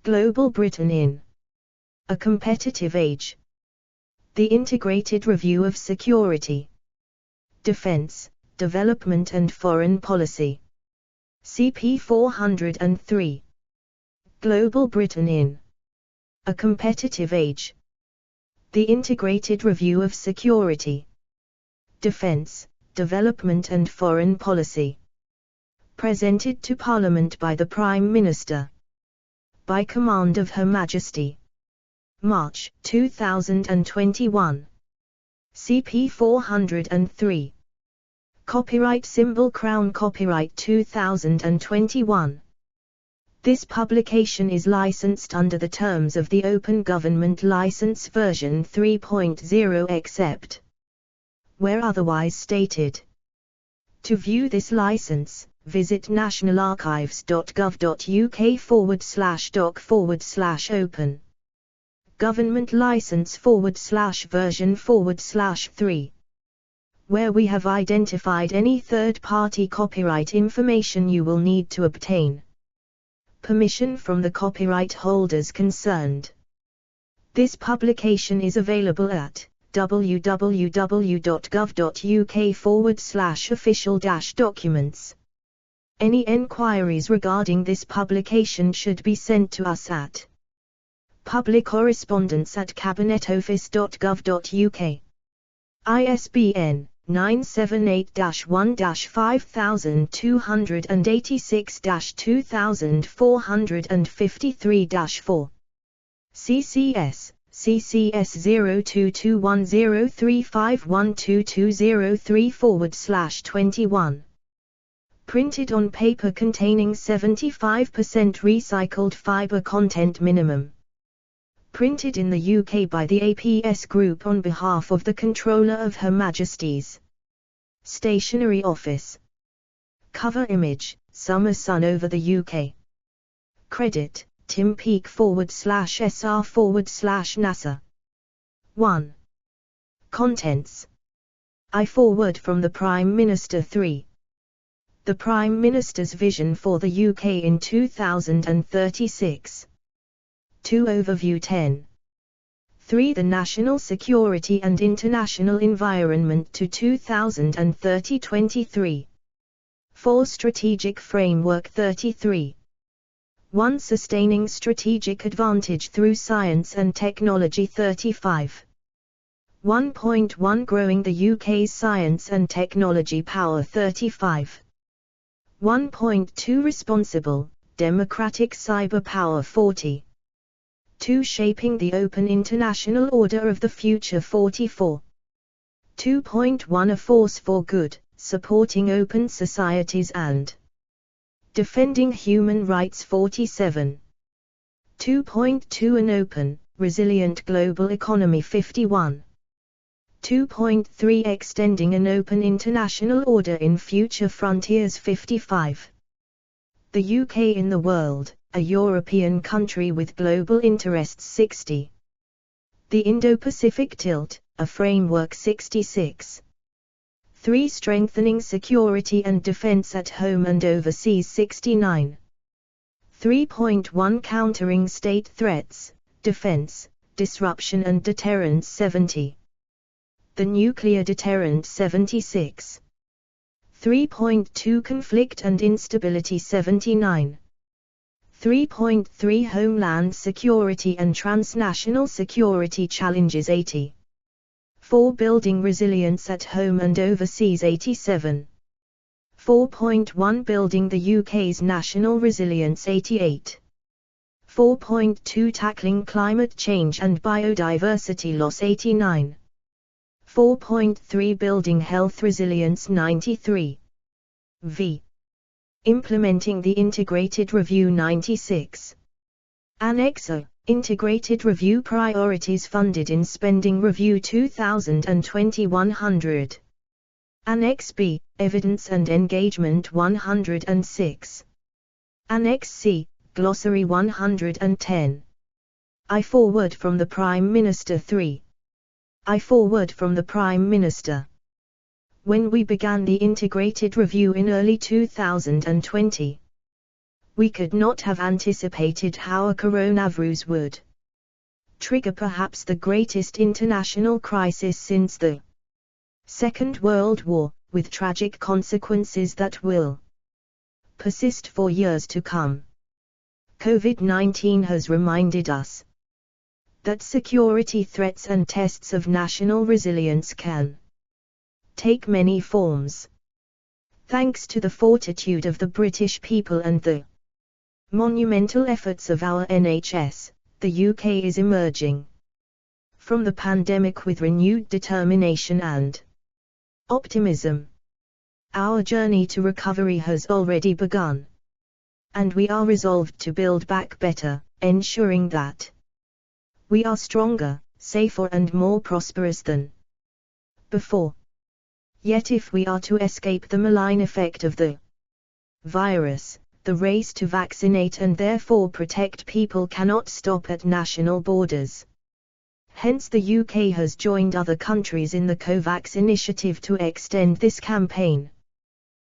Global Britain in a Competitive Age. The Integrated Review of Security, Defense, Development and Foreign Policy. CP 403. Global Britain in a Competitive Age. The Integrated Review of Security, Defense, Development and Foreign Policy. Presented to Parliament by the Prime Minister. By command of Her Majesty. March 2021. CP 403. Copyright symbol Crown Copyright 2021. This publication is licensed under the terms of the Open Government License version 3.0 except where otherwise stated. To view this license, visit nationalarchives.gov.uk/doc/open. Government license /version/3. Where we have identified any third-party copyright information you will need to obtain permission from the copyright holders concerned. This publication is available at www.gov.uk/official-documents. Any enquiries regarding this publication should be sent to us at publiccorrespondence@cabinetoffice.gov.uk. ISBN 978-1-5286-2453-4. CCS CCS 022103512203/21. Printed on paper containing 75% recycled fiber content minimum. Printed in the UK by the APS Group on behalf of the Controller of Her Majesty's Stationery Office. Cover image, Summer Sun over the UK. Credit, Tim Peake /SR/NASA. 1. Contents. I forward from the Prime Minister 3. The Prime Minister's vision for the UK in 2036. 2. Overview 10. 3. The national security and international environment to 2030 23. 4. Strategic framework 33. 1. Sustaining strategic advantage through science and technology 35. 1.1 Growing the UK's science and technology power 35. 1.2 Responsible, democratic cyber power 40. 2. Shaping the open international order of the future 44. 2.1 A force for good, supporting open societies and defending human rights 47. 2.2 An open, resilient global economy 51. 2.3 Extending an open international order in future frontiers 55. The UK in the world, a European country with global interests 60. The Indo-Pacific tilt, a framework 66. 3. Strengthening security and defense at home and overseas 69. 3.1 Countering state threats, defense, disruption and deterrence 70. The nuclear deterrent 76. 3.2 Conflict and instability 79. 3.3 Homeland security and transnational security challenges 80. 4. Building resilience at home and overseas 87. 4.1 Building the UK's national resilience 88. 4.2 Tackling climate change and biodiversity loss 89. 4.3 Building health resilience 93. V. Implementing the Integrated Review 96. Annex A. Integrated Review Priorities funded in Spending Review 2020 100. Annex B. Evidence and Engagement 106. Annex C. Glossary 110. I forward from the Prime Minister 3. I forward from the Prime Minister. When we began the Integrated Review in early 2020, We could not have anticipated how a coronavirus would trigger perhaps the greatest international crisis since the Second World War, with tragic consequences that will persist for years to come. COVID-19 has reminded us that security threats and tests of national resilience can take many forms. Thanks to the fortitude of the British people and the monumental efforts of our NHS, the UK is emerging from the pandemic with renewed determination and optimism. Our journey to recovery has already begun, and we are resolved to build back better, ensuring that we are stronger, safer and more prosperous than before. Yet if we are to escape the malign effect of the virus, the race to vaccinate and therefore protect people cannot stop at national borders. Hence the UK has joined other countries in the COVAX initiative to extend this campaign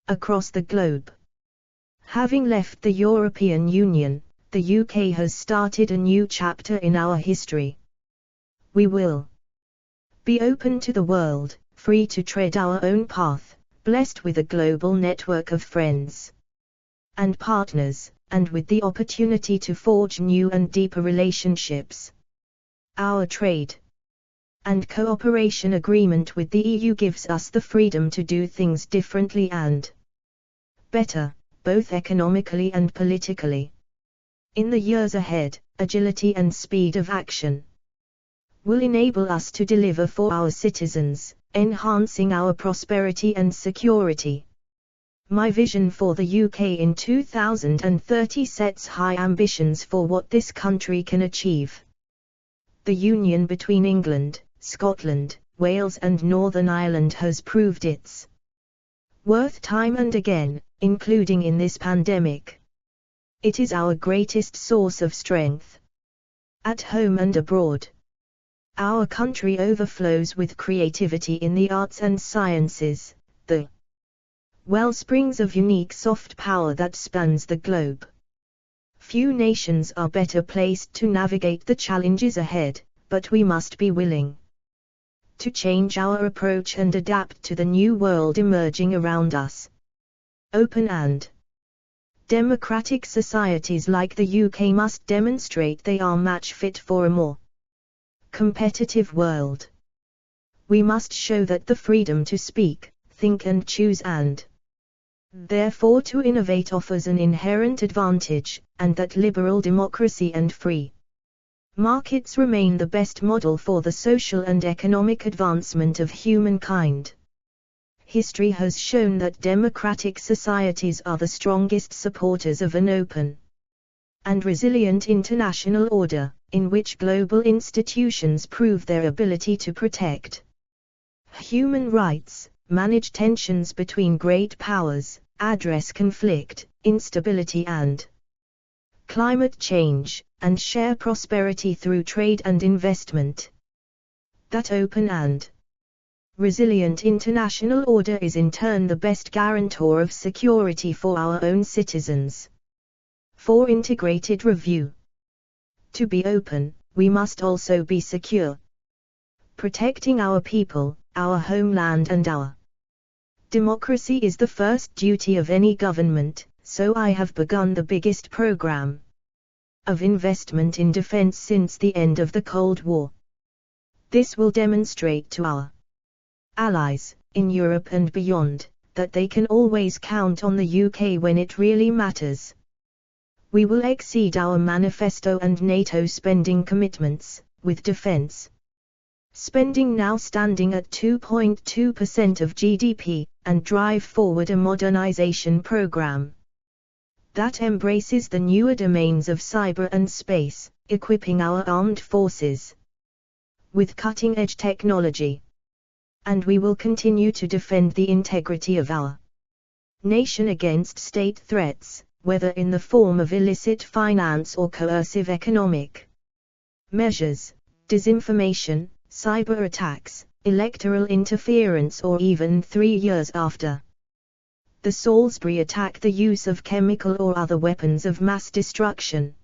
across the globe. Having left the European Union, the UK has started a new chapter in our history. We will be open to the world, free to tread our own path, blessed with a global network of friends and partners, and with the opportunity to forge new and deeper relationships. Our trade and cooperation agreement with the EU gives us the freedom to do things differently and better, both economically and politically. In the years ahead, agility and speed of action will enable us to deliver for our citizens, enhancing our prosperity and security. My vision for the UK in 2030 sets high ambitions for what this country can achieve. The union between England, Scotland, Wales and Northern Ireland has proved its worth time and again, including in this pandemic. It is our greatest source of strength, at home and abroad. Our country overflows with creativity in the arts and sciences, the wellsprings of unique soft power that spans the globe. Few nations are better placed to navigate the challenges ahead, but we must be willing to change our approach and adapt to the new world emerging around us. Open and democratic societies like the UK must demonstrate they are match fit for a more competitive world. We must show that the freedom to speak, think and choose and therefore to innovate offers an inherent advantage, and that liberal democracy and free markets remain the best model for the social and economic advancement of humankind. History has shown that democratic societies are the strongest supporters of an open and resilient international order, in which global institutions prove their ability to protect human rights, manage tensions between great powers, address conflict, instability and climate change, and share prosperity through trade and investment. That open and resilient international order is in turn the best guarantor of security for our own citizens. For integrated review. To be open, we must also be secure. Protecting our people, our homeland and our democracy is the first duty of any government, so I have begun the biggest program of investment in defense since the end of the Cold War. This will demonstrate to our allies, in Europe and beyond, that they can always count on the UK when it really matters. We will exceed our manifesto and NATO spending commitments, with defense spending now standing at 2.2% of GDP, and drive forward a modernization program that embraces the newer domains of cyber and space, equipping our armed forces with cutting-edge technology. And we will continue to defend the integrity of our nation against state threats, whether in the form of illicit finance or coercive economic measures, disinformation, cyber attacks, electoral interference or even 3 years after the Salisbury attack, the use of chemical or other weapons of mass destruction.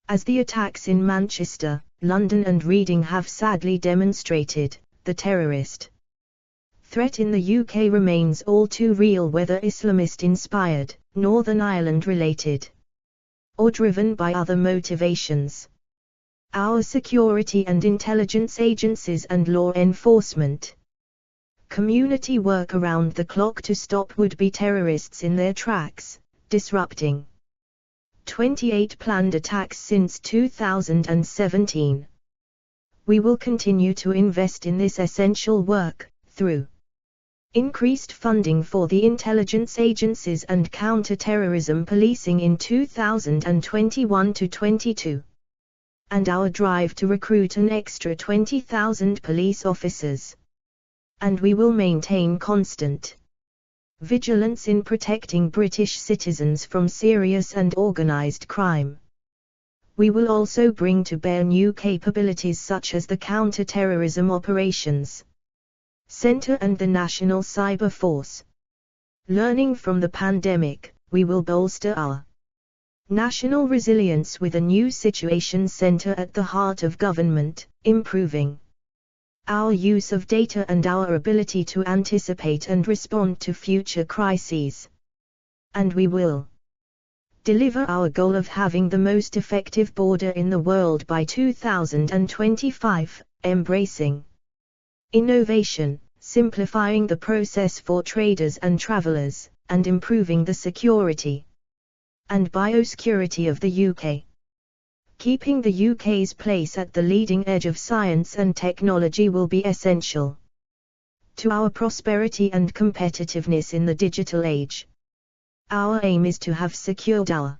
As the attacks in Manchester, London and Reading have sadly demonstrated, the terrorist threat in the UK remains all too real, whether Islamist-inspired, Northern Ireland-related, or driven by other motivations. Our security and intelligence agencies and law enforcement community work around the clock to stop would-be terrorists in their tracks, disrupting 28 planned attacks since 2017. We will continue to invest in this essential work, through increased funding for the intelligence agencies and counter-terrorism policing in 2021-22, and our drive to recruit an extra 20,000 police officers. And we will maintain constant vigilance in protecting British citizens from serious and organised crime. We will also bring to bear new capabilities such as the Counter-Terrorism Operations Centre and the National Cyber Force. Learning from the pandemic, we will bolster our national resilience with a new Situation Centre at the heart of government, improving our use of data and our ability to anticipate and respond to future crises. And we will deliver our goal of having the most effective border in the world by 2025, embracing innovation, simplifying the process for traders and travelers, and improving the security and biosecurity of the UK. Keeping the UK's place at the leading edge of science and technology will be essential to our prosperity and competitiveness in the digital age. Our aim is to have secured our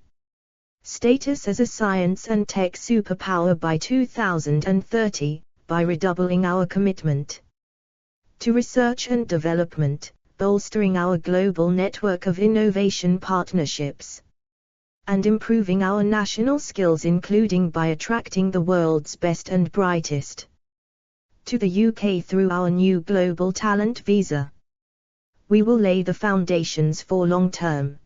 status as a science and tech superpower by 2030, by redoubling our commitment to research and development, bolstering our global network of innovation partnerships, and improving our national skills, including by attracting the world's best and brightest to the UK through our new Global Talent Visa. We will lay the foundations for long-term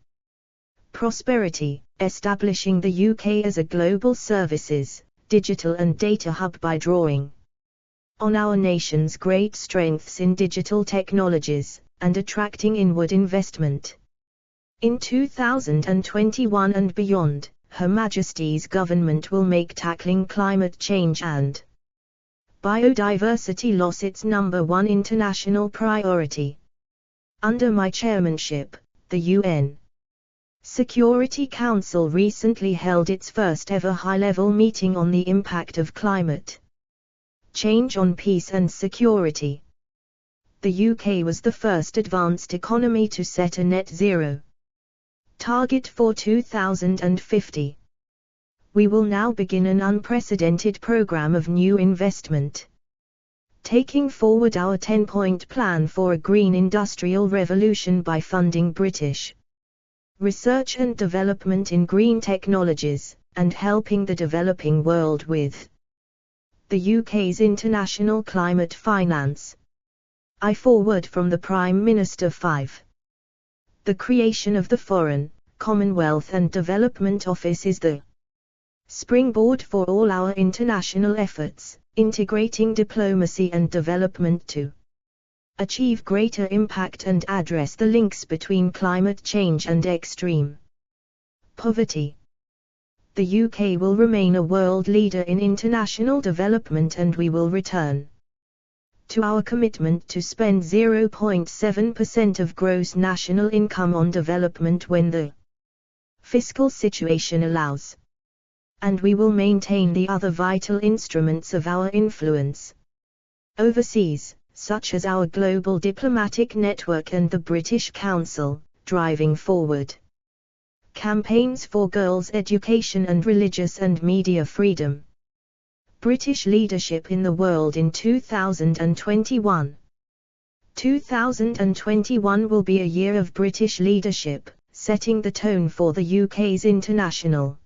prosperity, establishing the UK as a global services, digital and data hub by drawing on our nation's great strengths in digital technologies, and attracting inward investment. In 2021 and beyond, Her Majesty's government will make tackling climate change and biodiversity loss its #1 international priority. Under my chairmanship, the UN Security Council recently held its first ever high-level meeting on the impact of climate change on peace and security. The UK was the first advanced economy to set a net zero target for 2050. We will now begin an unprecedented program of new investment, taking forward our 10-point plan for a green industrial revolution by funding British research and development in green technologies, and helping the developing world with the UK's international climate finance. I forward from the Prime Minister 5. The creation of the Foreign, Commonwealth and Development Office is the springboard for all our international efforts, integrating diplomacy and development to achieve greater impact and address the links between climate change and extreme poverty. The UK will remain a world leader in international development, and we will return to our commitment to spend 0.7% of gross national income on development when the fiscal situation allows. And we will maintain the other vital instruments of our influence overseas, such as our global diplomatic network and the British Council, driving forward campaigns for girls' education and religious and media freedom. British leadership in the world in 2021. 2021 will be a year of British leadership, setting the tone for the UK's international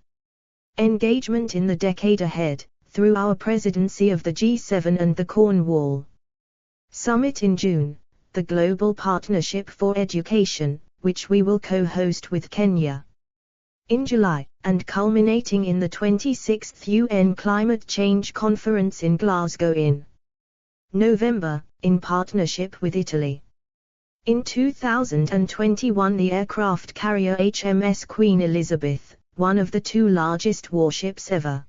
engagement in the decade ahead, through our presidency of the G7 and the Cornwall Summit in June, the Global Partnership for Education, which we will co-host with Kenya in July, and culminating in the 26th UN Climate Change Conference in Glasgow in November, in partnership with Italy. In 2021, the aircraft carrier HMS Queen Elizabeth, one of the two largest warships ever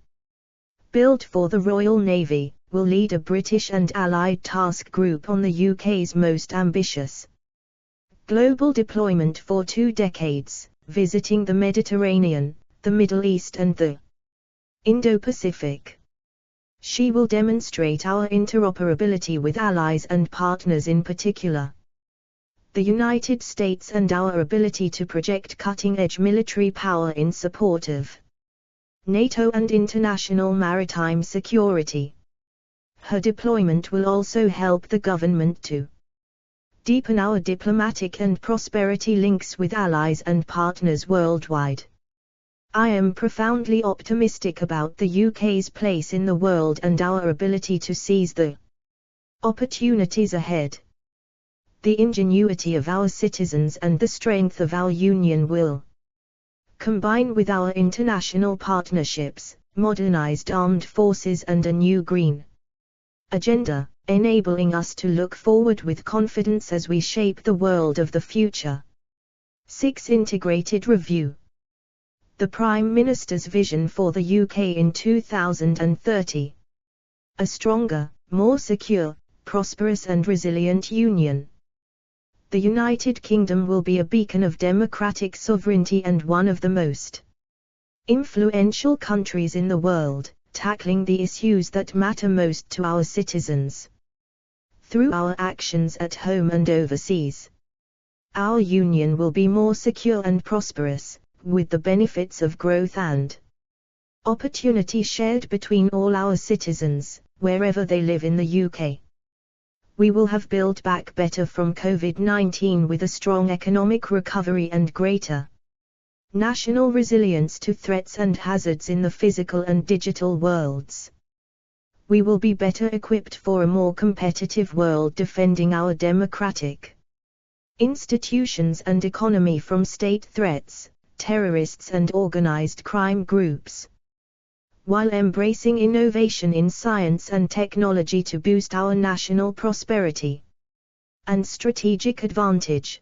built for the Royal Navy, will lead a British and Allied task group on the UK's most ambitious global deployment for 2 decades, visiting the Mediterranean, the Middle East and the Indo-Pacific. She will demonstrate our interoperability with allies and partners, in particular the United States, and our ability to project cutting-edge military power in support of NATO and international maritime security. Her deployment will also help the government to deepen our diplomatic and prosperity links with allies and partners worldwide. I am profoundly optimistic about the UK's place in the world and our ability to seize the opportunities ahead. The ingenuity of our citizens and the strength of our union will combine with our international partnerships, modernized armed forces and a new green agenda, enabling us to look forward with confidence as we shape the world of the future. 6. Integrated Review. The Prime Minister's Vision for the UK in 2030. A stronger, more secure, prosperous and resilient union. The United Kingdom will be a beacon of democratic sovereignty and one of the most influential countries in the world, tackling the issues that matter most to our citizens. Through our actions at home and overseas, our union will be more secure and prosperous, with the benefits of growth and opportunity shared between all our citizens, wherever they live in the UK. We will have built back better from COVID-19 with a strong economic recovery and greater national resilience to threats and hazards in the physical and digital worlds. We will be better equipped for a more competitive world, defending our democratic institutions and economy from state threats, terrorists and organized crime groups, while embracing innovation in science and technology to boost our national prosperity and strategic advantage.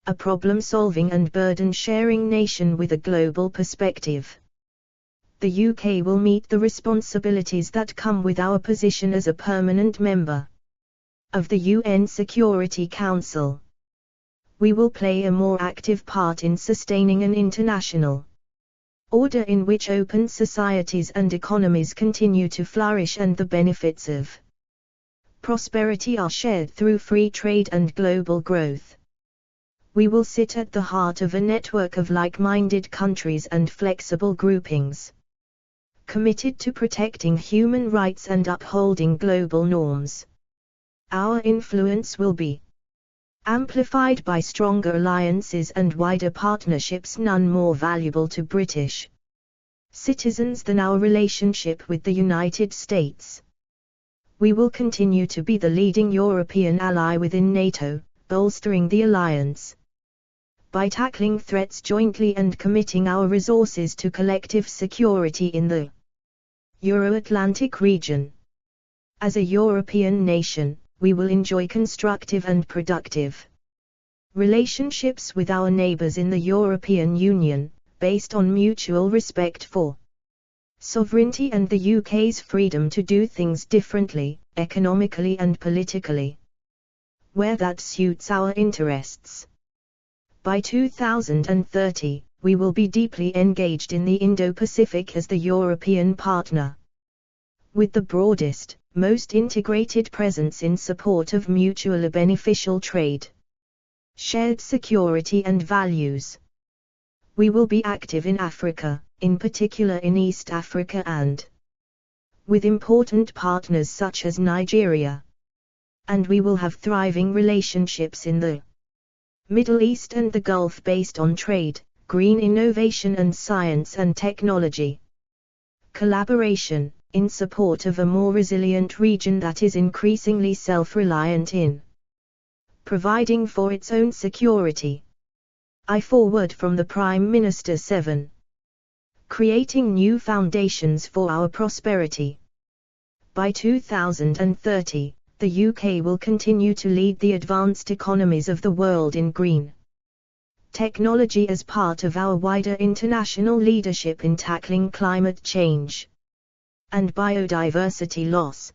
A problem-solving and burden-sharing nation with a global perspective. The UK will meet the responsibilities that come with our position as a permanent member of the UN Security Council. We will play a more active part in sustaining an international order in which open societies and economies continue to flourish and the benefits of prosperity are shared through free trade and global growth. We will sit at the heart of a network of like-minded countries and flexible groupings, committed to protecting human rights and upholding global norms. Our influence will be amplified by stronger alliances and wider partnerships, none more valuable to British citizens than our relationship with the United States. We will continue to be the leading European ally within NATO, bolstering the alliance by tackling threats jointly and committing our resources to collective security in the Euro-Atlantic region. As a European nation, we will enjoy constructive and productive relationships with our neighbours in the European Union, based on mutual respect for sovereignty and the UK's freedom to do things differently, economically and politically, where that suits our interests. By 2030, we will be deeply engaged in the Indo-Pacific as the European partner, with the broadest, most integrated presence in support of mutually beneficial trade, shared security and values. We will be active in Africa, in particular in East Africa and with important partners such as Nigeria. And we will have thriving relationships in the Middle East and the Gulf based on trade, green innovation and science and technology collaboration, in support of a more resilient region that is increasingly self-reliant in providing for its own security. I forward from the Prime Minister 7. Creating new foundations for our prosperity. By 2030, the UK will continue to lead the advanced economies of the world in green technology as part of our wider international leadership in tackling climate change and biodiversity loss.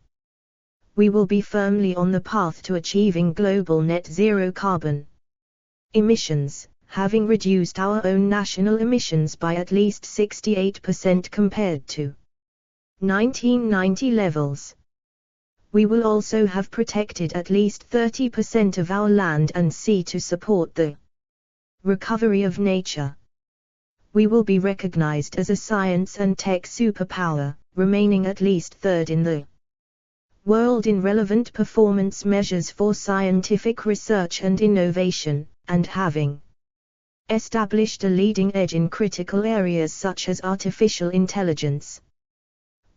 We will be firmly on the path to achieving global net zero carbon emissions, having reduced our own national emissions by at least 68% compared to 1990 levels. We will also have protected at least 30% of our land and sea to support the recovery of nature. We will be recognized as a science and tech superpower, remaining at least third in the world in relevant performance measures for scientific research and innovation, and having established a leading edge in critical areas such as artificial intelligence.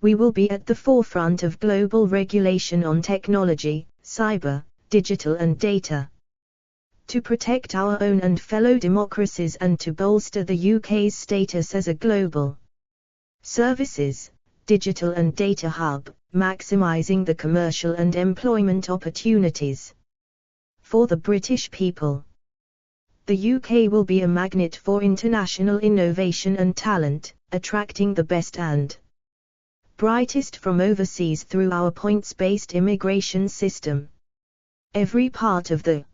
We will be at the forefront of global regulation on technology, cyber, digital and data, to protect our own and fellow democracies and to bolster the UK's status as a global services, digital and data hub, maximising the commercial and employment opportunities for the British people. The UK will be a magnet for international innovation and talent, attracting the best and brightest from overseas through our points-based immigration system. Every part of the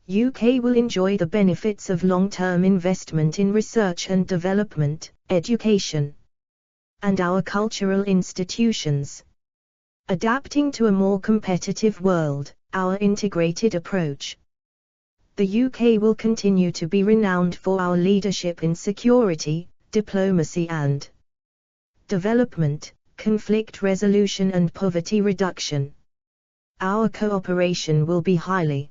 UK will enjoy the benefits of long-term investment in research and development, education, and our cultural institutions. Adapting to a more competitive world, our integrated approach. The UK will continue to be renowned for our leadership in security, diplomacy and development, conflict resolution and poverty reduction. Our cooperation will be highly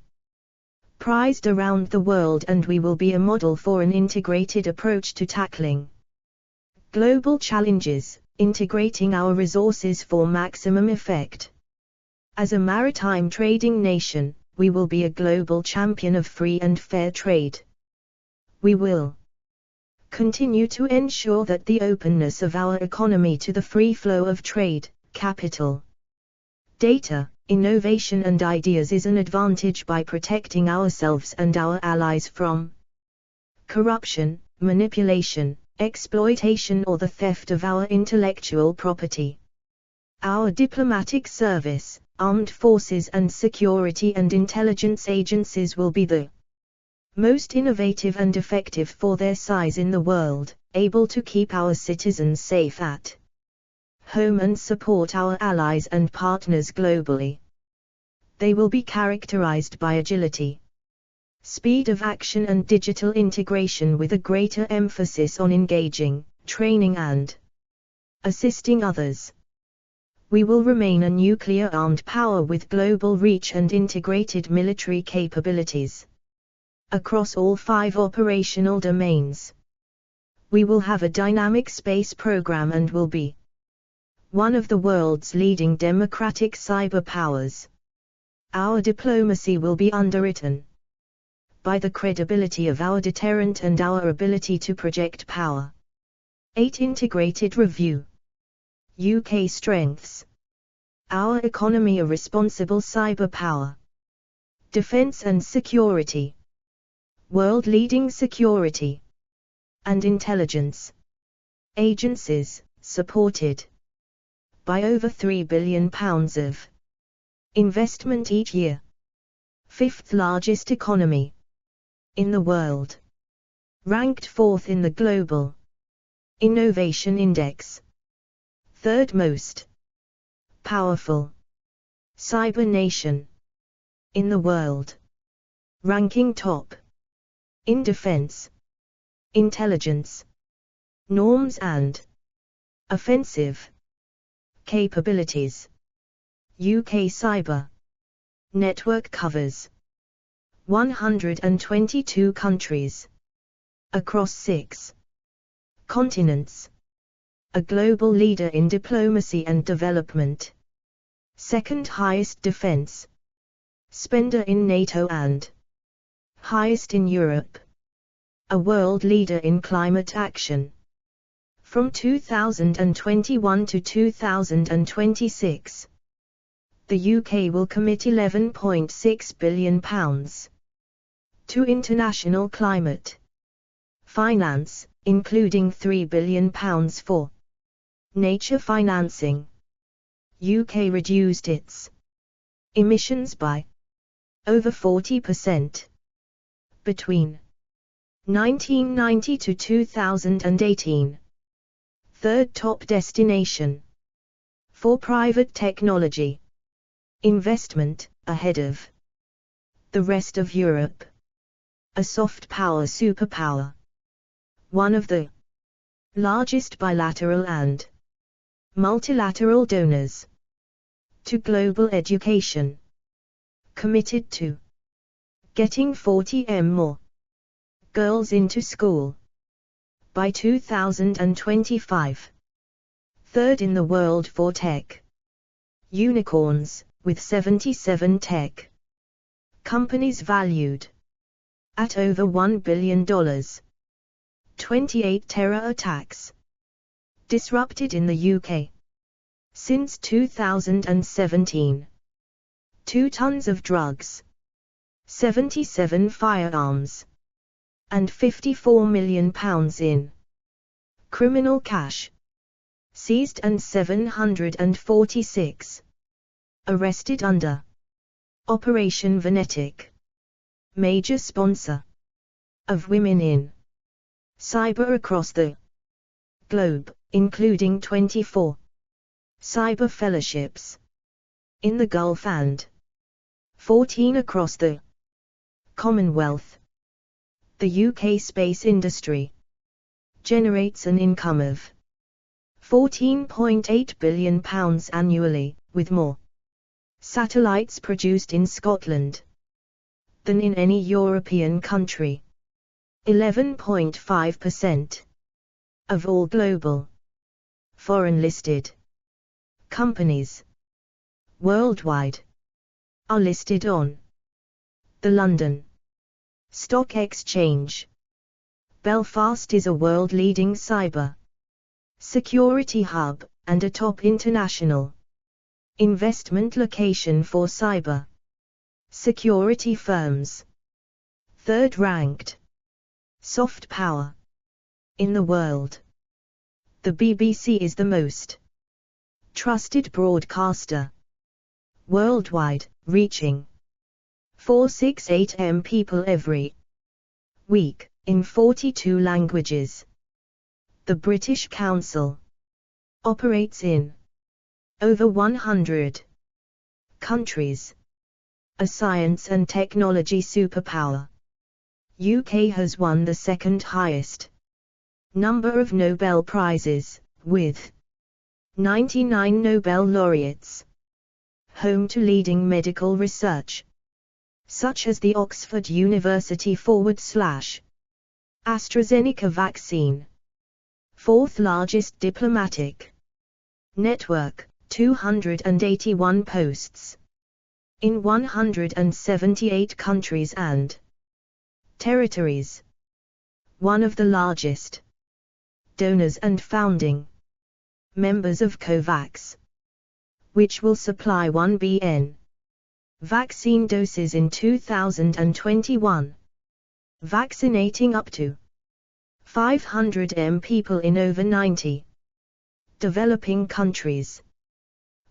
prized around the world and we will be a model for an integrated approach to tackling global challenges, integrating our resources for maximum effect. As a maritime trading nation, we will be a global champion of free and fair trade. We will continue to ensure that the openness of our economy to the free flow of trade, capital, data, innovation and ideas is an advantage by protecting ourselves and our allies from corruption, manipulation, exploitation or the theft of our intellectual property. Our diplomatic service, armed forces and security and intelligence agencies will be the most innovative and effective for their size in the world, able to keep our citizens safe at home and support our allies and partners globally. They will be characterized by agility, speed of action and digital integration with a greater emphasis on engaging, training and assisting others. We will remain a nuclear-armed power with global reach and integrated military capabilities across all 5 operational domains. We will have a dynamic space program and will be one of the world's leading democratic cyber powers. Our diplomacy will be underwritten by the credibility of our deterrent and our ability to project power. 8. Integrated review. UK strengths. Our economy, a responsible cyber power. Defense and security. World-leading security and intelligence agencies, supported by over £3 billion of investment each year. 5th largest economy in the world. Ranked 4th in the Global Innovation Index. 3rd most powerful cyber nation in the world. Ranking top in defense, intelligence, norms and offensive capabilities. UK cyber network covers 122 countries across 6 continents. A global leader in diplomacy and development. 2nd highest defense spender in NATO and highest in Europe. a world leader in climate action. From 2021 to 2026, the UK will commit £11.6 billion to international climate finance, including £3 billion for nature financing. UK reduced its emissions by over 40% between 1990 to 2018. Third top destination for private technology investment, ahead of the rest of Europe. A soft power superpower. One of the largest bilateral and multilateral donors to global education. Committed to getting 40 more girls into school by 2025. Third in the world for tech unicorns, with 77 tech companies valued at over $1 billion. 28 terror attacks disrupted in the UK since 2017. 2 tons of drugs, 77 firearms, and £54 million in criminal cash seized and 746 arrested under Operation Venetic. Major sponsor of women in cyber across the globe, including 24 cyber fellowships in the Gulf and 14 across the Commonwealth. The UK space industry generates an income of £14.8 billion annually, with more satellites produced in Scotland than in any European country. 11.5% of all global foreign-listed companies worldwide are listed on the London Stock Exchange. Belfast is a world-leading cyber security hub and a top international investment location for cyber security firms. Third ranked soft power in the world. The BBC is the most trusted broadcaster worldwide, reaching 468 million people every week, in 42 languages. The British Council operates in over 100 countries. A science and technology superpower. UK has won the second highest number of Nobel Prizes, with 99 Nobel laureates. Home to leading medical research, such as the Oxford University /AstraZeneca vaccine. Fourth largest diplomatic network, 281 posts in 178 countries and territories. One of the largest donors and founding members of COVAX, which will supply 1 billion vaccine doses in 2021, vaccinating up to 500 million people in over 90 developing countries.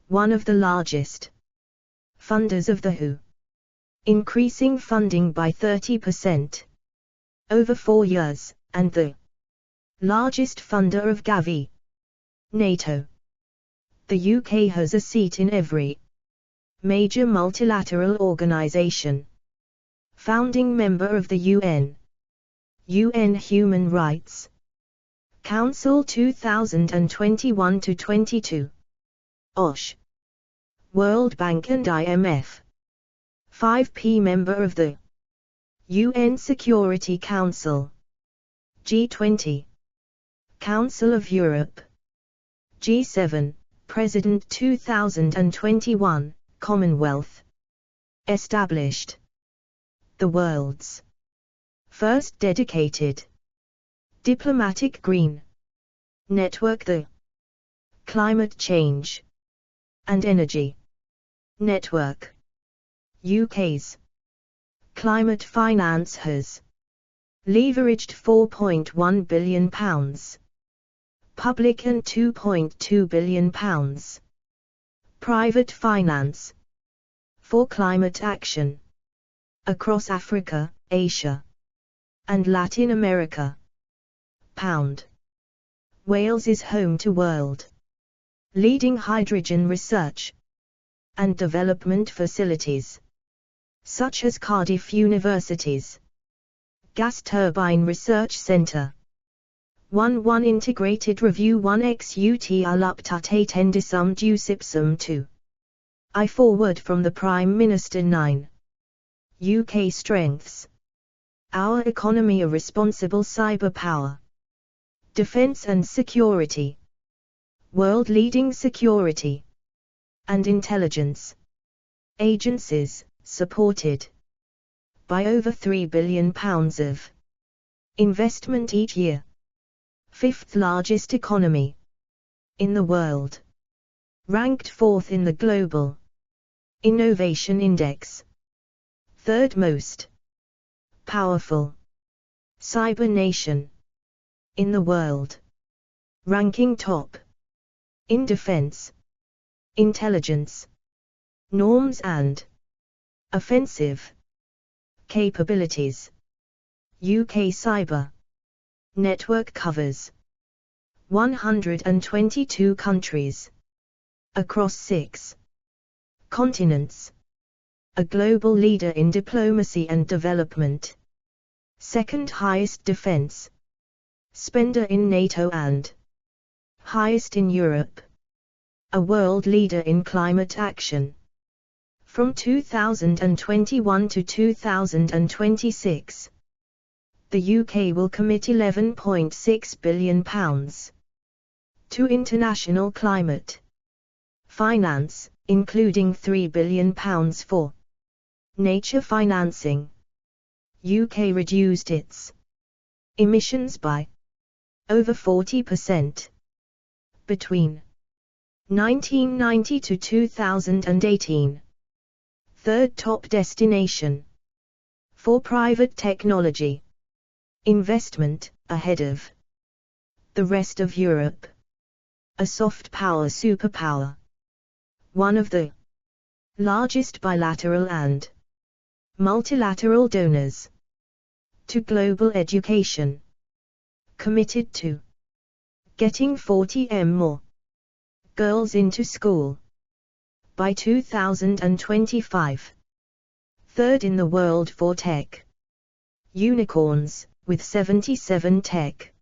One of the largest funders of the WHO, increasing funding by 30% over 4 years, and the largest funder of Gavi, NATO. The UK has a seat in every major multilateral organization. Founding member of the UN Human Rights Council 2021-22, OSH, World Bank and IMF. 5p member of the UN Security Council, G20, Council of Europe, G7, President 2021, Commonwealth. Established the world's first dedicated Diplomatic Green Network. The Climate Change and Energy Network. UK's climate finance has leveraged £4.1 billion, public and £2.2 billion, private finance, for climate action across Africa, Asia, and Latin America. Pound. Wales is home to world leading hydrogen research and development facilities, such as Cardiff University's Gas Turbine Research Centre. 1 Integrated Review 1 XUT Aluptate Endisum Dusipsum 2. I forward from the Prime Minister 9. UK strengths. Our economy, a responsible cyber power. Defence and security. World-leading security and intelligence agencies, supported by over £3 billion of investment each year. Fifth largest economy in the world. Ranked fourth in the Global Innovation Index. Third most powerful cyber nation in the world. Ranking top in defense, intelligence, norms and offensive capabilities. UK cyber network covers 122 countries across 6 continents. A global leader in diplomacy and development. Second highest defense spender in NATO and highest in Europe. A world leader in climate action. From 2021 to 2026, the UK will commit £11.6 billion to international climate finance, including £3 billion for nature financing. UK reduced its emissions by over 40% between 1990 to 2018. Third top destination for private technology investment, ahead of the rest of Europe. A soft power superpower. One of the largest bilateral and multilateral donors to global education. Committed to getting 40m more girls into school by 2025. Third in the world for tech unicorns, with 77 tech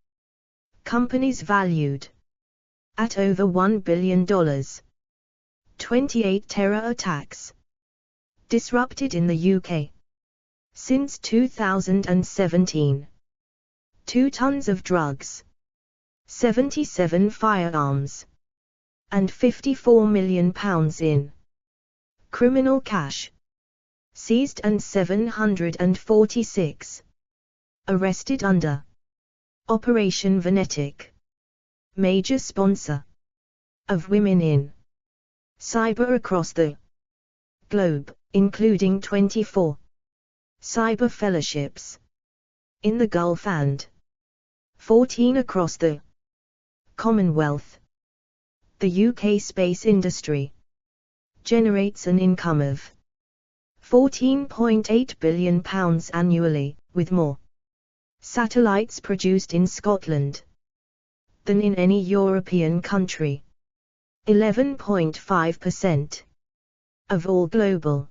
companies valued at over $1 billion. 28 terror attacks disrupted in the UK since 2017. 2 tons of drugs, 77 firearms, and £54 million in criminal cash seized and 746 arrested under Operation Venetic. Major sponsor of women in cyber across the globe, including 24 cyber fellowships in the Gulf and 14 across the Commonwealth. The UK space industry generates an income of £14.8 billion annually, with more satellites produced in Scotland than in any European country. 11.5% of all global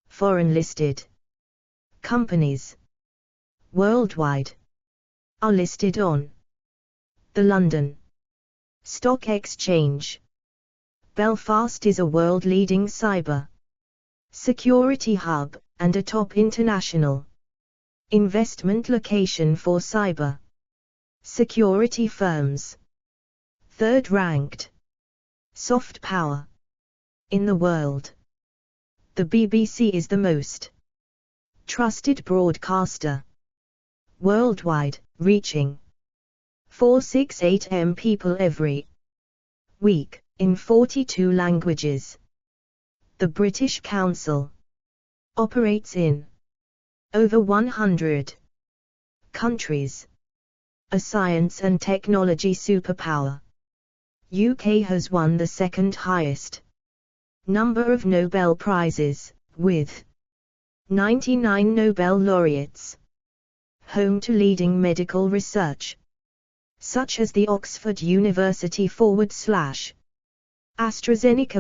foreign listed companies worldwide are listed on the London Stock Exchange. Belfast is a world-leading cyber security hub and a top international investment location for cyber security firms. Third ranked soft power in the world. The BBC is the most trusted broadcaster worldwide, reaching 468 m people every week, in 42 languages. The British Council operates in over 100 countries. A science and technology superpower. UK has won the second highest number of Nobel Prizes, with 99 Nobel laureates. Home to leading medical research, such as the Oxford University /AstraZeneca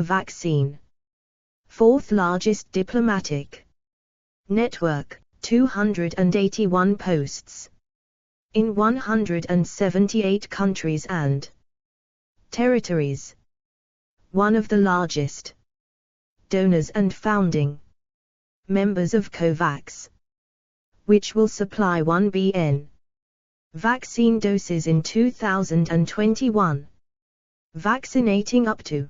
vaccine. Fourth largest diplomatic network, 281 posts in 178 countries and territories. One of the largest donors and founding members of COVAX, which will supply 1 billion vaccine doses in 2021, vaccinating up to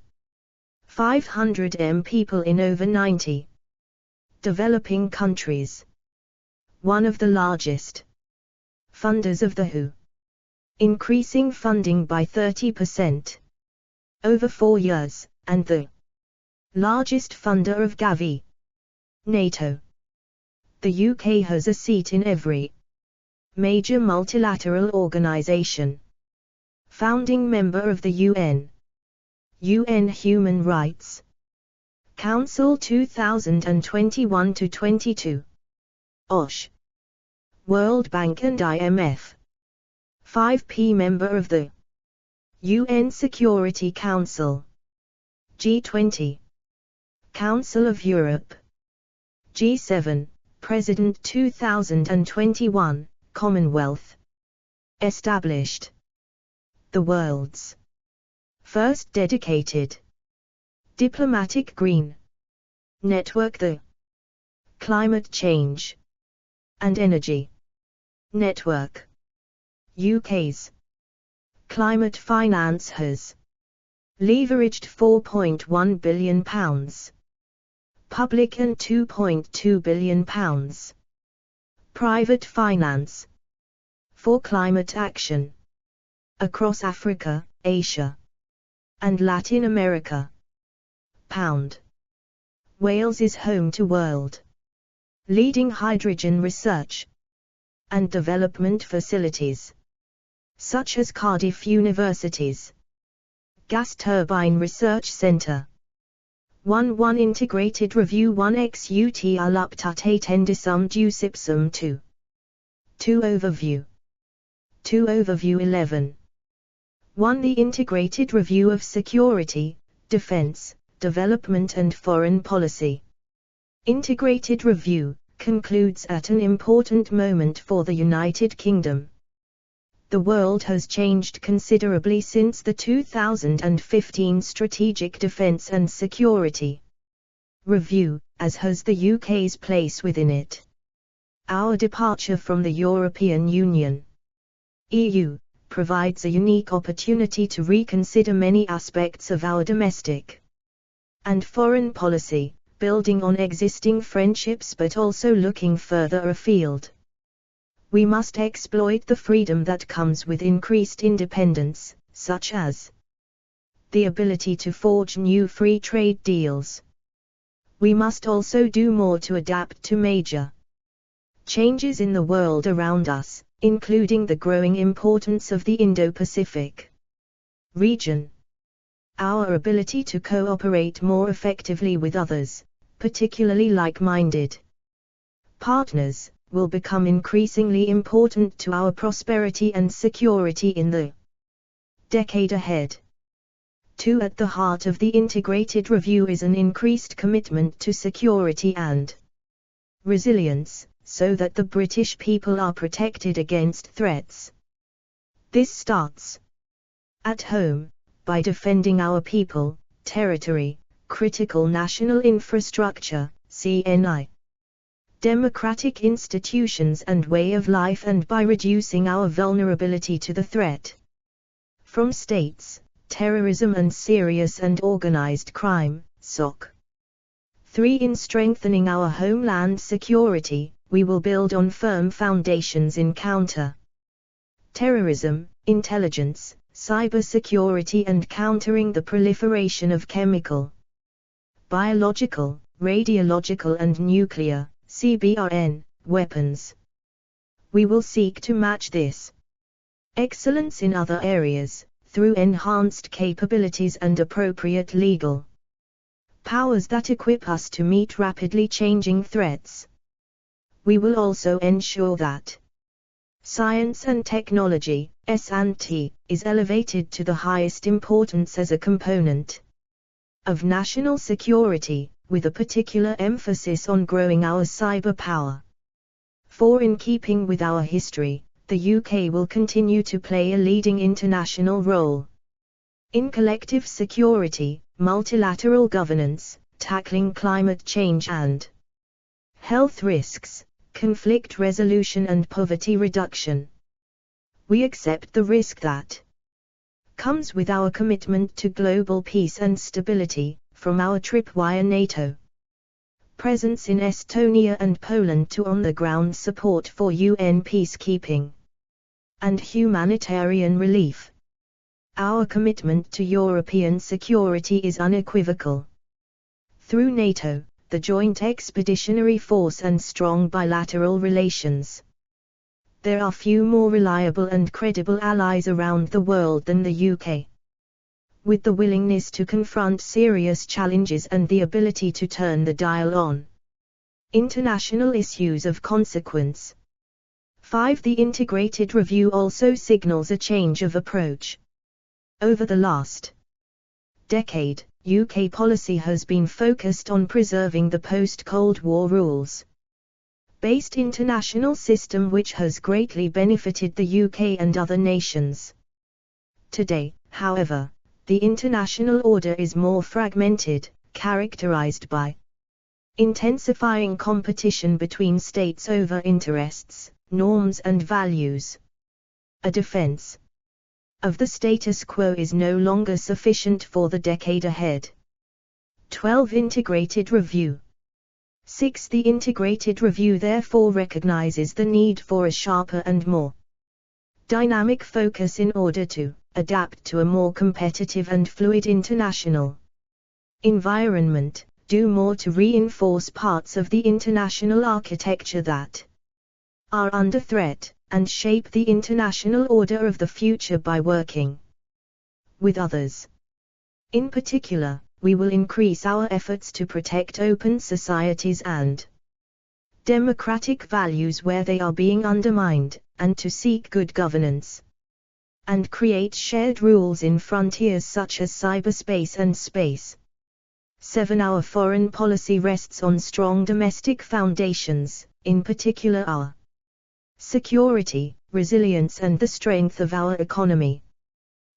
500 million people in over 90 developing countries. One of the largest funders of the WHO, increasing funding by 30% over 4 years, and the largest funder of Gavi, NATO. The UK has a seat in every major multilateral organization. Founding member of the UN Human Rights Council 2021-22, OSH, World Bank and IMF. 5p member of the UN Security Council, G20, Council of Europe, G7, President 2021, Commonwealth. Established the world's first dedicated diplomatic green network, the Climate Change and Energy Network. UK's climate finance has leveraged £4.1 billion, public and £2.2 billion private finance, for climate action across Africa, Asia, and Latin America. Wales is home to world leading hydrogen research and development facilities, such as Cardiff University's Gas Turbine Research Centre. 1 Integrated Review 1 XUT Aluptate Endisum Dusipsum 2 Overview 2 Overview 11 1 The Integrated Review of Security, Defence, Development and Foreign Policy. Integrated Review concludes at an important moment for the United Kingdom. The world has changed considerably since the 2015 Strategic Defence and Security Review, as has the UK's place within it. Our departure from the European Union (EU) provides a unique opportunity to reconsider many aspects of our domestic and foreign policy, building on existing friendships but also looking further afield. We must exploit the freedom that comes with increased independence, such as the ability to forge new free trade deals. We must also do more to adapt to major changes in the world around us, including the growing importance of the Indo-Pacific region. Our ability to cooperate more effectively with others, particularly like-minded partners, will become increasingly important to our prosperity and security in the decade ahead. 2 At the heart of the Integrated Review is an increased commitment to security and resilience, so that the British people are protected against threats. This starts at home, by defending our people, territory, critical national infrastructure, CNI, democratic institutions and way of life, and by reducing our vulnerability to the threat from states, terrorism and serious and organized crime, SOC. 3 In strengthening our homeland security, we will build on firm foundations in counter terrorism, intelligence, cybersecurity and countering the proliferation of chemical, biological, radiological and nuclear, CBRN, weapons. We will seek to match this excellence in other areas, through enhanced capabilities and appropriate legal powers that equip us to meet rapidly changing threats. We will also ensure that science and technology, S&T, is elevated to the highest importance as a component of national security, with a particular emphasis on growing our cyber power. For in keeping with our history, the UK will continue to play a leading international role in collective security, multilateral governance, tackling climate change and health risks, conflict resolution and poverty reduction. We accept the risk that comes with our commitment to global peace and stability, from our trip via NATO presence in Estonia and Poland to on-the-ground support for UN peacekeeping and humanitarian relief. Our commitment to European security is unequivocal. Through NATO, the Joint Expeditionary Force and strong bilateral relations, there are few more reliable and credible allies around the world than the UK. With the willingness to confront serious challenges and the ability to turn the dial on international issues of consequence. 5. The integrated review also signals a change of approach. Over the last decade, UK policy has been focused on preserving the post-Cold War rules-based international system which has greatly benefited the UK and other nations. Today, however, the international order is more fragmented, characterized by intensifying competition between states over interests, norms and values. A defense of the status quo is no longer sufficient for the decade ahead. 12. Integrated review. 6. The integrated review therefore recognizes the need for a sharper and more dynamic focus in order to adapt to a more competitive and fluid international environment, do more to reinforce parts of the international architecture that are under threat, and shape the international order of the future by working with others. In particular, we will increase our efforts to protect open societies and democratic values where they are being undermined, and to seek good governance and create shared rules in frontiers such as cyberspace and space. 7. Our foreign policy rests on strong domestic foundations, in particular our security, resilience and the strength of our economy.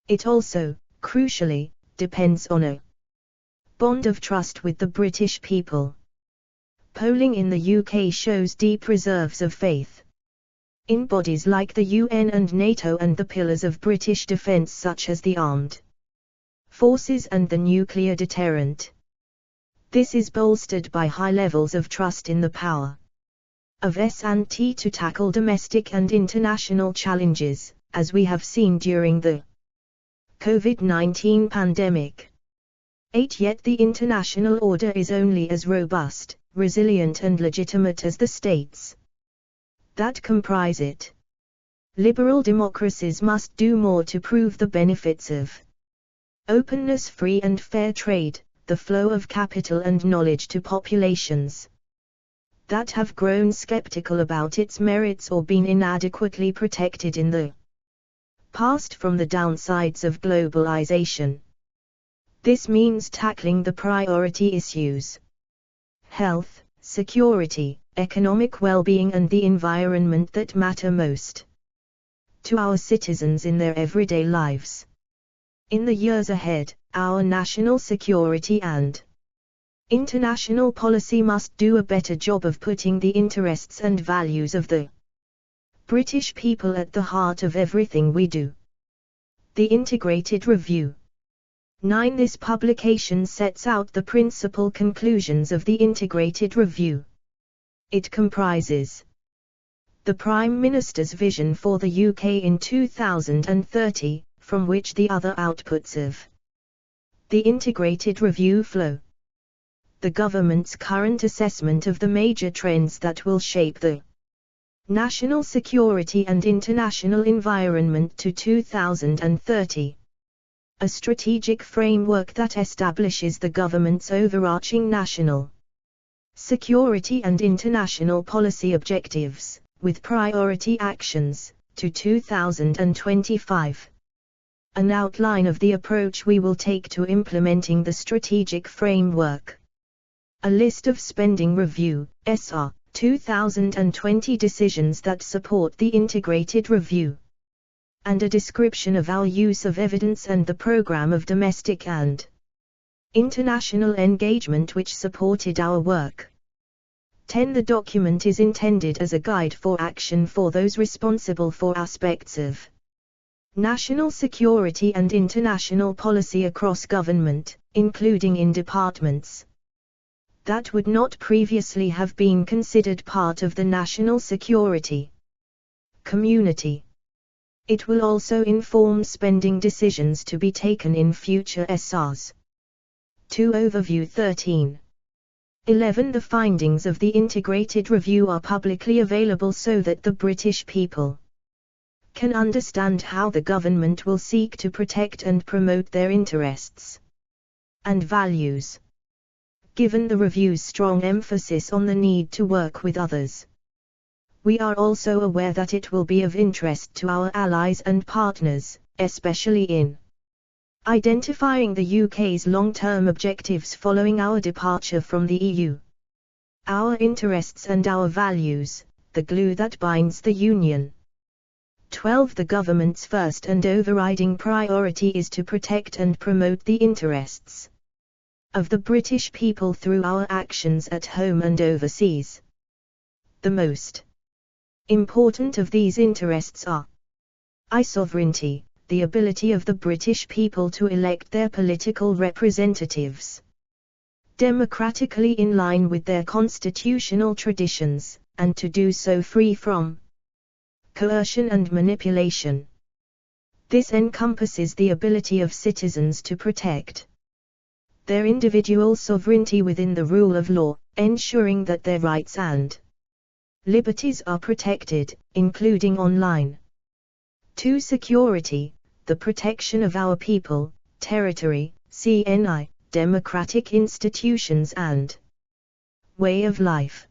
It also, crucially, depends on a bond of trust with the British people. Polling in the UK shows deep reserves of faith in bodies like the UN and NATO and the pillars of British defence such as the armed forces and the nuclear deterrent. This is bolstered by high levels of trust in the power of S&T to tackle domestic and international challenges, as we have seen during the COVID-19 pandemic. 8. Yet the international order is only as robust, resilient and legitimate as the states that comprise it. Liberal democracies must do more to prove the benefits of openness, free and fair trade, the flow of capital and knowledge to populations that have grown skeptical about its merits or been inadequately protected in the past from the downsides of globalization. This means tackling the priority issues: health, security, economic well-being and the environment that matter most to our citizens in their everyday lives. In the years ahead, our national security and international policy must do a better job of putting the interests and values of the British people at the heart of everything we do. The Integrated Review. 9. This publication sets out the principal conclusions of the Integrated Review. It comprises The Prime Minister's vision for the UK in 2030, from which the other outputs of the integrated review flow. The government's current assessment of the major trends that will shape the national security and international environment to 2030. A strategic framework that establishes the government's overarching national security and international policy objectives, with priority actions, to 2025. An outline of the approach we will take to implementing the strategic framework. A list of spending review, SR, 2020 decisions that support the integrated review. And a description of our use of evidence and the program of domestic and international engagement which supported our work. 10. The document is intended as a guide for action for those responsible for aspects of national security and international policy across government, including in departments that would not previously have been considered part of the national security community. It will also inform spending decisions to be taken in future SRs. 2. Overview 13. 11. The findings of the integrated review are publicly available so that the British people can understand how the government will seek to protect and promote their interests and values. Given the review's strong emphasis on the need to work with others, we are also aware that it will be of interest to our allies and partners, especially in identifying the UK's long-term objectives following our departure from the EU. Our interests and our values, the glue that binds the Union. 12. The government's first and overriding priority is to protect and promote the interests of the British people through our actions at home and overseas. The most important of these interests are sovereignty, the ability of the British people to elect their political representatives democratically in line with their constitutional traditions, and to do so free from coercion and manipulation. This encompasses the ability of citizens to protect their individual sovereignty within the rule of law, ensuring that their rights and liberties are protected, including online. 2. Security, the protection of our people, territory, CNI, democratic institutions and way of life.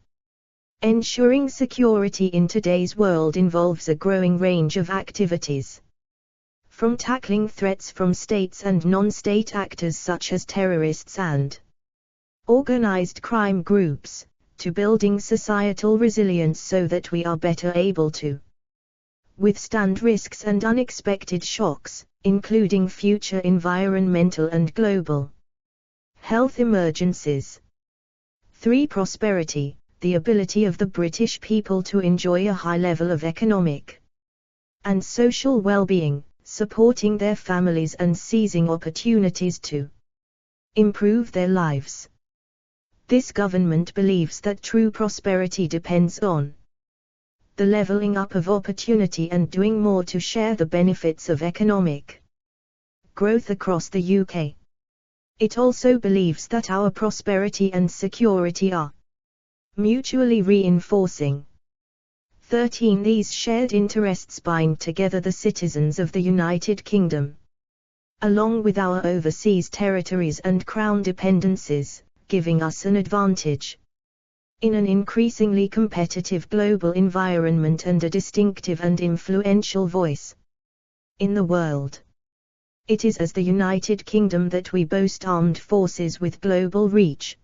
Ensuring security in today's world involves a growing range of activities. From tackling threats from states and non-state actors such as terrorists and organized crime groups, to building societal resilience so that we are better able to withstand risks and unexpected shocks, including future environmental and global health emergencies. 3. Prosperity, the ability of the British people to enjoy a high level of economic and social well-being, supporting their families and seizing opportunities to improve their lives. This government believes that true prosperity depends on the levelling up of opportunity and doing more to share the benefits of economic growth across the UK. It also believes that our prosperity and security are mutually reinforcing. 13. These shared interests bind together the citizens of the United Kingdom, along with our overseas territories and Crown dependencies, giving us an advantage in an increasingly competitive global environment and a distinctive and influential voice in the world. It is as the United Kingdom that we boast armed forces with global reach,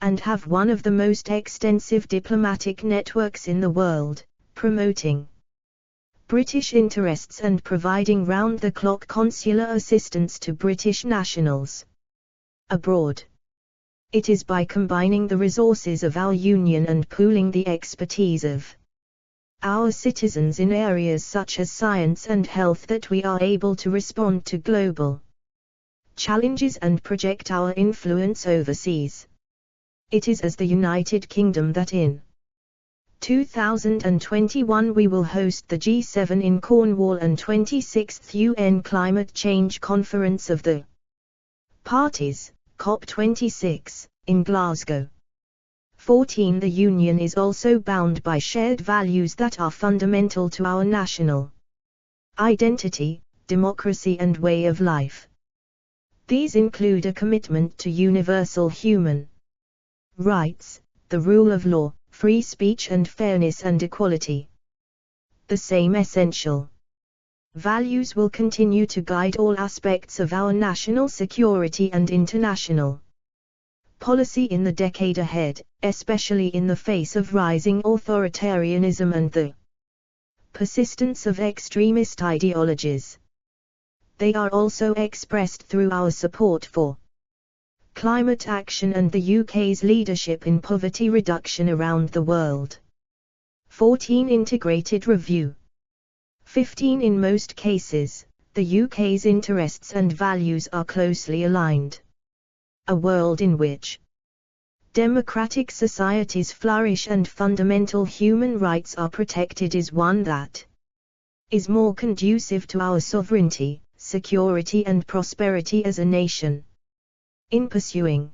and have one of the most extensive diplomatic networks in the world, promoting British interests and providing round-the-clock consular assistance to British nationals abroad. It is by combining the resources of our Union and pooling the expertise of our citizens in areas such as science and health that we are able to respond to global challenges and project our influence overseas. It is as the United Kingdom that in 2021 we will host the G7 in Cornwall and 26th UN Climate Change Conference of the Parties, COP26, in Glasgow. 14 The Union is also bound by shared values that are fundamental to our national identity, democracy and way of life. These include a commitment to universal human rights, the rule of law, free speech and fairness and equality. The same essential values will continue to guide all aspects of our national security and international policy in the decade ahead, especially in the face of rising authoritarianism and the persistence of extremist ideologies. They are also expressed through our support for climate action and the UK's leadership in poverty reduction around the world. 14 Integrated review. 15 In most cases, the UK's interests and values are closely aligned. A world in which democratic societies flourish and fundamental human rights are protected is one that is more conducive to our sovereignty, security and prosperity as a nation. In pursuing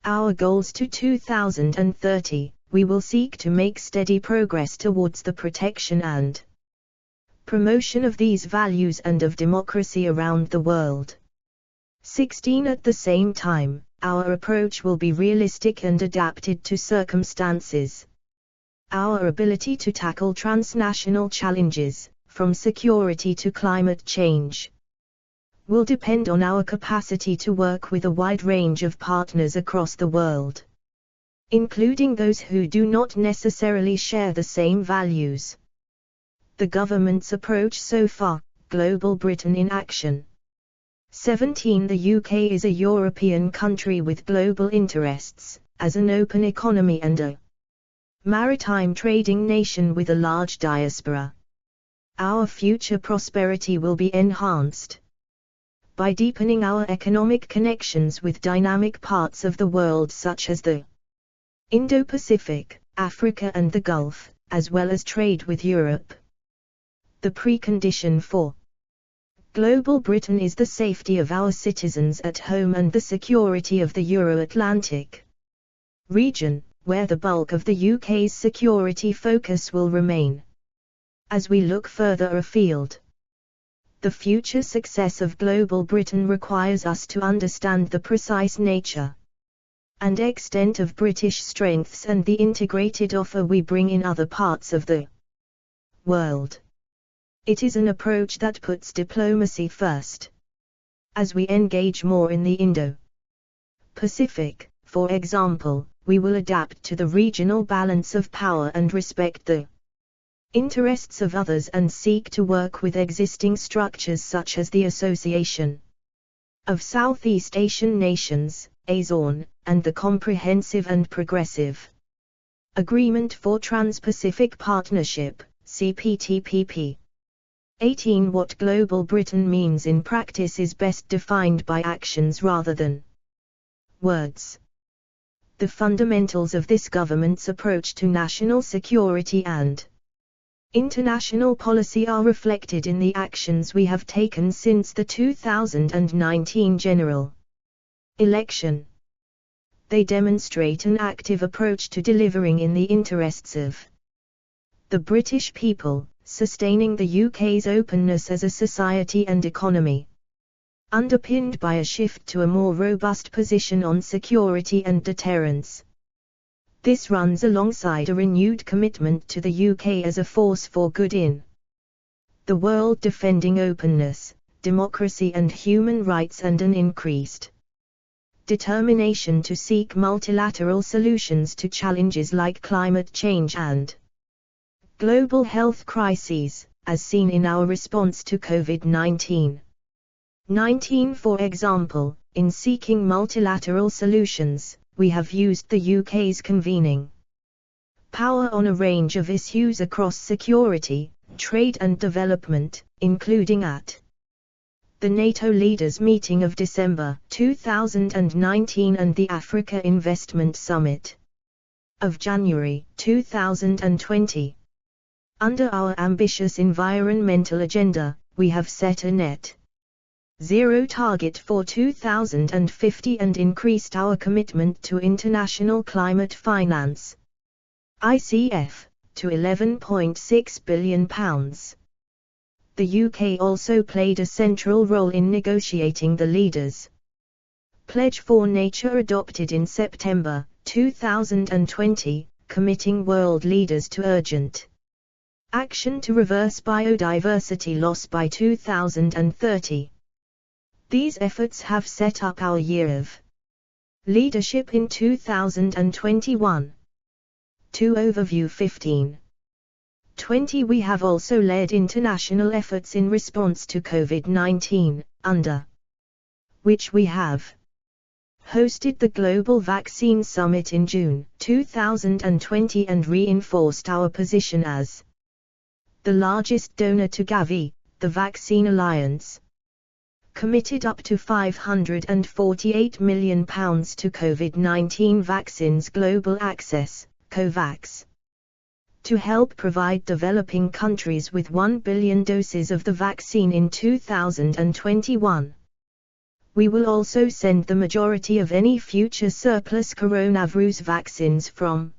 our goals to 2030, we will seek to make steady progress towards the protection and promotion of these values and of democracy around the world. 16 At the same time, our approach will be realistic and adapted to circumstances. Our ability to tackle transnational challenges, from security to climate change, will depend on our capacity to work with a wide range of partners across the world, including those who do not necessarily share the same values. The government's approach so far, Global Britain in Action. 17 The UK is a European country with global interests, as an open economy and a maritime trading nation with a large diaspora. Our future prosperity will be enhanced by deepening our economic connections with dynamic parts of the world such as the Indo-Pacific, Africa and the Gulf, as well as trade with Europe. The precondition for Global Britain is the safety of our citizens at home and the security of the Euro-Atlantic region, where the bulk of the UK's security focus will remain. As we look further afield, the future success of Global Britain requires us to understand the precise nature and extent of British strengths and the integrated offer we bring in other parts of the world. It is an approach that puts diplomacy first. As we engage more in the Indo-Pacific, for example, we will adapt to the regional balance of power and respect the interests of others and seek to work with existing structures such as the Association of Southeast Asian Nations, ASEAN, and the Comprehensive and Progressive Agreement for Trans-Pacific Partnership, CPTPP. 18 What Global Britain means in practice is best defined by actions rather than words. The fundamentals of this government's approach to national security and international policy are reflected in the actions we have taken since the 2019 general election. They demonstrate an active approach to delivering in the interests of the British people, sustaining the UK's openness as a society and economy, underpinned by a shift to a more robust position on security and deterrence. This runs alongside a renewed commitment to the UK as a force for good in the world, defending openness, democracy and human rights, and an increased determination to seek multilateral solutions to challenges like climate change and global health crises, as seen in our response to COVID-19. 19 For example, in seeking multilateral solutions, we have used the UK's convening power on a range of issues across security, trade and development, including at the NATO Leaders Meeting of December 2019 and the Africa Investment Summit. of January 2020. Under our ambitious environmental agenda, we have set a net zero target for 2050 and increased our commitment to international climate finance (ICF) to £11.6 billion. The UK also played a central role in negotiating the Leaders' Pledge for Nature adopted in September 2020, committing world leaders to urgent action to reverse biodiversity loss by 2030. These efforts have set up our year of leadership in 2021. To overview 15/20. We have also led international efforts in response to COVID-19, under which we have hosted the Global Vaccine Summit in June 2020 and reinforced our position as the largest donor to Gavi, the Vaccine Alliance, committed up to £548 million to COVID-19 vaccines global access, COVAX, to help provide developing countries with 1 billion doses of the vaccine in 2021. We will also send the majority of any future surplus coronavirus vaccines from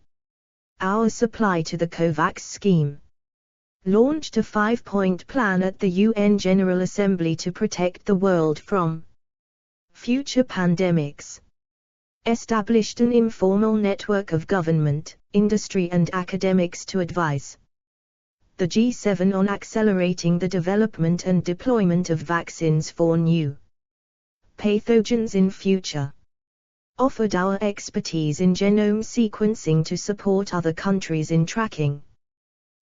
our supply to the COVAX scheme. Launched a 5-point plan at the UN General Assembly to protect the world from future pandemics. Established an informal network of government, industry and academics to advise the G7 on accelerating the development and deployment of vaccines for new pathogens in future. Offered our expertise in genome sequencing to support other countries in tracking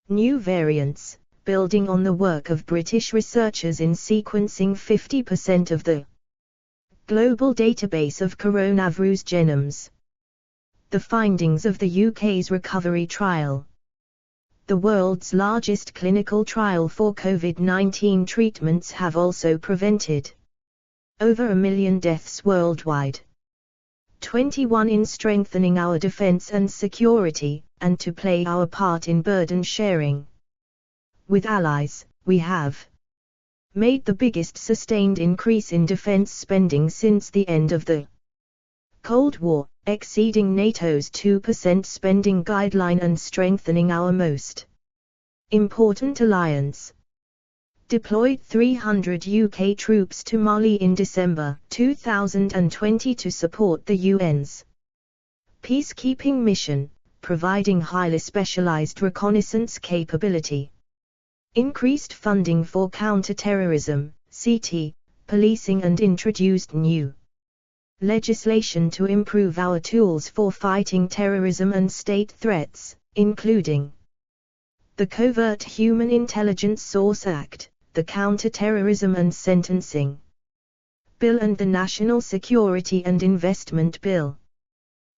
new variants, building on the work of British researchers in sequencing 50% of the global database of coronavirus genomes. The findings of the UK's recovery trial, the world's largest clinical trial for COVID-19 treatments, have also prevented over 1 million deaths worldwide. 21 In strengthening our defense and security, and to play our part in burden sharing with allies, we have made the biggest sustained increase in defense spending since the end of the Cold War, exceeding NATO's 2% spending guideline and strengthening our most important alliance. Deployed 300 UK troops to Mali in December 2020 to support the UN's peacekeeping mission, providing highly specialized reconnaissance capability. Increased funding for counter-terrorism, CT, policing and introduced new legislation to improve our tools for fighting terrorism and state threats, including the Covert Human Intelligence Source Act, the Counter-Terrorism and Sentencing Bill and the National Security and Investment Bill.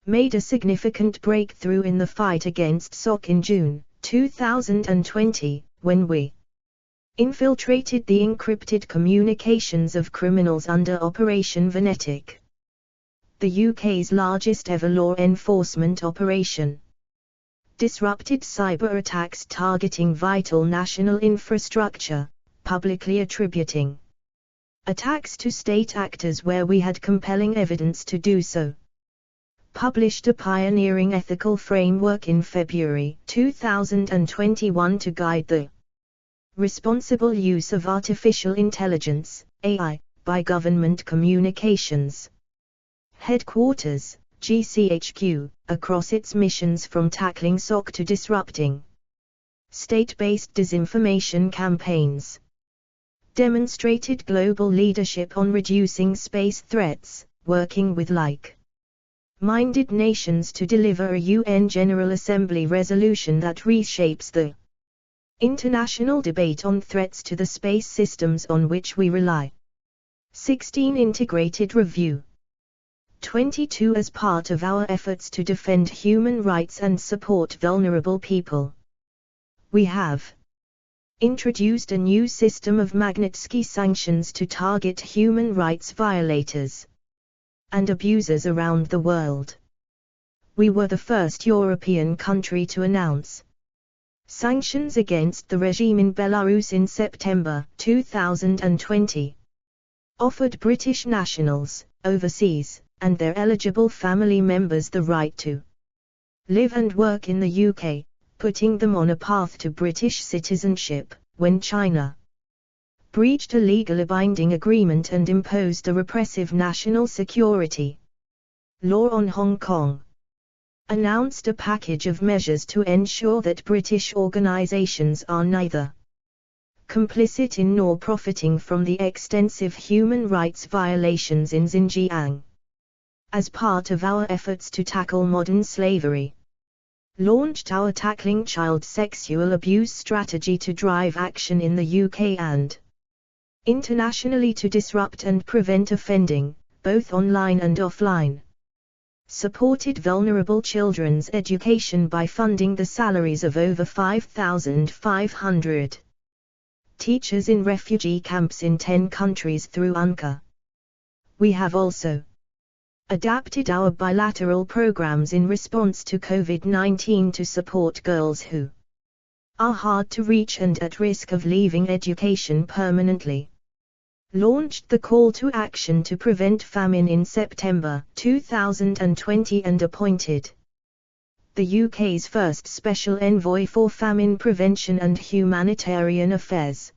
Made a significant breakthrough in the fight against SOC in June 2020, when we infiltrated the encrypted communications of criminals under Operation Venetic, the UK's largest ever law enforcement operation. Disrupted cyber attacks targeting vital national infrastructure, publicly attributing attacks to state actors where we had compelling evidence to do so. Published a pioneering ethical framework in February 2021 to guide the responsible use of artificial intelligence, AI, by government communications headquarters, GCHQ, across its missions from tackling SOC to disrupting state-based disinformation campaigns. Demonstrated global leadership on reducing space threats, working with like-minded nations to deliver a UN General Assembly resolution that reshapes the international debate on threats to the space systems on which we rely. 16 Integrated Review 22 As part of our efforts to defend human rights and support vulnerable people, we have introduced a new system of Magnitsky sanctions to target human rights violators and abusers around the world. We were the first European country to announce sanctions against the regime in Belarus in September 2020. Offered British nationals, overseas, and their eligible family members the right to live and work in the UK, putting them on a path to British citizenship, when China breached a legally binding agreement and imposed a repressive national security law on Hong Kong. Announced a package of measures to ensure that British organisations are neither complicit in nor profiting from the extensive human rights violations in Xinjiang. As part of our efforts to tackle modern slavery, launched our Tackling Child Sexual Abuse strategy to drive action in the UK and internationally to disrupt and prevent offending, both online and offline. Supported vulnerable children's education by funding the salaries of over 5,500 teachers in refugee camps in 10 countries through UNCA. We have also adapted our bilateral programs in response to COVID-19 to support girls who are hard to reach and at risk of leaving education permanently. Launched the call to action to prevent famine in September 2020 and appointed the UK's first Special Envoy for Famine Prevention and Humanitarian Affairs.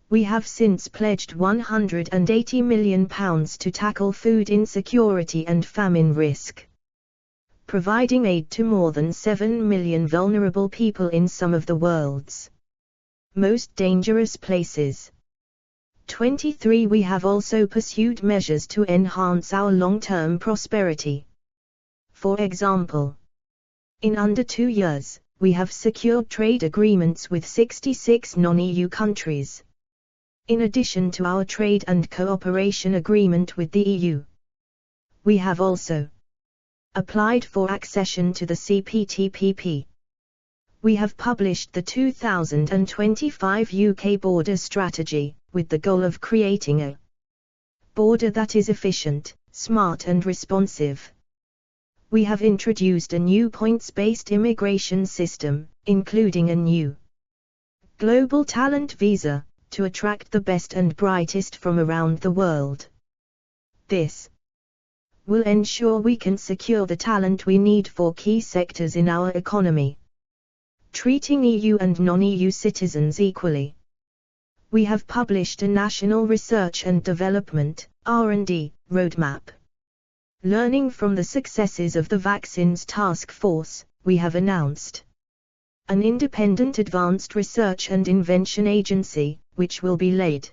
We have since pledged £180 million to tackle food insecurity and famine risk, providing aid to more than 7 million vulnerable people in some of the world's most dangerous places. 23. We have also pursued measures to enhance our long-term prosperity. For example, in under 2 years, we have secured trade agreements with 66 non-EU countries, in addition to our trade and cooperation agreement with the EU. We have also applied for accession to the CPTPP. We have published the 2025 UK border strategy, with the goal of creating a border that is efficient, smart and responsive. We have introduced a new points-based immigration system, including a new global talent visa, to attract the best and brightest from around the world. This will ensure we can secure the talent we need for key sectors in our economy, treating EU and non-EU citizens equally. We have published a National Research and Development (R&D) roadmap. Learning from the successes of the Vaccines Task Force, we have announced an independent advanced research and invention agency, which will be led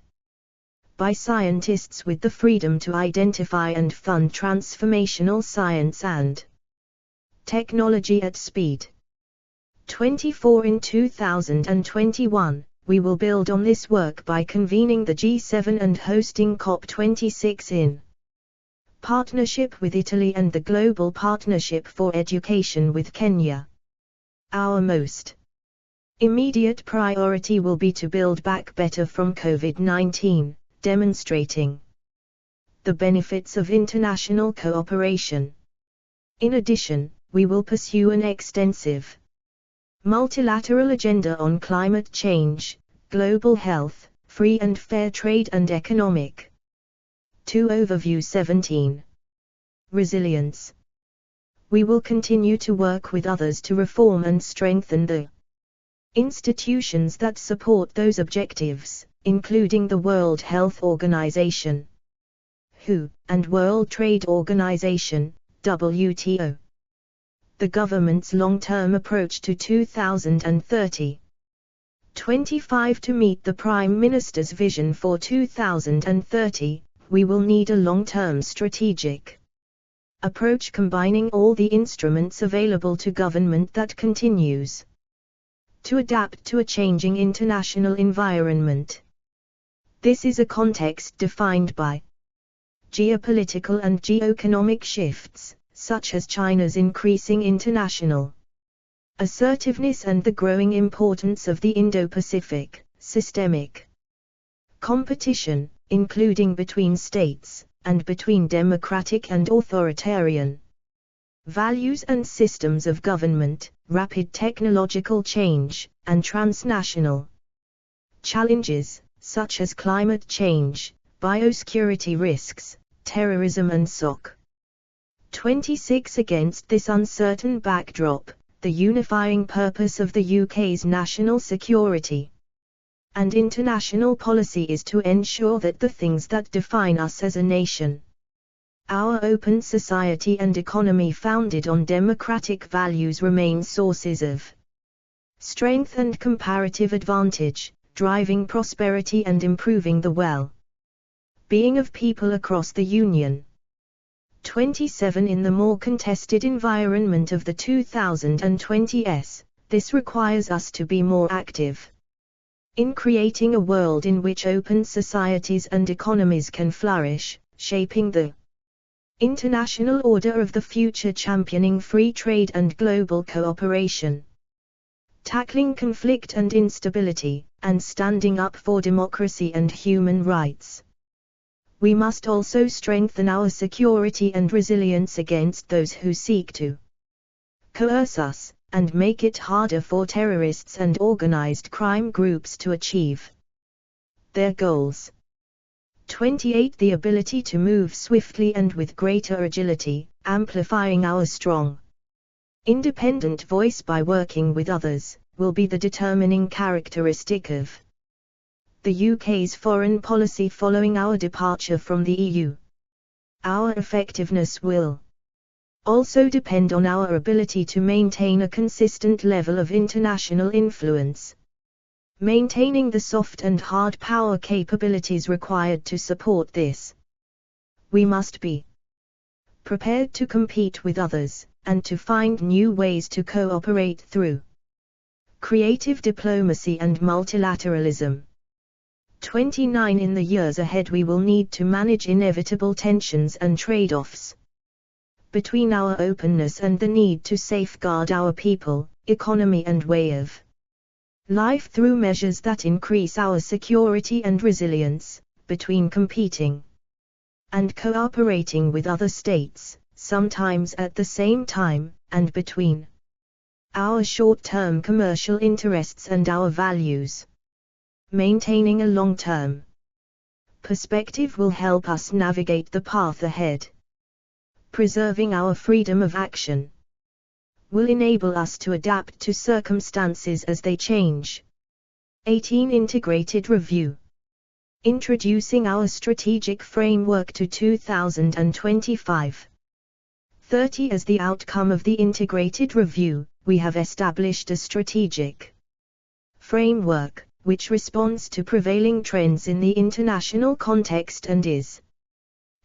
by scientists with the freedom to identify and fund transformational science and technology at speed. 24. In 2021, we will build on this work by convening the G7 and hosting COP26 in partnership with Italy and the Global Partnership for Education with Kenya. Our most immediate priority will be to build back better from COVID-19, demonstrating the benefits of international cooperation. In addition, we will pursue an extensive multilateral agenda on climate change, global health, free and fair trade and economic. 2. Overview 17. Resilience. We will continue to work with others to reform and strengthen the institutions that support those objectives, including the World Health Organization (WHO) and World Trade Organization (WTO). The government's long-term approach to 2030. 25. To meet the Prime Minister's vision for 2030, we will need a long-term strategic approach combining all the instruments available to government that continues to adapt to a changing international environment. This is a context defined by geopolitical and geoeconomic shifts, such as China's increasing international assertiveness and the growing importance of the Indo-Pacific, systemic competition, including between states, and between democratic and authoritarian values and systems of government, rapid technological change, and transnational challenges, such as climate change, biosecurity risks, terrorism and SOC. 26. Against this uncertain backdrop, the unifying purpose of the UK's national security and international policy is to ensure that the things that define us as a nation, our open society and economy founded on democratic values, remain sources of strength and comparative advantage, driving prosperity and improving the well-being of people across the Union. 27. In the more contested environment of the 2020s, this requires us to be more active in creating a world in which open societies and economies can flourish, shaping the international order of the future, championing free trade and global cooperation, tackling conflict and instability, and standing up for democracy and human rights. We must also strengthen our security and resilience against those who seek to coerce us, and make it harder for terrorists and organized crime groups to achieve their goals. 28. The ability to move swiftly and with greater agility, amplifying our strong, independent voice by working with others, will be the determining characteristic of the UK's foreign policy following our departure from the EU. Our effectiveness will also depend on our ability to maintain a consistent level of international influence, maintaining the soft and hard power capabilities required to support this. We must be prepared to compete with others, and to find new ways to cooperate through creative diplomacy and multilateralism. 29. In the years ahead we will need to manage inevitable tensions and trade-offs between our openness and the need to safeguard our people, economy and way of life through measures that increase our security and resilience, between competing and cooperating with other states, sometimes at the same time, and between our short-term commercial interests and our values. Maintaining a long-term perspective will help us navigate the path ahead. Preserving our freedom of action will enable us to adapt to circumstances as they change. 18. Integrated review. Introducing our strategic framework to 2025. 30. As the outcome of the integrated review, we have established a strategic framework, which responds to prevailing trends in the international context and is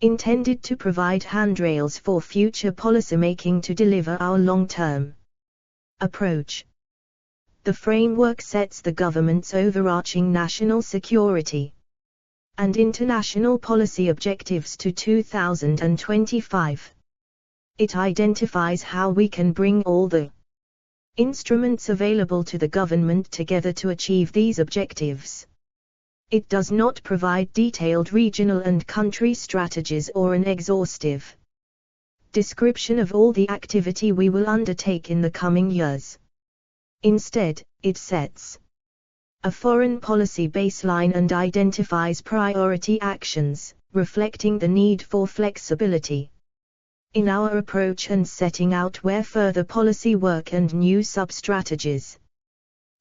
intended to provide handrails for future policymaking to deliver our long-term approach. The framework sets the government's overarching national security and international policy objectives to 2025. It identifies how we can bring all the instruments available to the government together to achieve these objectives. It does not provide detailed regional and country strategies or an exhaustive description of all the activity we will undertake in the coming years. Instead, it sets a foreign policy baseline and identifies priority actions, reflecting the need for flexibility in our approach and setting out where further policy work and new sub-strategies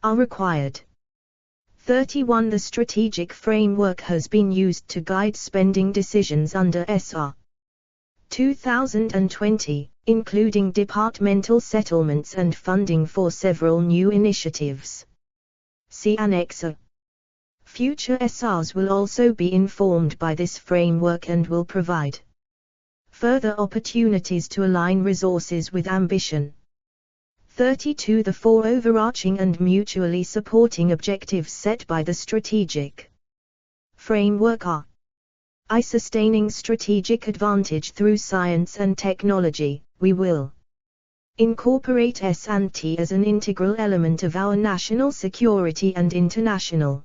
are required. 31. The strategic framework has been used to guide spending decisions under SR 2020, including departmental settlements and funding for several new initiatives. See Annex A. Future SRs will also be informed by this framework and will provide further opportunities to align resources with ambition. 32. The four overarching and mutually supporting objectives set by the strategic framework are: I. Sustaining strategic advantage through science and technology. We will incorporate S&T as an integral element of our national security and international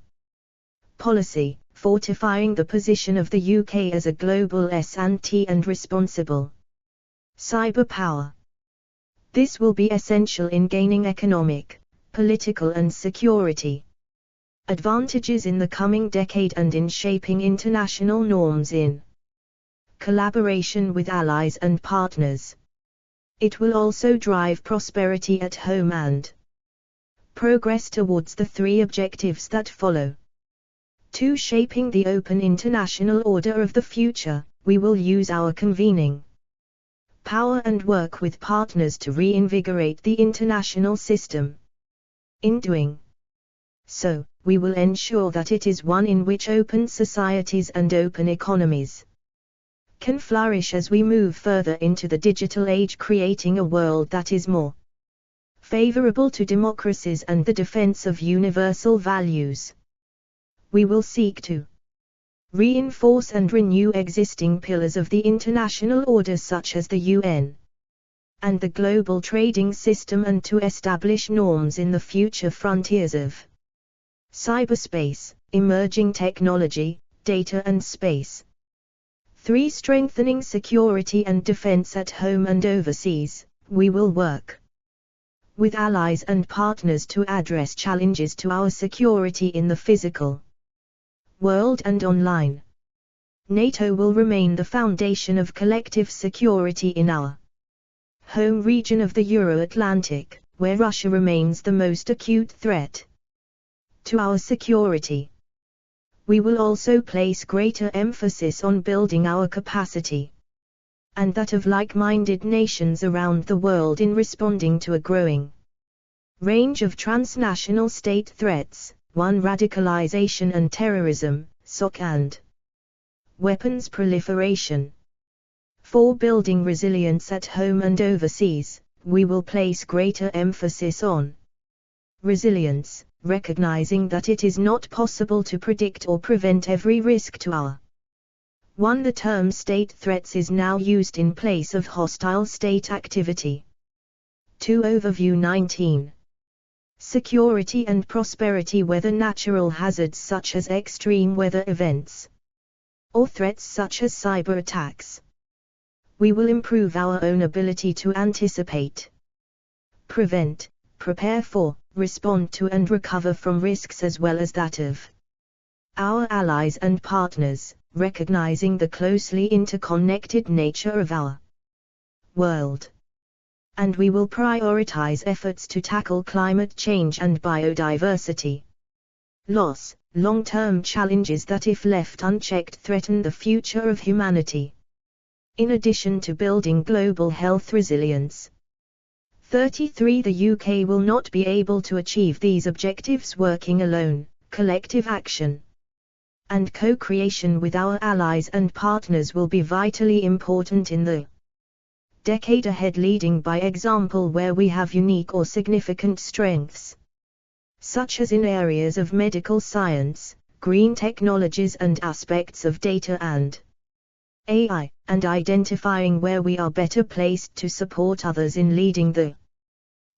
policy, fortifying the position of the UK as a global S&T and responsible cyber power. This will be essential in gaining economic, political and security advantages in the coming decade and in shaping international norms in collaboration with allies and partners. It will also drive prosperity at home and progress towards the three objectives that follow. 2. Shaping the open international order of the future, we will use our convening power and work with partners to reinvigorate the international system. In doing so, we will ensure that it is one in which open societies and open economies can flourish as we move further into the digital age, creating a world that is more favorable to democracies and the defense of universal values. We will seek to reinforce and renew existing pillars of the international order such as the UN and the global trading system, and to establish norms in the future frontiers of cyberspace, emerging technology, data and space. 3. Strengthening security and defense at home and overseas, we will work with allies and partners to address challenges to our security in the physical world and online. NATO will remain the foundation of collective security in our home region of the Euro-Atlantic, where Russia remains the most acute threat to our security. We will also place greater emphasis on building our capacity and that of like-minded nations around the world in responding to a growing range of transnational state threats, 1. Radicalization and terrorism, SOC and weapons proliferation. 4. Building resilience at home and overseas, we will place greater emphasis on resilience, recognizing that it is not possible to predict or prevent every risk to our 1. The term state threats is now used in place of hostile state activity. 2. Overview 19. Security and prosperity, whether natural hazards such as extreme weather events or threats such as cyber attacks. We will improve our own ability to anticipate, prevent, prepare for, respond to and recover from risks as well as that of our allies and partners, recognizing the closely interconnected nature of our world. And we will prioritize efforts to tackle climate change and biodiversity loss, long-term challenges that if left unchecked threaten the future of humanity. In addition to building global health resilience. 33. The UK will not be able to achieve these objectives working alone. Collective action and co-creation with our allies and partners will be vitally important in the decade ahead, leading by example where we have unique or significant strengths, such as in areas of medical science, green technologies and aspects of data and AI, and identifying where we are better placed to support others in leading the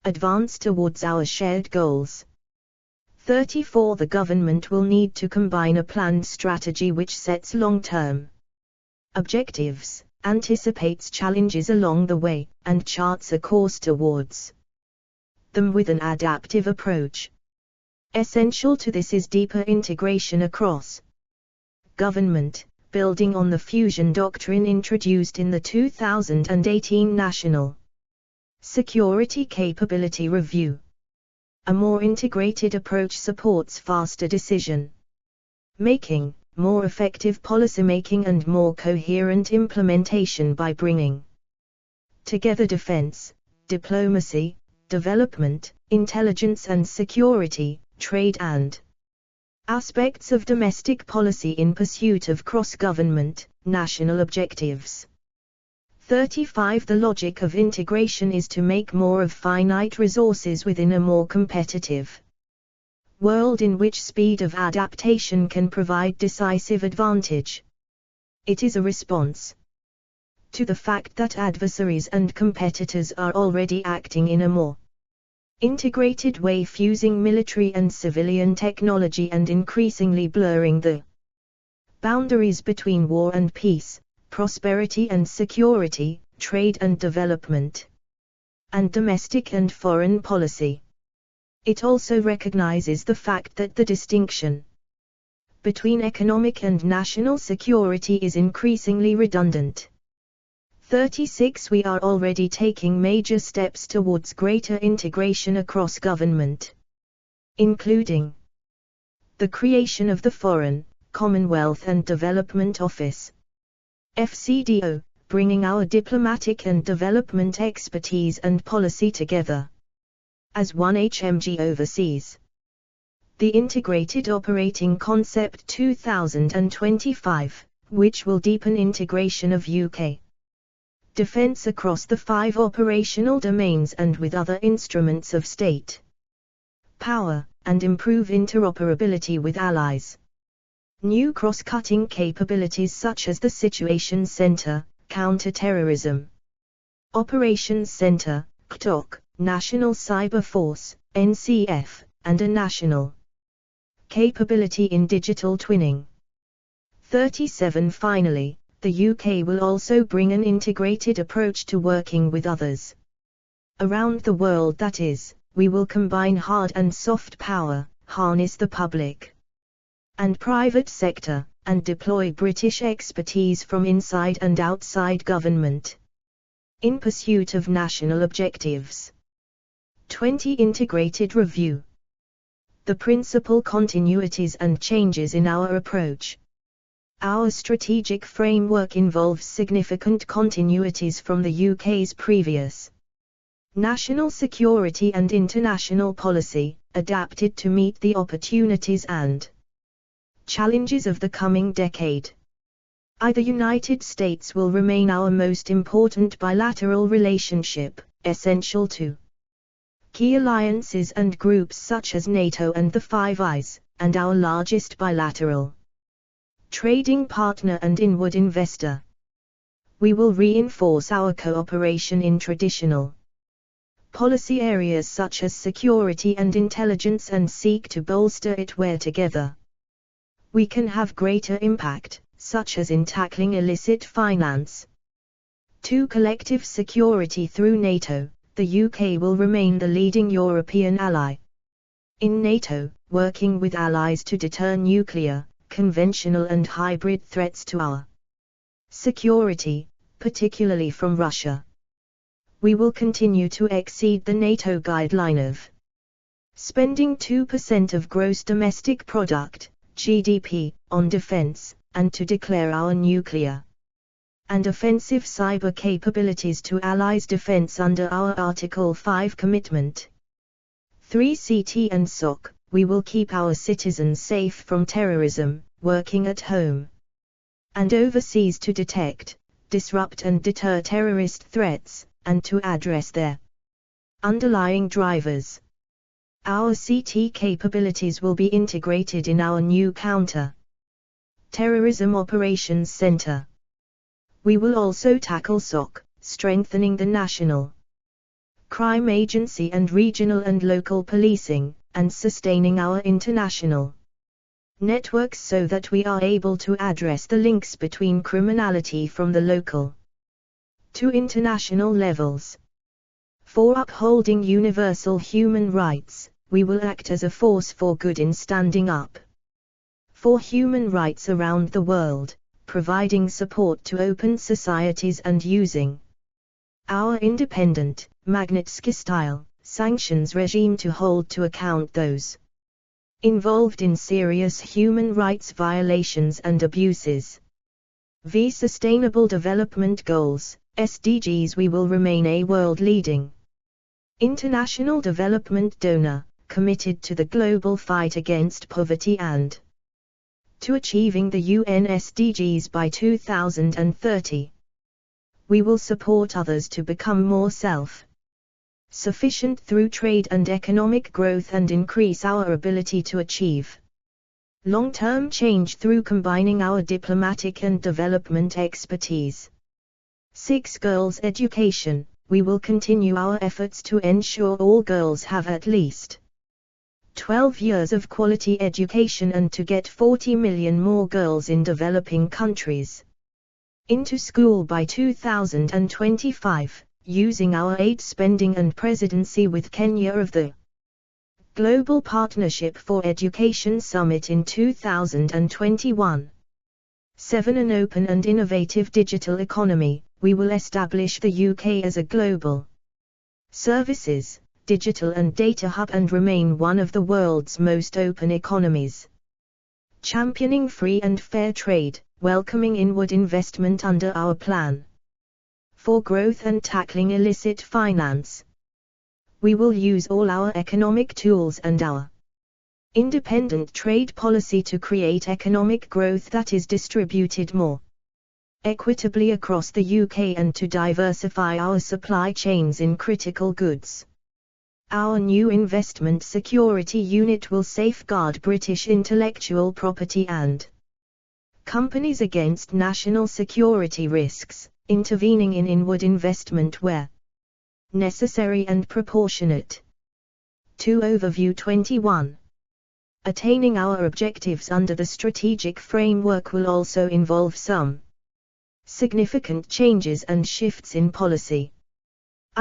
advance towards our shared goals. 34. The government will need to combine a planned strategy which sets long-term objectives, anticipates challenges along the way, and charts a course towards them with an adaptive approach. Essential to this is deeper integration across government, building on the fusion doctrine introduced in the 2018 National Security Capability Review. A more integrated approach supports faster decision making, more effective policymaking and more coherent implementation by bringing together defense, diplomacy, development, intelligence and security, trade and aspects of domestic policy in pursuit of cross-government, national objectives. 35. The logic of integration is to make more of finite resources within a more competitive world in which speed of adaptation can provide decisive advantage. It is a response to the fact that adversaries and competitors are already acting in a more integrated way, fusing military and civilian technology and increasingly blurring the boundaries between war and peace, prosperity and security, trade and development. and domestic and foreign policy. It also recognizes the fact that the distinction between economic and national security is increasingly redundant. 36. We are already taking major steps towards greater integration across government, including the creation of the Foreign, Commonwealth and Development Office, FCDO, bringing our diplomatic and development expertise and policy together as one HMG overseas. The Integrated Operating Concept 2025, which will deepen integration of UK defence across the 5 operational domains and with other instruments of state power, and improve interoperability with allies. New cross-cutting capabilities such as the Situations Centre, Counter-Terrorism Operations Centre, CTOC, National Cyber Force, NCF, and a national capability in digital twinning. 37. Finally, the UK will also bring an integrated approach to working with others around the world, that is, we will combine hard and soft power, harness the public and private sector, and deploy British expertise from inside and outside government in pursuit of national objectives. 20. Integrated review. The principal continuities and changes in our approach. Our strategic framework involves significant continuities from the UK's previous national security and international policy, adapted to meet the opportunities and challenges of the coming decade. The United States will remain our most important bilateral relationship, essential to key alliances and groups such as NATO and the Five Eyes, and our largest bilateral trading partner and inward investor. We will reinforce our cooperation in traditional policy areas such as security and intelligence and seek to bolster it where together we can have greater impact, such as in tackling illicit finance. 2. Collective security through NATO. The UK will remain the leading European ally in NATO, working with allies to deter nuclear, conventional and hybrid threats to our security, particularly from Russia. We will continue to exceed the NATO guideline of spending 2% of gross domestic product, GDP, on defense, and to declare our nuclear and offensive cyber capabilities to allies' defense under our Article 5 commitment. 3. CT and SOC. We will keep our citizens safe from terrorism, working at home and overseas to detect, disrupt and deter terrorist threats, and to address their underlying drivers. Our CT capabilities will be integrated in our new Counter-Terrorism Operations Centre. We will also tackle SOC, strengthening the national crime agency and regional and local policing, and sustaining our international networks so that we are able to address the links between criminality from the local to international levels. 4. Upholding universal human rights. We will act as a force for good in standing up for human rights around the world, providing support to open societies and using our independent, Magnitsky-style, sanctions regime to hold to account those involved in serious human rights violations and abuses. V. Sustainable Development Goals, SDGs. We will remain a world-leading international development donor, committed to the global fight against poverty and to achieving the UN SDGs by 2030. We will support others to become more self-sufficient through trade and economic growth and increase our ability to achieve long-term change through combining our diplomatic and development expertise. 6. Girls' education. We will continue our efforts to ensure all girls have at least 12 years of quality education and to get 40 million more girls in developing countries into school by 2025, using our aid spending and presidency with Kenya of the Global Partnership for Education Summit in 2021. 7. An open and innovative digital economy. We will establish the UK as a global services, digital and data hub and remain one of the world's most open economies. Championing free and fair trade, welcoming inward investment under our plan for growth and tackling illicit finance. We will use all our economic tools and our independent trade policy to create economic growth that is distributed more equitably across the UK and to diversify our supply chains in critical goods. Our new investment security unit will safeguard British intellectual property and companies against national security risks, intervening in inward investment where necessary and proportionate. 2. Overview 21. Attaining our objectives under the strategic framework will also involve some significant changes and shifts in policy.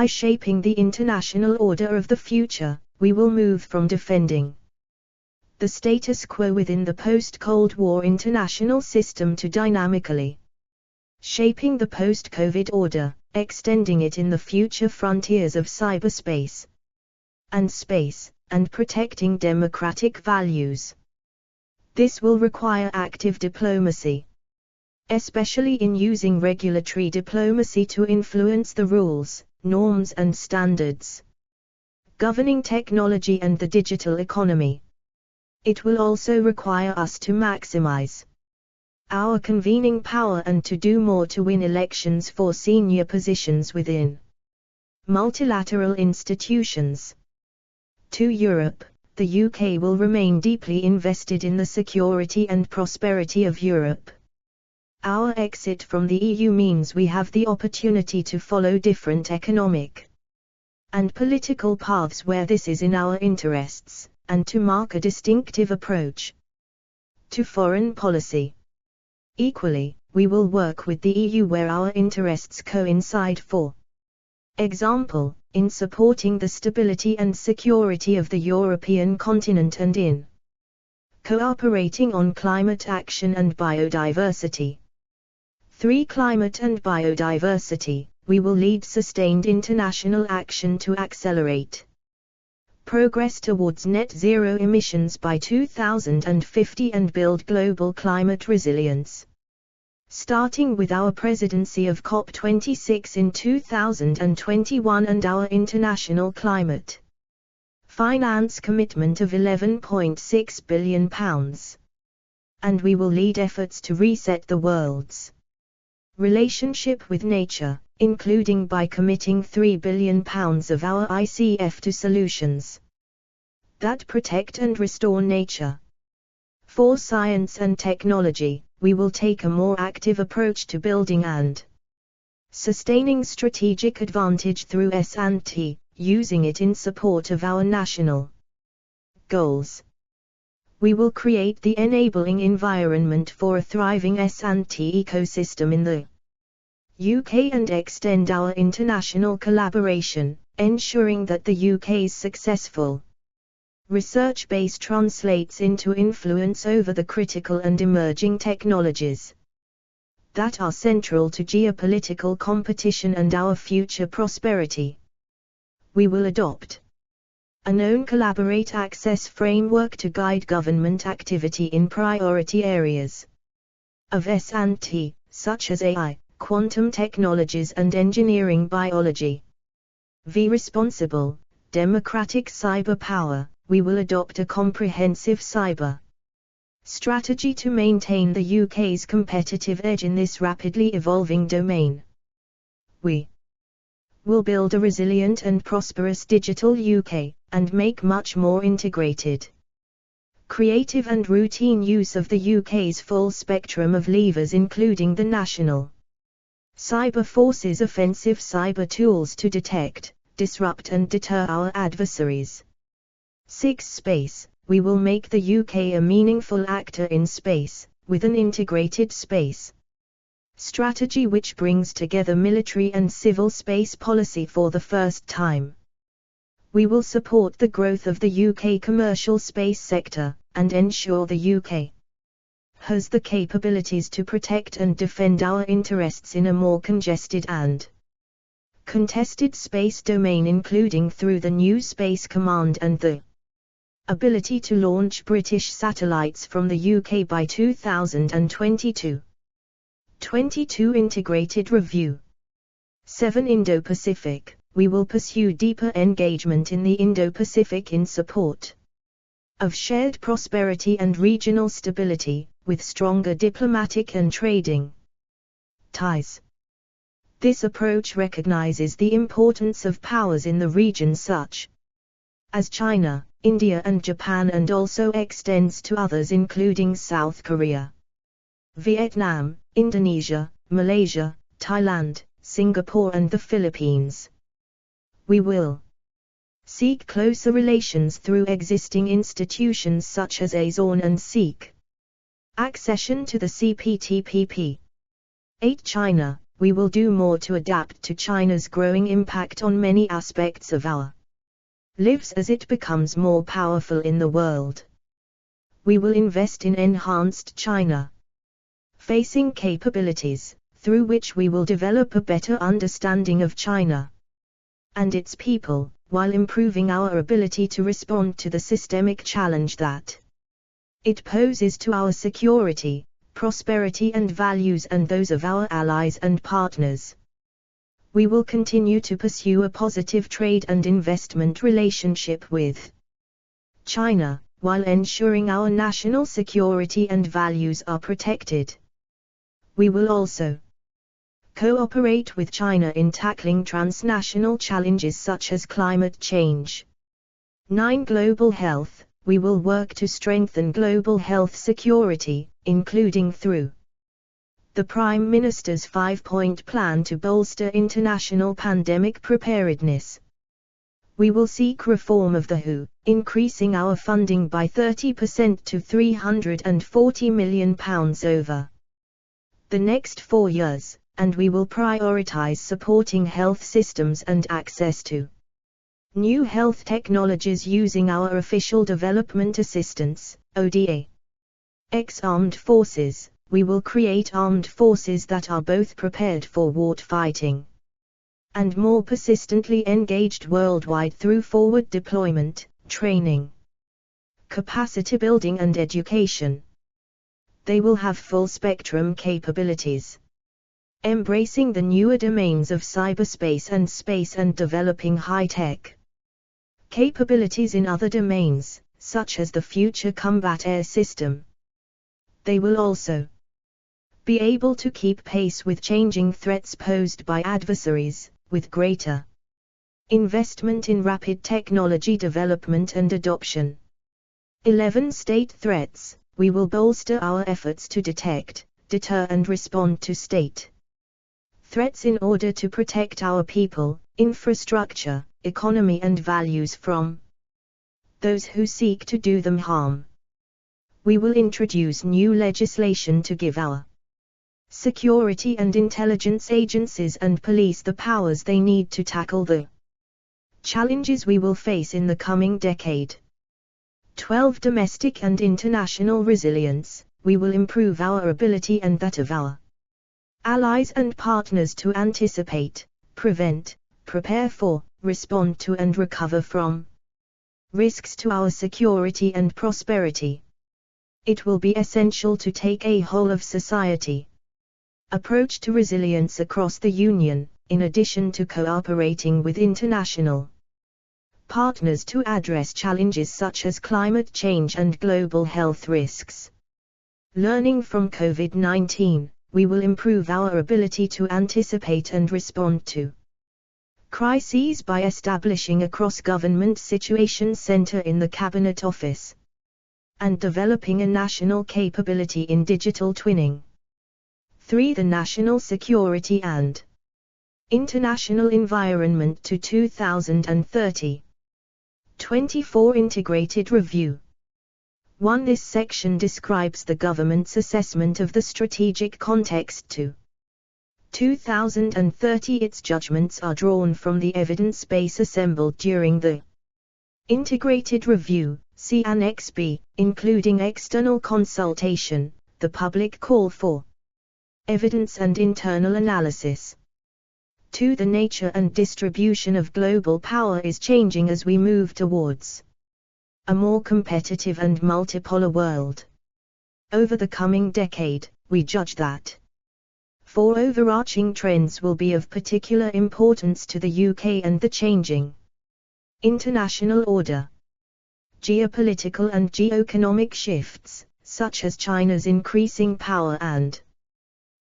Shaping the international order of the future, we will move from defending the status quo within the post-Cold War international system to dynamically shaping the post-COVID order, extending it in the future frontiers of cyberspace and space, and protecting democratic values. This will require active diplomacy, especially in using regulatory diplomacy to influence the rules, norms and standards governing technology and the digital economy. It will also require us to maximize our convening power and to do more to win elections for senior positions within multilateral institutions. 2. Europe. The UK will remain deeply invested in the security and prosperity of Europe. Our exit from the EU means we have the opportunity to follow different economic and political paths where this is in our interests, and to mark a distinctive approach to foreign policy. Equally, we will work with the EU where our interests coincide, for example, in supporting the stability and security of the European continent and in cooperating on climate action and biodiversity. 3. Climate and biodiversity. We will lead sustained international action to accelerate progress towards net zero emissions by 2050 and build global climate resilience. Starting with our presidency of COP26 in 2021 and our international climate finance commitment of £11.6 billion. And we will lead efforts to reset the world's relationship with nature, including by committing £3 billion of our ICF to solutions that protect and restore nature. 4. Science and technology. We will take a more active approach to building and sustaining strategic advantage through S&T, using it in support of our national goals. We will create the enabling environment for a thriving S&T ecosystem in the UK and extend our international collaboration, ensuring that the UK's successful research base translates into influence over the critical and emerging technologies that are central to geopolitical competition and our future prosperity. We will adopt a known collaborate access framework to guide government activity in priority areas of S&T, such as AI, quantum technologies and engineering biology. V. Responsible, democratic cyber power. We will adopt a comprehensive cyber strategy to maintain the UK's competitive edge in this rapidly evolving domain. We will build a resilient and prosperous digital UK, and make much more integrated, creative and routine use of the UK's full spectrum of levers, including the National Cyber Force's offensive cyber tools to detect, disrupt and deter our adversaries. 6. Space. We will make the UK a meaningful actor in space, with an integrated space strategy which brings together military and civil space policy for the first time. We will support the growth of the UK commercial space sector, and ensure the UK has the capabilities to protect and defend our interests in a more congested and contested space domain, including through the new Space Command and the ability to launch British satellites from the UK by 2022. 22 Integrated Review. 7 Indo-Pacific. We will pursue deeper engagement in the Indo-Pacific in support of shared prosperity and regional stability, with stronger diplomatic and trading ties. This approach recognizes the importance of powers in the region such as China, India and Japan, and also extends to others including South Korea, Vietnam, Indonesia, Malaysia, Thailand, Singapore and the Philippines. We will seek closer relations through existing institutions such as ASEAN and seek accession to the CPTPP. 8 China. We will do more to adapt to China's growing impact on many aspects of our lives as it becomes more powerful in the world. We will invest in enhanced China facing capabilities, through which we will develop a better understanding of China and its people, while improving our ability to respond to the systemic challenge that it poses to our security, prosperity and values and those of our allies and partners. We will continue to pursue a positive trade and investment relationship with China, while ensuring our national security and values are protected. We will also cooperate with China in tackling transnational challenges such as climate change. 9 Global health. We will work to strengthen global health security, including through the Prime Minister's 5-point plan to bolster international pandemic preparedness. We will seek reform of the WHO, increasing our funding by 30% to £340 million over the next 4 years, and we will prioritize supporting health systems and access to new health technologies using our Official Development Assistance, ODA. Armed forces. We will create armed forces that are both prepared for war fighting and more persistently engaged worldwide through forward deployment, training, capacity building and education. They will have full spectrum capabilities, embracing the newer domains of cyberspace and space and developing high-tech capabilities in other domains, such as the Future Combat Air System. They will also be able to keep pace with changing threats posed by adversaries, with greater investment in rapid technology development and adoption. 11 State threats. We will bolster our efforts to detect, deter and respond to state threats in order to protect our people, infrastructure, economy and values from those who seek to do them harm. We will introduce new legislation to give our security and intelligence agencies and police the powers they need to tackle the challenges we will face in the coming decade. 12 Domestic and international resilience. We will improve our ability and that of our allies and partners to anticipate, prevent, prepare for, respond to and recover from risks to our security and prosperity. It will be essential to take a whole of society approach to resilience across the Union, in addition to cooperating with international partners to address challenges such as climate change and global health risks. Learning from COVID-19, we will improve our ability to anticipate and respond to crises by establishing a cross-government situations center in the Cabinet Office and developing a national capability in digital twinning. 3. The national security and international environment to 2030. 24 Integrated Review. 1. This section describes the government's assessment of the strategic context to 2030. Its judgments are drawn from the evidence base assembled during the integrated review, see Annex B, including external consultation, the public call for evidence and internal analysis. 2. The nature and distribution of global power is changing as we move towards a more competitive and multipolar world. Over the coming decade, we judge that 4 overarching trends will be of particular importance to the UK and the changing international order. Geopolitical and geoeconomic shifts, such as China's increasing power and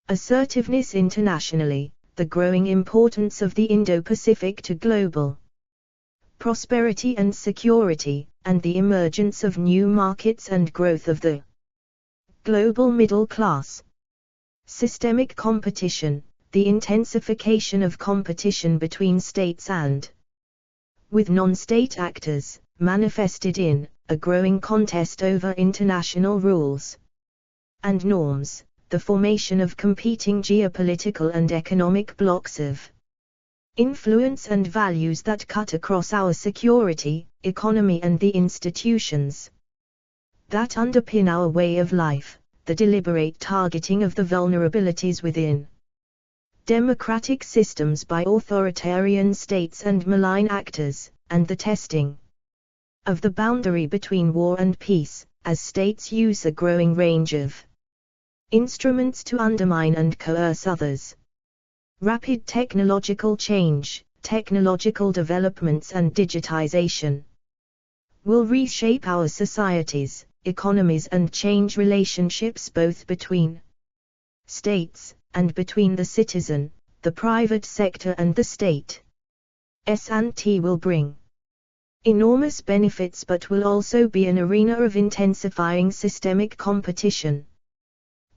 assertiveness internationally, the growing importance of the Indo-Pacific to global prosperity and security, and the emergence of new markets and growth of the global middle class. Systemic competition, the intensification of competition between states and with non-state actors, manifested in a growing contest over international rules and norms, the formation of competing geopolitical and economic blocks of influence and values that cut across our security, economy and the institutions that underpin our way of life, the deliberate targeting of the vulnerabilities within democratic systems by authoritarian states and malign actors, and the testing of the boundary between war and peace, as states use a growing range of instruments to undermine and coerce others. Rapid technological change, technological developments and digitization will reshape our societies, economies and change relationships both between states, and between the citizen, the private sector and the state. S&T will bring enormous benefits but will also be an arena of intensifying systemic competition.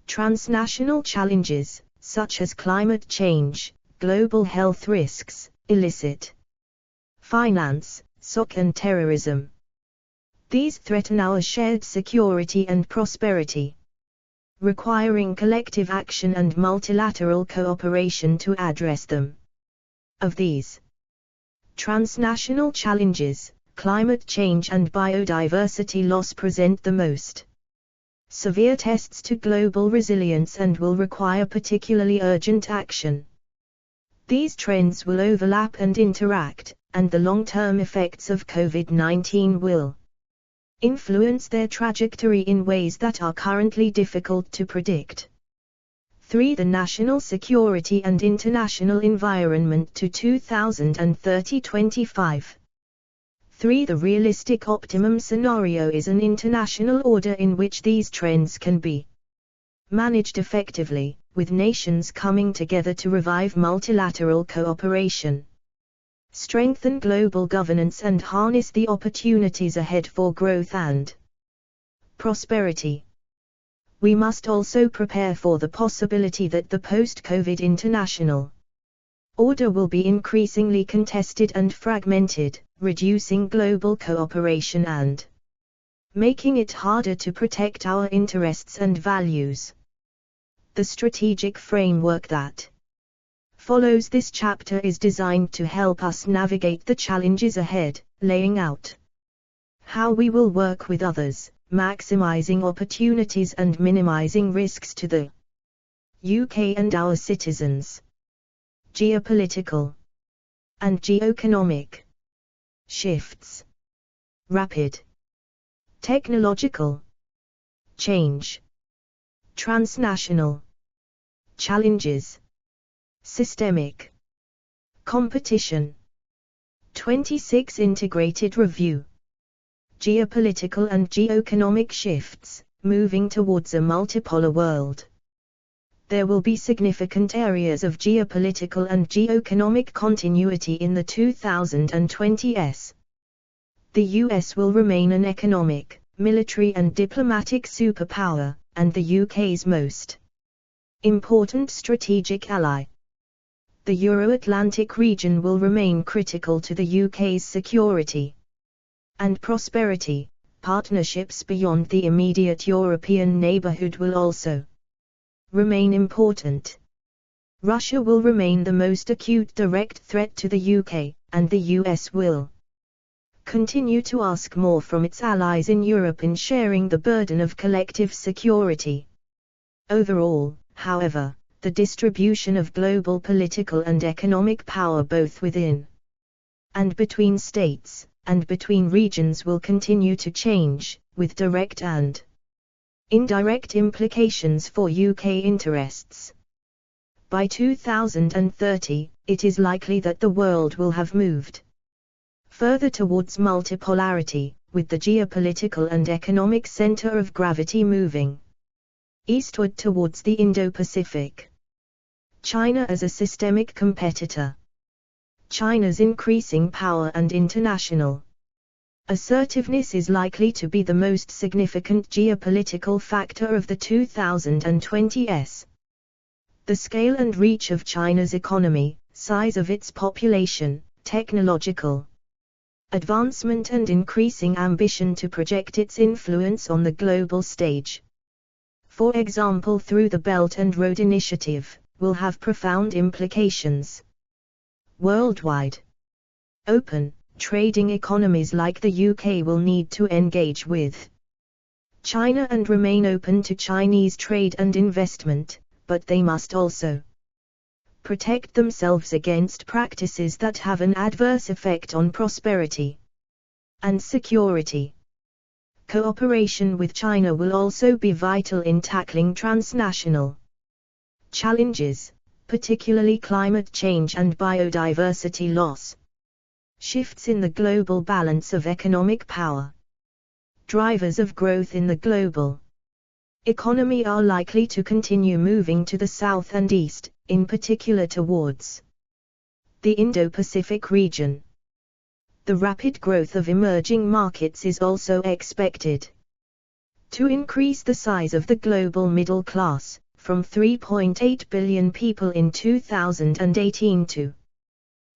Transnational challenges, such as climate change, global health risks, illicit finance, SOC and terrorism. These threaten our shared security and prosperity, requiring collective action and multilateral cooperation to address them. Of these transnational challenges, climate change and biodiversity loss present the most severe tests to global resilience and will require particularly urgent action. These trends will overlap and interact, and the long-term effects of COVID-19 will influence their trajectory in ways that are currently difficult to predict. 3. The national security and international environment to 2030-25. 3. The realistic optimum scenario is an international order in which these trends can be managed effectively, with nations coming together to revive multilateral cooperation, strengthen global governance and harness the opportunities ahead for growth and prosperity. We must also prepare for the possibility that the post-COVID international order will be increasingly contested and fragmented, reducing global cooperation and making it harder to protect our interests and values. The strategic framework that follows this chapter is designed to help us navigate the challenges ahead, laying out how we will work with others, maximizing opportunities and minimizing risks to the UK and our citizens. Geopolitical and geoeconomic shifts. Rapid technological change. Transnational challenges. Systemic competition. 26. Integrated review. Geopolitical and geoeconomic shifts, moving towards a multipolar world. There will be significant areas of geopolitical and geoeconomic continuity in the 2020s. The US will remain an economic, military and diplomatic superpower, and the UK's most important strategic ally. The Euro-Atlantic region will remain critical to the UK's security and prosperity. Partnerships beyond the immediate European neighbourhood will also remain important. Russia will remain the most acute direct threat to the UK, and the US will continue to ask more from its allies in Europe in sharing the burden of collective security. Overall, however, the distribution of global political and economic power both within and between states, and between regions will continue to change, with direct and indirect implications for UK interests. By 2030, it is likely that the world will have moved further towards multipolarity, with the geopolitical and economic center of gravity moving eastward towards the Indo-Pacific. China as a systemic competitor. China's increasing power and international assertiveness is likely to be the most significant geopolitical factor of the 2020s. The scale and reach of China's economy, size of its population, technological advancement and increasing ambition to project its influence on the global stage, for example through the Belt and Road Initiative, will have profound implications worldwide. Open, trading economies like the UK will need to engage with China and remain open to Chinese trade and investment, but they must also protect themselves against practices that have an adverse effect on prosperity and security. Cooperation with China will also be vital in tackling transnational challenges, particularly climate change and biodiversity loss. Shifts in the global balance of economic power. Drivers of growth in the global economy are likely to continue moving to the south and east, in particular towards the Indo-Pacific region. The rapid growth of emerging markets is also expected to increase the size of the global middle class, from 3.8 billion people in 2018 to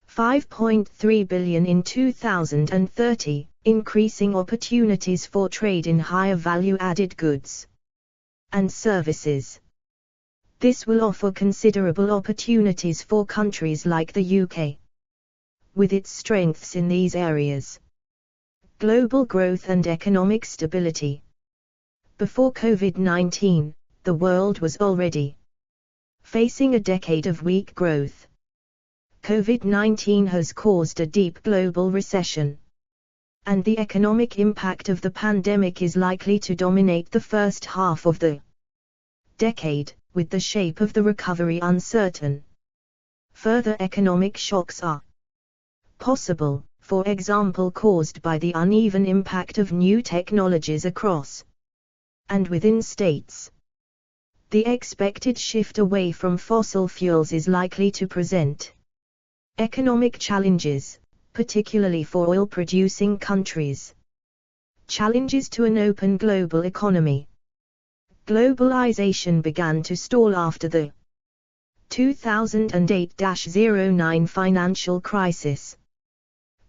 5.3 billion in 2030, increasing opportunities for trade in higher value-added goods and services. This will offer considerable opportunities for countries like the UK, with its strengths in these areas. Global growth and economic stability. Before COVID-19, the world was already facing a decade of weak growth. COVID-19 has caused a deep global recession, and the economic impact of the pandemic is likely to dominate the first half of the decade, with the shape of the recovery uncertain. Further economic shocks are possible, for example caused by the uneven impact of new technologies across and within states. The expected shift away from fossil fuels is likely to present economic challenges, particularly for oil-producing countries. Challenges to an open global economy. Globalization began to stall after the 2008-09 financial crisis.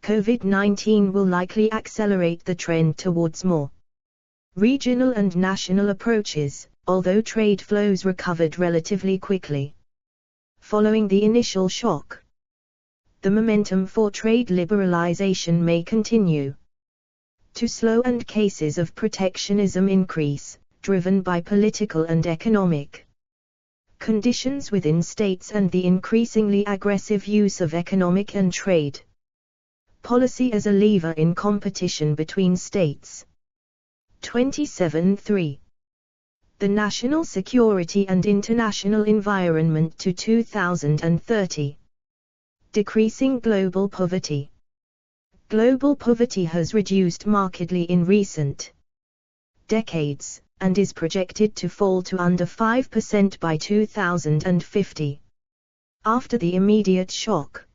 COVID-19 will likely accelerate the trend towards more regional and national approaches, although trade flows recovered relatively quickly following the initial shock. The momentum for trade liberalization may continue to slow and cases of protectionism increase, driven by political and economic conditions within states and the increasingly aggressive use of economic and trade policy as a lever in competition between states. 27.3. The National Security and International Environment to 2030. Decreasing global poverty. Global poverty has reduced markedly in recent decades, and is projected to fall to under 5% by 2050. After the immediate shock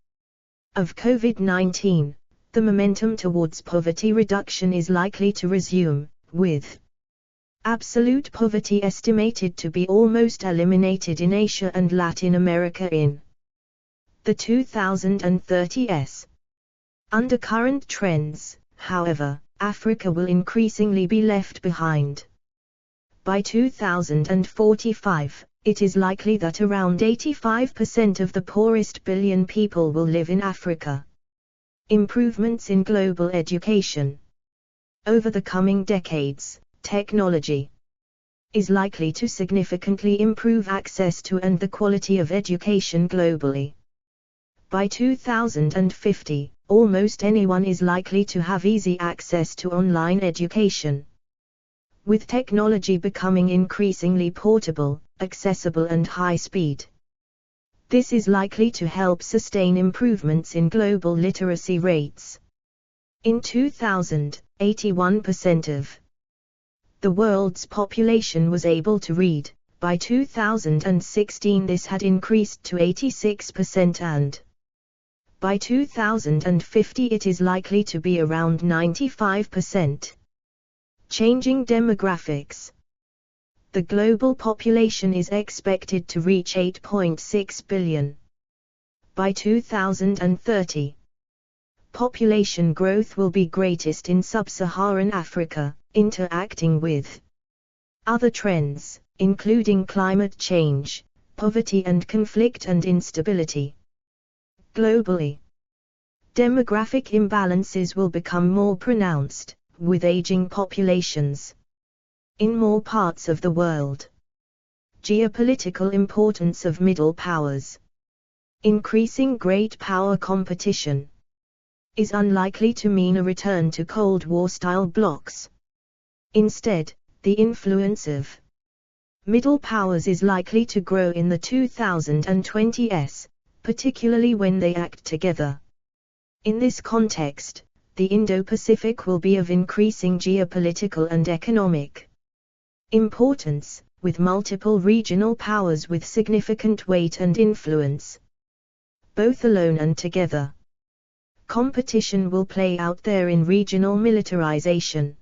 of COVID-19, the momentum towards poverty reduction is likely to resume, with absolute poverty estimated to be almost eliminated in Asia and Latin America in the 2030s. Under current trends, however, Africa will increasingly be left behind. By 2045, it is likely that around 85% of the poorest billion people will live in Africa. Improvements in global education. Over the coming decades, technology is likely to significantly improve access to and the quality of education globally. By 2050, almost anyone is likely to have easy access to online education. With technology becoming increasingly portable, accessible and high-speed, this is likely to help sustain improvements in global literacy rates. In 2000, 81% of the world's population was able to read. By 2016 this had increased to 86% and by 2050 it is likely to be around 95%. Changing demographics. The global population is expected to reach 8.6 billion by 2030. Population growth will be greatest in sub-Saharan Africa, interacting with other trends, including climate change, poverty and conflict and instability. Globally, demographic imbalances will become more pronounced, with aging populations in more parts of the world. Geopolitical importance of middle powers. Increasing great power competition is unlikely to mean a return to Cold War-style blocs. Instead, the influence of middle powers is likely to grow in the 2020s, particularly when they act together. In this context, the Indo-Pacific will be of increasing geopolitical and economic importance, with multiple regional powers with significant weight and influence, both alone and together. Competition will play out there in regional militarization,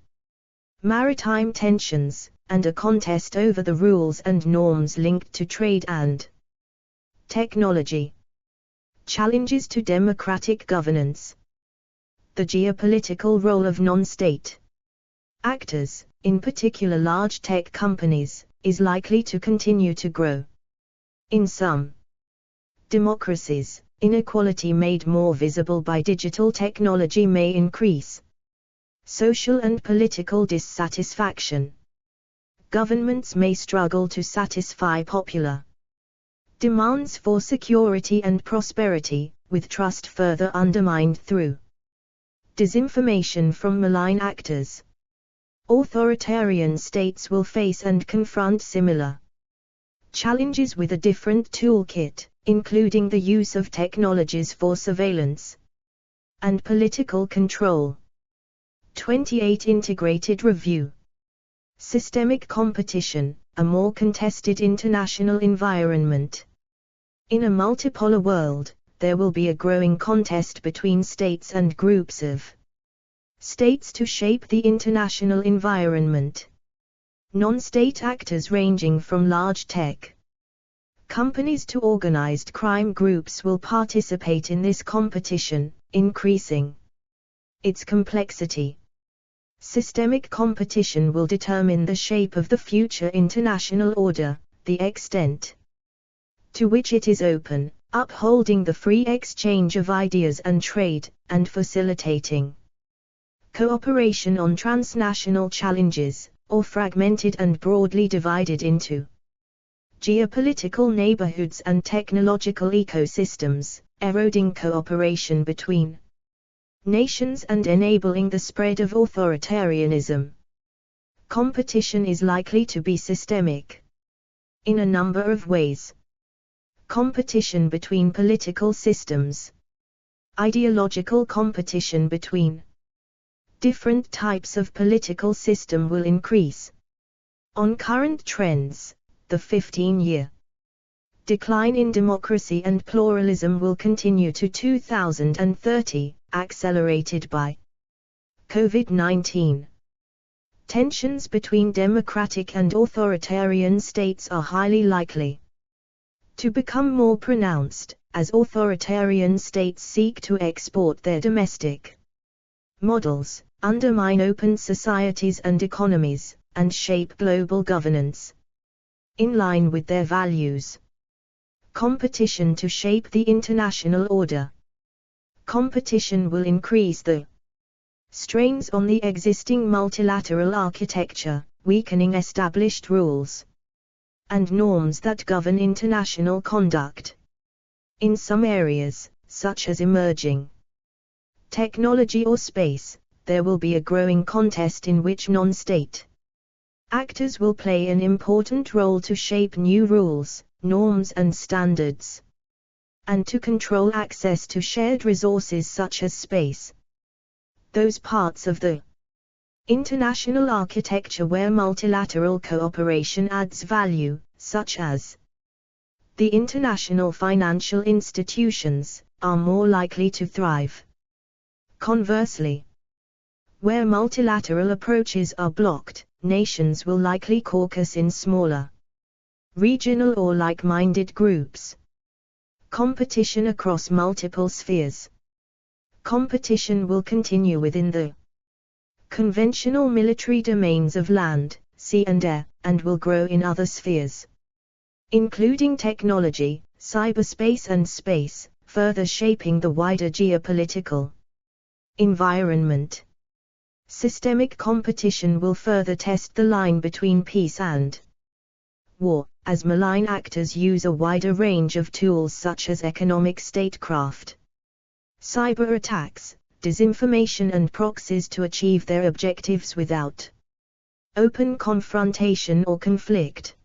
maritime tensions, and a contest over the rules and norms linked to trade and technology. Challenges to democratic governance. The geopolitical role of non-state actors, in particular large tech companies, is likely to continue to grow. In some democracies, inequality made more visible by digital technology may increase social and political dissatisfaction. Governments may struggle to satisfy popular demands for security and prosperity, with trust further undermined through disinformation from malign actors. Authoritarian states will face and confront similar challenges with a different toolkit, including the use of technologies for surveillance and political control. 28 Integrated Review. Systemic competition, a more contested international environment. In a multipolar world, there will be a growing contest between states and groups of states to shape the international environment. Non-state actors ranging from large tech companies to organized crime groups will participate in this competition, increasing its complexity. Systemic competition will determine the shape of the future international order, the extent to which it is open, upholding the free exchange of ideas and trade, and facilitating cooperation on transnational challenges, or fragmented and broadly divided into geopolitical neighborhoods and technological ecosystems, eroding cooperation between nations and enabling the spread of authoritarianism. Competition is likely to be systemic in a number of ways. Competition between political systems. Ideological competition between different types of political system will increase. On current trends, the 15-year decline in democracy and pluralism will continue to 2030, accelerated by COVID-19. Tensions between democratic and authoritarian states are highly likely to become more pronounced, as authoritarian states seek to export their domestic models, undermine open societies and economies, and shape global governance. in line with their values. Competition to shape the international order. Competition will increase the strains on the existing multilateral architecture, weakening established rules and norms that govern international conduct. In some areas, such as emerging technology or space, there will be a growing contest in which non-state actors will play an important role to shape new rules, norms and standards, and to control access to shared resources such as space. Those parts of the international architecture where multilateral cooperation adds value, such as the international financial institutions, are more likely to thrive. Conversely, where multilateral approaches are blocked, nations will likely caucus in smaller, regional or like-minded groups. Competition across multiple spheres. Competition will continue within the conventional military domains of land, sea and air, and will grow in other spheres, including technology, cyberspace and space, further shaping the wider geopolitical environment. Systemic competition will further test the line between peace and war, as malign actors use a wider range of tools such as economic statecraft, cyber attacks, disinformation and proxies to achieve their objectives without open confrontation or conflict.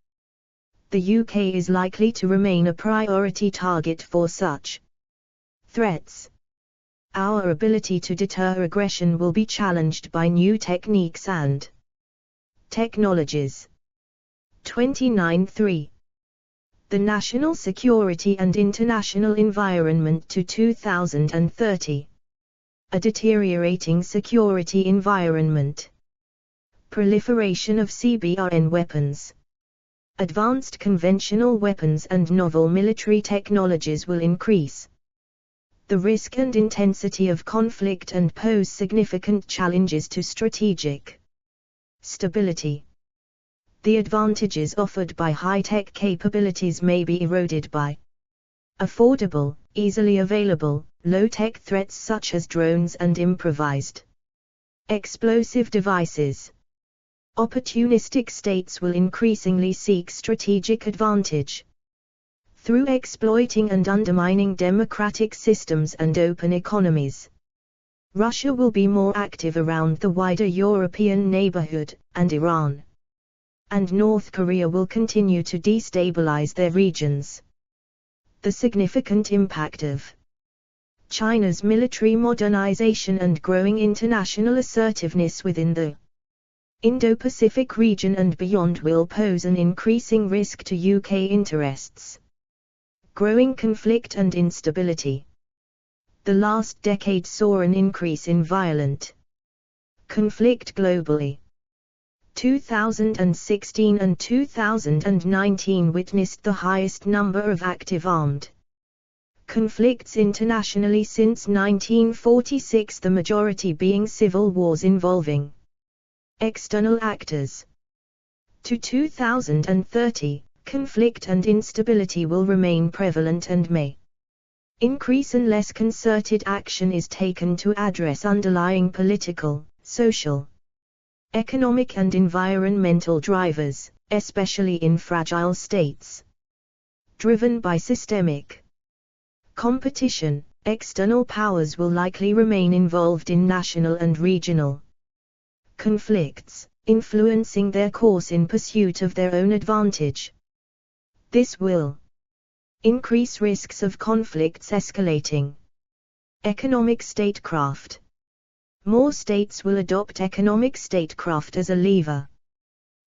The UK is likely to remain a priority target for such threats. Our ability to deter aggression will be challenged by new techniques and technologies. 29.3. The National Security and International Environment to 2030. A deteriorating security environment. Proliferation of CBRN weapons. Advanced conventional weapons and novel military technologies will increase the risk and intensity of conflict and pose significant challenges to strategic stability. The advantages offered by high-tech capabilities may be eroded by affordable, easily available, low-tech threats such as drones and improvised explosive devices. Opportunistic states will increasingly seek strategic advantage through exploiting and undermining democratic systems and open economies. Russia will be more active around the wider European neighborhood, and Iran and North Korea will continue to destabilize their regions. The significant impact of China's military modernization and growing international assertiveness within the Indo-Pacific region and beyond will pose an increasing risk to UK interests. Growing conflict and instability. The last decade saw an increase in violent conflict globally. 2016 and 2019 witnessed the highest number of active armed conflicts internationally since 1946, the majority being civil wars involving external actors. To 2030, conflict and instability will remain prevalent and may increase unless concerted action is taken to address underlying political, social, economic and environmental drivers, especially in fragile states. Driven by systemic competition, external powers will likely remain involved in national and regional conflicts, influencing their course in pursuit of their own advantage. This will increase risks of conflicts escalating. Economic statecraft. More states will adopt economic statecraft as a lever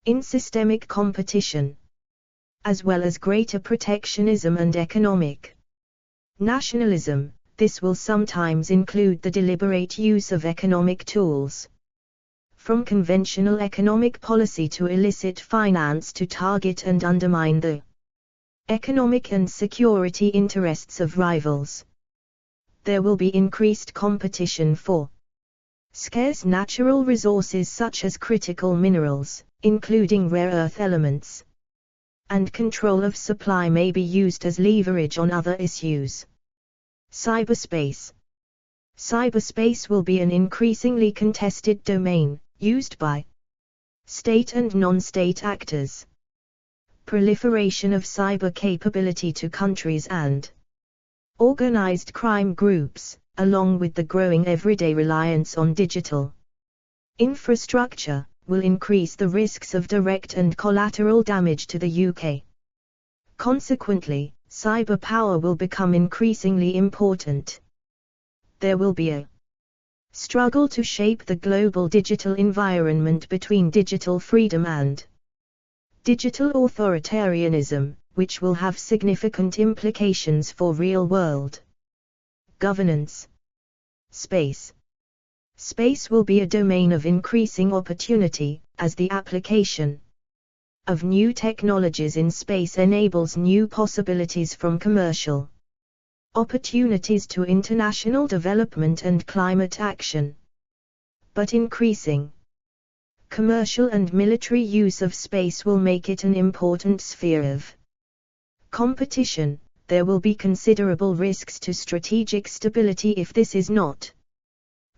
in systemic competition, as well as greater protectionism and economic nationalism. This will sometimes include the deliberate use of economic tools, from conventional economic policy to illicit finance, to target and undermine the economic and security interests of rivals. There will be increased competition for scarce natural resources such as critical minerals, including rare earth elements, and control of supply may be used as leverage on other issues. Cyberspace. Cyberspace will be an increasingly contested domain, used by state and non-state actors. Proliferation of cyber capability to countries and organized crime groups, along with the growing everyday reliance on digital infrastructure, will increase the risks of direct and collateral damage to the UK. Consequently, cyber power will become increasingly important. There will be a struggle to shape the global digital environment between digital freedom and digital authoritarianism, which will have significant implications for real-world governance. Space. Space will be a domain of increasing opportunity, as the application of new technologies in space enables new possibilities from commercial opportunities to international development and climate action. But increasing commercial and military use of space will make it an important sphere of competition. There will be considerable risks to strategic stability if this is not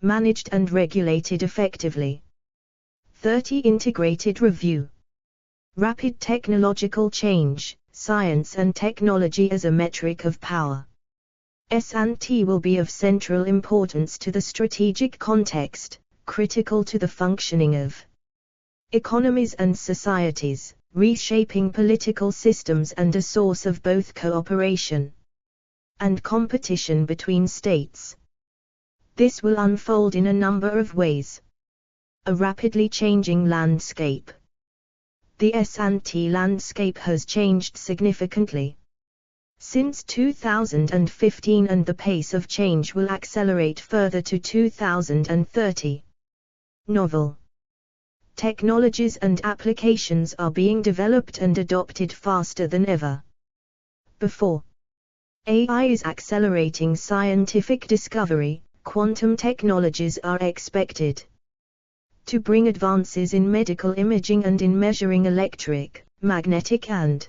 managed and regulated effectively. 30. Integrated review. Rapid technological change, science and technology as a metric of power. S&T will be of central importance to the strategic context, critical to the functioning of economies and societies, reshaping political systems and a source of both cooperation and competition between states. This will unfold in a number of ways. A rapidly changing landscape. The S&T landscape has changed significantly since 2015, and the pace of change will accelerate further to 2030. Novel technologies and applications are being developed and adopted faster than ever before. AI is accelerating scientific discovery. Quantum technologies are expected to bring advances in medical imaging and in measuring electric, magnetic and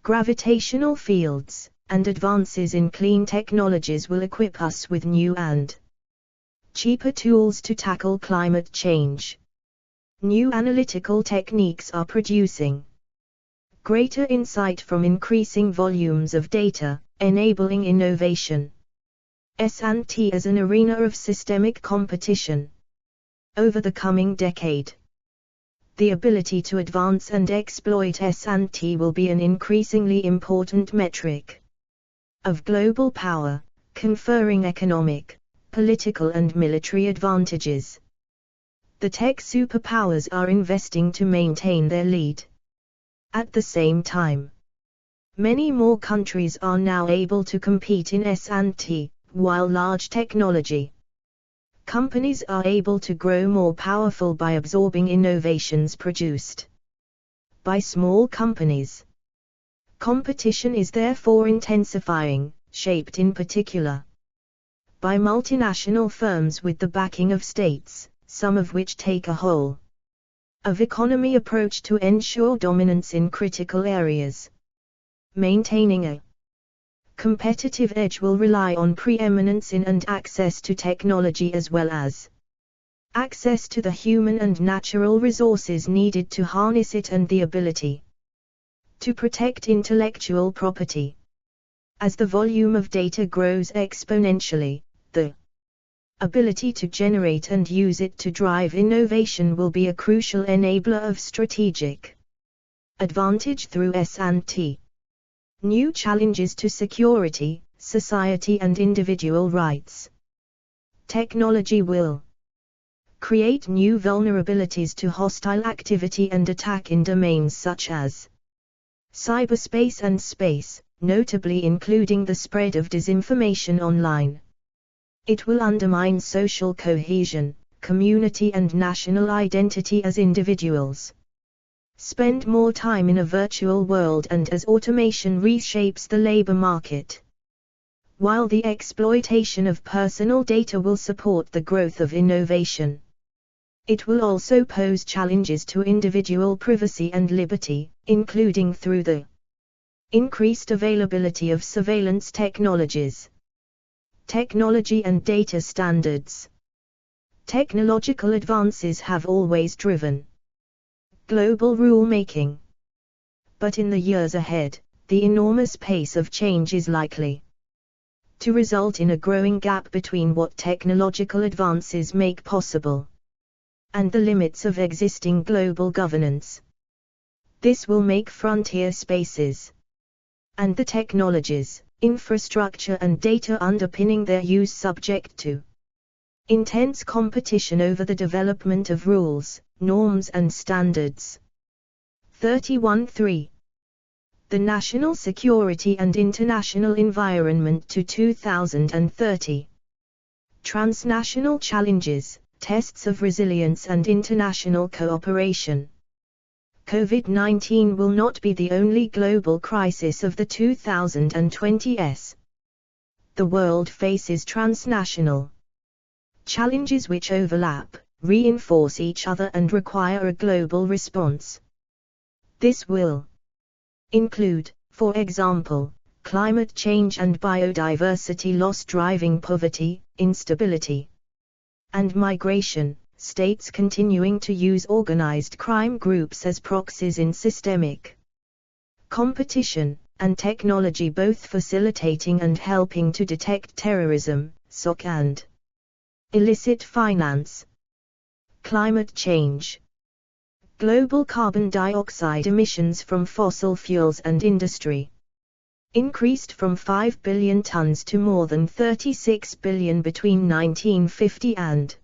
gravitational fields, and advances in clean technologies will equip us with new and cheaper tools to tackle climate change. New analytical techniques are producing greater insight from increasing volumes of data, enabling innovation. S&T as an arena of systemic competition. Over the coming decade, the ability to advance and exploit S&T will be an increasingly important metric of global power, conferring economic, political and military advantages. The tech superpowers are investing to maintain their lead. At the same time, many more countries are now able to compete in S&T, while large technology companies are able to grow more powerful by absorbing innovations produced by small companies. Competition is therefore intensifying, shaped in particular by multinational firms with the backing of states, some of which take a whole of economy approach to ensure dominance in critical areas. Maintaining a competitive edge will rely on preeminence in and access to technology, as well as access to the human and natural resources needed to harness it, and the ability to protect intellectual property. As the volume of data grows exponentially, the ability to generate and use it to drive innovation will be a crucial enabler of strategic advantage through S&T. New challenges to security, society and individual rights. Technology will create new vulnerabilities to hostile activity and attack in domains such as cyberspace and space, notably including the spread of disinformation online. It will undermine social cohesion, community and national identity as individuals spend more time in a virtual world and as automation reshapes the labor market. While the exploitation of personal data will support the growth of innovation, It will also pose challenges to individual privacy and liberty, including through the increased availability of surveillance technologies, technology and data standards. Technological advances have always driven global rulemaking. But in the years ahead, the enormous pace of change is likely to result in a growing gap between what technological advances make possible and the limits of existing global governance. This will make frontier spaces and the technologies, infrastructure and data underpinning their use subject to intense competition over the development of rules, norms and standards. 31.3. The National Security and International Environment to 2030. Transnational challenges, tests of resilience and international cooperation. COVID-19 will not be the only global crisis of the 2020s. The world faces transnational challenges which overlap, reinforce each other and require a global response. This will include, for example, climate change and biodiversity loss driving poverty, instability, and migration, states continuing to use organized crime groups as proxies in systemic competition, and technology both facilitating and helping to detect terrorism, SOC and illicit finance. Climate change. Global carbon dioxide emissions from fossil fuels and industry increased from 5 billion tons to more than 36 billion between 1950 and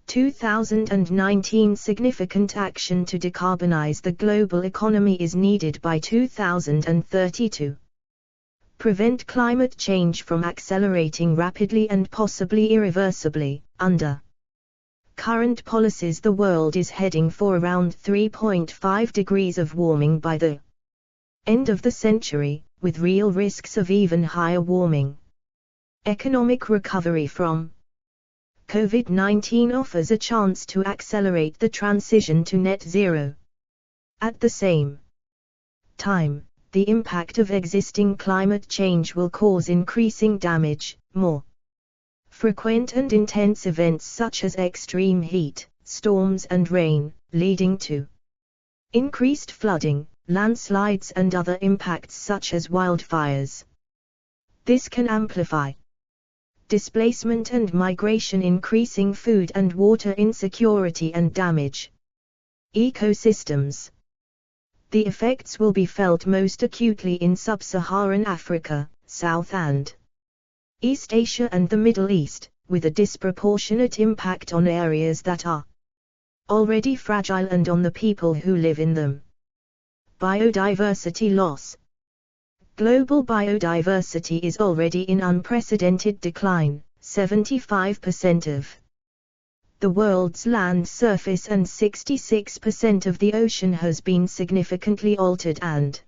2019. Significant action to decarbonize the global economy is needed by 2030 to prevent climate change from accelerating rapidly and possibly irreversibly. Under current policies, the world is heading for around 3.5 degrees of warming by the end of the century, with real risks of even higher warming. Economic recovery from COVID-19 offers a chance to accelerate the transition to net zero. At the same time, the impact of existing climate change will cause increasing damage, more frequent and intense events such as extreme heat, storms and rain, leading to increased flooding, landslides and other impacts such as wildfires. This can amplify displacement and migration, increasing food and water insecurity and damage ecosystems. The effects will be felt most acutely in sub-Saharan Africa, South and East Asia and the Middle East, with a disproportionate impact on areas that are already fragile and on the people who live in them. Biodiversity loss. Global biodiversity is already in unprecedented decline. 75% of the world's land surface and 66% of the ocean has been significantly altered and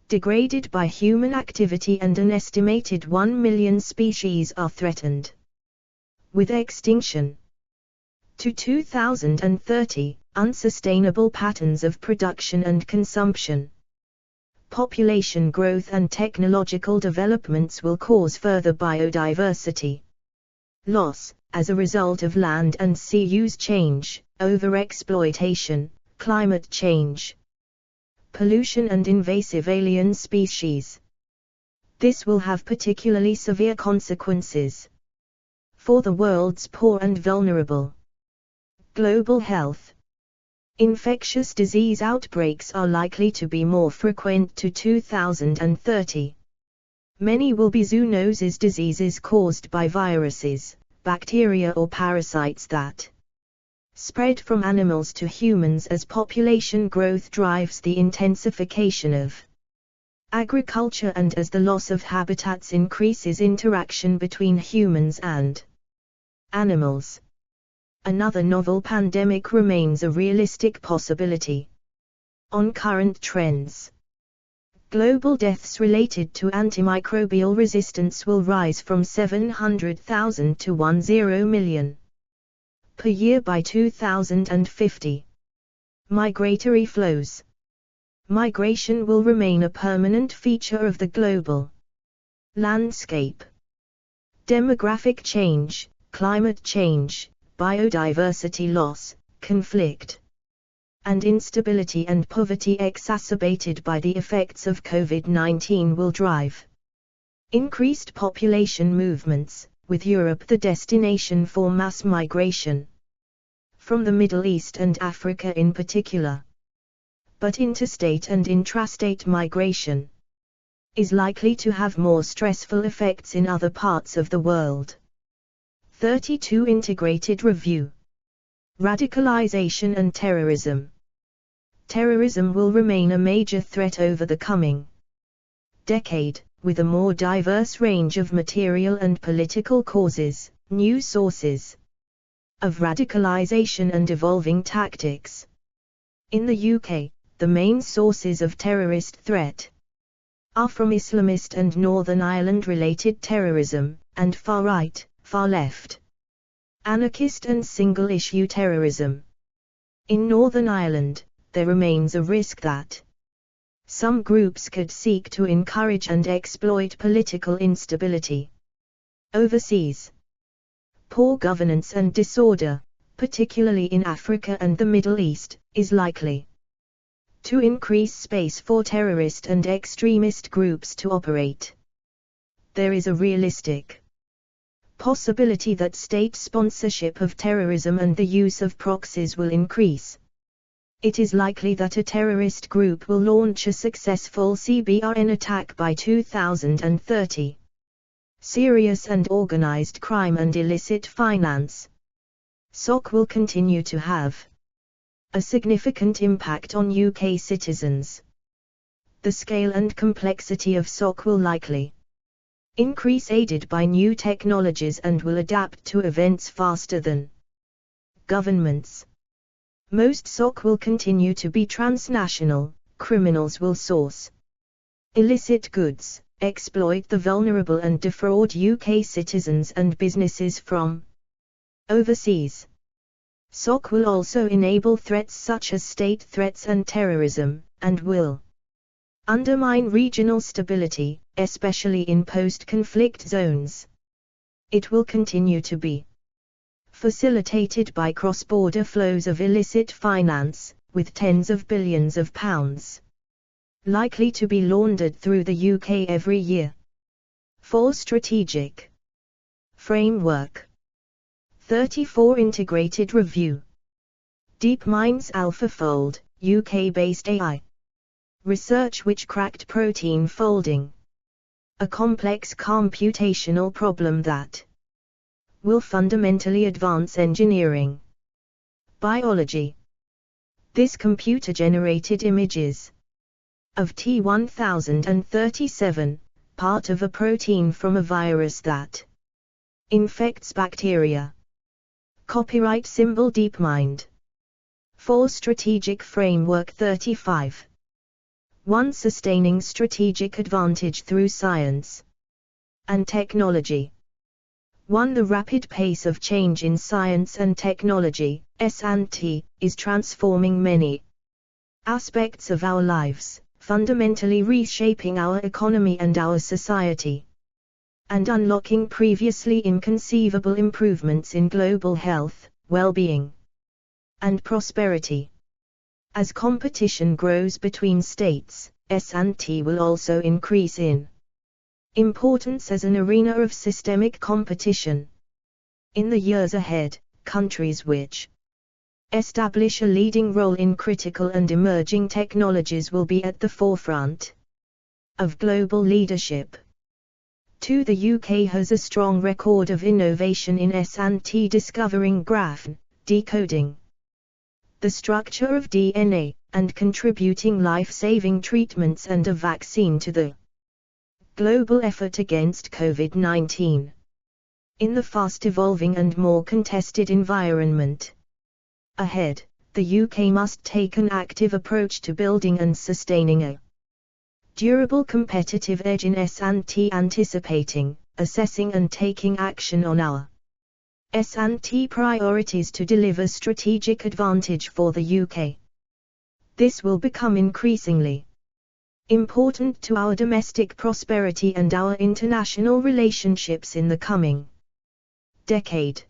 degraded by human activity, and an estimated 1 million species are threatened with extinction. To 2030, unsustainable patterns of production and consumption, population growth and technological developments will cause further biodiversity loss, as a result of land and sea use change, overexploitation, climate change, pollution and invasive alien species. This will have particularly severe consequences for the world's poor and vulnerable. Global health. Infectious disease outbreaks are likely to be more frequent to 2030. Many will be zoonosis, diseases caused by viruses, bacteria or parasites that spread from animals to humans as population growth drives the intensification of agriculture and as the loss of habitats increases interaction between humans and animals. Another novel pandemic remains a realistic possibility. On current trends, global deaths related to antimicrobial resistance will rise from 700,000 to 10 million. per year by 2050. Migratory flows. Migration will remain a permanent feature of the global landscape. Demographic change, climate change, biodiversity loss, conflict, and instability and poverty exacerbated by the effects of COVID-19 will drive increased population movements, with Europe the destination for mass migration from the Middle East and Africa in particular. But interstate and intrastate migration is likely to have more stressful effects in other parts of the world. 32 Integrated Review. Radicalization and terrorism. Terrorism will remain a major threat over the coming decade, with a more diverse range of material and political causes, new sources of radicalization and evolving tactics. In the UK, the main sources of terrorist threat are from Islamist and Northern Ireland-related terrorism, and far-right, far-left, anarchist and single-issue terrorism. In Northern Ireland, there remains a risk that some groups could seek to encourage and exploit political instability. Overseas, poor governance and disorder, particularly in Africa and the Middle East, is likely to increase space for terrorist and extremist groups to operate. There is a realistic possibility that state sponsorship of terrorism and the use of proxies will increase. It is likely that a terrorist group will launch a successful CBRN attack by 2030. Serious and organized crime and illicit finance. SOC will continue to have a significant impact on UK citizens. The scale and complexity of SOC will likely increase, aided by new technologies, and will adapt to events faster than governments. Most SOC will continue to be transnational. Criminals will source illicit goods, exploit the vulnerable, and defraud UK citizens and businesses from overseas. SOC will also enable threats such as state threats and terrorism, and will undermine regional stability, especially in post-conflict zones. It will continue to be facilitated by cross-border flows of illicit finance, with tens of billions of pounds likely to be laundered through the UK every year. 4. Strategic framework. 34 Integrated Review. DeepMind's AlphaFold, UK-based AI research which cracked protein folding, a complex computational problem that will fundamentally advance engineering biology. This computer-generated images of T1037, part of a protein from a virus that infects bacteria. Copyright symbol DeepMind. 4. Strategic Framework. 35. 1. Sustaining strategic advantage through science and technology. 1. The rapid pace of change in science and technology, S&T, is transforming many aspects of our lives, fundamentally reshaping our economy and our society, and unlocking previously inconceivable improvements in global health, well-being, and prosperity. As competition grows between states, S&T will also increase in importance as an arena of systemic competition. In the years ahead, countries which establish a leading role in critical and emerging technologies will be at the forefront of global leadership. 2. The UK has a strong record of innovation in S&T, discovering graphene, decoding the structure of DNA, and contributing life-saving treatments and a vaccine to the global effort against COVID-19. In the fast-evolving and more contested environment ahead, the UK must take an active approach to building and sustaining a durable competitive edge in S&T, anticipating, assessing and taking action on our S&T priorities to deliver strategic advantage for the UK. This will become increasingly important to our domestic prosperity and our international relationships in the coming decade.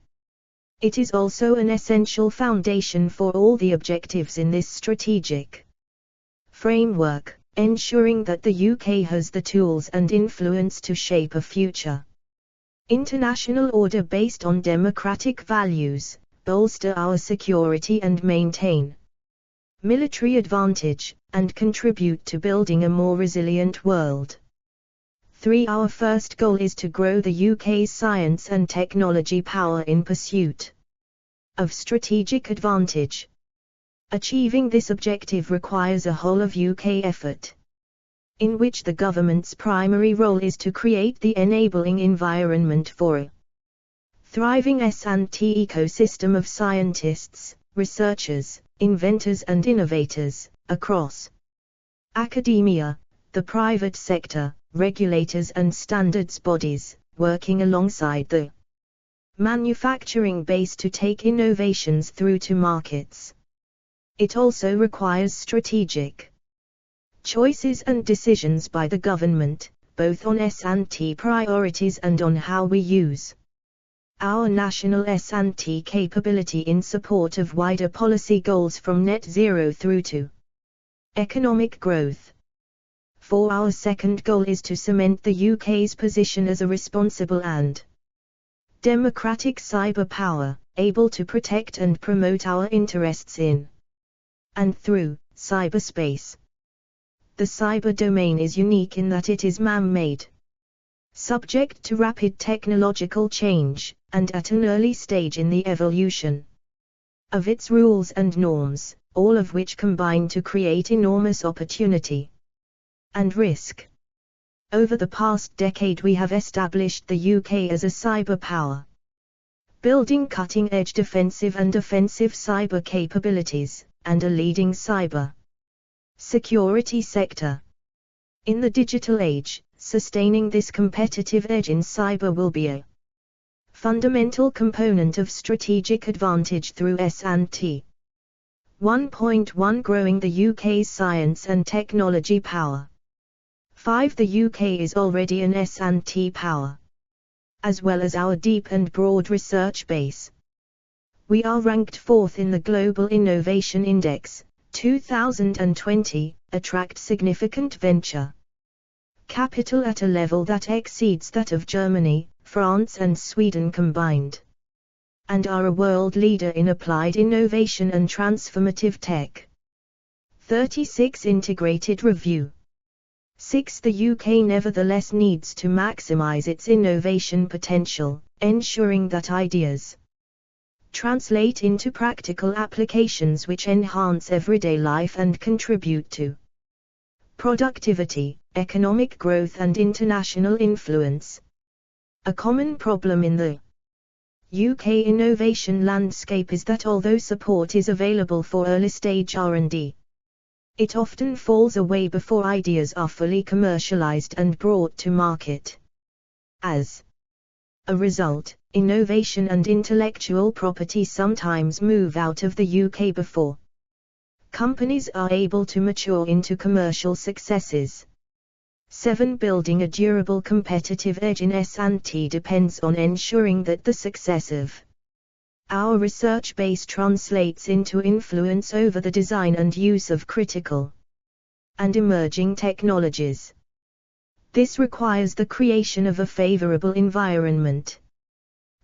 It is also an essential foundation for all the objectives in this strategic framework, ensuring that the UK has the tools and influence to shape a future international order based on democratic values, bolster our security and maintain military advantage, and contribute to building a more resilient world. 3. Our first goal is to grow the UK's science and technology power in pursuit of strategic advantage. Achieving this objective requires a whole of UK effort, in which the government's primary role is to create the enabling environment for a thriving S&T ecosystem of scientists, researchers, inventors and innovators, across academia, the private sector, regulators and standards bodies, working alongside the manufacturing base to take innovations through to markets. It also requires strategic choices and decisions by the government, both on S&T priorities and on how we use our national S&T capability in support of wider policy goals from net zero through to economic growth. 4. Our second goal is to cement the UK's position as a responsible and democratic cyber power, able to protect and promote our interests in and through cyberspace. The cyber domain is unique in that it is man-made, subject to rapid technological change, and at an early stage in the evolution of its rules and norms, all of which combine to create enormous opportunity and risk. Over the past decade we have established the UK as a cyber power, building cutting-edge defensive and offensive cyber capabilities, and a leading cyber security sector. In the digital age, sustaining this competitive edge in cyber will be a fundamental component of strategic advantage through S&T. 1.1 Growing the UK's science and technology power. 5. The UK is already an S&T power, as well as our deep and broad research base. We are ranked 4th in the Global Innovation Index, 2020, attract significant venture capital at a level that exceeds that of Germany, France and Sweden combined, and are a world leader in applied innovation and transformative tech. 36 Integrated Review. 6. The UK nevertheless needs to maximize its innovation potential, ensuring that ideas translate into practical applications which enhance everyday life and contribute to productivity, economic growth and international influence. A common problem in the UK innovation landscape is that although support is available for early-stage R&D, it often falls away before ideas are fully commercialized and brought to market. As a result, innovation and intellectual property sometimes move out of the UK before companies are able to mature into commercial successes. 7. Building a durable competitive edge in S&T depends on ensuring that the success of our research base translates into influence over the design and use of critical and emerging technologies. This requires the creation of a favorable environment,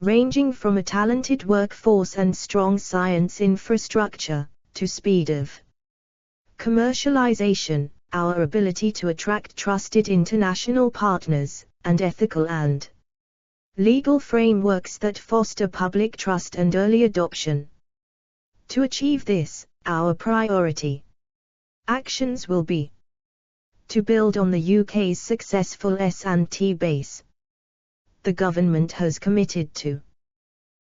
ranging from a talented workforce and strong science infrastructure, to speed of commercialization, our ability to attract trusted international partners, and ethical and legal frameworks that foster public trust and early adoption. To achieve this, our priority actions will be to build on the UK's successful S&T base. The government has committed to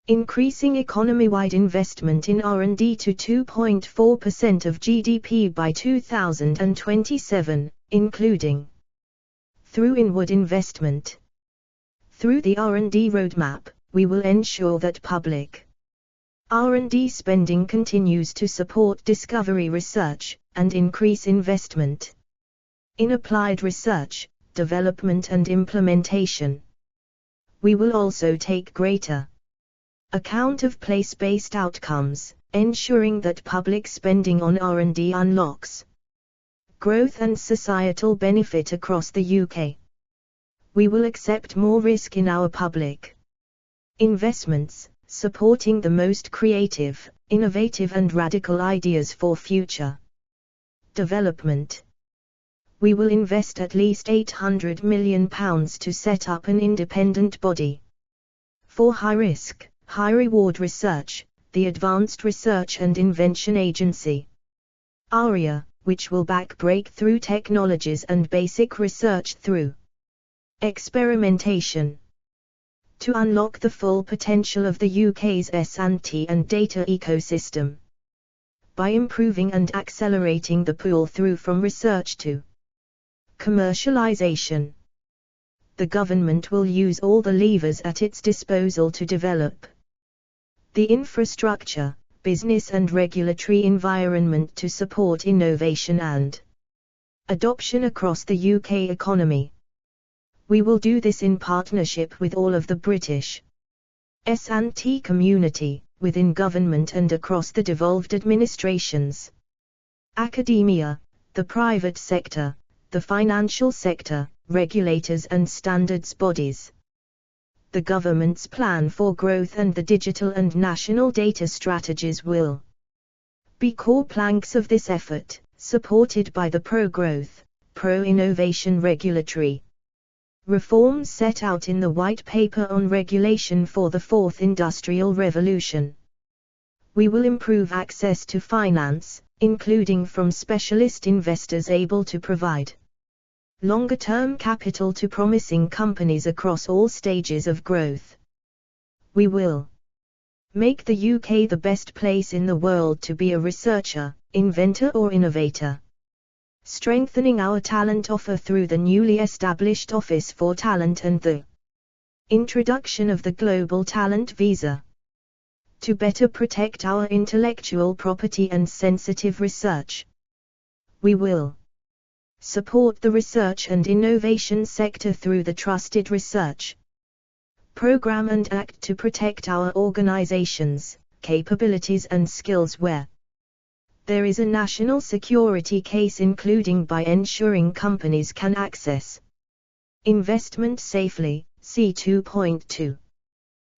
increasing economy-wide investment in R&D to 2.4% of GDP by 2027, including through inward investment, through the R&D roadmap, we will ensure that public R&D spending continues to support discovery research, and increase investment in applied research, development and implementation. We will also take greater account of place-based outcomes, ensuring that public spending on R&D unlocks growth and societal benefit across the UK. We will accept more risk in our public investments, supporting the most creative, innovative and radical ideas for future development. We will invest at least £800 million to set up an independent body for high-risk, high-reward research, the Advanced Research and Invention Agency, ARIA, which will back breakthrough technologies and basic research through experimentation. To unlock the full potential of the UK's S&T and data ecosystem, by improving and accelerating the pull through from research to commercialization, the government will use all the levers at its disposal to develop the infrastructure, business and regulatory environment to support innovation and adoption across the UK economy. We will do this in partnership with all of the British S&T community, within government and across the devolved administrations, academia, the private sector, the financial sector, regulators and standards bodies. The government's plan for growth and the digital and national data strategies will be core planks of this effort, supported by the pro-growth, pro-innovation regulatory reforms set out in the White Paper on Regulation for the Fourth Industrial Revolution. We will improve access to finance, including from specialist investors able to provide longer-term capital to promising companies across all stages of growth. We will make the UK the best place in the world to be a researcher, inventor or innovator, strengthening our talent offer through the newly established Office for Talent and the introduction of the Global Talent Visa, to better protect our intellectual property and sensitive research. We will support the research and innovation sector through the Trusted Research Programme and Act to protect our organizations, capabilities and skills where there is a national security case, including by ensuring companies can access investment safely. See 2.2.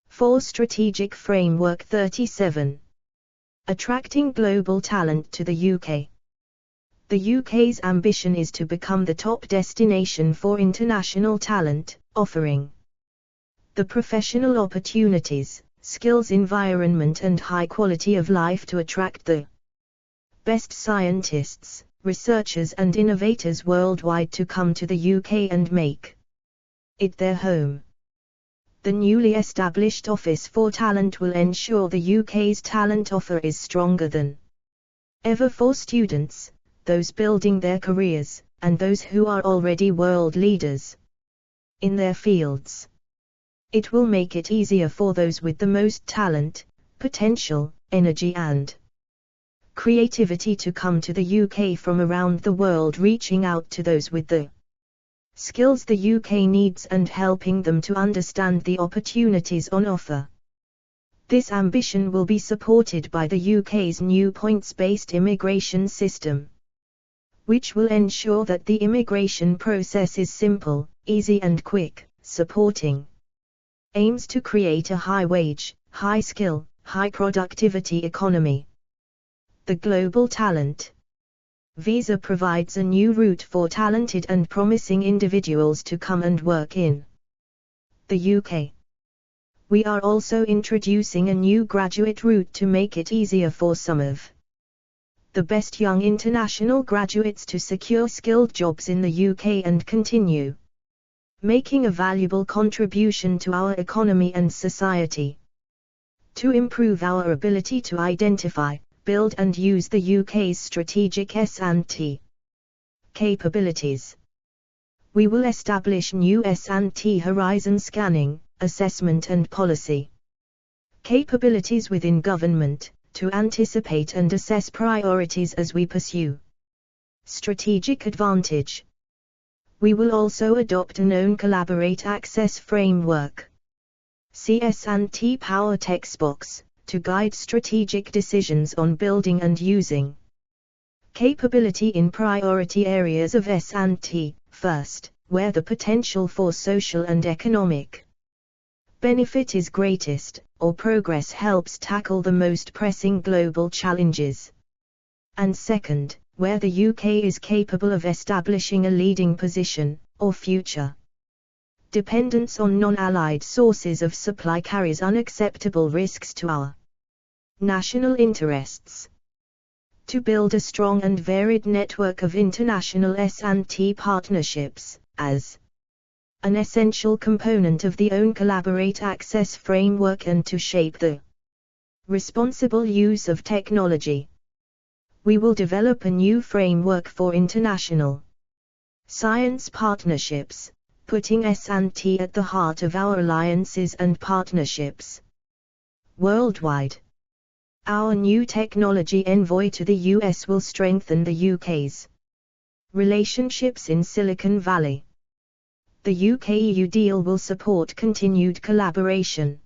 4 Strategic Framework 37. Attracting global talent to the UK. The UK's ambition is to become the top destination for international talent, offering the professional opportunities, skills environment and high quality of life to attract the best scientists, researchers and innovators worldwide to come to the UK and make it their home. The newly established Office for Talent will ensure the UK's talent offer is stronger than ever for students, those building their careers, and those who are already world leaders in their fields. It will make it easier for those with the most talent, potential, energy and creativity to come to the UK from around the world, reaching out to those with the skills the UK needs and helping them to understand the opportunities on offer. This ambition will be supported by the UK's new points-based immigration system, which will ensure that the immigration process is simple, easy and quick, supporting aims to create a high-wage, high-skill, high-productivity economy. The Global Talent Visa provides a new route for talented and promising individuals to come and work in the UK. We are also introducing a new graduate route to make it easier for some of the best young international graduates to secure skilled jobs in the UK and continue making a valuable contribution to our economy and society. To improve our ability to identify, build and use the UK's strategic S&T capabilities, we will establish new S&T horizon scanning, assessment and policy. Capabilities within government, to anticipate and assess priorities as we pursue strategic advantage. We will also adopt a known collaborate access framework, CS&T Power Textbox, to guide strategic decisions on building and using capability in priority areas of S&T. First, where the potential for social and economic benefit is greatest, or progress helps tackle the most pressing global challenges. And second, where the UK is capable of establishing a leading position, or future dependence on non-allied sources of supply carries unacceptable risks to our national interests. To build a strong and varied network of international S&T partnerships, as an essential component of the own collaborate access framework and to shape the responsible use of technology. We will develop a new framework for international science partnerships, putting S&T at the heart of our alliances and partnerships worldwide. Our new technology envoy to the US will strengthen the UK's relationships in Silicon Valley. The UK-EU deal will support continued collaboration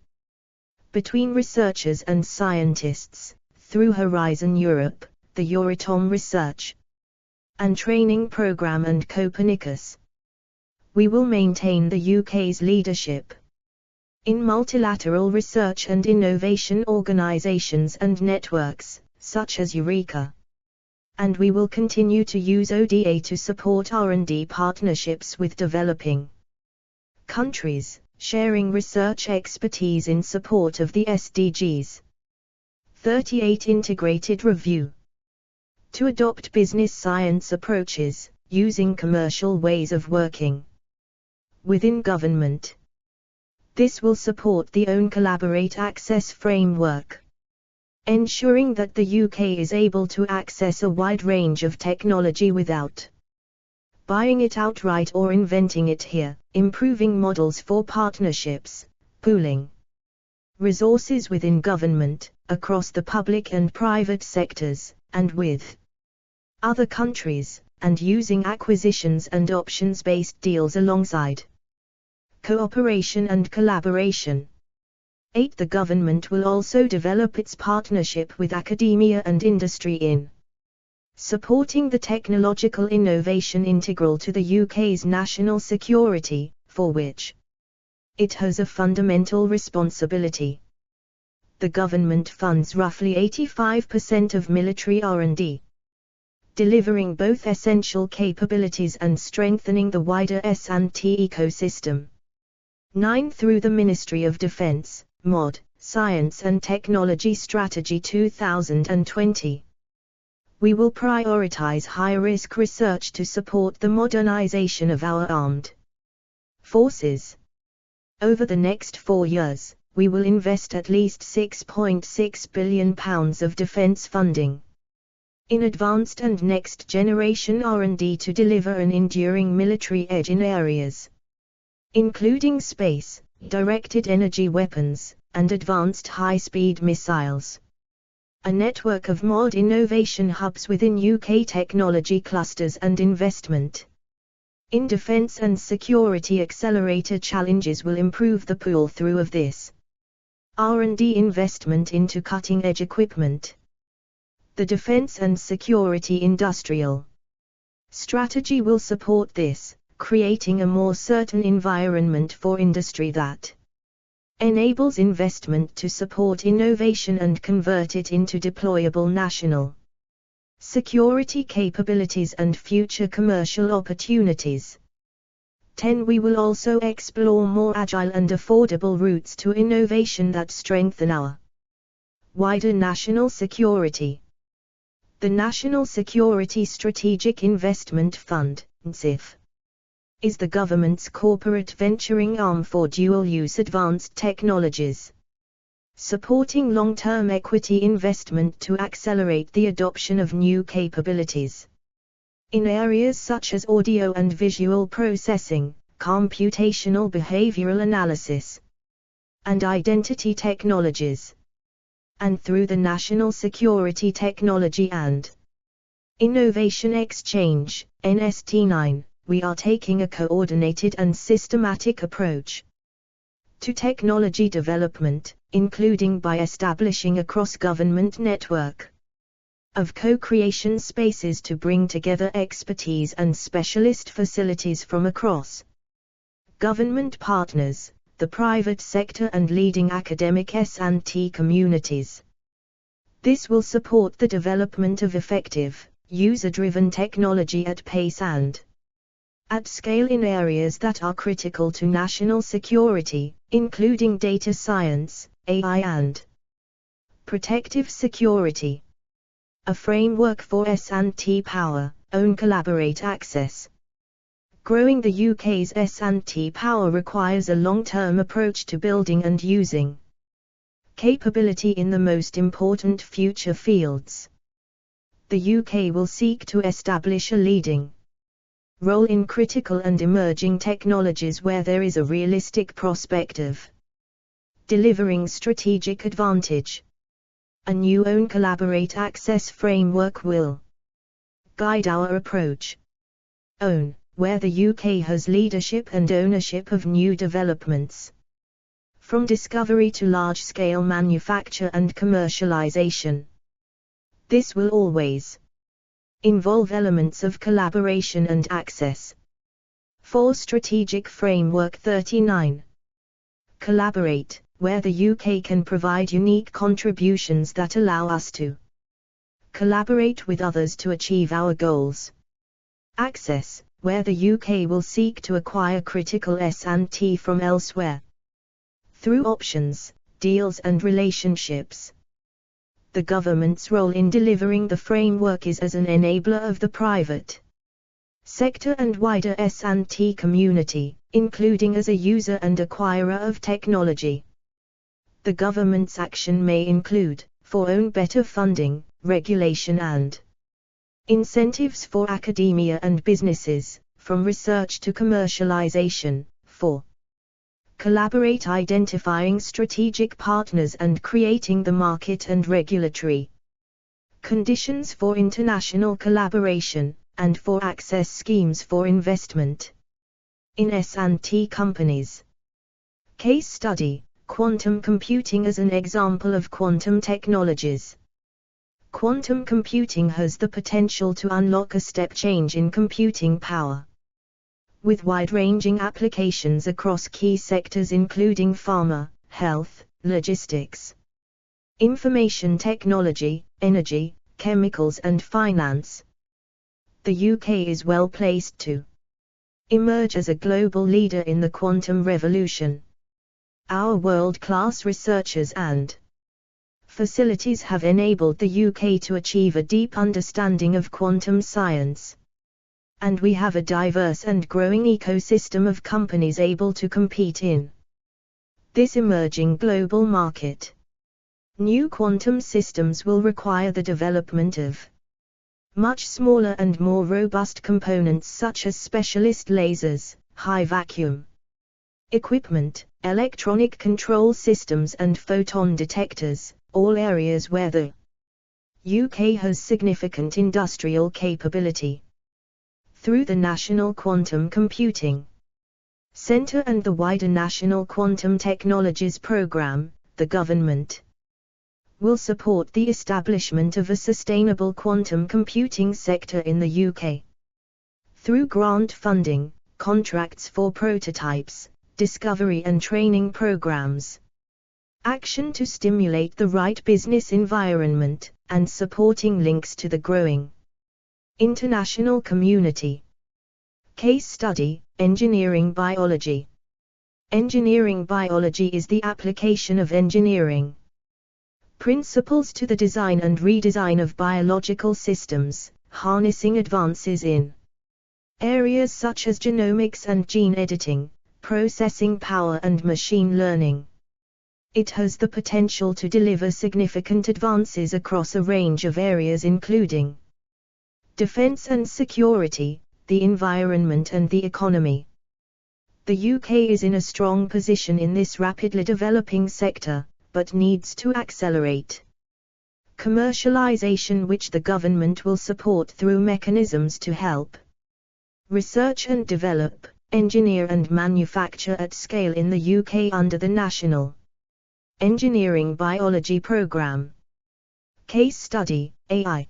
between researchers and scientists, through Horizon Europe, the Euratom Research and Training Programme and Copernicus. We will maintain the UK's leadership in multilateral research and innovation organisations and networks, such as Eureka. And we will continue to use ODA to support R&D partnerships with developing countries, sharing research expertise in support of the SDGs. 38 Integrated Review. To adopt business science approaches, using commercial ways of working within government. This will support the own collaborate access framework, ensuring that the UK is able to access a wide range of technology without buying it outright or inventing it here, improving models for partnerships, pooling resources within government, across the public and private sectors, and with other countries, and using acquisitions and options-based deals alongside cooperation and collaboration. 8. The government will also develop its partnership with academia and industry in supporting the technological innovation integral to the UK's national security, for which it has a fundamental responsibility. The government funds roughly 85% of military R&D, delivering both essential capabilities and strengthening the wider S&T ecosystem. 9. Through the Ministry of Defence, MOD, Science and Technology Strategy 2020. We will prioritise high-risk research to support the modernisation of our armed forces. Over the next 4 years, we will invest at least £6.6 billion of defence funding in advanced and next-generation R&D to deliver an enduring military edge in areas including space, directed energy weapons, and advanced high-speed missiles. A network of MOD innovation hubs within UK technology clusters and investment in defence and security accelerator challenges will improve the pull-through of this R&D investment into cutting-edge equipment. The defence and security industrial strategy will support this, creating a more certain environment for industry that enables investment to support innovation and convert it into deployable national security capabilities and future commercial opportunities. 10. We will also explore more agile and affordable routes to innovation that strengthen our wider national security. The National Security Strategic Investment Fund, NSIF, is the government's corporate venturing arm for dual-use advanced technologies, supporting long-term equity investment to accelerate the adoption of new capabilities in areas such as audio and visual processing, computational behavioral analysis, and identity technologies, and through the National Security Technology and Innovation Exchange, NST9, we are taking a coordinated and systematic approach to technology development, including by establishing a cross-government network of co-creation spaces to bring together expertise and specialist facilities from across government partners, the private sector and leading academic S&T communities. This will support the development of effective, user-driven technology at pace and at scale in areas that are critical to national security, including data science, AI and protective security. A framework for S&T power, own collaborate access. Growing the UK's S&T power requires a long-term approach to building and using capability in the most important future fields. The UK will seek to establish a leading role in critical and emerging technologies where there is a realistic prospect of delivering strategic advantage. A new own collaborate access framework will guide our approach. Own, where the UK has leadership and ownership of new developments. From discovery to large-scale manufacture and commercialization. This will always involve elements of collaboration and access. For Strategic Framework 39. Collaborate, where the UK can provide unique contributions that allow us to collaborate with others to achieve our goals. Access, where the UK will seek to acquire critical S&T from elsewhere through options, deals and relationships. The government's role in delivering the framework is as an enabler of the private sector and wider S&T community, including as a user and acquirer of technology. The government's action may include, for own better funding, regulation and incentives for academia and businesses, from research to commercialization, for collaborate identifying strategic partners and creating the market and regulatory conditions for international collaboration, and for access schemes for investment in S&T companies. Case study, quantum computing as an example of quantum technologies. Quantum computing has the potential to unlock a step change in computing power, with wide-ranging applications across key sectors including pharma, health, logistics, information technology, energy, chemicals and finance. The UK is well placed to emerge as a global leader in the quantum revolution. Our world-class researchers and facilities have enabled the UK to achieve a deep understanding of quantum science. And we have a diverse and growing ecosystem of companies able to compete in this emerging global market. New quantum systems will require the development of much smaller and more robust components such as specialist lasers, high vacuum equipment, electronic control systems and photon detectors, all areas where the UK has significant industrial capability. Through the National Quantum Computing Centre and the wider National Quantum Technologies Programme, the government will support the establishment of a sustainable quantum computing sector in the UK. Through grant funding, contracts for prototypes, discovery and training programs, action to stimulate the right business environment, and supporting links to the growing international community. Case study, Engineering Biology. Engineering biology is the application of engineering principles to the design and redesign of biological systems, harnessing advances in areas such as genomics and gene editing, processing power and machine learning. It has the potential to deliver significant advances across a range of areas including defense and security, the environment and the economy. The UK is in a strong position in this rapidly developing sector, but needs to accelerate commercialization, which the government will support through mechanisms to help research and develop, engineer and manufacture at scale in the UK under the National Engineering Biology Programme. Case study: AI.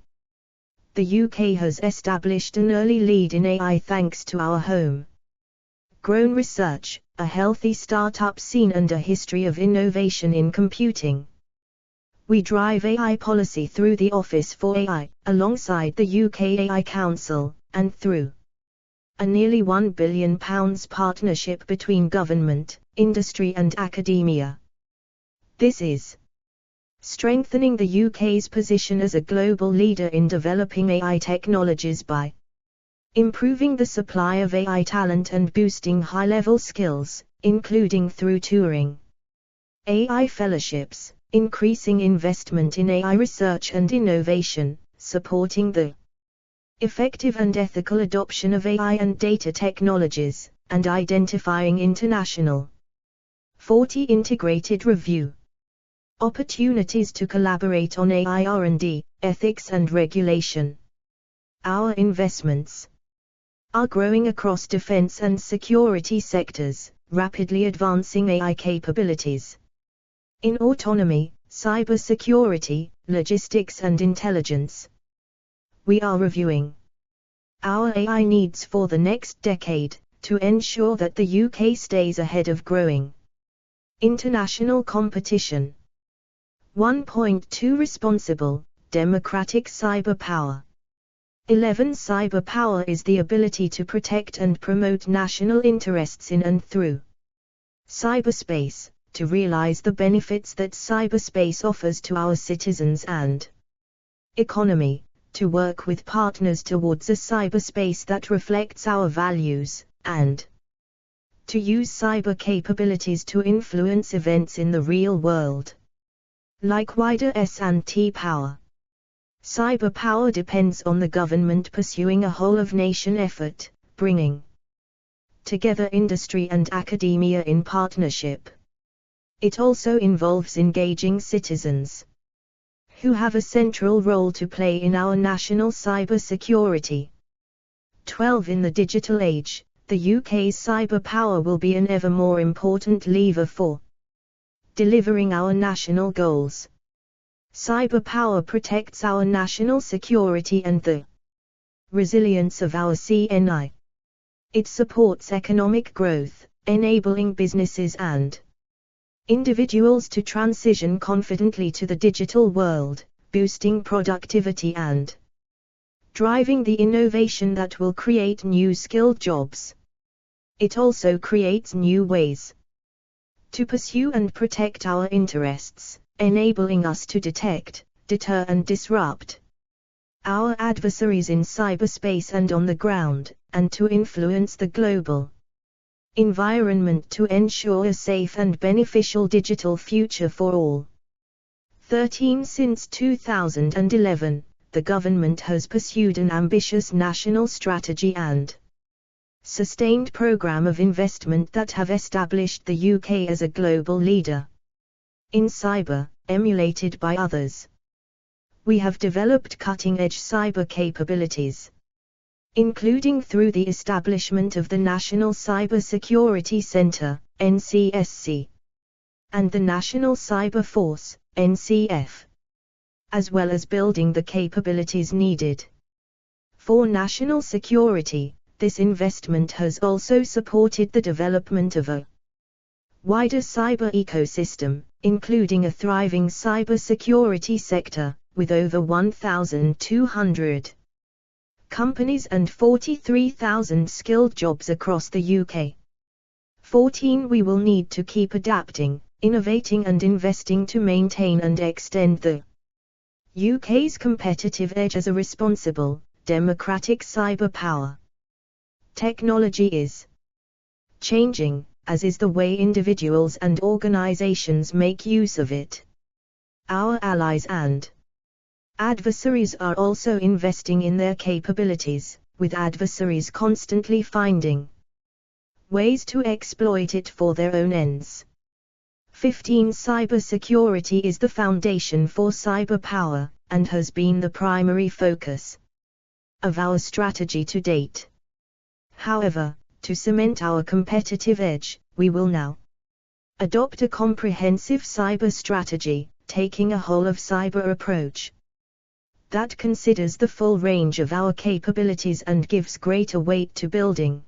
The UK has established an early lead in AI thanks to our home-grown research, a healthy startup scene and a history of innovation in computing. We drive AI policy through the Office for AI, alongside the UK AI Council, and through a nearly £1 billion partnership between government, industry and academia. This is strengthening the UK's position as a global leader in developing AI technologies by improving the supply of AI talent and boosting high-level skills, including through Turing AI fellowships, increasing investment in AI research and innovation, supporting the effective and ethical adoption of AI and data technologies, and identifying international 40 integrated review opportunities to collaborate on AI R&D, ethics and regulation. Our investments are growing across defense and security sectors, rapidly advancing AI capabilities in autonomy, cybersecurity, logistics and intelligence. We are reviewing our AI needs for the next decade, to ensure that the UK stays ahead of growing international competition. 1.2 Responsible, democratic cyber power. 11 Cyber power is the ability to protect and promote national interests in and through cyberspace, to realize the benefits that cyberspace offers to our citizens and economy, to work with partners towards a cyberspace that reflects our values, and to use cyber capabilities to influence events in the real world. Like wider S&T power, cyber power depends on the government pursuing a whole-of-nation effort, bringing together industry and academia in partnership. It also involves engaging citizens who have a central role to play in our national cyber security. 12 In the digital age, the UK's cyber power will be an ever more important lever for delivering our national goals. Cyber power protects our national security and the resilience of our CNI. It supports economic growth, enabling businesses and individuals to transition confidently to the digital world, boosting productivity and driving the innovation that will create new skilled jobs. It also creates new ways to pursue and protect our interests, enabling us to detect, deter and disrupt our adversaries in cyberspace and on the ground, and to influence the global environment to ensure a safe and beneficial digital future for all. 13 Since 2011, the government has pursued an ambitious national strategy and sustained program of investment that have established the UK as a global leader in cyber, emulated by others. We have developed cutting-edge cyber capabilities, including through the establishment of the National Cyber Security Centre, NCSC, and the National Cyber Force, NCF, as well as building the capabilities needed for national security. This investment has also supported the development of a wider cyber ecosystem, including a thriving cyber security sector, with over 1,200 companies and 43,000 skilled jobs across the UK. 14 We will need to keep adapting, innovating and investing to maintain and extend the UK's competitive edge as a responsible, democratic cyber power. Technology is changing, as is the way individuals and organizations make use of it. Our allies and adversaries are also investing in their capabilities, with adversaries constantly finding ways to exploit it for their own ends. 15. Cybersecurity is the foundation for cyber power, and has been the primary focus of our strategy to date. However, to cement our competitive edge, we will now adopt a comprehensive cyber strategy, taking a whole-of-cyber approach that considers the full range of our capabilities and gives greater weight to building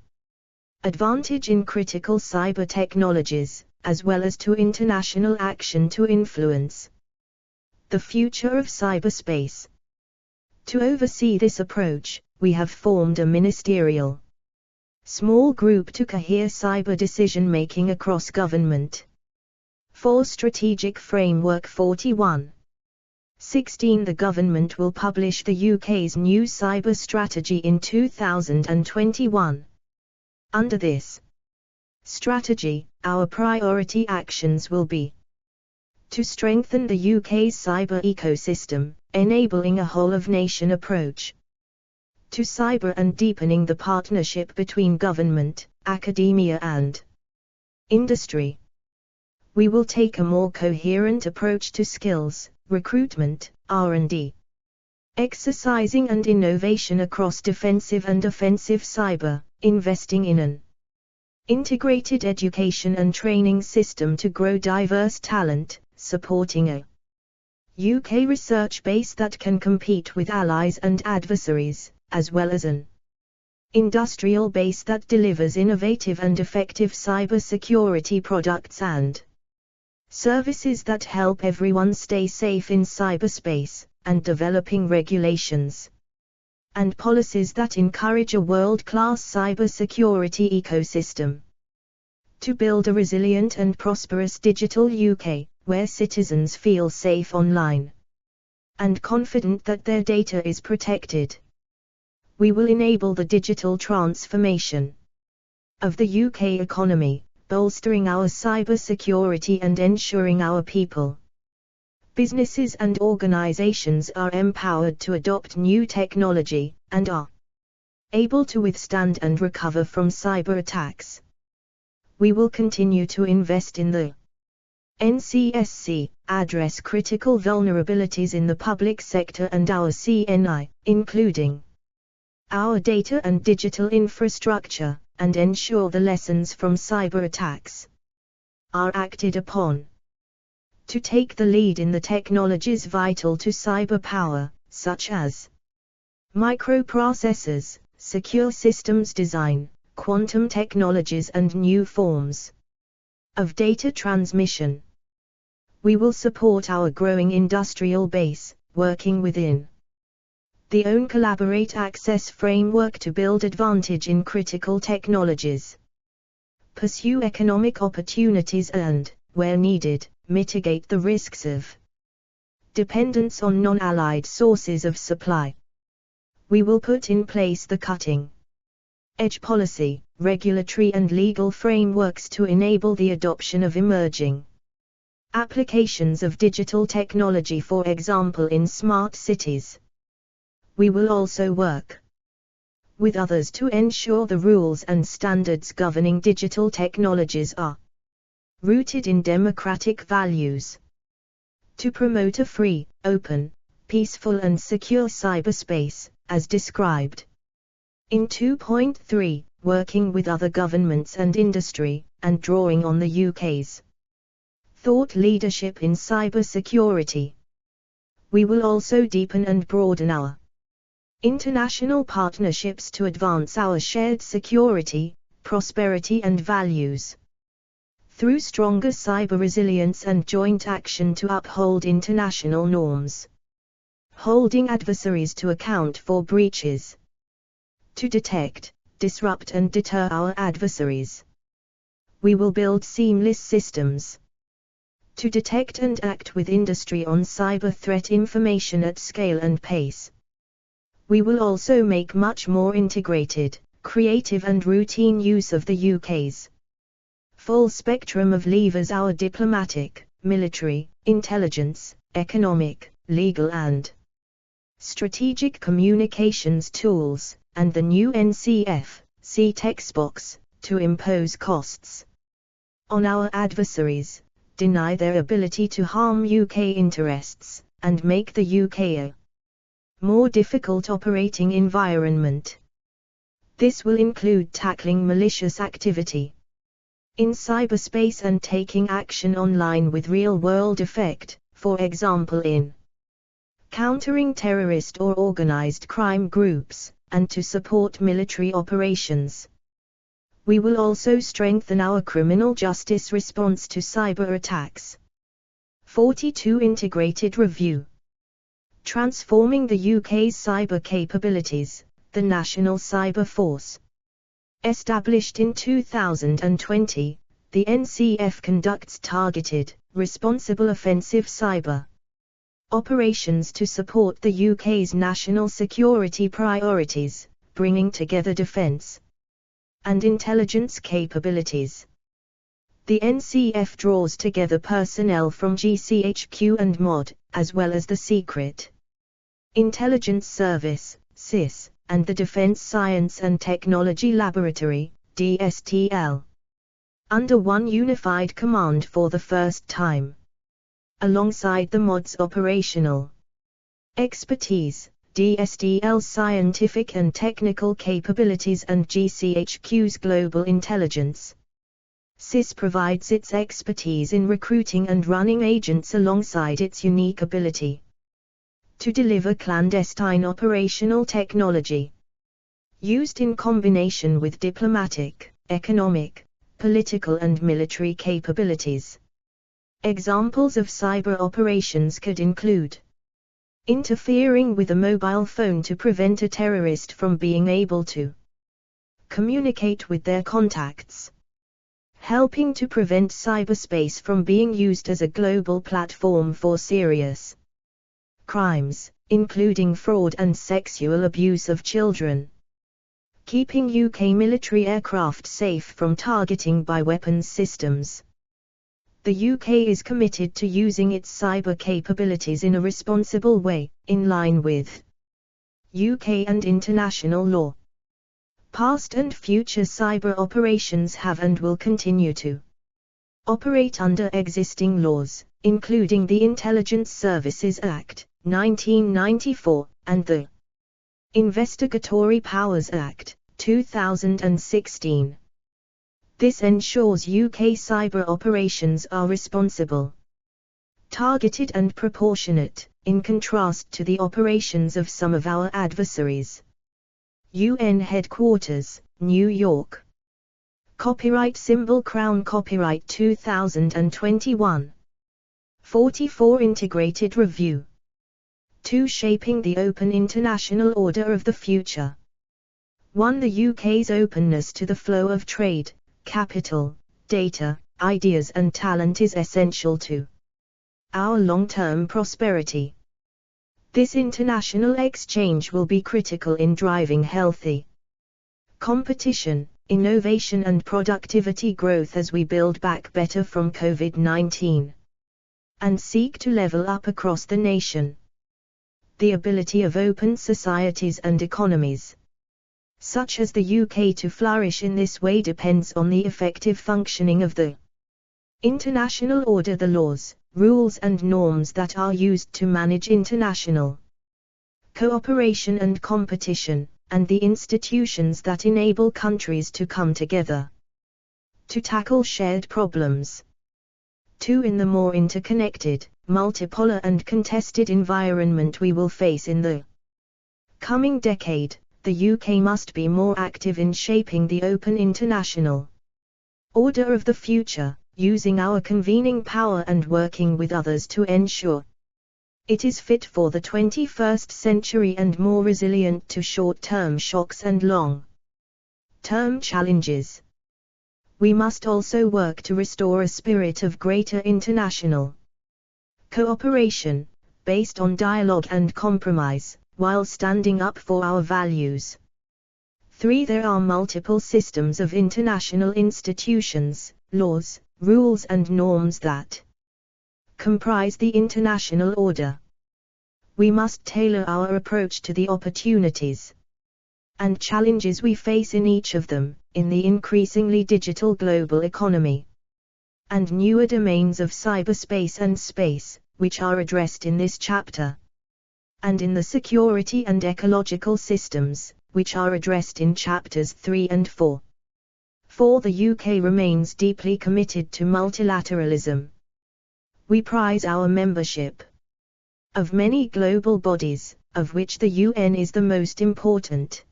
advantage in critical cyber technologies, as well as to international action to influence the future of cyberspace. To oversee this approach, we have formed a ministerial small group to cohere cyber decision-making across government. 4. Strategic Framework 41. 16. The government will publish the UK's new cyber strategy in 2021. Under this strategy, our priority actions will be to strengthen the UK's cyber ecosystem, enabling a whole-of-nation approach to cyber and deepening the partnership between government, academia and industry. We will take a more coherent approach to skills, recruitment, R&D, exercising and innovation across defensive and offensive cyber, investing in an integrated education and training system to grow diverse talent, supporting a UK research base that can compete with allies and adversaries, as well as an industrial base that delivers innovative and effective cybersecurity products and services that help everyone stay safe in cyberspace, and developing regulations and policies that encourage a world-class cybersecurity ecosystem to build a resilient and prosperous digital UK, where citizens feel safe online and confident that their data is protected. We will enable the digital transformation of the UK economy, bolstering our cybersecurity and ensuring our people, businesses and organizations are empowered to adopt new technology, and are able to withstand and recover from cyber attacks. We will continue to invest in the NCSC, address critical vulnerabilities in the public sector and our CNI, including our data and digital infrastructure, and ensure the lessons from cyber attacks are acted upon to take the lead in the technologies vital to cyber power, such as microprocessors, secure systems design, quantum technologies and new forms of data transmission. We will support our growing industrial base, working within the Own Collaborate Access framework to build advantage in critical technologies, pursue economic opportunities and, where needed, mitigate the risks of dependence on non-allied sources of supply. We will put in place the cutting-edge policy, regulatory and legal frameworks to enable the adoption of emerging applications of digital technology, for example in smart cities. We will also work with others to ensure the rules and standards governing digital technologies are rooted in democratic values, to promote a free, open, peaceful and secure cyberspace, as described in 2.3, working with other governments and industry, and drawing on the UK's thought leadership in cybersecurity. We will also deepen and broaden our international partnerships to advance our shared security, prosperity and values through stronger cyber resilience and joint action to uphold international norms, holding adversaries to account for breaches, to detect, disrupt and deter our adversaries. We will build seamless systems to detect and act with industry on cyber threat information at scale and pace. We will also make much more integrated, creative and routine use of the UK's full spectrum of levers: our diplomatic, military, intelligence, economic, legal and strategic communications tools, and the new NCF, C-Text box, to impose costs on our adversaries, deny their ability to harm UK interests, and make the UK a more difficult operating environment. This will include tackling malicious activity in cyberspace and taking action online with real-world effect, for example in countering terrorist or organized crime groups, and to support military operations. We will also strengthen our criminal justice response to cyber attacks. 42 Integrated Review. Transforming the UK's cyber capabilities, the National Cyber Force. Established in 2020, the NCF conducts targeted, responsible offensive cyber operations to support the UK's national security priorities, bringing together defence and intelligence capabilities. The NCF draws together personnel from GCHQ and MOD, as well as the Secret Intelligence Service, SIS, and the Defence Science and Technology Laboratory, DSTL, under one unified command for the first time. Alongside the MOD's operational expertise, DSTL's scientific and technical capabilities and GCHQ's global intelligence, SIS provides its expertise in recruiting and running agents alongside its unique ability to deliver clandestine operational technology, used in combination with diplomatic, economic, political and military capabilities. Examples of cyber operations could include interfering with a mobile phone to prevent a terrorist from being able to communicate with their contacts, helping to prevent cyberspace from being used as a global platform for serious crimes, including fraud and sexual abuse of children, keeping UK military aircraft safe from targeting by weapons systems. The UK is committed to using its cyber capabilities in a responsible way, in line with UK and international law. Past and future cyber operations have and will continue to operate under existing laws, including the Intelligence Services Act, 1994, and the Investigatory Powers Act, 2016. This ensures UK cyber operations are responsible, targeted and proportionate, in contrast to the operations of some of our adversaries. UN Headquarters, New York. Copyright symbol Crown Copyright 2021. 44 Integrated Review. 2. Shaping the Open International Order of the Future. 1. The UK's openness to the flow of trade, capital, data, ideas and talent is essential to our long-term prosperity. This international exchange will be critical in driving healthy competition, innovation and productivity growth as we build back better from COVID-19 and seek to level up across the nation. The ability of open societies and economies, such as the UK, to flourish in this way depends on the effective functioning of the international order, the laws, rules and norms that are used to manage international cooperation and competition, and the institutions that enable countries to come together to tackle shared problems. 2. In the more interconnected, multipolar and contested environment we will face in the coming decade, the UK must be more active in shaping the open international order of the future, using our convening power and working with others to ensure it is fit for the 21st century and more resilient to short-term shocks and long-term challenges. We must also work to restore a spirit of greater international cooperation, based on dialogue and compromise, while standing up for our values. 3. There are multiple systems of international institutions, laws, rules and norms that comprise the international order. We must tailor our approach to the opportunities and challenges we face in each of them, in the increasingly digital global economy, and newer domains of cyberspace and space, which are addressed in this chapter, and in the security and ecological systems, which are addressed in chapters 3 and 4. 4. The UK remains deeply committed to multilateralism. We prize our membership of many global bodies, of which the UN is the most important.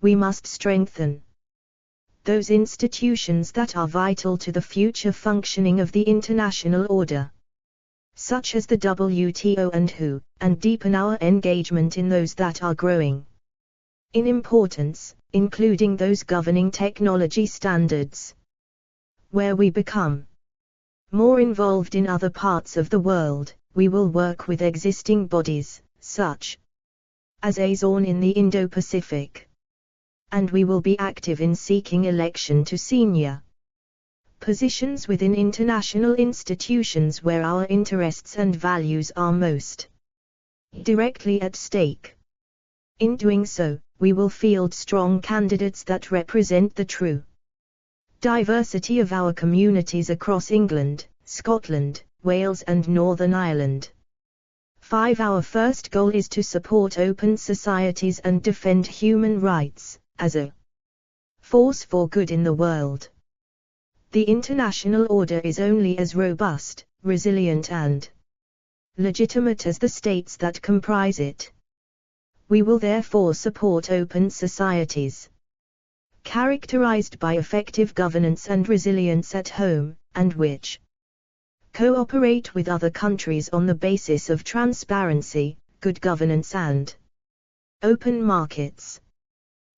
We must strengthen those institutions that are vital to the future functioning of the international order, such as the WTO and WHO, and deepen our engagement in those that are growing in importance, including those governing technology standards. Where we become more involved in other parts of the world, we will work with existing bodies, such as ASEAN in the Indo-Pacific, and we will be active in seeking election to senior positions within international institutions where our interests and values are most directly at stake. In doing so, we will field strong candidates that represent the true diversity of our communities across England, Scotland, Wales and Northern Ireland. 5. Our first goal is to support open societies and defend human rights, as a force for good in the world. The international order is only as robust, resilient and legitimate as the states that comprise it. We will therefore support open societies, characterized by effective governance and resilience at home, and which cooperate with other countries on the basis of transparency, good governance and open markets.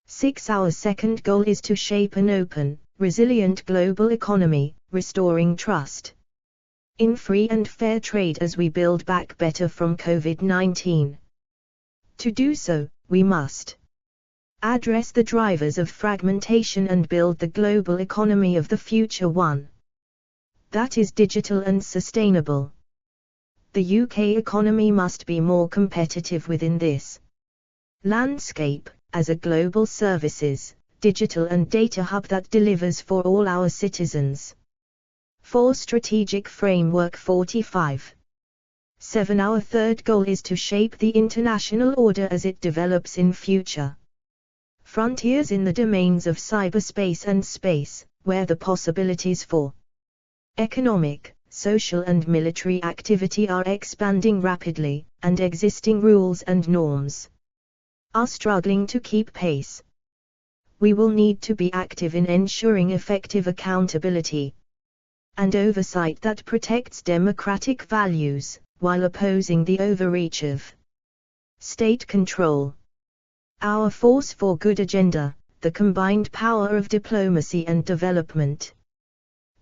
6. Our second goal is to shape an open, resilient global economy, restoring trust in free and fair trade as we build back better from COVID-19. To do so, we must address the drivers of fragmentation and build the global economy of the future, one that is digital and sustainable. The UK economy must be more competitive within this landscape, as a global services, digital and data hub that delivers for all our citizens. 4. Strategic Framework 45. 7. Our third goal is to shape the international order as it develops in future frontiers in the domains of cyberspace and space, where the possibilities for economic, social and military activity are expanding rapidly, and existing rules and norms are struggling to keep pace. We will need to be active in ensuring effective accountability and oversight that protects democratic values, while opposing the overreach of state control. Our Force for Good agenda, the combined power of diplomacy and development.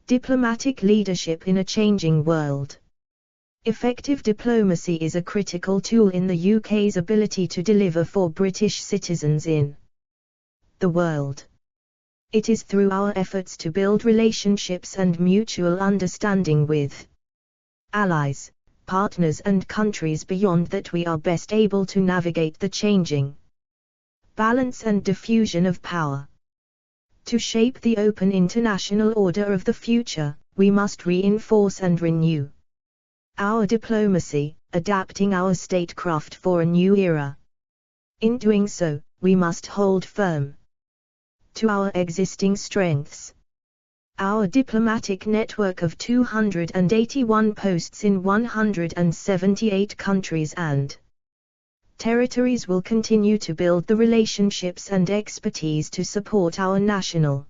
Diplomatic leadership in a changing world. Effective diplomacy is a critical tool in the UK's ability to deliver for British citizens in the world. It is through our efforts to build relationships and mutual understanding with allies, partners and countries beyond that we are best able to navigate the changing balance and diffusion of power. To shape the open international order of the future, we must reinforce and renew our diplomacy, adapting our statecraft for a new era. In doing so, we must hold firm to our existing strengths. Our diplomatic network of 281 posts in 178 countries and territories will continue to build the relationships and expertise to support our national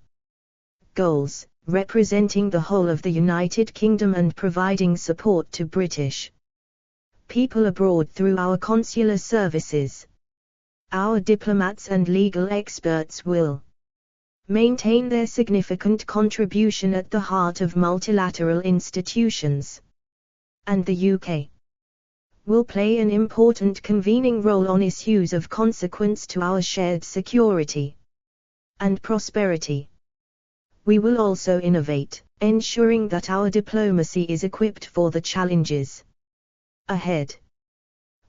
goals, representing the whole of the United Kingdom and providing support to British people abroad through our consular services. Our diplomats and legal experts will maintain their significant contribution at the heart of multilateral institutions, and the UK will play an important convening role on issues of consequence to our shared security and prosperity. We will also innovate, ensuring that our diplomacy is equipped for the challenges ahead.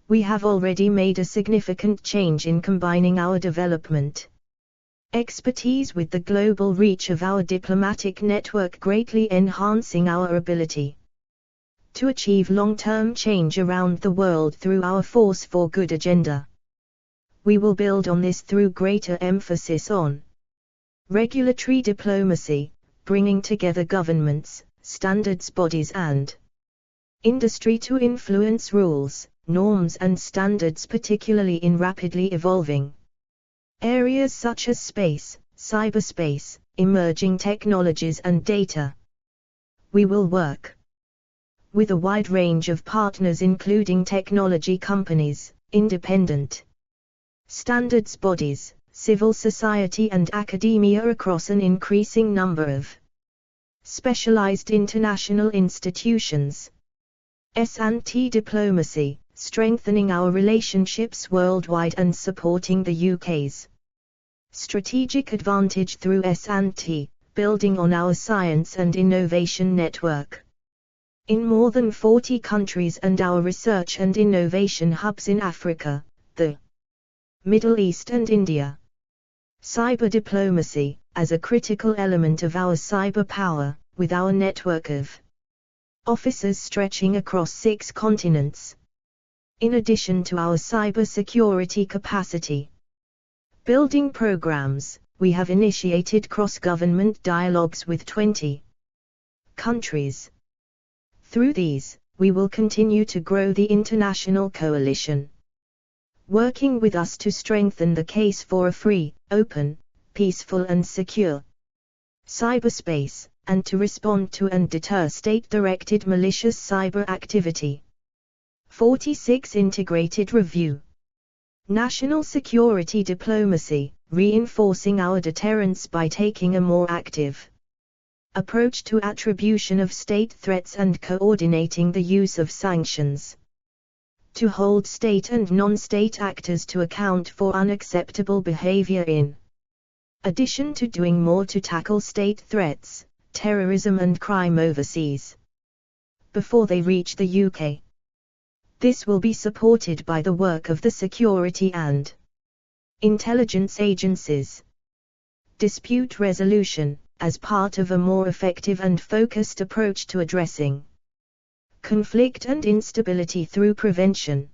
We have already made a significant change in combining our development Expertise with the global reach of our diplomatic network greatly enhancing our ability to achieve long-term change around the world through our Force for Good agenda. We will build on this through greater emphasis on regulatory diplomacy, bringing together governments, standards bodies and industry to influence rules, norms and standards particularly in rapidly evolving areas such as space, cyberspace, emerging technologies and data. We will work with a wide range of partners including technology companies, independent standards bodies, civil society and academia across an increasing number of specialized international institutions. S&T diplomacy, strengthening our relationships worldwide and supporting the UK's strategic advantage through S&T, building on our science and innovation network in more than 40 countries and our research and innovation hubs in Africa, the Middle East and India. Cyber diplomacy, as a critical element of our cyber power, with our network of officers stretching across 6 continents. In addition to our cyber security capacity building programs, we have initiated cross-government dialogues with 20 countries. Through these, we will continue to grow the international coalition, working with us to strengthen the case for a free, open, peaceful and secure cyberspace, and to respond to and deter state-directed malicious cyber activity. 46 Integrated Review. National security diplomacy, reinforcing our deterrence by taking a more active approach to attribution of state threats and coordinating the use of sanctions to hold state and non-state actors to account for unacceptable behavior in addition to doing more to tackle state threats, terrorism and crime overseas before they reach the UK. This will be supported by the work of the security and intelligence agencies. Dispute resolution, as part of a more effective and focused approach to addressing conflict and instability through prevention.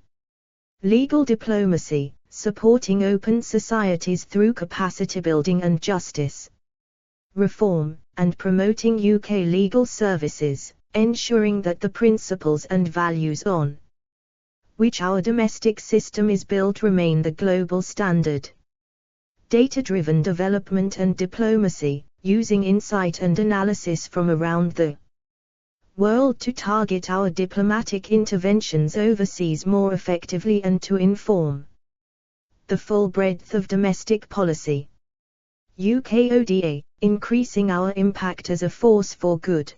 Legal diplomacy, supporting open societies through capacity building and justice reform, and promoting UK legal services, ensuring that the principles and values on which our domestic system is built remain the global standard. Data-driven development and diplomacy, using insight and analysis from around the world to target our diplomatic interventions overseas more effectively and to inform the full breadth of domestic policy. UK ODA, increasing our impact as a force for good.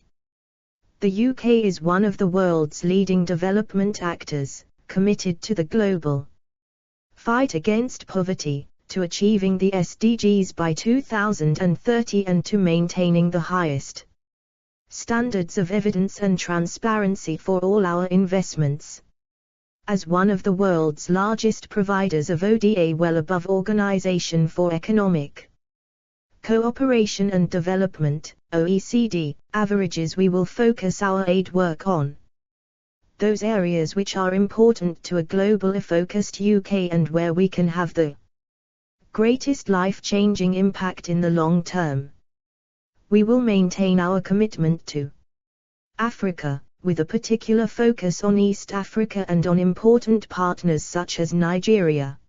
The UK is one of the world's leading development actors, committed to the global fight against poverty, to achieving the SDGs by 2030 and to maintaining the highest standards of evidence and transparency for all our investments. As one of the world's largest providers of ODA well above Organization for Economic Cooperation and Development, OECD, averages, we will focus our aid work on those areas which are important to a globally focused UK and where we can have the greatest life-changing impact in the long term. We will maintain our commitment to Africa, with a particular focus on East Africa and on important partners such as Nigeria,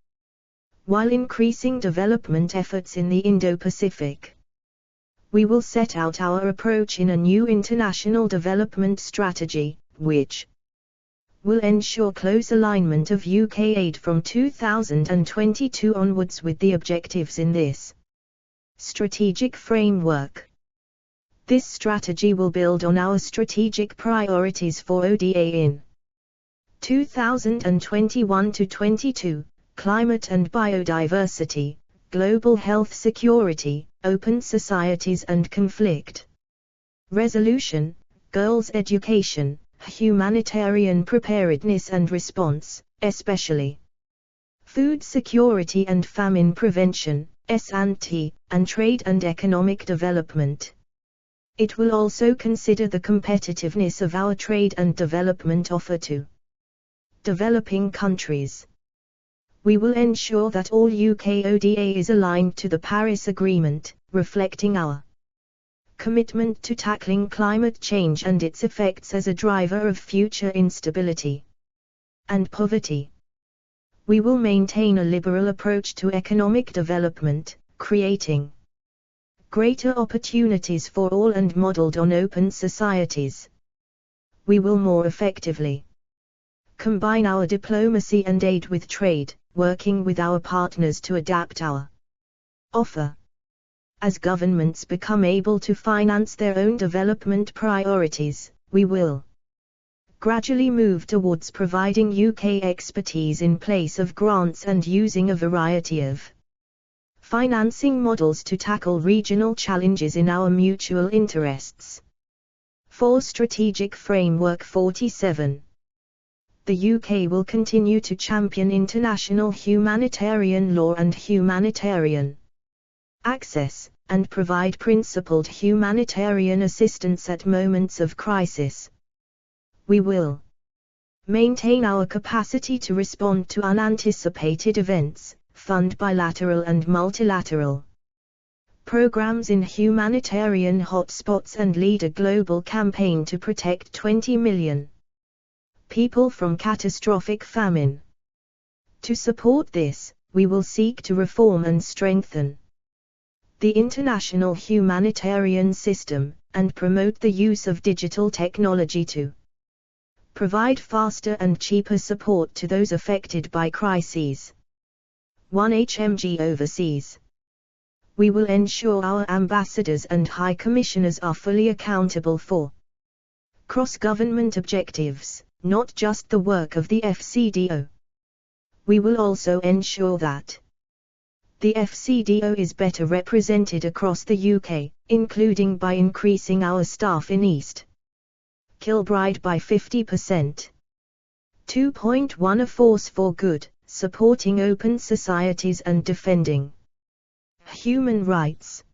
while increasing development efforts in the Indo-Pacific. We will set out our approach in a new international development strategy, which will ensure close alignment of UK aid from 2022 onwards with the objectives in this strategic framework. This strategy will build on our strategic priorities for ODA in 2021-22, climate and biodiversity, global health security, open societies and conflict resolution, girls' education, humanitarian preparedness and response, especially food security and famine prevention, S&T, and trade and economic development. It will also consider the competitiveness of our trade and development offer to developing countries. We will ensure that all UK ODA is aligned to the Paris Agreement, reflecting our commitment to tackling climate change and its effects as a driver of future instability and poverty. We will maintain a liberal approach to economic development, creating greater opportunities for all and modeled on open societies. We will more effectively combine our diplomacy and aid with trade, working with our partners to adapt our offer. As governments become able to finance their own development priorities, we will gradually move towards providing UK expertise in place of grants and using a variety of financing models to tackle regional challenges in our mutual interests. For Strategic Framework 47, the UK will continue to champion international humanitarian law and humanitarian access, and provide principled humanitarian assistance at moments of crisis. We will maintain our capacity to respond to unanticipated events, fund bilateral and multilateral programs in humanitarian hotspots, and lead a global campaign to protect 20 million people from catastrophic famine. To support this, we will seek to reform and strengthen the international humanitarian system, and promote the use of digital technology to provide faster and cheaper support to those affected by crises. 1 HMG Overseas. We will ensure our ambassadors and high commissioners are fully accountable for cross-government objectives, not just the work of the FCDO. We will also ensure that the FCDO is better represented across the UK, including by increasing our staff in East Kilbride by 50%. 2.1 A force for good, supporting open societies and defending human rights.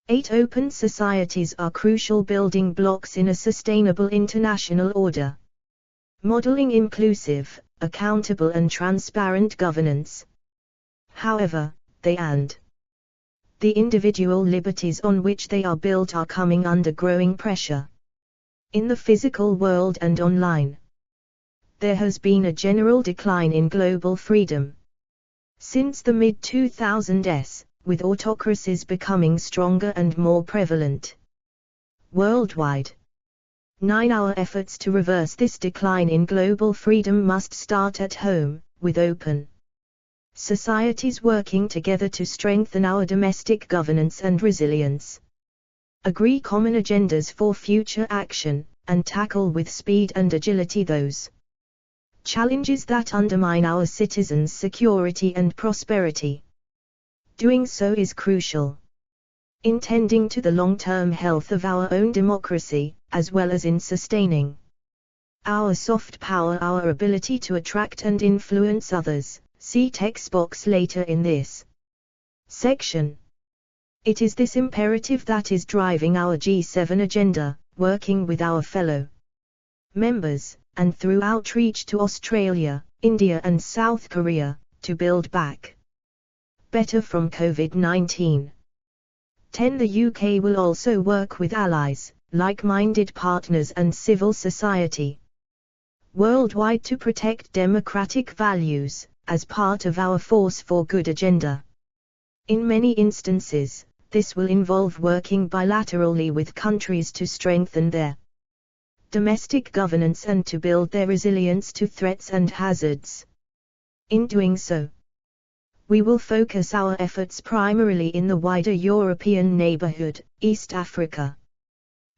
8 Open societies are crucial building blocks in a sustainable international order. Modeling inclusive, accountable and transparent governance. However, they and the individual liberties on which they are built are coming under growing pressure. In the physical world and online, there has been a general decline in global freedom since the mid-2000s, with autocracies becoming stronger and more prevalent worldwide. 9 Our efforts to reverse this decline in global freedom must start at home, with open societies working together to strengthen our domestic governance and resilience. Agree common agendas for future action, and tackle with speed and agility those challenges that undermine our citizens' security and prosperity. Doing so is crucial in tending to the long-term health of our own democracy, as well as in sustaining our soft power, our ability to attract and influence others. See text box later in this section. It is this imperative that is driving our G7 agenda, working with our fellow members, and through outreach to Australia, India and South Korea, to build back better from COVID-19. 10 The UK will also work with allies, like-minded partners and civil society worldwide to protect democratic values, as part of our Force for Good agenda. In many instances, this will involve working bilaterally with countries to strengthen their domestic governance and to build their resilience to threats and hazards. In doing so, we will focus our efforts primarily in the wider European neighborhood, East Africa,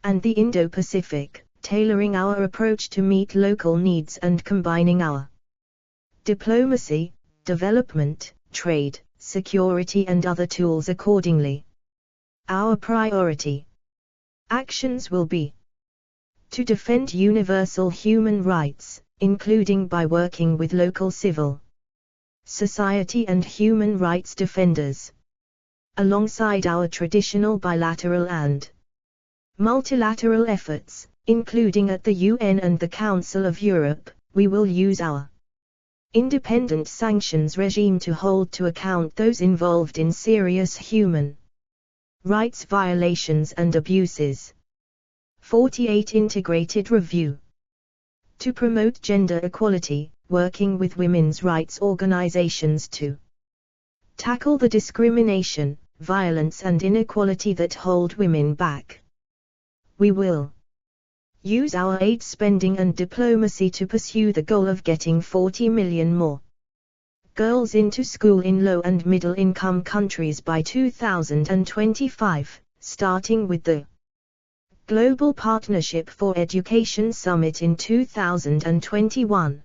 and the Indo-Pacific, tailoring our approach to meet local needs and combining our diplomacy, development, trade, security and other tools accordingly. Our priority actions will be to defend universal human rights, including by working with local civil society and human rights defenders, Alongside our traditional bilateral and multilateral efforts, including at the UN and the Council of Europe, we will use our independent sanctions regime to hold to account those involved in serious human rights violations and abuses. 48 Integrated Review. To promote gender equality, working with women's rights organizations to tackle the discrimination, violence and inequality that hold women back. We will use our aid spending and diplomacy to pursue the goal of getting 40 million more girls into school in low and middle income countries by 2025, starting with the Global Partnership for Education Summit in 2021.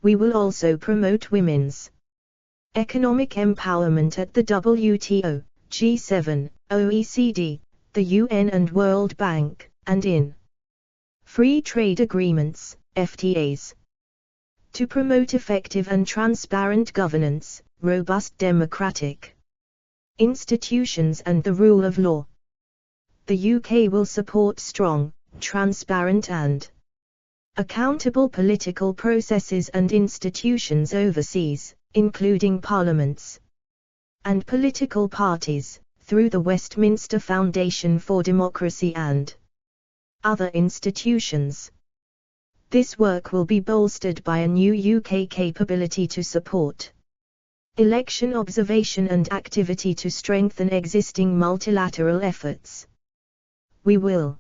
We will also promote women's economic empowerment at the WTO, G7, OECD, the UN and World Bank, and in free trade agreements, FTAs. To promote effective and transparent governance, robust democratic institutions and the rule of law. The UK will support strong, transparent and accountable political processes and institutions overseas, including parliaments and political parties, through the Westminster Foundation for Democracy and other institutions. This work will be bolstered by a new UK capability to support election observation and activity to strengthen existing multilateral efforts. We will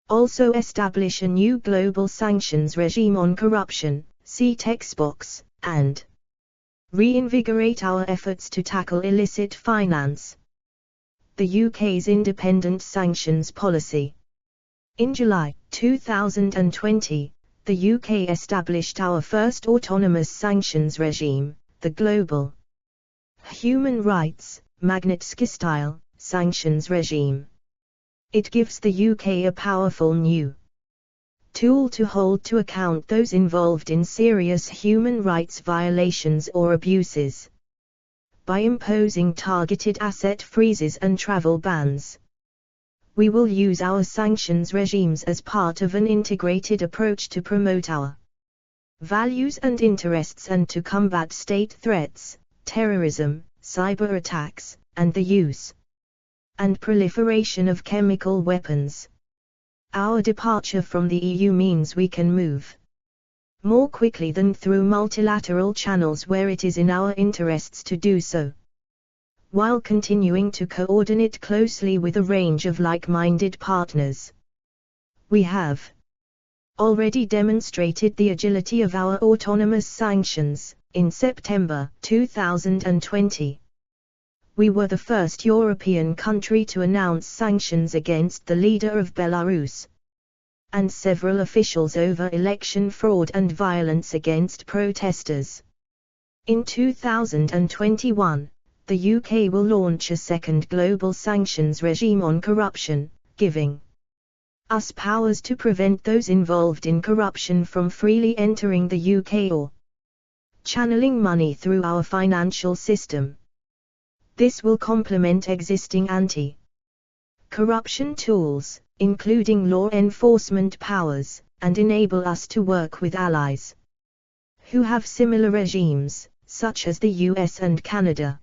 also establish a new global sanctions regime on corruption, see text box, and reinvigorate our efforts to tackle illicit finance. The UK's independent sanctions policy. In July 2020, the UK established our first autonomous sanctions regime, the Global Human Rights, Magnitsky-style, sanctions regime. It gives the UK a powerful new tool to hold to account those involved in serious human rights violations or abuses. By imposing targeted asset freezes and travel bans, we will use our sanctions regimes as part of an integrated approach to promote our values and interests and to combat state threats, terrorism, cyber attacks, and the use and proliferation of chemical weapons. Our departure from the EU means we can move more quickly than through multilateral channels where it is in our interests to do so, while continuing to coordinate closely with a range of like-minded partners. We have already demonstrated the agility of our autonomous sanctions. In September 2020, we were the first European country to announce sanctions against the leader of Belarus and several officials over election fraud and violence against protesters. In 2021, the UK will launch a second global sanctions regime on corruption, giving us powers to prevent those involved in corruption from freely entering the UK or channeling money through our financial system. This will complement existing anti-corruption tools, including law enforcement powers, and enable us to work with allies who have similar regimes, such as the US and Canada,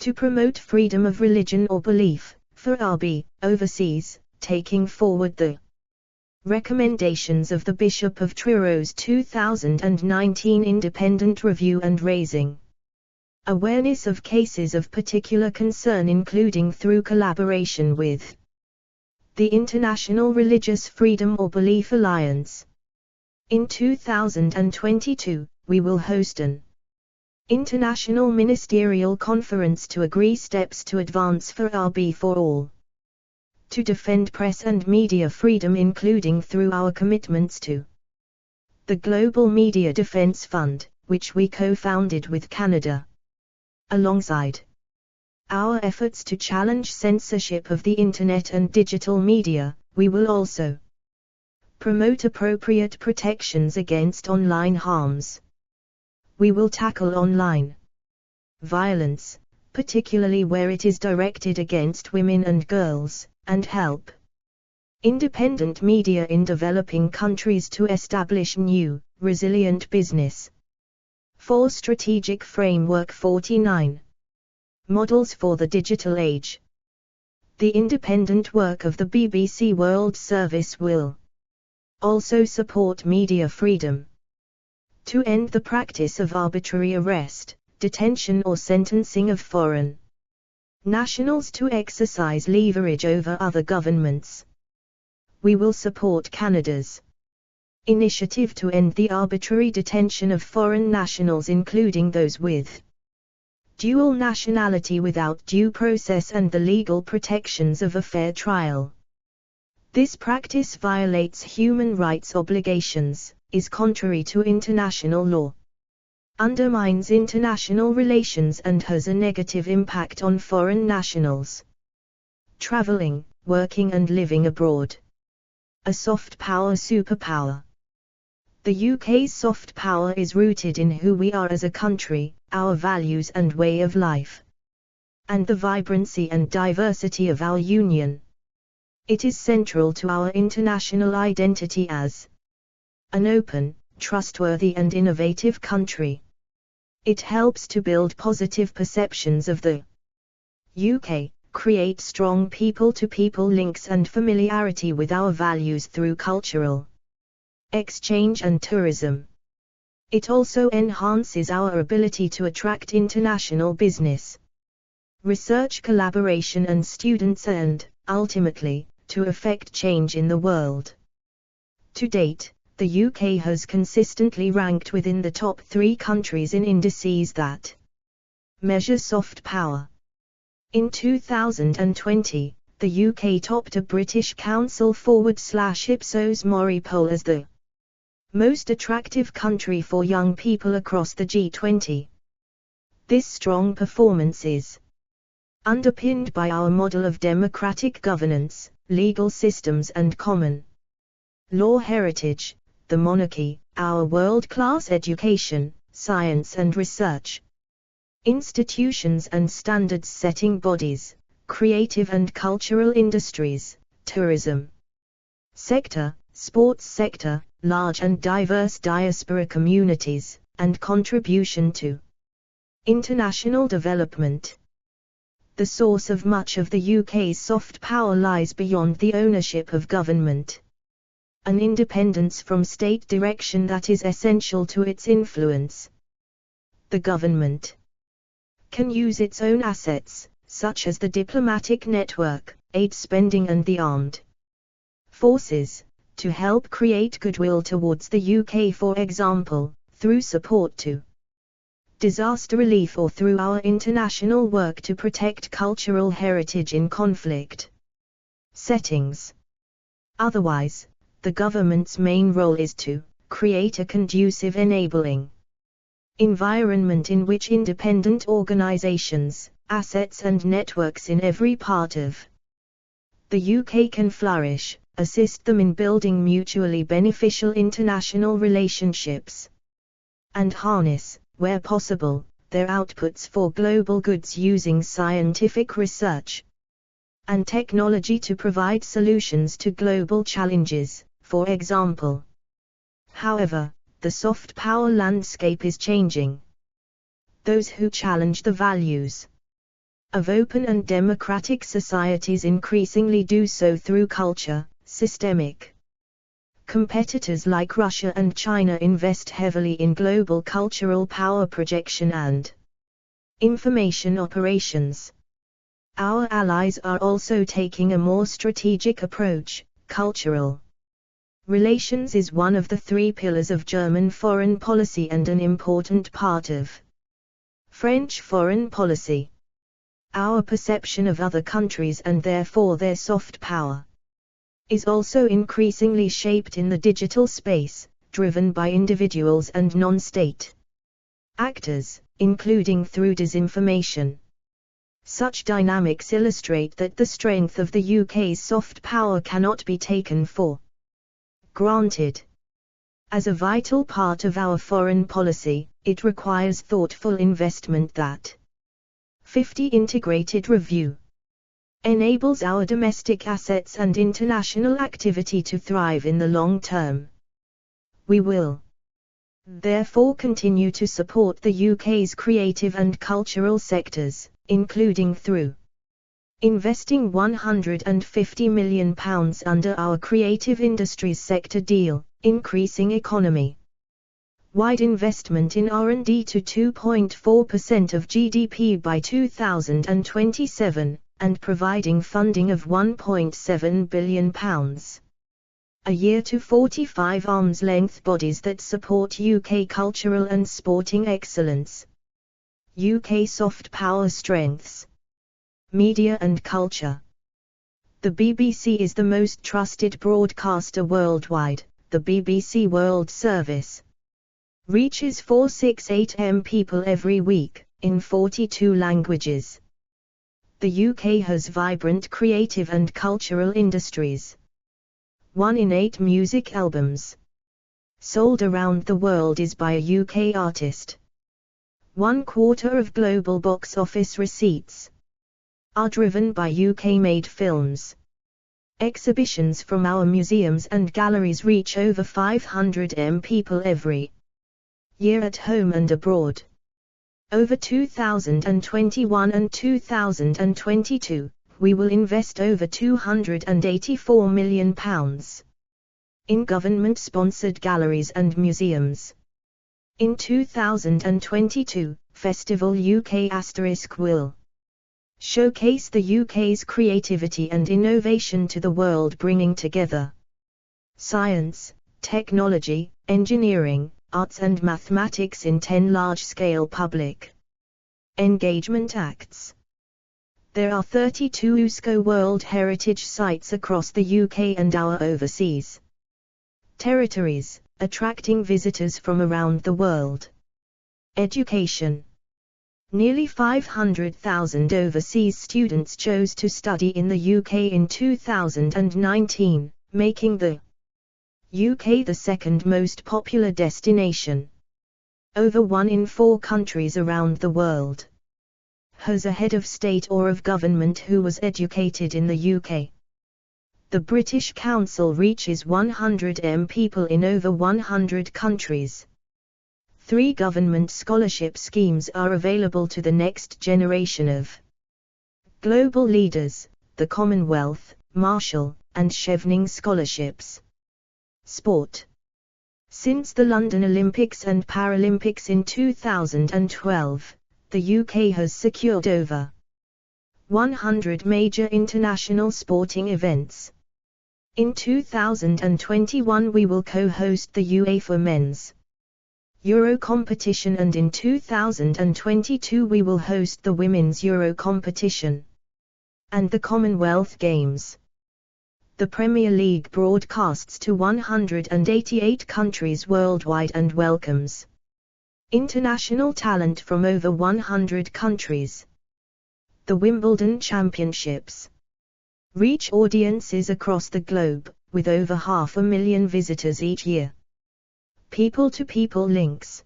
to promote freedom of religion or belief, for RB, overseas, taking forward the recommendations of the Bishop of Treoro's 2019 independent review and raising awareness of cases of particular concern, including through collaboration with the International Religious Freedom or Belief Alliance. In 2022, we will host an international ministerial conference to agree steps to advance for RB for all, to defend press and media freedom, including through our commitments to the Global Media Defense Fund, which we co-founded with Canada. Alongside our efforts to challenge censorship of the Internet and digital media, we will also promote appropriate protections against online harms. We will tackle online violence, particularly where it is directed against women and girls, and help independent media in developing countries to establish new, resilient business. 4. Strategic Framework 49. Models for the Digital Age. The independent work of the BBC World Service will also support media freedom. To end the practice of arbitrary arrest, detention or sentencing of foreign nationals to exercise leverage over other governments. We will support Canada's initiative to end the arbitrary detention of foreign nationals, including those with dual nationality, without due process and the legal protections of a fair trial. This practice violates human rights obligations, is contrary to international law, undermines international relations, and has a negative impact on foreign nationals traveling, working and living abroad. A soft power superpower. The UK's soft power is rooted in who we are as a country, our values and way of life, and the vibrancy and diversity of our union. It is central to our international identity as an open, trustworthy and innovative country. It helps to build positive perceptions of the UK, create strong people-to-people links and familiarity with our values through cultural exchange and tourism. It also enhances our ability to attract international business, research collaboration and students and, ultimately, to affect change in the world. To date, the UK has consistently ranked within the top 3 countries in indices that measure soft power. In 2020, the UK topped a British Council /Ipsos Mori poll as the most attractive country for young people across the G20. This strong performance is underpinned by our model of democratic governance, legal systems and common law heritage, the monarchy, our world-class education, science and research institutions and standards-setting bodies, creative and cultural industries, tourism sector, sports sector, large and diverse diaspora communities, and contribution to international development. The source of much of the UK's soft power lies beyond the ownership of government. An independence from state direction that is essential to its influence. The government can use its own assets, such as the diplomatic network, aid spending and the armed forces, to help create goodwill towards the UK, for example, through support to disaster relief or through our international work to protect cultural heritage in conflict settings. Otherwise, the government's main role is to create a conducive enabling environment in which independent organizations, assets and networks in every part of the UK can flourish, assist them in building mutually beneficial international relationships, and harness, where possible, their outputs for global goods using scientific research and technology to provide solutions to global challenges, for example. However, the soft power landscape is changing. Those who challenge the values of open and democratic societies increasingly do so through culture. Systemic competitors like Russia and China invest heavily in global cultural power projection and information operations. Our allies are also taking a more strategic approach. Cultural relations is one of the 3 pillars of German foreign policy and an important part of French foreign policy. Our perception of other countries and therefore their soft power is also increasingly shaped in the digital space, driven by individuals and non-state actors, including through disinformation. Such dynamics illustrate that the strength of the UK's soft power cannot be taken for granted. As a vital part of our foreign policy, it requires thoughtful investment that 50 Integrated review enables our domestic assets and international activity to thrive in the long term. We will therefore continue to support the UK's creative and cultural sectors, including through investing £150 million under our Creative Industries Sector Deal, increasing economy-wide investment in R&D to 2.4% of GDP by 2027, and providing funding of £1.7 billion a year to 45 arm's-length bodies that support UK cultural and sporting excellence. UK soft power strengths. Media and culture. The BBC is the most trusted broadcaster worldwide. The BBC World Service reaches 468 million people every week, in 42 languages. The UK has vibrant creative and cultural industries. 1 in 8 music albums sold around the world is by a UK artist. 1/4 of global box office receipts are driven by UK-made films. Exhibitions from our museums and galleries reach over 500 million people every year at home and abroad. Over 2021 and 2022, we will invest over £284 million in government-sponsored galleries and museums. In 2022, Festival UK * will showcase the UK's creativity and innovation to the world, bringing together science, technology, engineering, arts and mathematics in 10 large-scale public engagement acts. There are 32 UNESCO World Heritage Sites across the UK and our overseas territories, attracting visitors from around the world. Education. Nearly 500,000 overseas students chose to study in the UK in 2019, making the UK the second most popular destination. Over 1 in 4 countries around the world has a head of state or of government who was educated in the UK. The British Council reaches 100 million people in over 100 countries. 3 government scholarship schemes are available to the next generation of global leaders: the Commonwealth, Marshall, and Chevening scholarships. Sport. Since the London Olympics and Paralympics in 2012, the UK has secured over 100 major international sporting events. In 2021 we will co-host the UEFA Men's Euro competition, and in 2022 we will host the Women's Euro competition and the Commonwealth Games. The Premier League broadcasts to 188 countries worldwide and welcomes international talent from over 100 countries. The Wimbledon Championships reach audiences across the globe, with over 500,000 visitors each year. People-to-people links.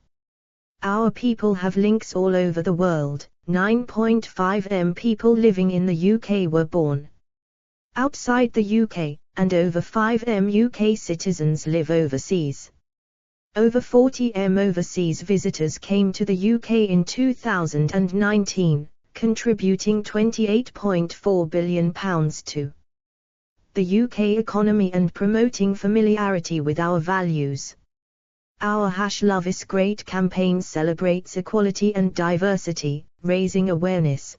Our people have links all over the world. 9.5 million people living in the UK were born outside the UK, and over 5 million UK citizens live overseas. Over 40 million overseas visitors came to the UK in 2019, contributing £28.4 billion to the UK economy and promoting familiarity with our values. Our #Love is Great campaign celebrates equality and diversity, raising awareness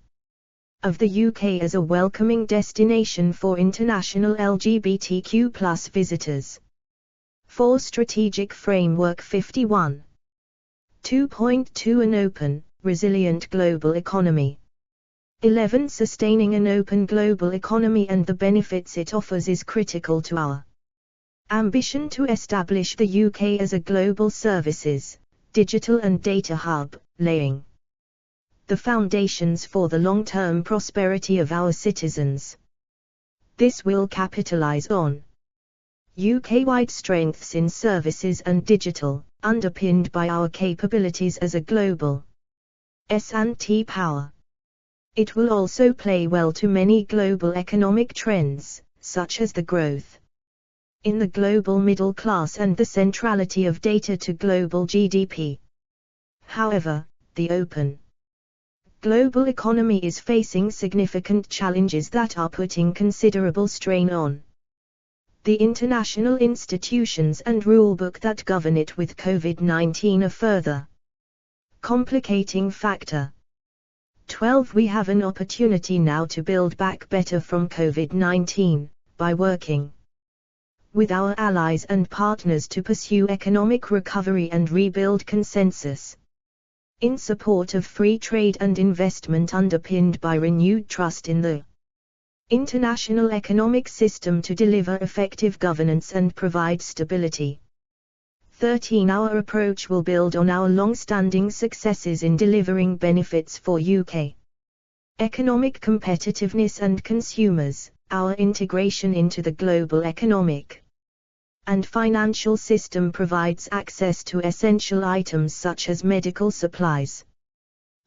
of the UK as a welcoming destination for international LGBTQ+ visitors. 4 Strategic Framework 51. 2.2 An open, resilient global economy. 11 Sustaining an open global economy and the benefits it offers is critical to our ambition to establish the UK as a global services, digital and data hub, laying the foundations for the long-term prosperity of our citizens. This will capitalize on UK-wide strengths in services and digital, underpinned by our capabilities as a global S&T power. It will also play well to many global economic trends, such as the growth in the global middle class and the centrality of data to global GDP. However, the open global economy is facing significant challenges that are putting considerable strain on the international institutions and rulebook that govern it, with COVID-19 a further complicating factor. 12. We have an opportunity now to build back better from COVID-19, by working with our allies and partners to pursue economic recovery and rebuild consensus in support of free trade and investment underpinned by renewed trust in the international economic system to deliver effective governance and provide stability. 13. Our approach will build on our long-standing successes in delivering benefits for UK economic competitiveness and consumers. Our integration into the global economic and financial system provides access to essential items such as medical supplies,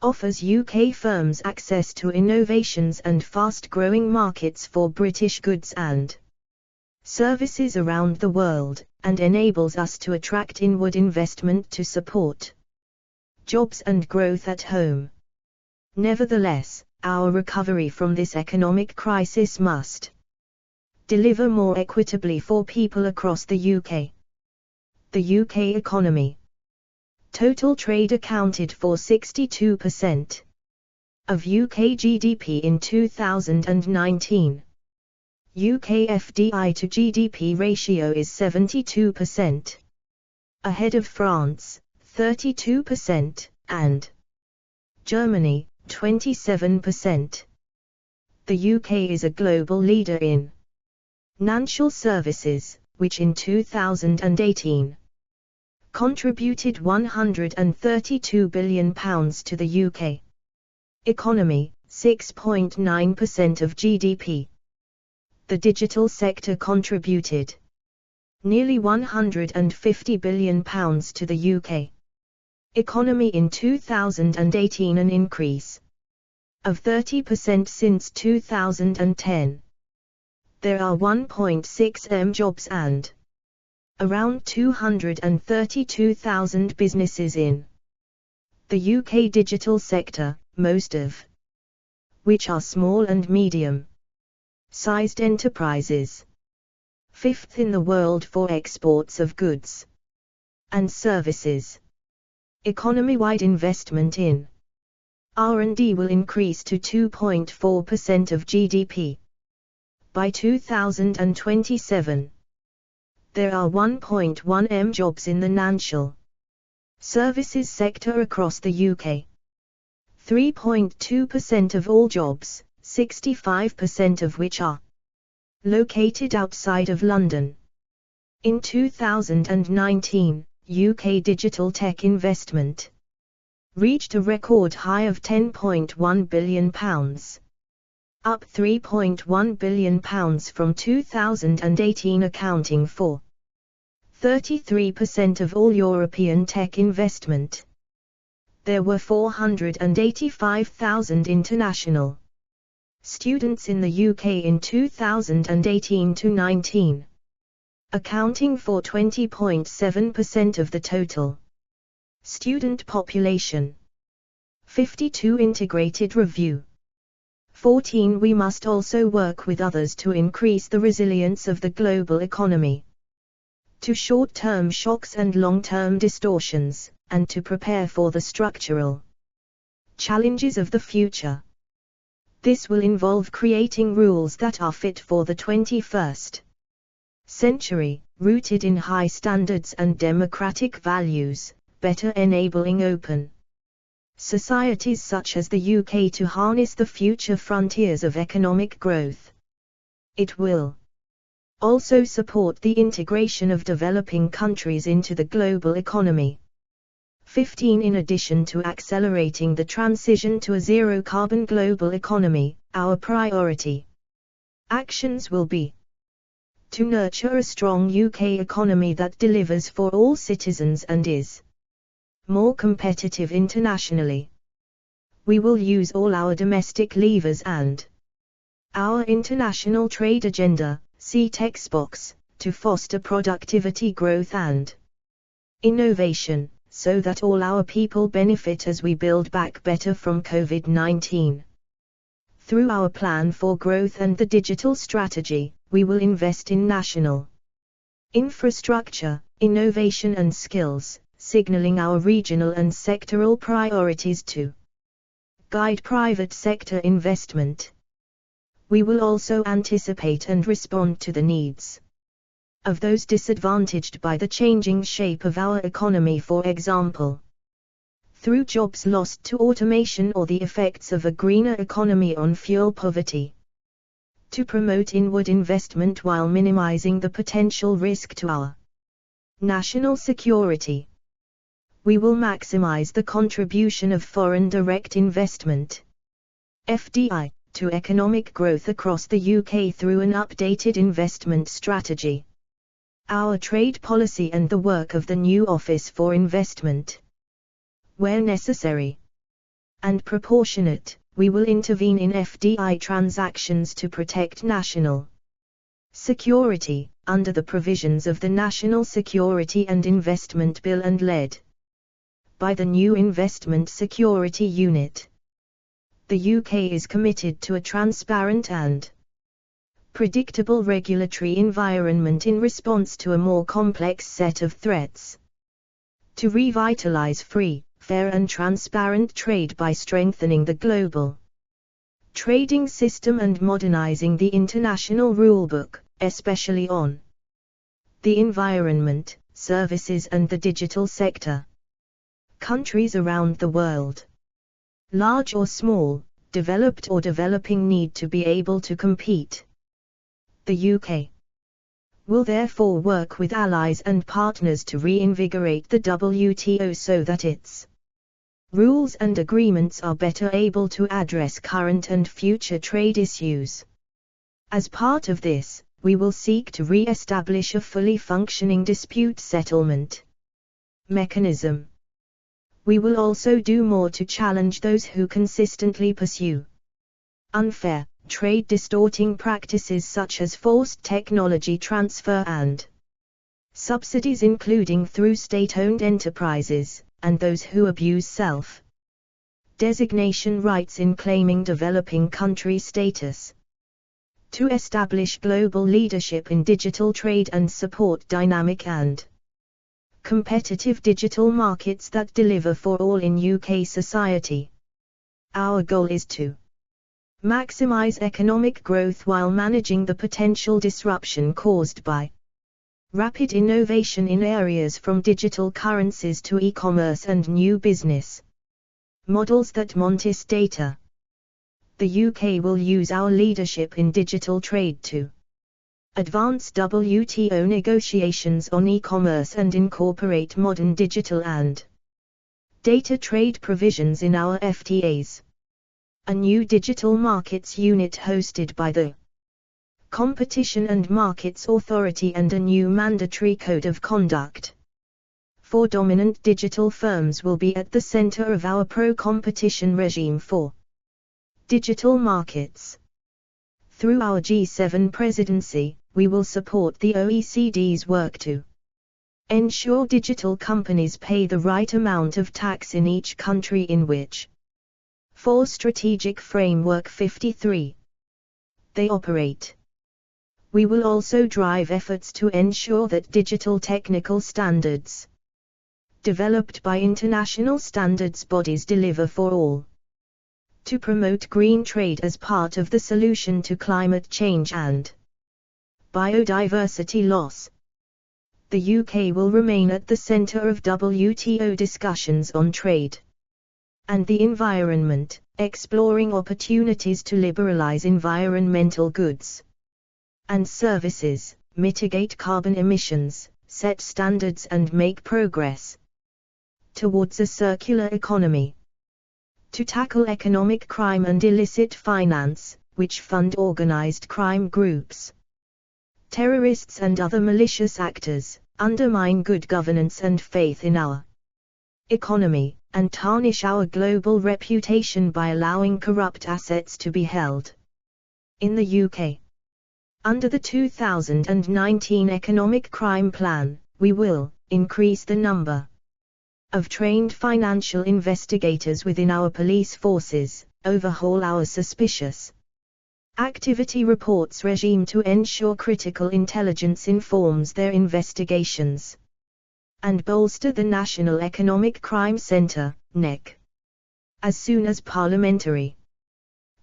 offers UK firms access to innovations and fast-growing markets for British goods and services around the world, and enables us to attract inward investment to support jobs and growth at home. Nevertheless, our recovery from this economic crisis must deliver more equitably for people across the UK. The UK economy. Total trade accounted for 62% of UK GDP in 2019. UK FDI to GDP ratio is 72%, ahead of France, 32%, and Germany, 27%. The UK is a global leader in financial services, which in 2018 contributed £132 billion to the UK economy, 6.9% of GDP. The digital sector contributed nearly £150 billion to the UK economy in 2018, an increase of 30% since 2010. There are 1.6 million jobs and around 232,000 businesses in the UK digital sector, most of which are small and medium-sized enterprises. 5th in the world for exports of goods and services. Economy-wide investment in R&D will increase to 2.4% of GDP by 2027. There are 1.1 million jobs in the financial services sector across the UK. 3.2% of all jobs, 65% of which are located outside of London. In 2019, UK digital tech investment reached a record high of £10.1 billion, up £3.1 billion from 2018, accounting for 33% of all European tech investment. There were 485,000 international students in the UK in 2018-19, accounting for 20.7% of the total student population. 52. Integrated review. 14. We must also work with others to increase the resilience of the global economy to short-term shocks and long-term distortions, and to prepare for the structural challenges of the future. This will involve creating rules that are fit for the 21st century, rooted in high standards and democratic values, better enabling open societies such as the UK to harness the future frontiers of economic growth. It will also support the integration of developing countries into the global economy. 15. In addition to accelerating the transition to a zero-carbon global economy, our priority actions will be to nurture a strong UK economy that delivers for all citizens and is more competitive internationally. We will use all our domestic levers and our international trade agenda, see text box, to foster productivity growth and innovation, so that all our people benefit as we build back better from COVID-19. Through our plan for growth and the digital strategy, we will invest in national infrastructure, innovation and skills, signaling our regional and sectoral priorities to guide private sector investment. We will also anticipate and respond to the needs of those disadvantaged by the changing shape of our economy, for example, through jobs lost to automation or the effects of a greener economy on fuel poverty, to promote inward investment while minimizing the potential risk to our national security. We will maximize the contribution of foreign direct investment, FDI, to economic growth across the UK through an updated investment strategy, our trade policy and the work of the new Office for Investment. Where necessary and proportionate, we will intervene in FDI transactions to protect national security, under the provisions of the National Security and Investment Bill and led by the new Investment Security Unit. The UK is committed to a transparent and predictable regulatory environment in response to a more complex set of threats, to revitalize free, fair and transparent trade by strengthening the global trading system and modernizing the international rulebook, especially on the environment, services and the digital sector. Countries around the world, large or small, developed or developing, need to be able to compete. The UK will therefore work with allies and partners to reinvigorate the WTO so that its rules and agreements are better able to address current and future trade issues. As part of this, we will seek to re-establish a fully functioning dispute settlement mechanism. We will also do more to challenge those who consistently pursue unfair, trade-distorting practices such as forced technology transfer and subsidies, including through state-owned enterprises, and those who abuse self-designation rights in claiming developing country status. To establish global leadership in digital trade and support dynamic and competitive digital markets that deliver for all in UK society. Our goal is to maximize economic growth while managing the potential disruption caused by rapid innovation in areas from digital currencies to e-commerce and new business models that Montis data. The UK will use our leadership in digital trade to advance WTO negotiations on e-commerce and incorporate modern digital and data trade provisions in our FTAs. A new digital markets unit hosted by the Competition and Markets Authority and a new mandatory code of conduct for dominant digital firms will be at the center of our pro-competition regime for digital markets. Through our G7 presidency, we will support the OECD's work to ensure digital companies pay the right amount of tax in each country in which, for Strategic Framework 53, they operate. We will also drive efforts to ensure that digital technical standards developed by international standards bodies deliver for all. To promote green trade as part of the solution to climate change and biodiversity loss, the UK will remain at the center of WTO discussions on trade and the environment, exploring opportunities to liberalize environmental goods and services, mitigate carbon emissions, set standards and make progress towards a circular economy. To tackle economic crime and illicit finance, which fund organized crime groups, terrorists and other malicious actors, undermine good governance and faith in our economy, and tarnish our global reputation by allowing corrupt assets to be held. In the UK, under the 2019 Economic Crime Plan, we will increase the number of trained financial investigators within our police forces, overhaul our suspicious activity reports regime to ensure critical intelligence informs their investigations, and bolster the National Economic Crime Centre, NEC. As soon as parliamentary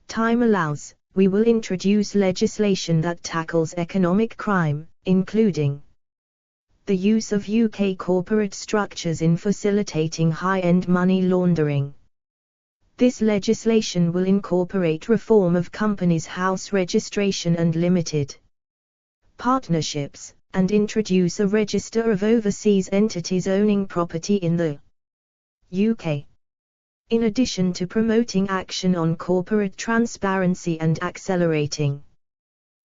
time allows, we will introduce legislation that tackles economic crime, including the use of UK corporate structures in facilitating high-end money laundering. This legislation will incorporate reform of companies' house registration and limited partnerships, and introduce a register of overseas entities owning property in the UK. In addition to promoting action on corporate transparency and accelerating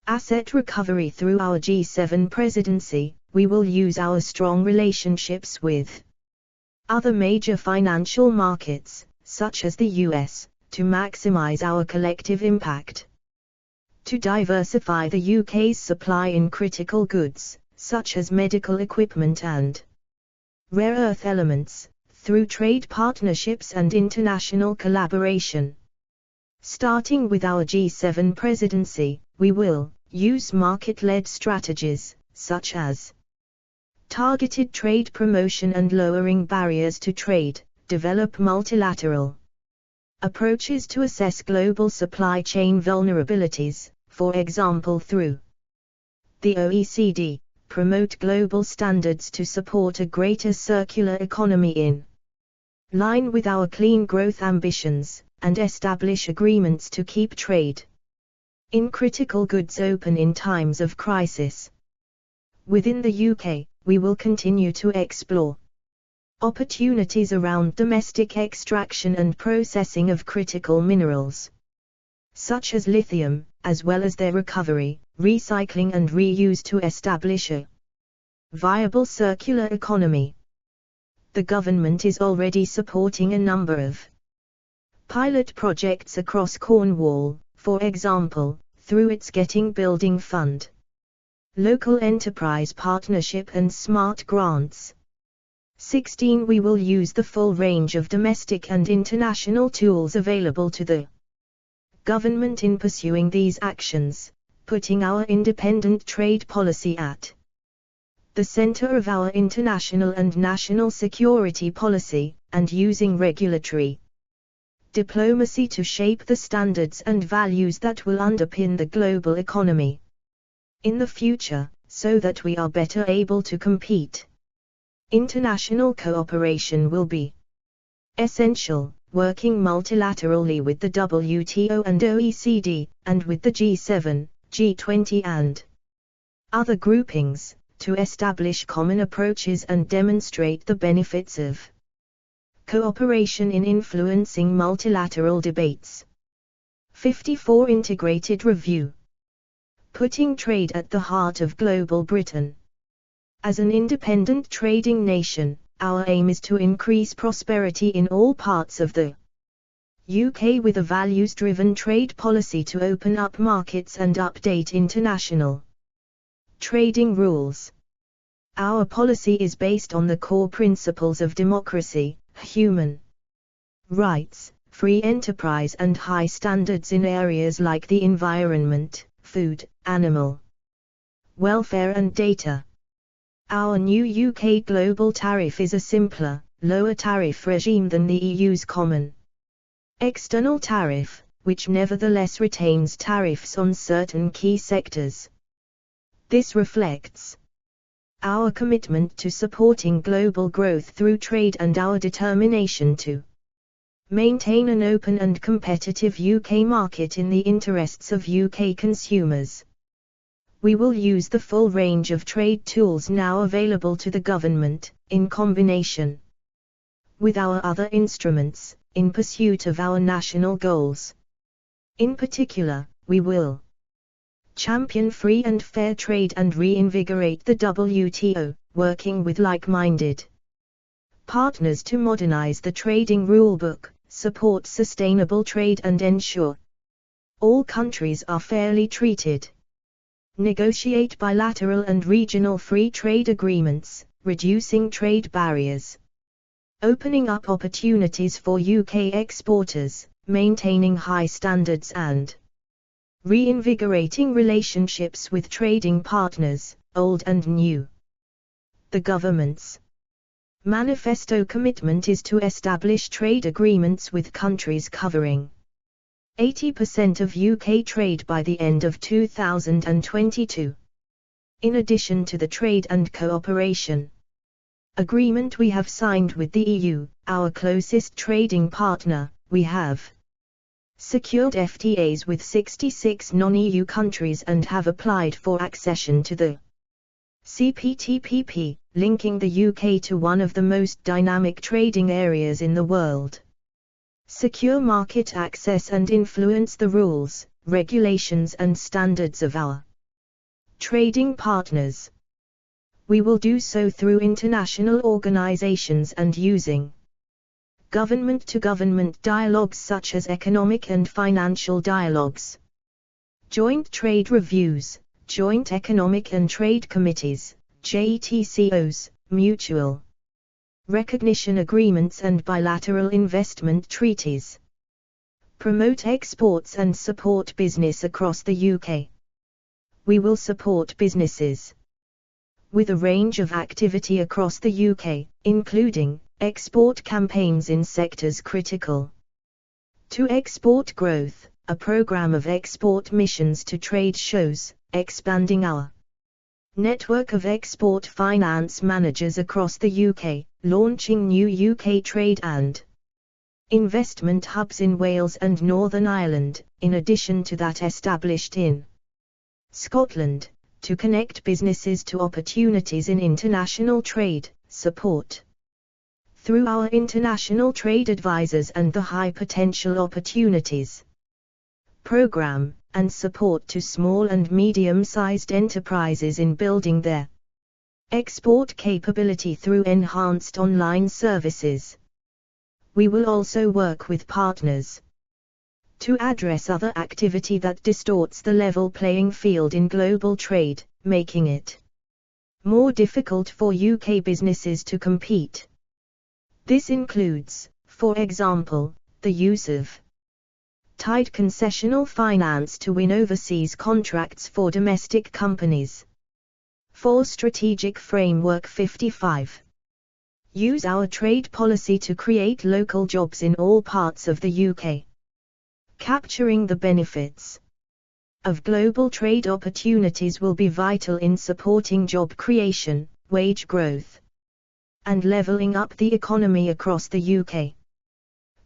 asset recovery through our G7 presidency, we will use our strong relationships with other major financial markets, such as the US, to maximize our collective impact. To diversify the UK's supply in critical goods, such as medical equipment and rare earth elements, through trade partnerships and international collaboration. Starting with our G7 presidency, we will use market-led strategies, such as targeted trade promotion and lowering barriers to trade, develop multilateral approaches to assess global supply chain vulnerabilities, for example through the OECD, promote global standards to support a greater circular economy in line with our clean growth ambitions, and establish agreements to keep trade in critical goods open in times of crisis. Within the UK, we will continue to explore opportunities around domestic extraction and processing of critical minerals, such as lithium, as well as their recovery, recycling and reuse to establish a viable circular economy. The government is already supporting a number of pilot projects across Cornwall, for example, through its Getting Building Fund, Local Enterprise Partnership and Smart Grants. 16. We will use the full range of domestic and international tools available to the government in pursuing these actions, putting our independent trade policy at the center of our international and national security policy, and using regulatory diplomacy to shape the standards and values that will underpin the global economy in the future, so that we are better able to compete. International cooperation will be essential, working multilaterally with the WTO and OECD, and with the G7, G20 and other groupings, to establish common approaches and demonstrate the benefits of cooperation in influencing multilateral debates. 54. Integrated review. Putting trade at the heart of global Britain. As an independent trading nation, our aim is to increase prosperity in all parts of the UK with a values-driven trade policy to open up markets and update international trading rules. Our policy is based on the core principles of democracy, human rights, free enterprise and high standards in areas like the environment, food, animal welfare and data. Our new UK global tariff is a simpler, lower tariff regime than the EU's common external tariff, which nevertheless retains tariffs on certain key sectors. This reflects our commitment to supporting global growth through trade and our determination to maintain an open and competitive UK market in the interests of UK consumers. We will use the full range of trade tools now available to the government, in combination with our other instruments, in pursuit of our national goals. In particular, we will champion free and fair trade and reinvigorate the WTO, working with like-minded Partners to modernize the trading rulebook, support sustainable trade and ensure all countries are fairly treated. Negotiate bilateral and regional free trade agreements, reducing trade barriers. Opening up opportunities for UK exporters, maintaining high standards and reinvigorating relationships with trading partners, old and new. The government's manifesto commitment is to establish trade agreements with countries covering 80% of UK trade by the end of 2022. In addition to the trade and cooperation agreement we have signed with the EU, our closest trading partner, we have secured FTAs with 66 non-EU countries and have applied for accession to the CPTPP, linking the UK to one of the most dynamic trading areas in the world. Secure market access and influence the rules, regulations and standards of our trading partners. We will do so through international organizations and using government-to-government dialogues such as economic and financial dialogues, joint trade reviews, joint economic and trade committees, JETCOs, mutual recognition agreements and bilateral investment treaties. Promote exports and support business across the UK. We will support businesses with a range of activity across the UK, including export campaigns in sectors critical to export growth, a program of export missions to trade shows, expanding our network of export finance managers across the UK, launching new UK trade and investment hubs in Wales and Northern Ireland, in addition to that established in Scotland, to connect businesses to opportunities in international trade, support through our international trade advisors and the High Potential Opportunities program, and support to small and medium-sized enterprises in building their export capability through enhanced online services. We will also work with partners to address other activity that distorts the level playing field in global trade, making it more difficult for UK businesses to compete. This includes, for example, the use of tied concessional finance to win overseas contracts for domestic companies. For Strategic Framework 55. Use our trade policy to create local jobs in all parts of the UK. Capturing the benefits of global trade opportunities will be vital in supporting job creation, wage growth, and levelling up the economy across the UK.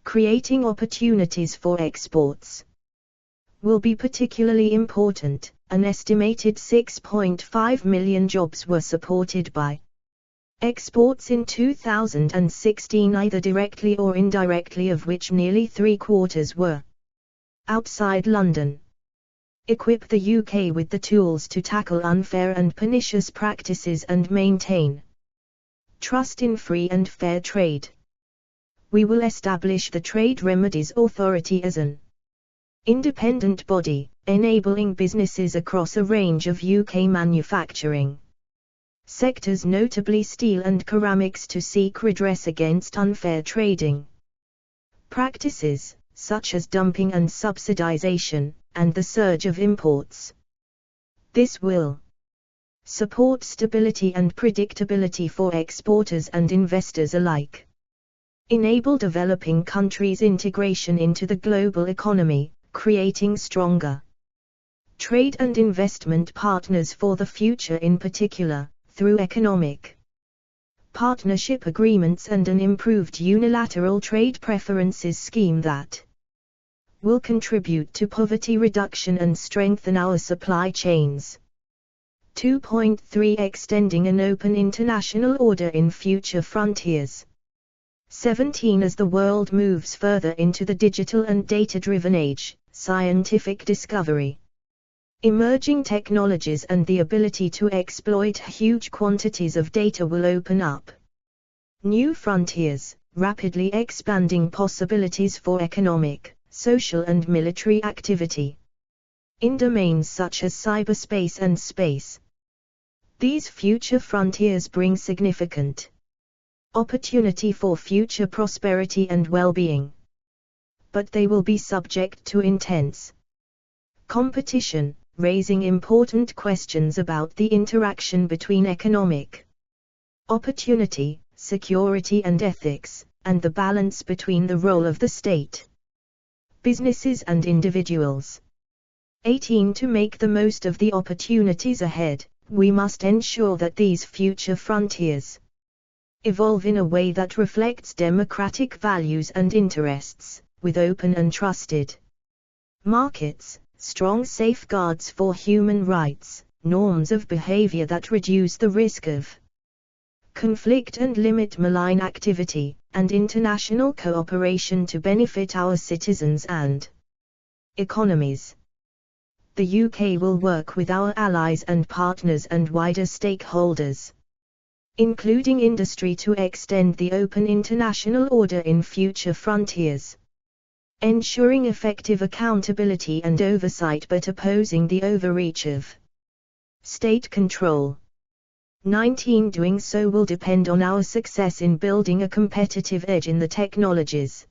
Creating opportunities for exports will be particularly important. An estimated 6.5 million jobs were supported by exports in 2016, either directly or indirectly, of which nearly 3/4 were outside London. Equip the UK with the tools to tackle unfair and pernicious practices and maintain trust in free and fair trade. We will establish the Trade Remedies Authority as an independent body, enabling businesses across a range of UK manufacturing sectors, notably steel and ceramics, to seek redress against unfair trading practices, such as dumping and subsidization, and the surge of imports. This will support stability and predictability for exporters and investors alike. Enable developing countries' integration into the global economy, creating stronger trade and investment partners for the future, in particular, through economic partnership agreements and an improved unilateral trade preferences scheme that will contribute to poverty reduction and strengthen our supply chains. 2.3 Extending an open international order in future frontiers. 17 As the world moves further into the digital and data-driven age, scientific discovery, emerging technologies and the ability to exploit huge quantities of data will open up New frontiers, rapidly expanding possibilities for economic, social and military activity. In domains such as cyberspace and space. These future frontiers bring significant opportunity for future prosperity and well-being. But they will be subject to intense competition, raising important questions about the interaction between economic opportunity, security and ethics, and the balance between the role of the state, businesses and individuals. 18. To make the most of the opportunities ahead, we must ensure that these future frontiers evolve in a way that reflects democratic values and interests, with open and trusted markets, strong safeguards for human rights, norms of behavior that reduce the risk of conflict and limit malign activity, and international cooperation to benefit our citizens and economies. The UK will work with our allies and partners and wider stakeholders, including industry, to extend the open international order in future frontiers, ensuring effective accountability and oversight but opposing the overreach of state control. 19. Doing so will depend on our success in building a competitive edge in the technologies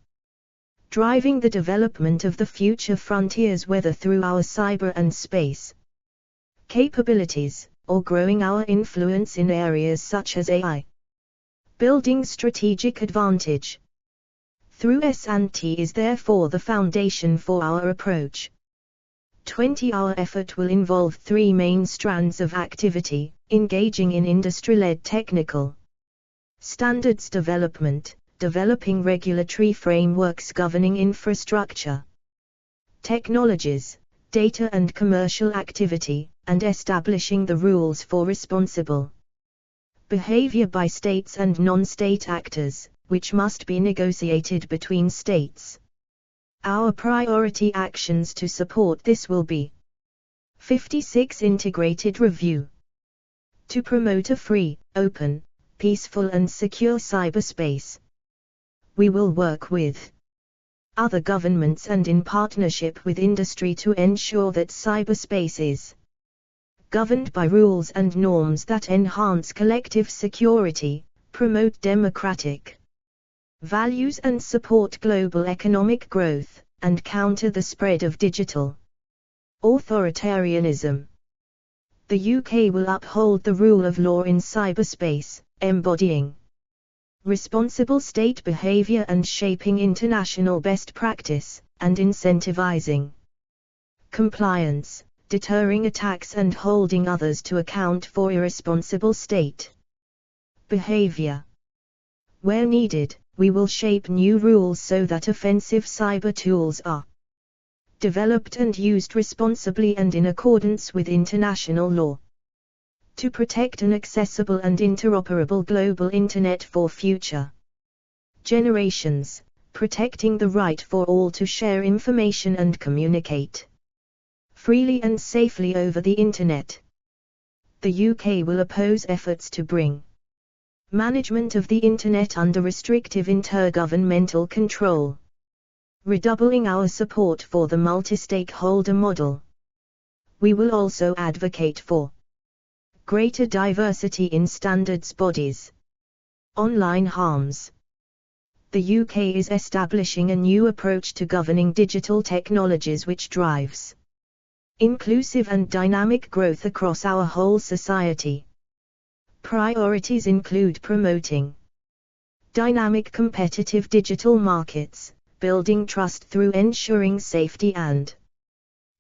driving the development of the future frontiers, whether through our cyber and space capabilities, or growing our influence in areas such as AI. Building strategic advantage through S&T is therefore the foundation for our approach. 20. Our effort will involve three main strands of activity: engaging in industry-led technical standards development, developing regulatory frameworks governing infrastructure technologies, data and commercial activity, and establishing the rules for responsible behavior by states and non-state actors, which must be negotiated between states. Our priority actions to support this will be 56. Integrated review. To promote a free, open, peaceful and secure cyberspace, we will work with other governments and in partnership with industry to ensure that cyberspace is governed by rules and norms that enhance collective security, promote democratic values and support global economic growth, and counter the spread of digital authoritarianism. The UK will uphold the rule of law in cyberspace, embodying responsible state behavior and shaping international best practice, and incentivizing compliance, deterring attacks and holding others to account for irresponsible state behavior. Where needed, we will shape new rules so that offensive cyber tools are developed and used responsibly and in accordance with international law. To protect an accessible and interoperable global Internet for future generations, protecting the right for all to share information and communicate freely and safely over the Internet. The UK will oppose efforts to bring management of the Internet under restrictive intergovernmental control, redoubling our support for the multi-stakeholder model. We will also advocate for greater diversity in standards bodies. Online harms. The UK is establishing a new approach to governing digital technologies which drives inclusive and dynamic growth across our whole society. Priorities include promoting dynamic competitive digital markets, building trust through ensuring safety and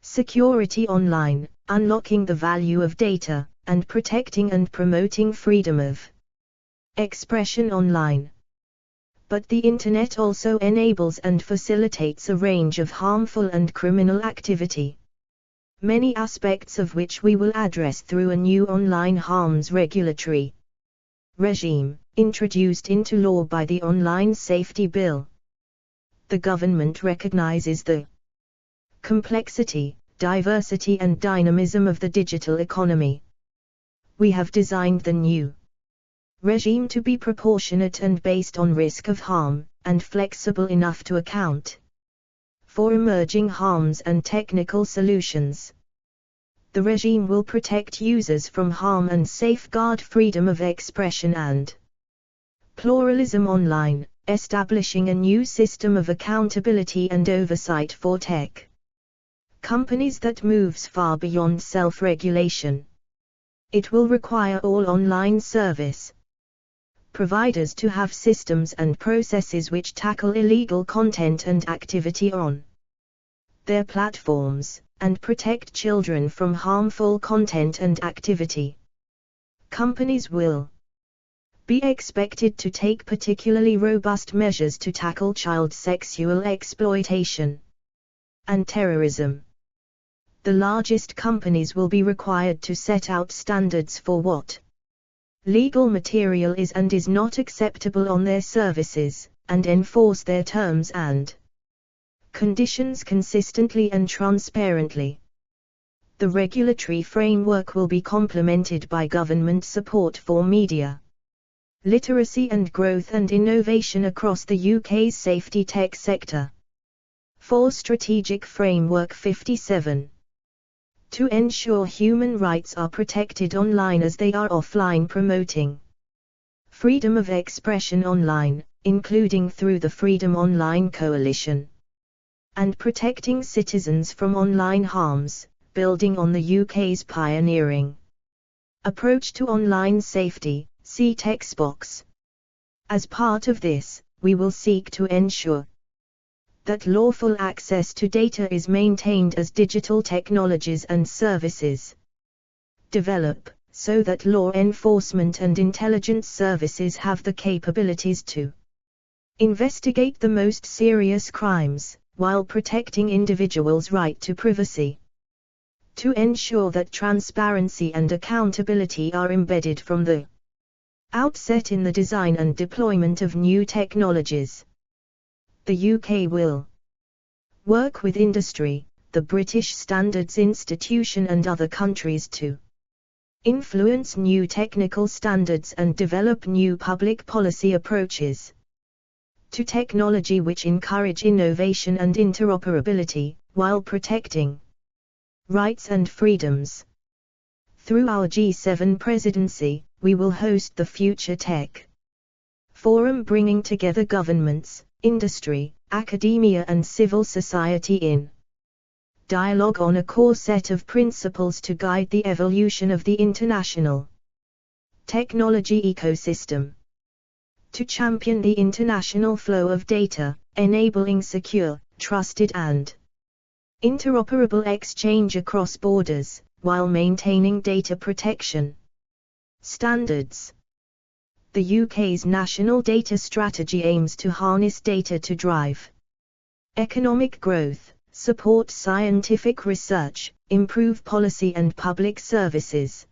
security online, unlocking the value of data, and protecting and promoting freedom of expression online. But the Internet also enables and facilitates a range of harmful and criminal activity, many aspects of which we will address through a new online harms regulatory regime, introduced into law by the Online Safety Bill. The government recognizes the complexity, diversity and dynamism of the digital economy. We have designed the new Regime to be proportionate and based on risk of harm, and flexible enough to account for emerging harms and technical solutions. The regime will protect users from harm and safeguard freedom of expression and pluralism online, establishing a new system of accountability and oversight for tech companies that moves far beyond self-regulation. It will require all online service providers to have systems and processes which tackle illegal content and activity on their platforms, and protect children from harmful content and activity. Companies will be expected to take particularly robust measures to tackle child sexual exploitation and terrorism. The largest companies will be required to set out standards for what legal material is and is not acceptable on their services, and enforce their terms and conditions consistently and transparently. The regulatory framework will be complemented by government support for media literacy and growth and innovation across the UK's safety tech sector. 4. Strategic Framework 57. To ensure human rights are protected online as they are offline, promoting freedom of expression online, including through the Freedom Online Coalition, and protecting citizens from online harms, building on the UK's pioneering approach to online safety, see text box. As part of this, we will seek to ensure that lawful access to data is maintained as digital technologies and services develop, so that law enforcement and intelligence services have the capabilities to investigate the most serious crimes, while protecting individuals' right to privacy. To ensure that transparency and accountability are embedded from the outset in the design and deployment of new technologies. The UK will work with industry, the British Standards Institution and other countries to influence new technical standards and develop new public policy approaches to technology which encourage innovation and interoperability, while protecting rights and freedoms. Through our G7 presidency, we will host the Future Tech Forum, bringing together governments, industry, academia and civil society in dialogue on a core set of principles to guide the evolution of the international technology ecosystem. To champion the international flow of data, enabling secure, trusted and interoperable exchange across borders, while maintaining data protection standards. The UK's National Data Strategy aims to harness data to drive economic growth, support scientific research, improve policy and public services,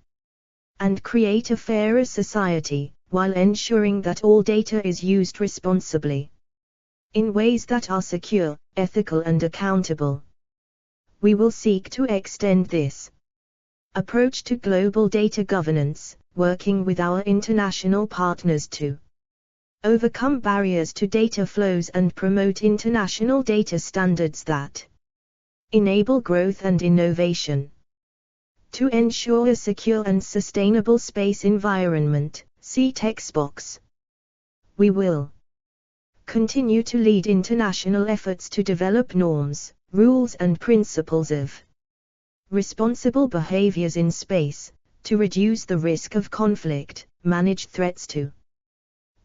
and create a fairer society, while ensuring that all data is used responsibly in ways that are secure, ethical and accountable. We will seek to extend this approach to global data governance, working with our international partners to overcome barriers to data flows and promote international data standards that enable growth and innovation. To ensure a secure and sustainable space environment, see text box. We will continue to lead international efforts to develop norms, rules and principles of responsible behaviors in space, to reduce the risk of conflict, manage threats to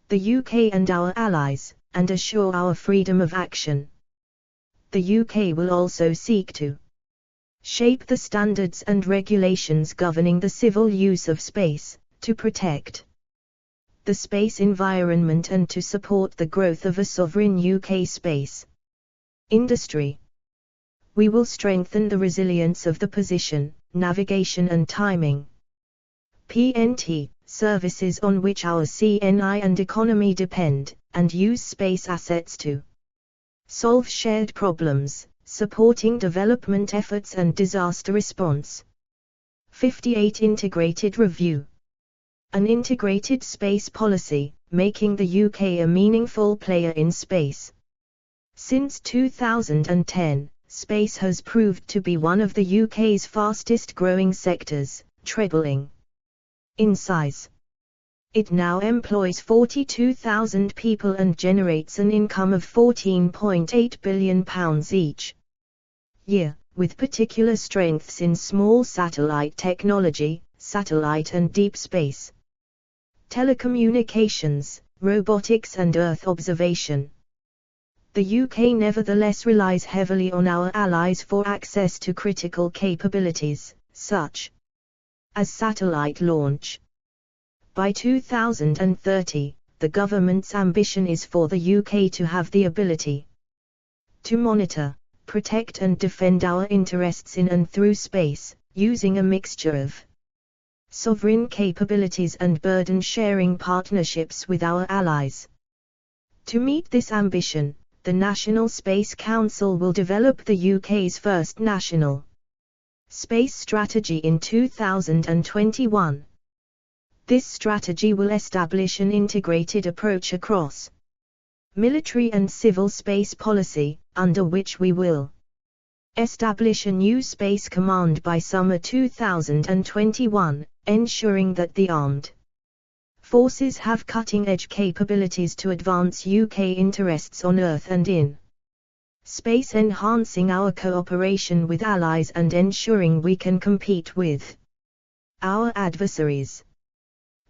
the UK and our allies, and assure our freedom of action. The UK will also seek to shape the standards and regulations governing the civil use of space, to protect the space environment and to support the growth of a sovereign UK space industry. We will strengthen the resilience of the position, navigation and timing (PNT) services on which our CNI and economy depend, and use space assets to solve shared problems, supporting development efforts and disaster response. 58 Integrated Review An integrated space policy, making the UK a meaningful player in space. Since 2010, space has proved to be one of the UK's fastest growing sectors, trebling in size. It now employs 42,000 people and generates an income of £14.8 billion each year, with particular strengths in small satellite technology, satellite and deep space, telecommunications, robotics and Earth observation. The UK nevertheless relies heavily on our allies for access to critical capabilities, such as satellite launch. By 2030, the government's ambition is for the UK to have the ability to monitor, protect and defend our interests in and through space, using a mixture of sovereign capabilities and burden-sharing partnerships with our allies. To meet this ambition, the National Space Council will develop the UK's first national space strategy in 2021. This strategy will establish an integrated approach across military and civil space policy, under which we will establish a new Space Command by summer 2021, ensuring that the armed forces have cutting-edge capabilities to advance UK interests on Earth and in space, enhancing our cooperation with allies and ensuring we can compete with our adversaries.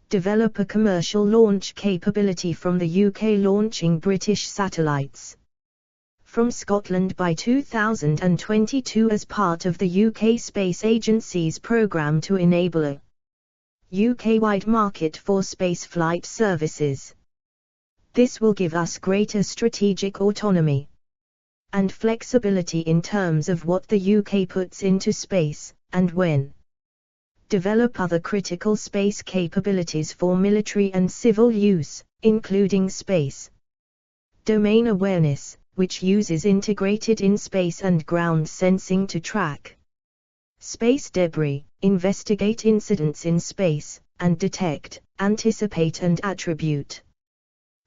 Develop a commercial launch capability from the UK, launching British satellites from Scotland by 2022 as part of the UK Space Agency's programme to enable a UK-wide market for spaceflight services. This will give us greater strategic autonomy and flexibility in terms of what the UK puts into space, and when. Develop other critical space capabilities for military and civil use, including space domain awareness, which uses integrated in-space and ground sensing to track space debris, investigate incidents in space, and detect, anticipate and attribute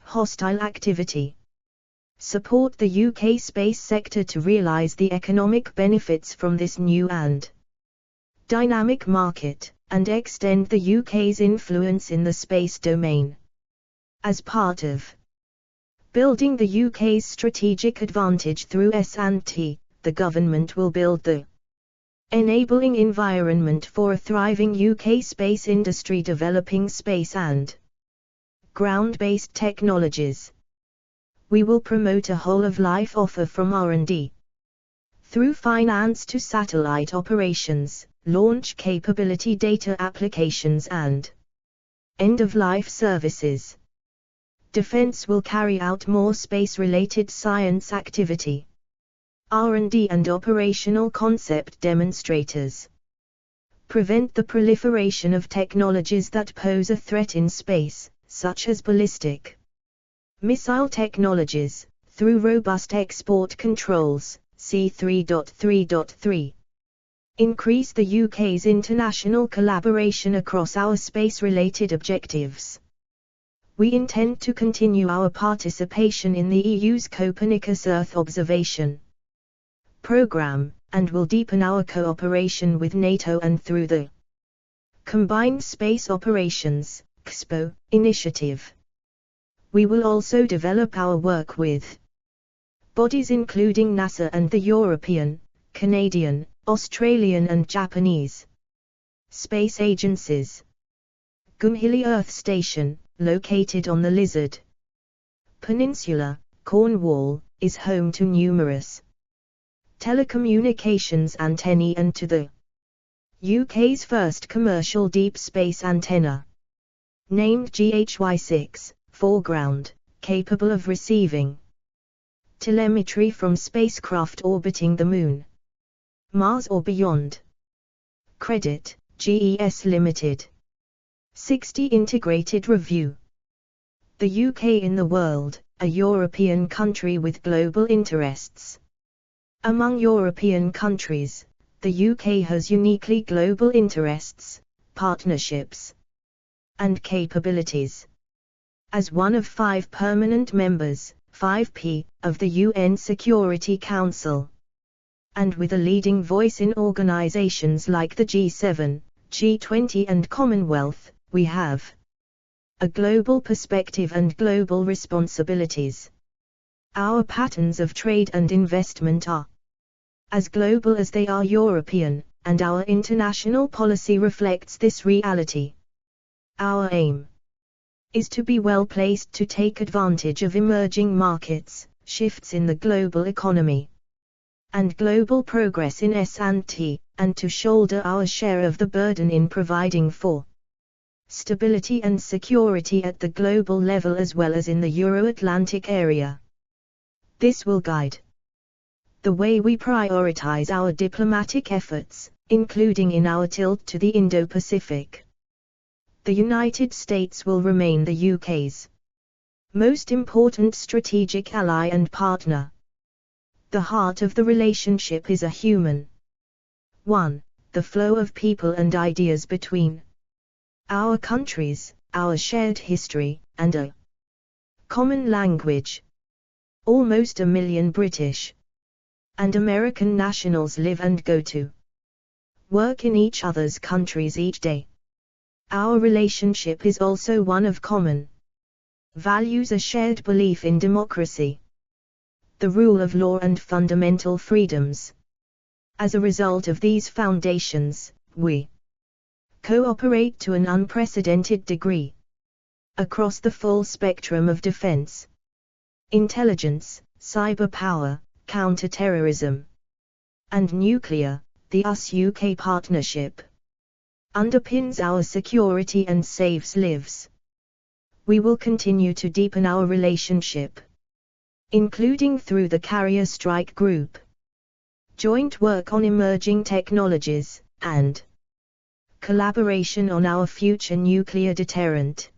hostile activity. Support the UK space sector to realise the economic benefits from this new and dynamic market, and extend the UK's influence in the space domain. As part of building the UK's strategic advantage through S&T, the government will build the enabling environment for a thriving UK space industry developing space and ground-based technologies. We will promote a whole-of-life offer from R&D through finance to satellite operations, launch capability data applications and end-of-life services. Defence will carry out more space-related science activity, R&D and operational concept demonstrators. Prevent the proliferation of technologies that pose a threat in space, such as ballistic missile technologies, through robust export controls, C3.3.3. Increase the UK's international collaboration across our space-related objectives. We intend to continue our participation in the EU's Copernicus Earth observation programme, and will deepen our cooperation with NATO and through the Combined Space Operations (CSPO) initiative. We will also develop our work with bodies including NASA and the European, Canadian, Australian and Japanese space agencies. Goomhilly Earth Station, located on the Lizard Peninsula, Cornwall, is home to numerous telecommunications antennae and to the UK's first commercial deep space antenna, named GHY-6, foreground, capable of receiving telemetry from spacecraft orbiting the Moon, Mars or beyond. Credit, GES Limited. 60 Integrated Review. The UK in the world, a European country with global interests. Among European countries, the UK has uniquely global interests, partnerships, and capabilities. As one of 5 permanent members, 5P, of the UN Security Council, and with a leading voice in organizations like the G7, G20 and Commonwealth, we have a global perspective and global responsibilities. Our patterns of trade and investment are as global as they are European, and our international policy reflects this reality. Our aim is to be well placed to take advantage of emerging markets, shifts in the global economy, and global progress in S&T, and to shoulder our share of the burden in providing for stability and security at the global level as well as in the Euro-Atlantic area. This will guide the way we prioritize our diplomatic efforts, including in our tilt to the Indo-Pacific. The United States will remain the UK's most important strategic ally and partner. The heart of the relationship is a human one, the flow of people and ideas between our countries, our shared history, and a common language. Almost 1 million British and American nationals live and go to work in each other's countries each day. Our relationship is also one of common values, a shared belief in democracy, the rule of law and fundamental freedoms. As a result of these foundations, we cooperate to an unprecedented degree across the full spectrum of defense, intelligence, cyber power, counter-terrorism, and nuclear. The US-UK partnership underpins our security and saves lives. We will continue to deepen our relationship, including through the Carrier Strike Group, joint work on emerging technologies, and collaboration on our future nuclear deterrent.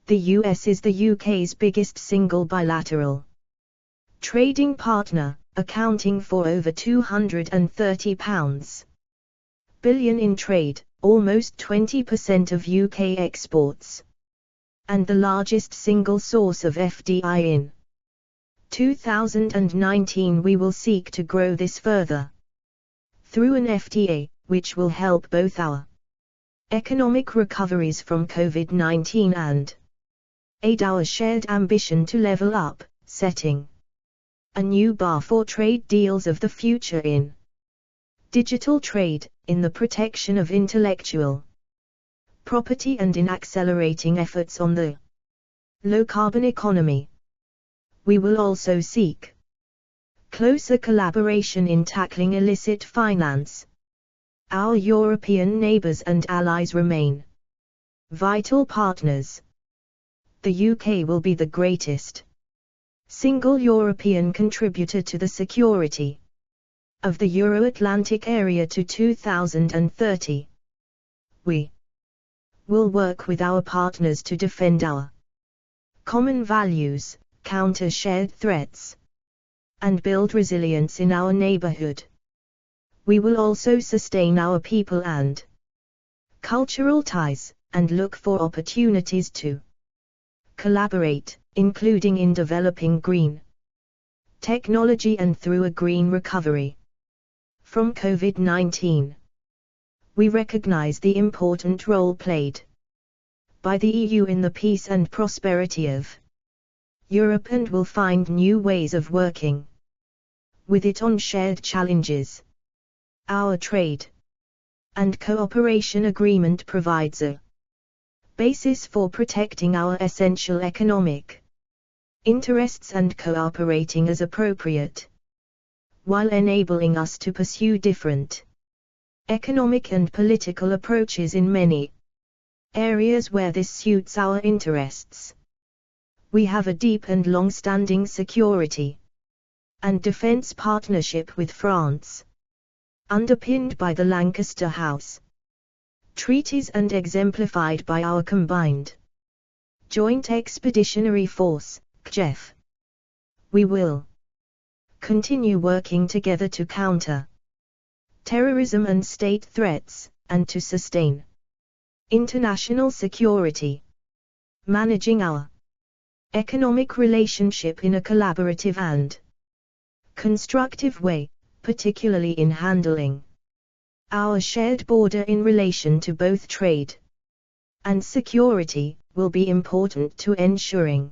The US is the UK's biggest single bilateral trading partner, accounting for over £230 billion in trade, almost 20% of UK exports, and the largest single source of FDI in 2019. We will seek to grow this further through an FTA, which will help both our economic recoveries from COVID-19 and aid our shared ambition to level up, setting a new bar for trade deals of the future in digital trade, in the protection of intellectual property and in accelerating efforts on the low-carbon economy. We will also seek closer collaboration in tackling illicit finance. Our European neighbours and allies remain vital partners. The UK will be the greatest single European contributor to the security of the Euro-Atlantic area to 2030. We will work with our partners to defend our common values, counter shared threats, and build resilience in our neighborhood. We will also sustain our people and cultural ties, and look for opportunities to collaborate, including in developing green technology and through a green recovery from COVID-19. We recognize the important role played by the EU in the peace and prosperity of Europe and will find new ways of working with it on shared challenges. Our trade and cooperation agreement provides a basis for protecting our essential economic interests and cooperating as appropriate, while enabling us to pursue different economic and political approaches in many areas where this suits our interests. We have a deep and long-standing security and defense partnership with France, underpinned by the Lancaster House treaties and exemplified by our combined Joint Expeditionary Force, CJEF. We will continue working together to counter terrorism and state threats, and to sustain International security. Managing our economic relationship in a collaborative and constructive way, particularly in handling our shared border in relation to both trade and security, will be important to ensuring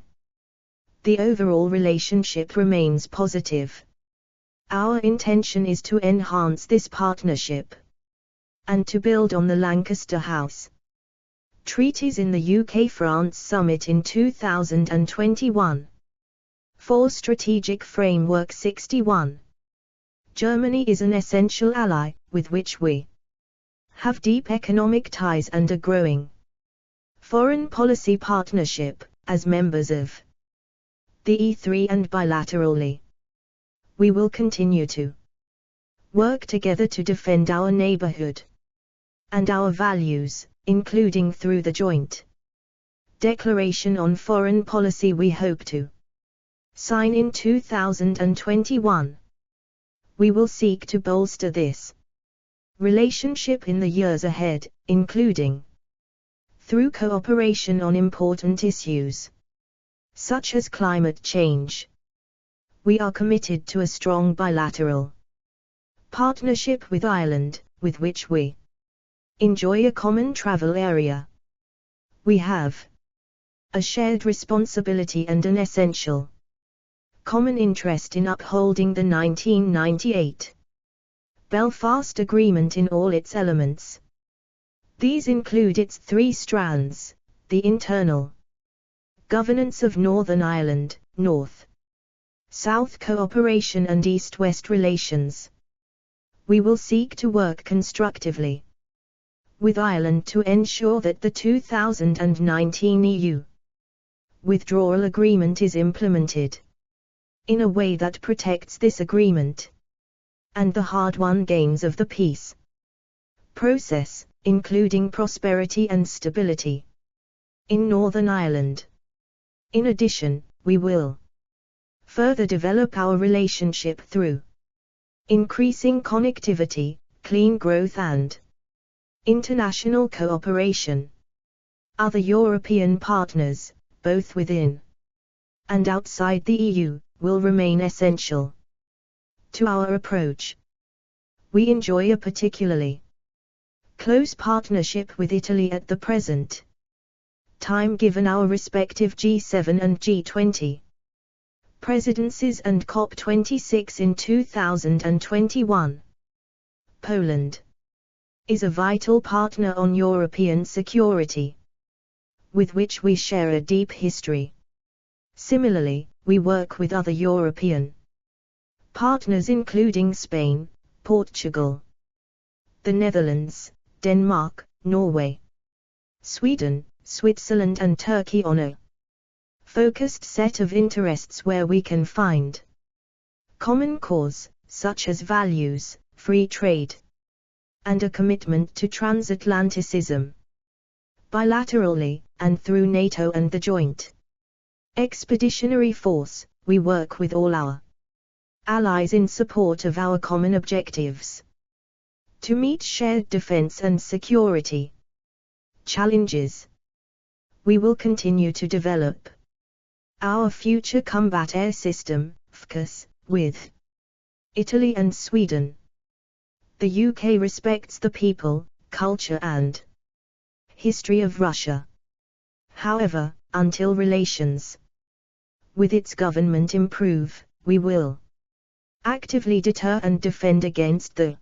the overall relationship remains positive. Our intention is to enhance this partnership and to build on the Lancaster House treaties in the UK-France summit in 2021. For Strategic Framework 61. Germany is an essential ally, with which we have deep economic ties and a growing foreign policy partnership, as members of the E3 and bilaterally. We will continue to work together to defend our neighborhood and our values, including through the joint declaration on foreign policy we hope to sign in 2021. We will seek to bolster this relationship in the years ahead, including through cooperation on important issues such as climate change. We are committed to a strong bilateral partnership with Ireland, with which we enjoy a common travel area. We have a shared responsibility and an essential common interest in upholding the 1998 Belfast Agreement in all its elements. These include its three strands: the internal governance of Northern Ireland, North-South cooperation and East-West relations. We will seek to work constructively with Ireland to ensure that the 2019 EU withdrawal agreement is implemented in a way that protects this agreement and the hard-won gains of the peace process, including prosperity and stability in Northern Ireland. In addition, we will further develop our relationship through increasing connectivity, clean growth and international cooperation. Other European partners, both within and outside the EU, will remain essential to our approach. We enjoy a particularly close partnership with Italy at the present time, given our respective G7 and G20 presidencies and COP26 in 2021. Poland is a vital partner on European security, with which we share a deep history. Similarly, we work with other European partners including Spain, Portugal, the Netherlands, Denmark, Norway, Sweden, Switzerland and Turkey on a focused set of interests where we can find common cause, such as values, free trade, and a commitment to transatlanticism. Bilaterally, and through NATO and the Joint Expeditionary Force, we work with all our allies in support of our common objectives to meet shared defense and security challenges. We will continue to develop our Future Combat Air System, FCAS, with Italy and Sweden. The UK respects the people, culture and history of Russia. However, until relations with its government improve, we will actively deter and defend against the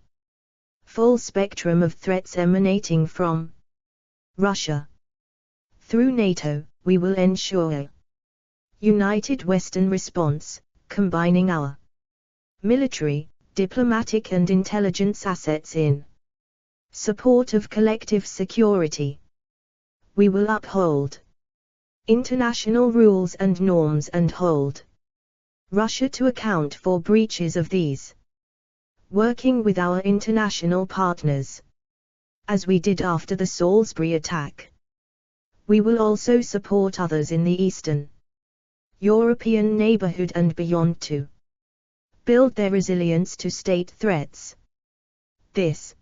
full spectrum of threats emanating from Russia. Through NATO, we will ensure a united Western response, combining our military, diplomatic and intelligence assets in support of collective security. We will uphold international rules and norms and hold Russia to account for breaches of these, working with our international partners, as we did after the Salisbury attack. We will also support others in the Eastern European neighborhood and beyond to build their resilience to state threats. This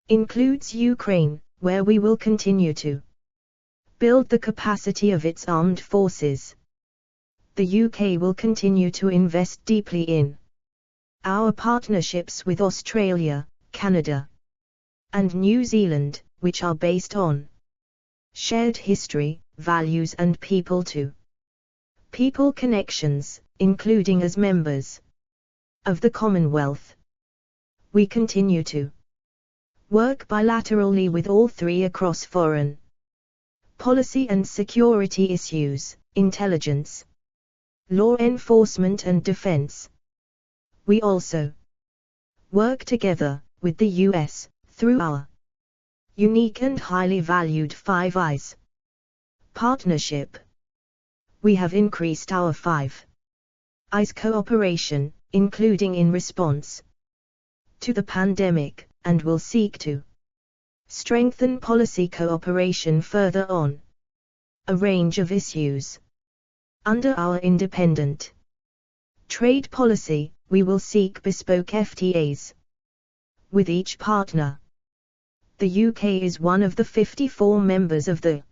includes Ukraine, where we will continue to build the capacity of its armed forces. The UK will continue to invest deeply in our partnerships with Australia, Canada, and New Zealand, which are based on shared history, values and people-to-people connections, including as members of the Commonwealth. We continue to work bilaterally with all three across foreign policy and security issues, intelligence, law enforcement and defense. We also work together with the US through our unique and highly valued Five Eyes partnership. We have increased our Five Eyes cooperation, including in response to the pandemic, and will seek to strengthen policy cooperation further on a range of issues. Under our independent trade policy, we will seek bespoke FTAs with each partner. The UK is one of the 54 members of the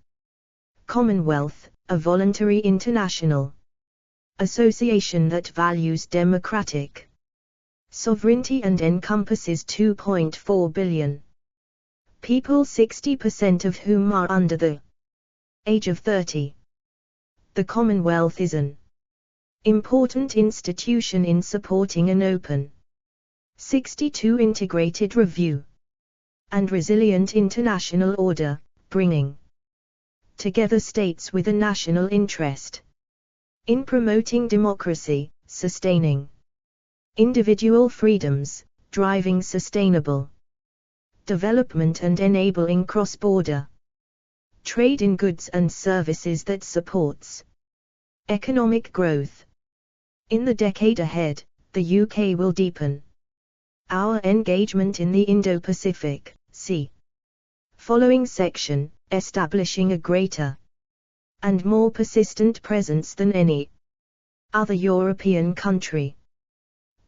Commonwealth, a voluntary international association that values democratic sovereignty and encompasses 2.4 billion people, 60% of whom are under the age of 30. The Commonwealth is an important institution in supporting an open, 62 integrated review and resilient international order, bringing together states with a national interest in promoting democracy, sustaining individual freedoms, driving sustainable development and enabling cross-border trade in goods and services that supports economic growth. In the decade ahead, the UK will deepen our engagement in the Indo-Pacific Sea. Following section, establishing a greater and more persistent presence than any other European country.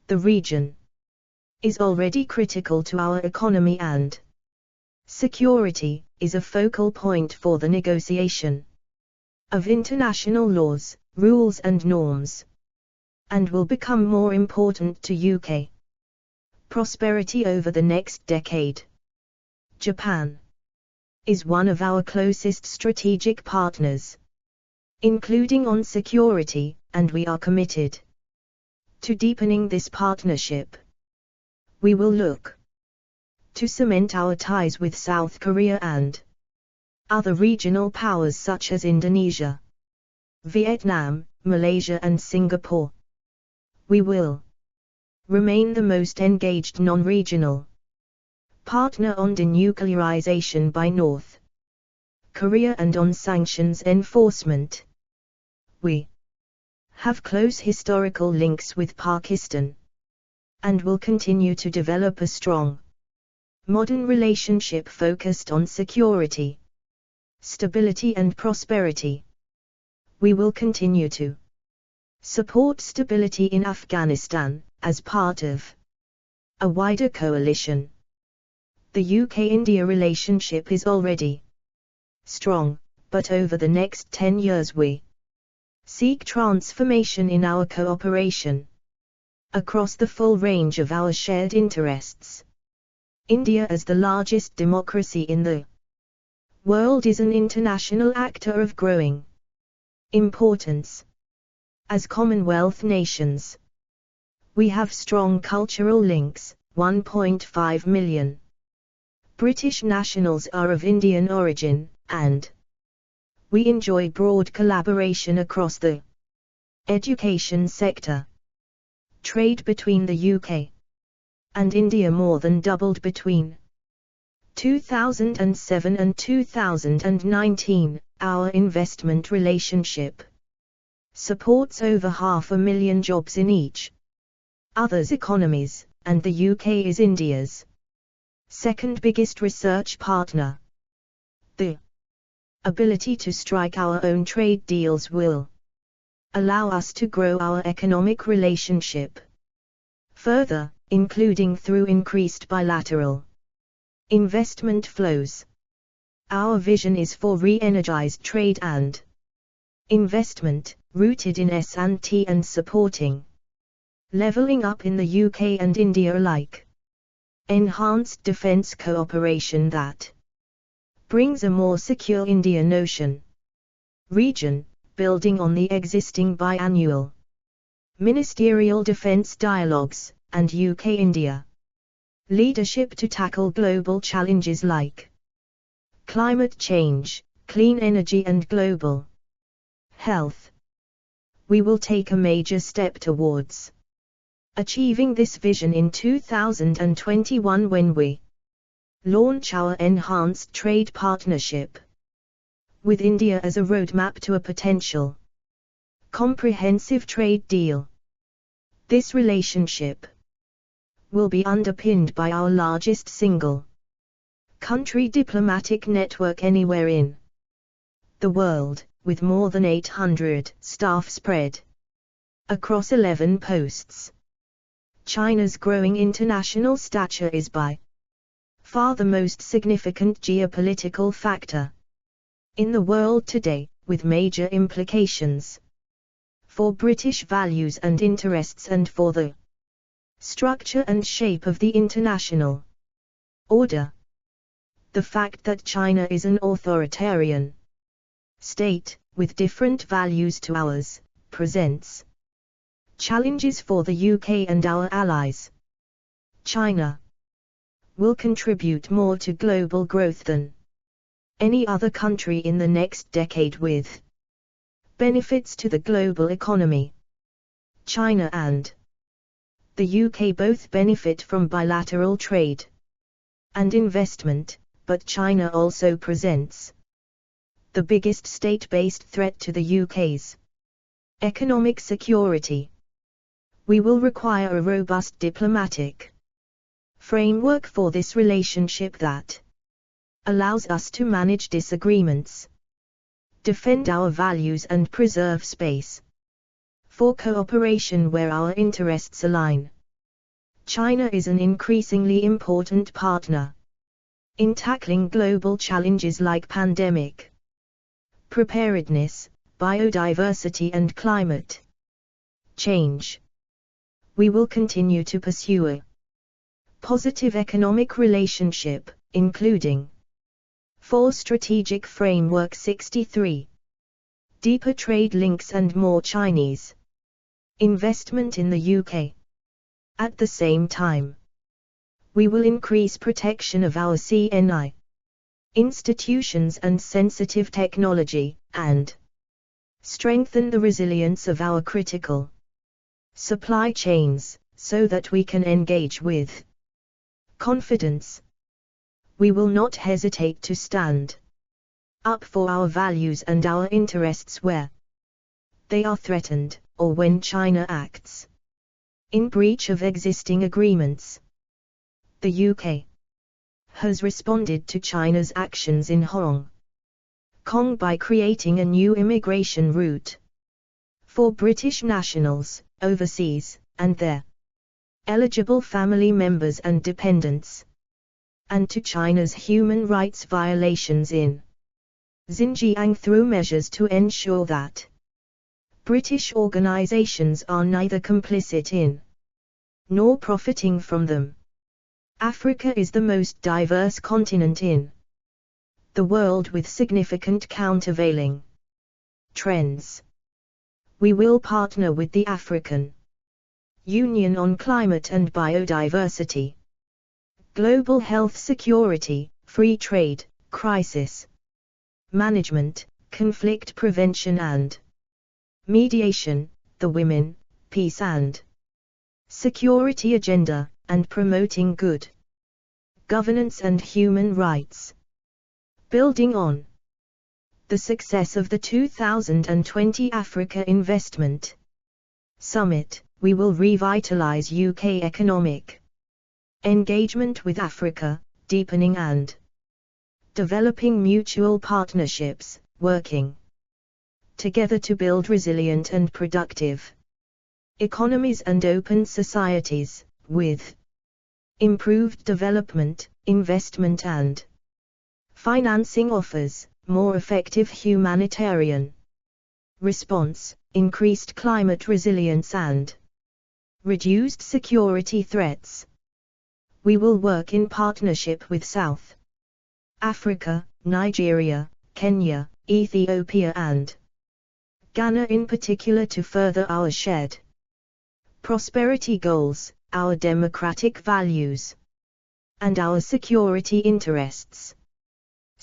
The region is already critical to our economy and security, is a focal point for the negotiation of international laws, rules and norms, and will become more important to UK prosperity over the next decade. Japan is one of our closest strategic partners, including on security, and we are committed to deepening this partnership. We will look to cement our ties with South Korea and other regional powers such as Indonesia, Vietnam, Malaysia and Singapore. We will remain the most engaged non-regional partner on denuclearization by North Korea and on sanctions enforcement. We have close historical links with Pakistan and will continue to develop a strong modern relationship focused on security, stability and prosperity. We will continue to support stability in Afghanistan as part of a wider coalition. The UK-India relationship is already strong, but over the next 10 years we seek transformation in our cooperation across the full range of our shared interests. India, as the largest democracy in the world, is an international actor of growing importance. As Commonwealth nations, we have strong cultural links. 1.5 million British nationals are of Indian origin, and we enjoy broad collaboration across the education sector. Trade between the UK and India more than doubled between 2007 and 2019. Our investment relationship supports over 500,000 jobs in each other's economies, and the UK is India's second biggest research partner. The ability to strike our own trade deals will allow us to grow our economic relationship further, including through increased bilateral investment flows. Our vision is for re-energized trade and investment, rooted in S&T and supporting leveling up in the UK and India alike. Enhanced defense cooperation that brings a more secure Indian Ocean region, building on the existing biannual ministerial defense dialogues, and UK-India leadership to tackle global challenges like climate change, clean energy and global health. We will take a major step towards achieving this vision in 2021 when we launch our enhanced trade partnership with India as a roadmap to a potential comprehensive trade deal. This relationship will be underpinned by our largest single country diplomatic network anywhere in the world, with more than 800 staff spread across 11 posts. China's growing international stature is by far the most significant geopolitical factor in the world today, with major implications for British values and interests and for the structure and shape of the international order. The fact that China is an authoritarian state, with different values to ours, presents challenges for the UK and our allies. China will contribute more to global growth than any other country in the next decade, with benefits to the global economy. China and the UK both benefit from bilateral trade and investment, but China also presents the biggest state-based threat to the UK's economic security. We will require a robust diplomatic framework for this relationship that allows us to manage disagreements, defend our values and preserve space for cooperation where our interests align. China is an increasingly important partner in tackling global challenges like pandemic preparedness, biodiversity and climate change. We will continue to pursue a positive economic relationship, including 4 Strategic Framework 63, deeper trade links and more Chinese investment in the UK. At the same time, we will increase protection of our CNI institutions and sensitive technology, and strengthen the resilience of our critical supply chains, so that we can engage with confidence. We will not hesitate to stand up for our values and our interests where they are threatened, or when China acts in breach of existing agreements. The UK has responded to China's actions in Hong Kong by creating a new immigration route for British nationals overseas, and their eligible family members and dependents, and to China's human rights violations in Xinjiang through measures to ensure that British organizations are neither complicit in nor profiting from them. Africa is the most diverse continent in the world, with significant countervailing trends. We will partner with the African Union on climate and biodiversity, global health security, free trade, crisis management, conflict prevention and mediation, the women, peace and security agenda, and promoting good governance and human rights. Building on the success of the 2020 Africa Investment Summit, we will revitalize UK economic engagement with Africa, deepening and developing mutual partnerships, working together to build resilient and productive economies and open societies, with improved development, investment and Financing offers more effective humanitarian response, increased climate resilience and reduced security threats. We will work in partnership with South Africa, Nigeria, Kenya, Ethiopia and Ghana in particular to further our shared prosperity goals, our democratic values, and our security interests.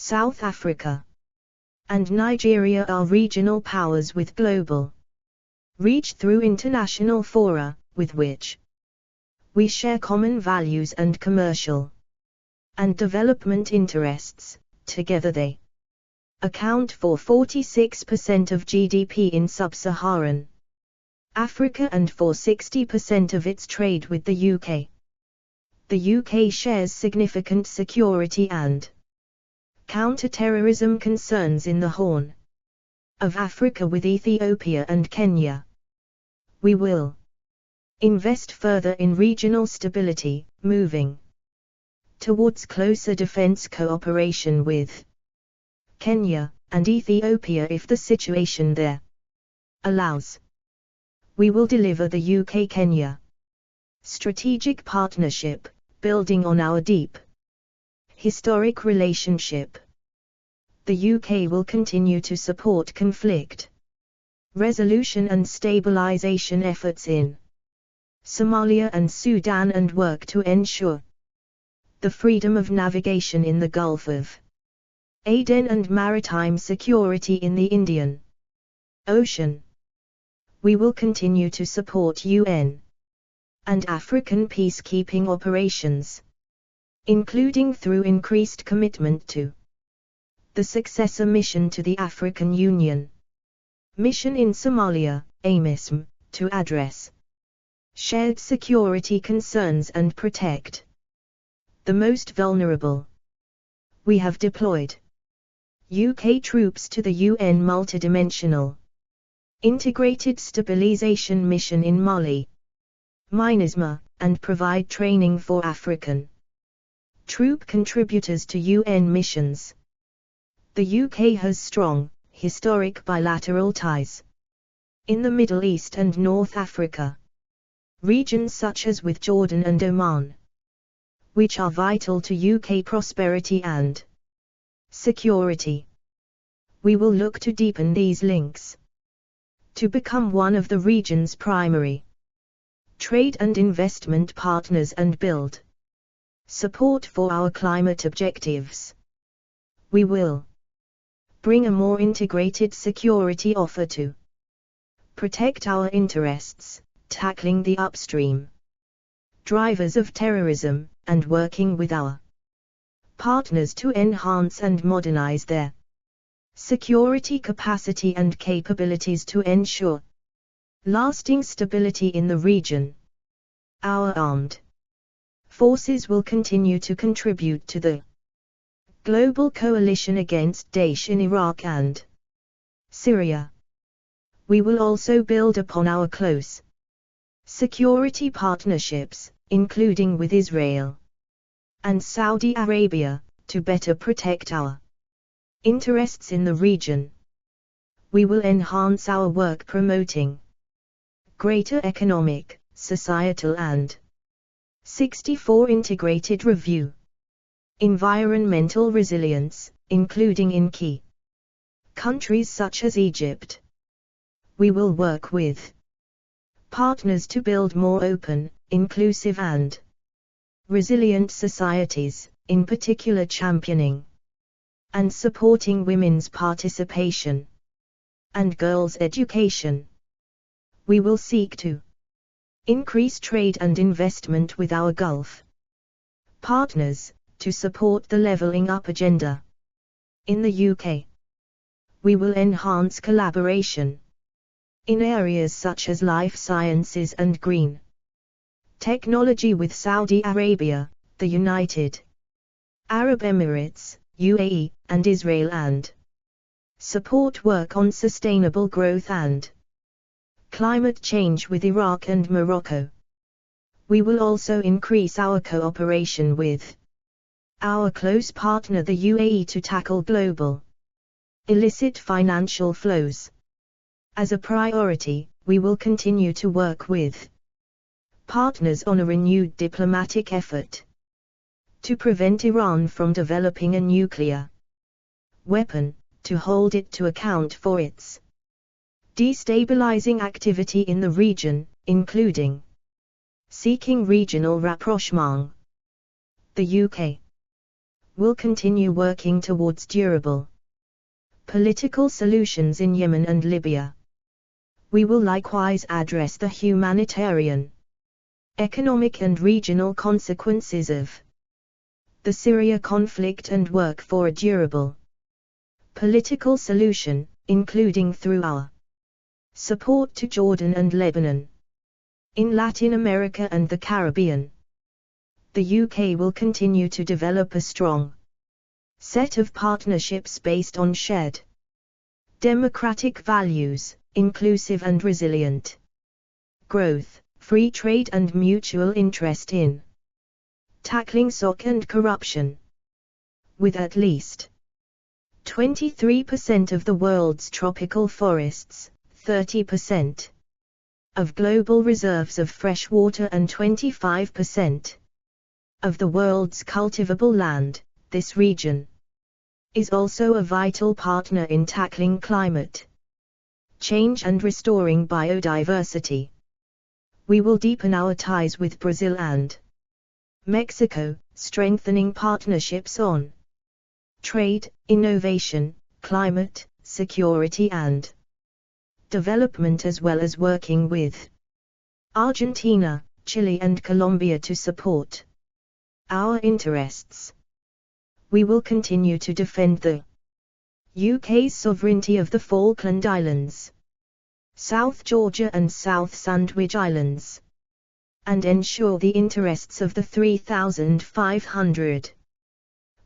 South Africa and Nigeria are regional powers with global reach through international fora, with which we share common values and commercial and development interests. Together they account for 46% of GDP in sub-Saharan Africa and for 60% of its trade with the UK. The UK shares significant security and counter-terrorism concerns in the Horn of Africa with Ethiopia and Kenya. We will invest further in regional stability, moving towards closer defense cooperation with Kenya and Ethiopia if the situation there allows. We will deliver the UK-Kenya strategic partnership, building on our deep historic relationship. The UK will continue to support conflict resolution and stabilization efforts in Somalia and Sudan and work to ensure the freedom of navigation in the Gulf of Aden and maritime security in the Indian Ocean. We will continue to support UN and African peacekeeping operations, including through increased commitment to the successor mission to the African Union mission in Somalia, AMISOM, to address shared security concerns and protect the most vulnerable. We have deployed UK troops to the UN multidimensional integrated stabilization mission in Mali, MINUSMA, and provide training for African troop contributors to UN missions. The UK has strong, historic bilateral ties in the Middle East and North Africa regions such as with Jordan and Oman, which are vital to UK prosperity and security. We will look to deepen these links to become one of the region's primary trade and investment partners and build support for our climate objectives. We will bring a more integrated security offer to protect our interests, tackling the upstream drivers of terrorism, and working with our partners to enhance and modernize their security capacity and capabilities to ensure lasting stability in the region. Our armed forces will continue to contribute to the global coalition against Daesh in Iraq and Syria. We will also build upon our close security partnerships, including with Israel and Saudi Arabia, to better protect our interests in the region. We will enhance our work promoting greater economic, societal and 64 integrated review environmental resilience, including in key countries such as Egypt. We will work with partners to build more open, inclusive and resilient societies, in particular championing and supporting women's participation and girls' education. We will seek to increase trade and investment with our Gulf partners, to support the levelling up agenda. In the UK, we will enhance collaboration in areas such as life sciences and green technology with Saudi Arabia, the United Arab Emirates, UAE, and Israel, and support work on sustainable growth and climate change with Iraq and Morocco. We will also increase our cooperation with our close partner the UAE to tackle global illicit financial flows. As a priority, we will continue to work with partners on a renewed diplomatic effort to prevent Iran from developing a nuclear weapon, to hold it to account for its destabilizing activity in the region, including seeking regional rapprochement. The UK will continue working towards durable political solutions in Yemen and Libya. We will likewise address the humanitarian, economic and regional consequences of the Syria conflict and work for a durable political solution, including through our support to Jordan and Lebanon. In Latin America and the Caribbean, the UK will continue to develop a strong set of partnerships based on shared democratic values, inclusive and resilient growth, free trade and mutual interest in tackling SOC and corruption. With at least 23% of the world's tropical forests, 30% of global reserves of fresh water and 25% of the world's cultivable land, this region is also a vital partner in tackling climate change and restoring biodiversity. We will deepen our ties with Brazil and Mexico, strengthening partnerships on trade, innovation, climate, security and development, as well as working with Argentina, Chile and Colombia to support our interests. We will continue to defend the UK's sovereignty of the Falkland Islands, South Georgia and South Sandwich Islands, and ensure the interests of the 3,500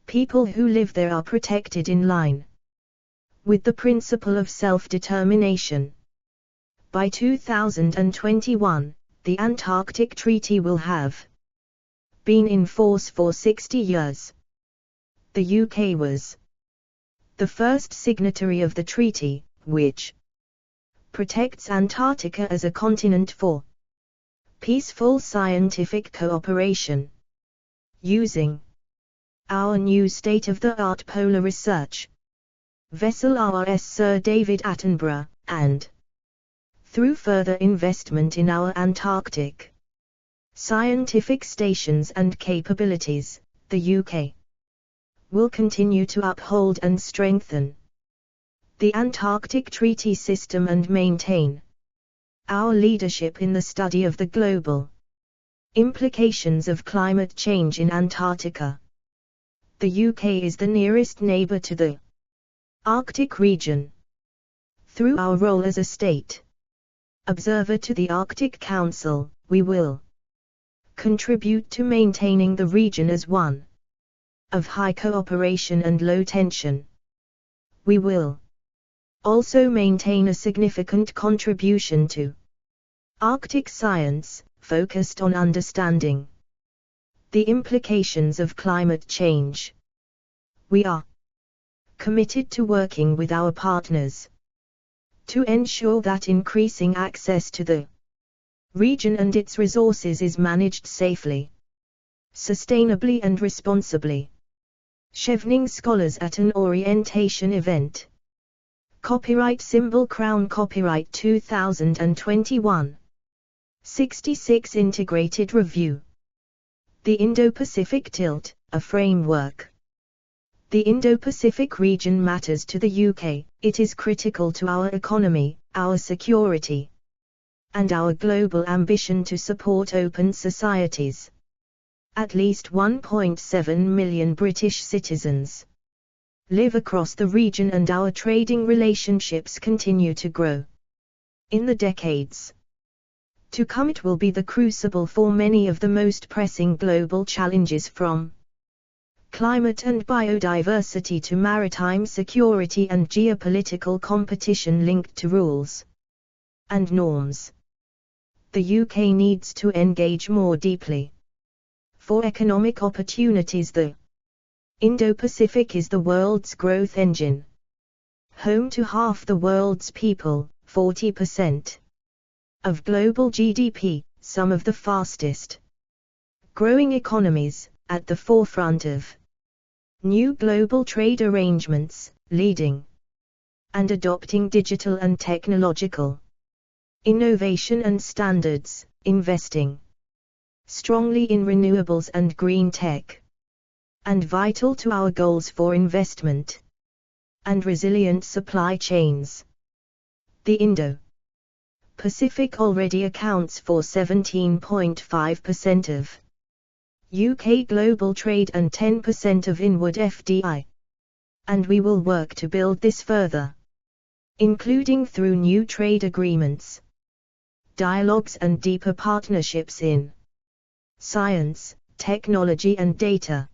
people who live there are protected in line with the principle of self-determination. By 2021, the Antarctic Treaty will have been in force for 60 years. The UK was the first signatory of the treaty, which protects Antarctica as a continent for peaceful scientific cooperation. Using our new state-of-the-art polar research vessel RS Sir David Attenborough, and through further investment in our Antarctic scientific stations and capabilities, the UK will continue to uphold and strengthen the Antarctic Treaty System and maintain our leadership in the study of the global implications of climate change in Antarctica. The UK is the nearest neighbour to the Arctic region. Through our role as a state observer to the Arctic Council, we will contribute to maintaining the region as one of high cooperation and low tension. We will also maintain a significant contribution to Arctic science, focused on understanding the implications of climate change. We are committed to working with our partners to ensure that increasing access to the region and its resources is managed safely, sustainably and responsibly. Chevening Scholars at an orientation event. Copyright symbol Crown Copyright 2021. 66 Integrated Review. The Indo-Pacific Tilt, a framework. The Indo-Pacific region matters to the UK, it is critical to our economy, our security, and our global ambition to support open societies. At least 1.7 million British citizens live across the region and our trading relationships continue to grow. In the decades to come, it will be the crucible for many of the most pressing global challenges, from climate and biodiversity to maritime security and geopolitical competition linked to rules and norms. The UK needs to engage more deeply. For economic opportunities, the Indo-Pacific is the world's growth engine. Home to half the world's people, 40% of global GDP, some of the fastest growing economies, at the forefront of new global trade arrangements, leading and adopting digital and technological innovation and standards, investing strongly in renewables and green tech, and vital to our goals for investment and resilient supply chains. The Indo-Pacific already accounts for 17.5% of UK global trade and 10% of inward FDI. And we will work to build this further, including through new trade agreements, dialogues and deeper partnerships in science, technology and data.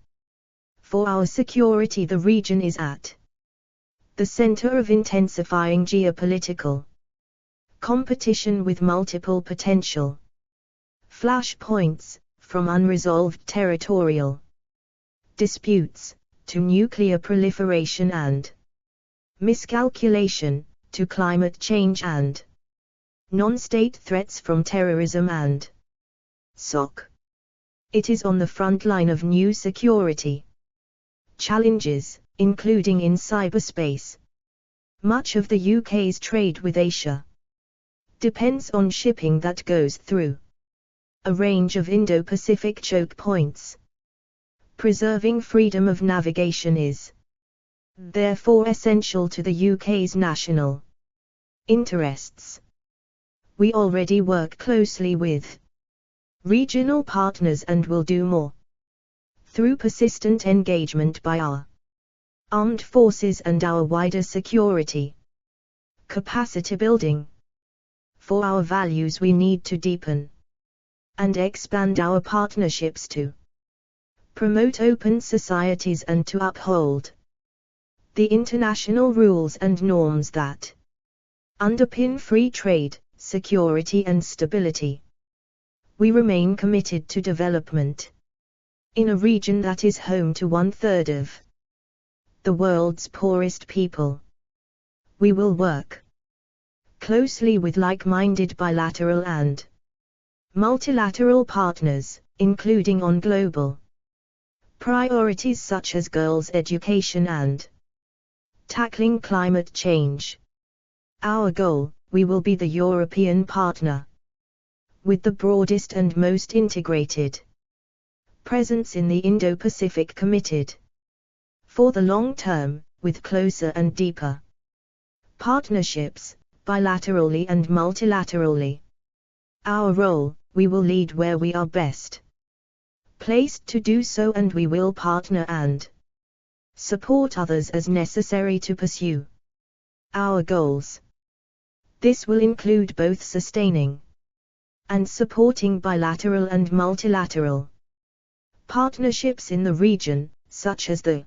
For our security, the region is at the center of intensifying geopolitical competition with multiple potential flashpoints, from unresolved territorial disputes to nuclear proliferation and miscalculation, to climate change and non-state threats from terrorism and SOC. It is on the front line of new security challenges, including in cyberspace. Much of the UK's trade with Asia depends on shipping that goes through a range of Indo-Pacific choke points. Preserving freedom of navigation is therefore essential to the UK's national interests. We already work closely with regional partners and will do more through persistent engagement by our armed forces and our wider security capacity building. For our values, we need to deepen and expand our partnerships to promote open societies and to uphold the international rules and norms that underpin free trade, security and stability. We remain committed to development in a region that is home to 1/3 of the world's poorest people. We will work closely with like-minded bilateral and multilateral partners, including on global priorities such as girls' education and tackling climate change. Our goal: we will be the European partner with the broadest and most integrated presence in the Indo-Pacific, committed for the long term, with closer and deeper partnerships, bilaterally and multilaterally. Our role: we will lead where we are best placed to do so, and we will partner and support others as necessary to pursue our goals. This will include both sustaining and supporting bilateral and multilateral partnerships in the region, such as the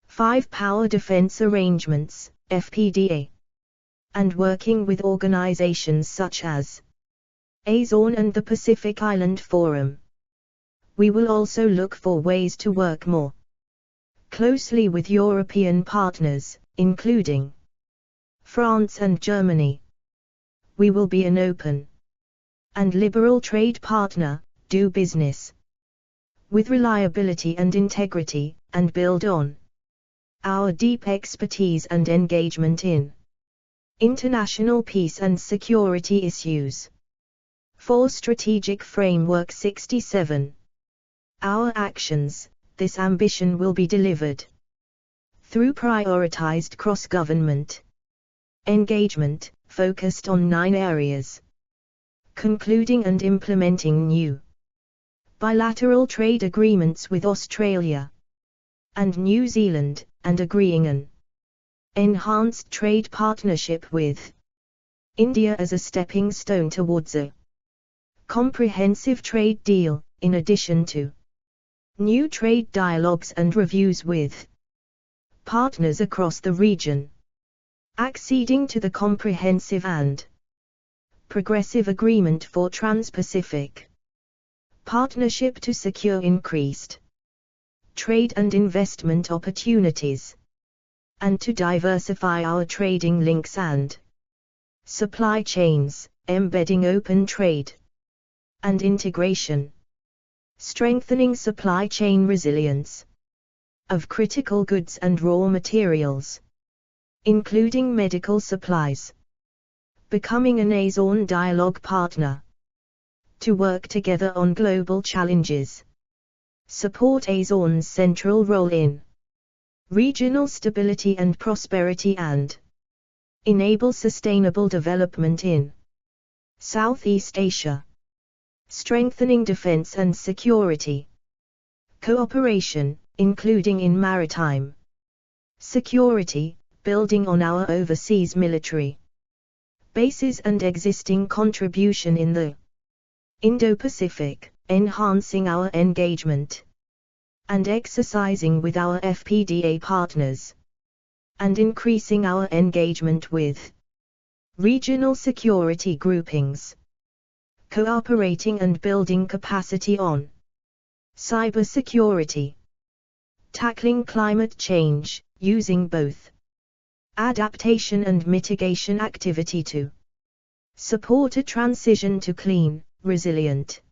Five Power Defense Arrangements, FPDA, and working with organizations such as ASEAN and the Pacific Island Forum. We will also look for ways to work more closely with European partners, including France and Germany. We will be an open and liberal trade partner, do business with reliability and integrity, and build on our deep expertise and engagement in international peace and security issues. For Strategic Framework 67. Our actions: this ambition will be delivered through prioritized cross-government engagement, focused on 9 areas: concluding and implementing new bilateral trade agreements with Australia and New Zealand, and agreeing an enhanced trade partnership with India as a stepping stone towards a comprehensive trade deal, in addition to new trade dialogues and reviews with partners across the region. Acceding to the Comprehensive and Progressive Agreement for Trans-Pacific Partnership to secure increased trade and investment opportunities, and to diversify our trading links and supply chains, embedding open trade and integration, strengthening supply chain resilience of critical goods and raw materials, including medical supplies, becoming an ASEAN dialogue partner to work together on global challenges, support ASEAN's central role in regional stability and prosperity, and enable sustainable development in Southeast Asia, strengthening defense and security cooperation, including in maritime security, building on our overseas military bases and existing contribution in the Indo-Pacific, enhancing our engagement and exercising with our FPDA partners, and increasing our engagement with regional security groupings, cooperating and building capacity on cybersecurity, tackling climate change, using both adaptation and mitigation activity to support a transition to clean, resilient,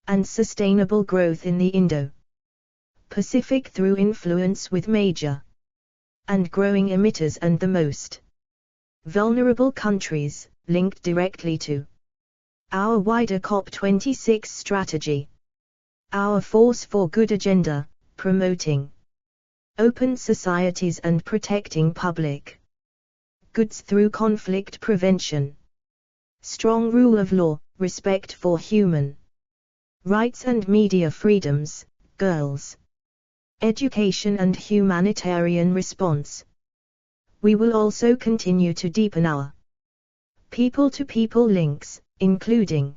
and sustainable growth in the Indo-Pacific through influence with major and growing emitters and the most vulnerable countries, linked directly to our wider COP26 strategy, our Force for Good agenda, promoting open societies and protecting public goods through conflict prevention, strong rule of law, respect for human rights and media freedoms, girls' education and humanitarian response. We will also continue to deepen our people-to-people links, including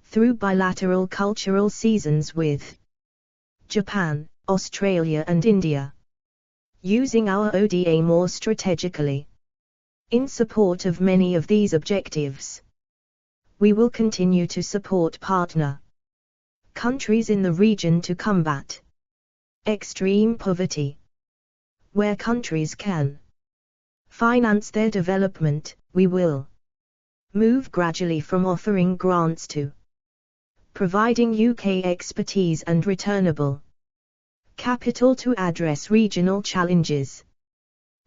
through bilateral cultural seasons with Japan, Australia and India, using our ODA more strategically in support of many of these objectives. We will continue to support partner countries in the region to combat extreme poverty. Where countries can finance their development, we will move gradually from offering grants to providing UK expertise and returnable capital to address regional challenges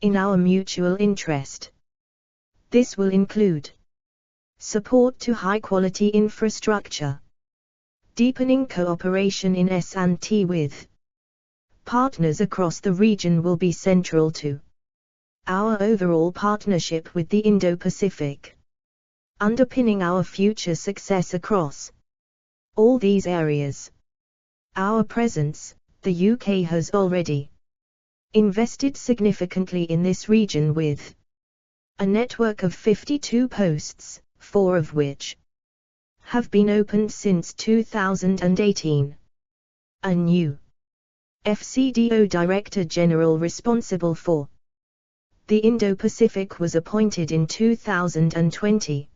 in our mutual interest. This will include support to high-quality infrastructure, deepening cooperation in S&T with partners across the region will be central to our overall partnership with the Indo-Pacific, underpinning our future success across all these areas. Our presence, the UK has already invested significantly in this region with a network of 52 posts, 4 of which have been opened since 2018. A new FCDO Director General responsible for the Indo-Pacific was appointed in 2020,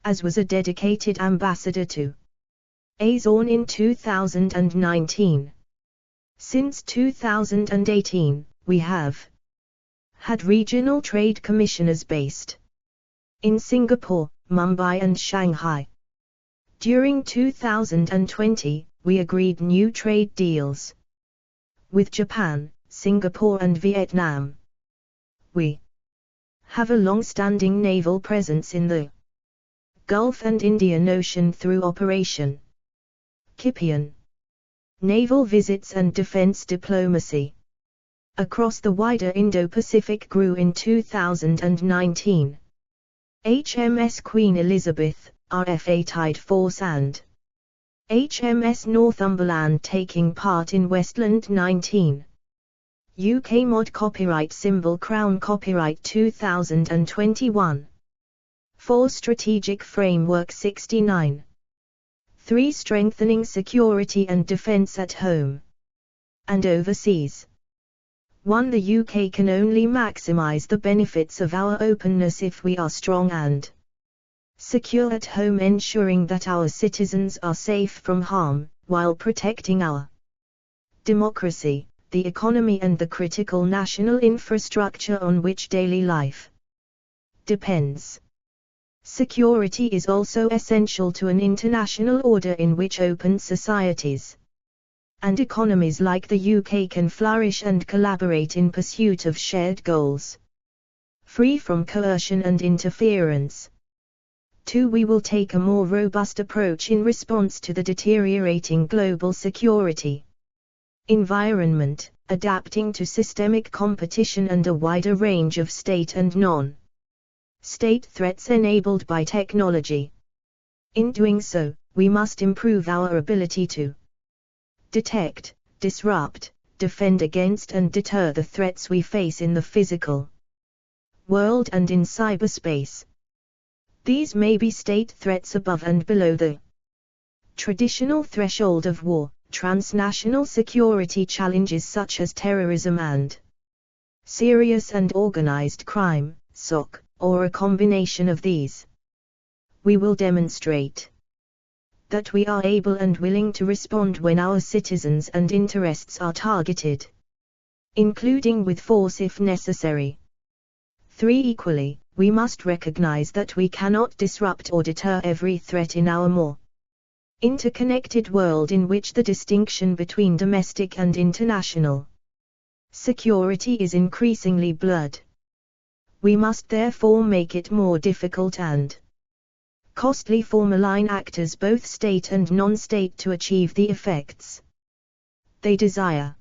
as was a dedicated ambassador to ASEAN in 2019. Since 2018, we have had regional trade commissioners based in Singapore, Mumbai and Shanghai. During 2020, we agreed new trade deals with Japan, Singapore and Vietnam. We have a long-standing naval presence in the Gulf and Indian Ocean through Operation Kipion, naval visits and defense diplomacy across the wider Indo-Pacific grew in 2019. HMS Queen Elizabeth, RFA Tide Force and HMS Northumberland taking part in Westland 19. UK Mod Copyright Symbol Crown Copyright 2021. 4 Strategic Framework 69. 3 Strengthening security and defence at home and overseas. 1 The UK can only maximise the benefits of our openness if we are strong and secure at home, ensuring that our citizens are safe from harm, while protecting our democracy, the economy and the critical national infrastructure on which daily life depends. Security is also essential to an international order in which open societies and economies like the UK can flourish and collaborate in pursuit of shared goals, free from coercion and interference. 2. We will take a more robust approach in response to the deteriorating global security environment, adapting to systemic competition and a wider range of state and non-state threats enabled by technology. In doing so, we must improve our ability to detect, disrupt, defend against and deter the threats we face in the physical world and in cyberspace. These may be state threats above and below the traditional threshold of war, transnational security challenges such as terrorism and serious and organized crime, SOC, or a combination of these. We will demonstrate that we are able and willing to respond when our citizens and interests are targeted, including with force if necessary. 3. Equally, we must recognize that we cannot disrupt or deter every threat in our more interconnected world in which the distinction between domestic and international security is increasingly blurred. We must therefore make it more difficult and costly for malign actors, both state and non-state, to achieve the effects they desire.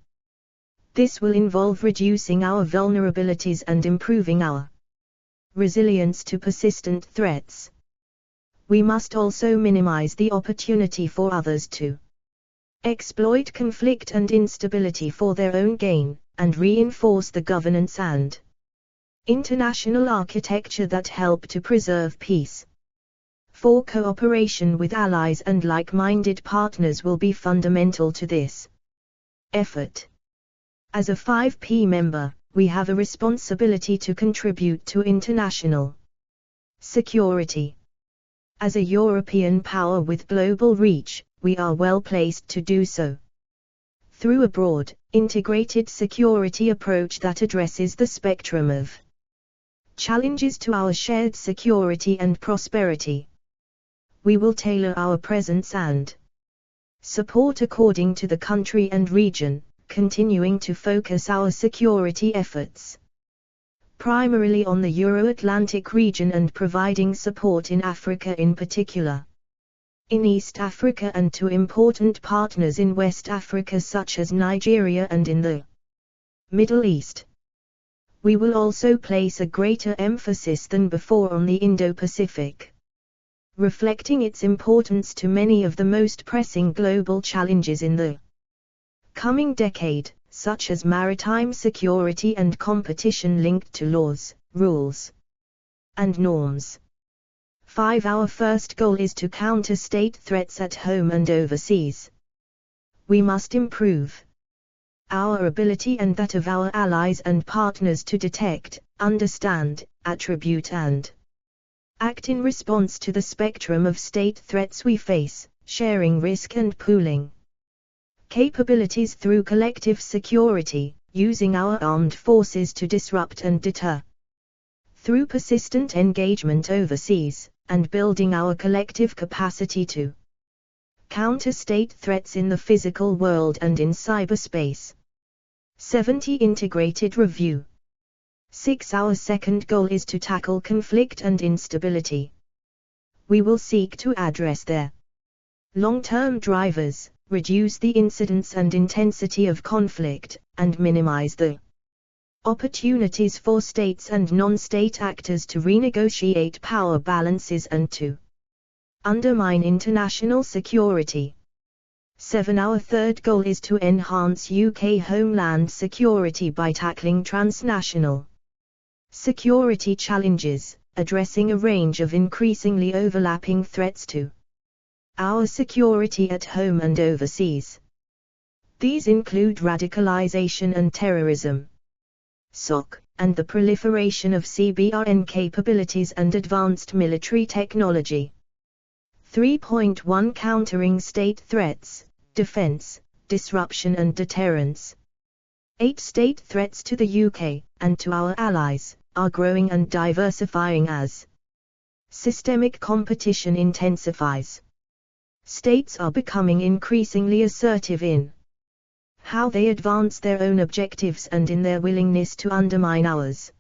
This will involve reducing our vulnerabilities and improving our resilience to persistent threats. We must also minimize the opportunity for others to exploit conflict and instability for their own gain, and reinforce the governance and international architecture that help to preserve peace. 4. Cooperation with allies and like-minded partners will be fundamental to this effort. As a 5P member, we have a responsibility to contribute to international security. As a European power with global reach, we are well placed to do so. Through a broad, integrated security approach that addresses the spectrum of challenges to our shared security and prosperity, we will tailor our presence and support according to the country and region, continuing to focus our security efforts primarily on the Euro-Atlantic region and providing support in Africa in particular, in East Africa and to important partners in West Africa such as Nigeria and in the Middle East. We will also place a greater emphasis than before on the Indo-Pacific, reflecting its importance to many of the most pressing global challenges in the coming decade, such as maritime security and competition linked to laws, rules, and norms. 5. Our first goal is to counter state threats at home and overseas. We must improve our ability and that of our allies and partners to detect, understand, attribute and act in response to the spectrum of state threats we face, sharing risk and pooling capabilities through collective security, using our armed forces to disrupt and deter. Through persistent engagement overseas, and building our collective capacity to counter state threats in the physical world and in cyberspace. 70. Integrated review. 6. Our second goal is to tackle conflict and instability. We will seek to address their long-term drivers, reduce the incidence and intensity of conflict, and minimize the opportunities for states and non-state actors to renegotiate power balances and to undermine international security. 7. Our third goal is to enhance UK homeland security by tackling transnational security challenges, addressing a range of increasingly overlapping threats to our security at home and overseas. These include radicalization and terrorism, SOC, and the proliferation of CBRN capabilities and advanced military technology. 3.1 Countering state threats, defense. disruption and deterrence. 8 state threats to the UK, and to our allies, are growing and diversifying as systemic competition intensifies. States are becoming increasingly assertive in how they advance their own objectives and in their willingness to undermine ours.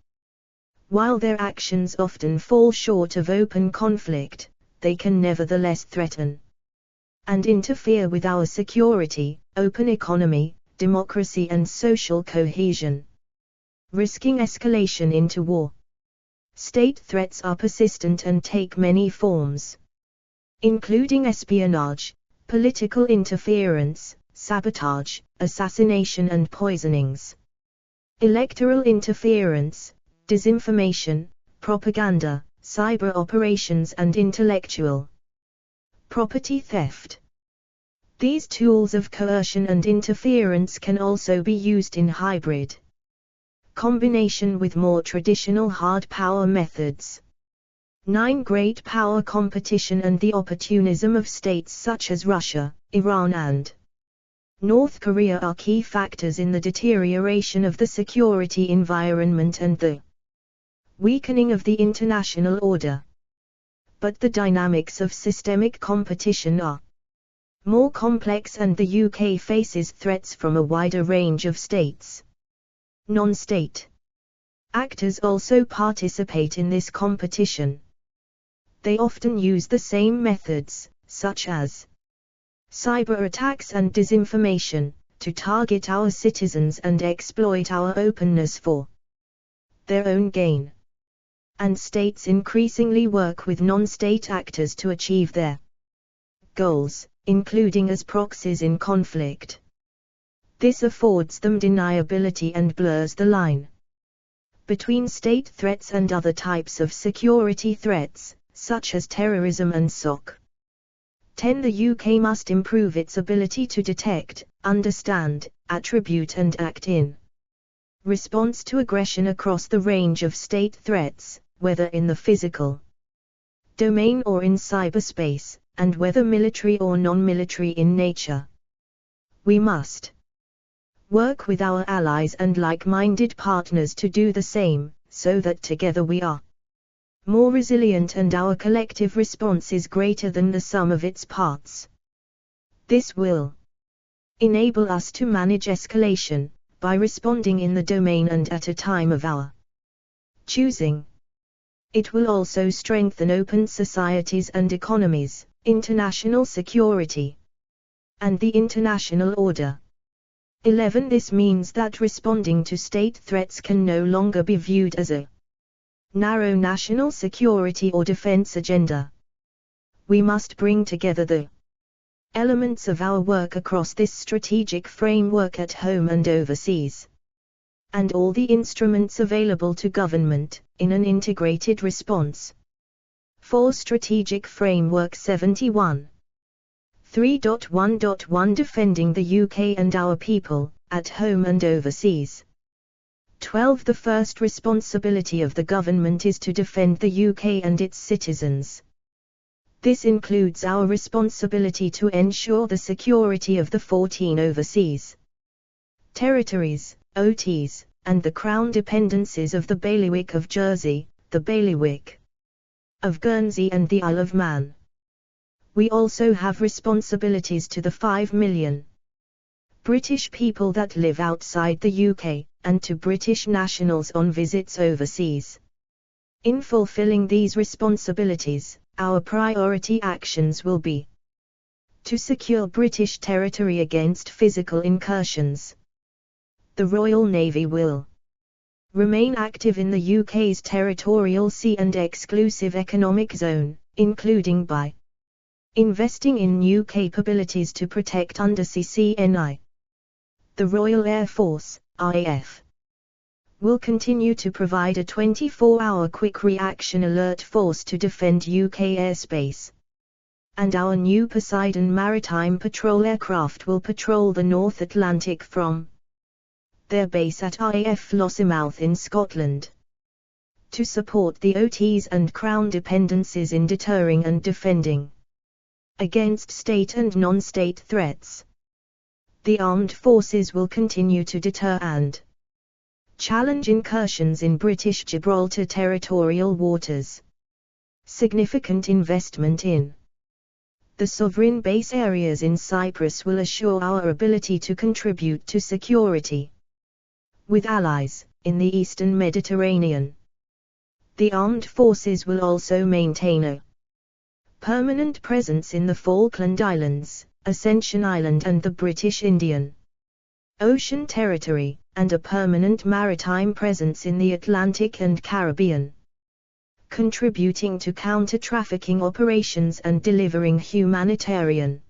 While their actions often fall short of open conflict, they can nevertheless threaten and interfere with our security, open economy, democracy and social cohesion, risking escalation into war. State threats are persistent and take many forms, including espionage, political interference, sabotage, assassination and poisonings, electoral interference, disinformation, propaganda, cyber operations and intellectual property theft. These tools of coercion and interference can also be used in hybrid combination with more traditional hard power methods. 9. Great power competition and the opportunism of states such as Russia, Iran and North Korea are key factors in the deterioration of the security environment and the weakening of the international order. But the dynamics of systemic competition are more complex and the UK faces threats from a wider range of states. Non-state actors also participate in this competition. They often use the same methods, such as cyber attacks and disinformation, to target our citizens and exploit our openness for their own gain. And states increasingly work with non-state actors to achieve their goals, including as proxies in conflict. This affords them deniability and blurs the line between state threats and other types of security threats, such as terrorism and SOC. 10. The UK must improve its ability to detect, understand, attribute and act in response to aggression across the range of state threats, whether in the physical domain or in cyberspace, and whether military or non-military in nature. We must work with our allies and like-minded partners to do the same, so that together we are more resilient and our collective response is greater than the sum of its parts. This will enable us to manage escalation, by responding in the domain and at a time of our choosing. It will also strengthen open societies and economies, international security, and the international order. 11. This means that responding to state threats can no longer be viewed as a narrow national security or defense agenda. We must bring together the elements of our work across this strategic framework at home and overseas, and all the instruments available to government, in an integrated response. 4. Strategic Framework 71. 3.1.1 Defending the UK and our people, at home and overseas. 12. The first responsibility of the government is to defend the UK and its citizens. This includes our responsibility to ensure the security of the 14 overseas territories, OTs, and the Crown dependencies of the Bailiwick of Jersey, the Bailiwick of Guernsey and the Isle of Man. We also have responsibilities to the 5 million British people that live outside the UK, and to British nationals on visits overseas. In fulfilling these responsibilities, our priority actions will be to secure British territory against physical incursions. The Royal Navy will remain active in the UK's territorial sea and exclusive economic zone, including by investing in new capabilities to protect undersea CNI. The Royal Air Force, RAF, will continue to provide a 24-hour quick reaction alert force to defend UK airspace. And our new Poseidon maritime patrol aircraft will patrol the North Atlantic from their base at RAF Lossiemouth in Scotland, to support the OTs and Crown dependencies in deterring and defending against state and non-state threats. The armed forces will continue to deter and challenge incursions in British Gibraltar territorial waters. Significant investment in the sovereign base areas in Cyprus will assure our ability to contribute to security with allies in the Eastern Mediterranean. The armed forces will also maintain a permanent presence in the Falkland Islands, Ascension Island and the British Indian Ocean territory, and a permanent maritime presence in the Atlantic and Caribbean, contributing to counter-trafficking operations and delivering humanitarian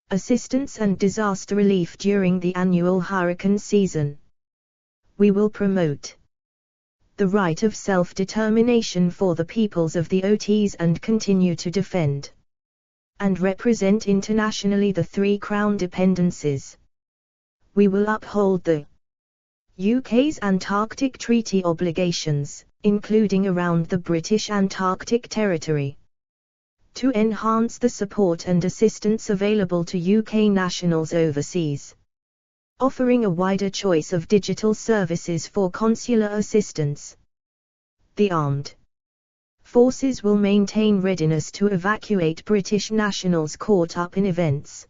assistance and disaster relief during the annual hurricane season. We will promote the right of self-determination for the peoples of the OTs and continue to defend and represent internationally the three Crown dependencies. We will uphold the UK's Antarctic Treaty obligations, including around the British Antarctic Territory, to enhance the support and assistance available to UK nationals overseas, offering a wider choice of digital services for consular assistance. The armed forces will maintain readiness to evacuate British nationals caught up in events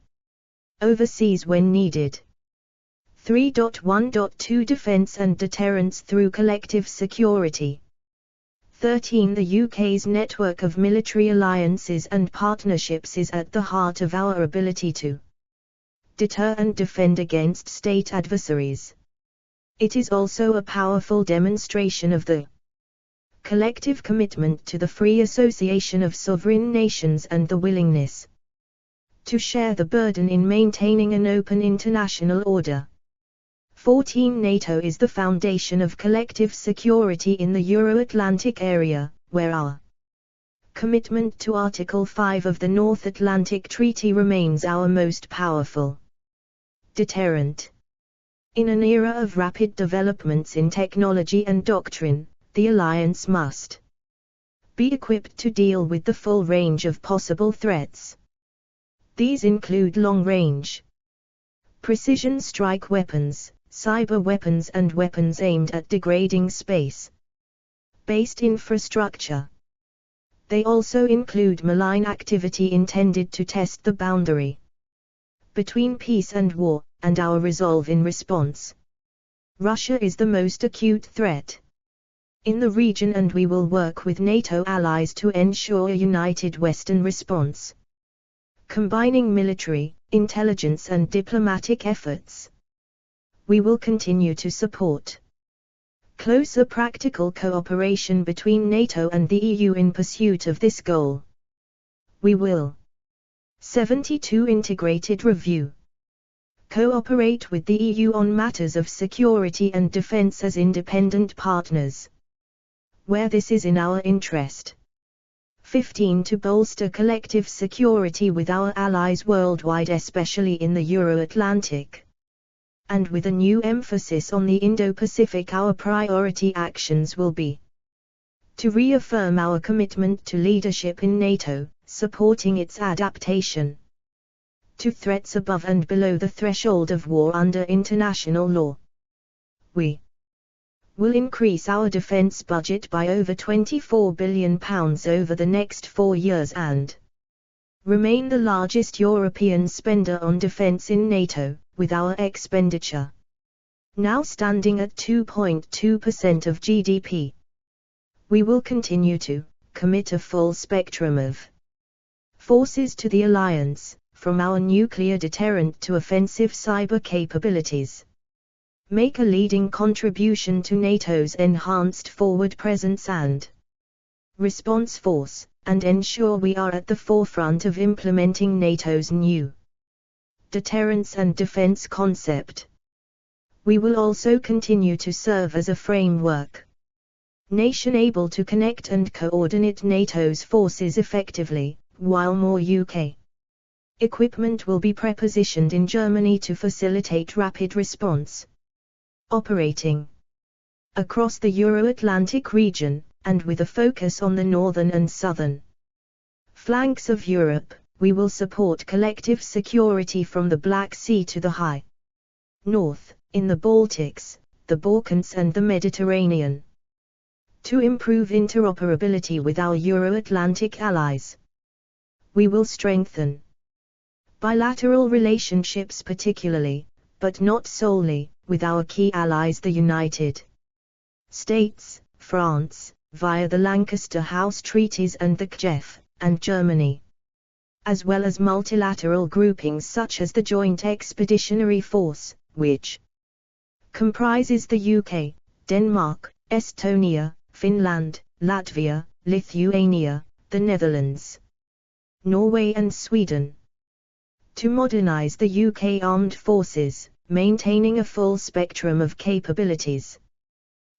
overseas when needed. 3.1.2 Defence and deterrence through collective security. 13 The UK's network of military alliances and partnerships is at the heart of our ability to deter and defend against state adversaries. It is also a powerful demonstration of the collective commitment to the free association of sovereign nations and the willingness to share the burden in maintaining an open international order. 14 NATO is the foundation of collective security in the Euro-Atlantic area, where our commitment to Article 5 of the North Atlantic Treaty remains our most powerful deterrent. In an era of rapid developments in technology and doctrine, the alliance must be equipped to deal with the full range of possible threats. These include long-range precision strike weapons, cyber weapons and weapons aimed at degrading space-based infrastructure. They also include malign activity intended to test the boundary between peace and war, and our resolve in response. Russia is the most acute threat in the region, and we will work with NATO allies to ensure a united Western response, combining military, intelligence and diplomatic efforts. We will continue to support closer practical cooperation between NATO and the EU in pursuit of this goal. We will 72 Integrated review. Cooperate with the EU on matters of security and defence as independent partners, where this is in our interest. 15 To bolster collective security with our allies worldwide, especially in the Euro-Atlantic, and with a new emphasis on the Indo-Pacific. Our priority actions will be to reaffirm our commitment to leadership in NATO, supporting its adaptation to threats above and below the threshold of war under international law. We will increase our defence budget by over £24 billion over the next 4 years and remain the largest European spender on defence in NATO, with our expenditure now standing at 2.2% of GDP. We will continue to commit a full spectrum of forces to the alliance, from our nuclear deterrent to offensive cyber capabilities. Make a leading contribution to NATO's enhanced forward presence and response force, and ensure we are at the forefront of implementing NATO's new deterrence and defense concept. We will also continue to serve as a framework nation able to connect and coordinate NATO's forces effectively, while more UK equipment will be prepositioned in Germany to facilitate rapid response. Operating across the Euro-Atlantic region, and with a focus on the northern and southern flanks of Europe, we will support collective security from the Black Sea to the High North, in the Baltics, the Balkans and the Mediterranean. To improve interoperability with our Euro-Atlantic allies, we will strengthen bilateral relationships particularly, but not solely, with our key allies the United States, France, via the Lancaster House Treaties and the KJEF, and Germany, as well as multilateral groupings such as the Joint Expeditionary Force, which comprises the UK, Denmark, Estonia, Finland, Latvia, Lithuania, the Netherlands, Norway and Sweden. To modernize the UK armed forces, maintaining a full spectrum of capabilities,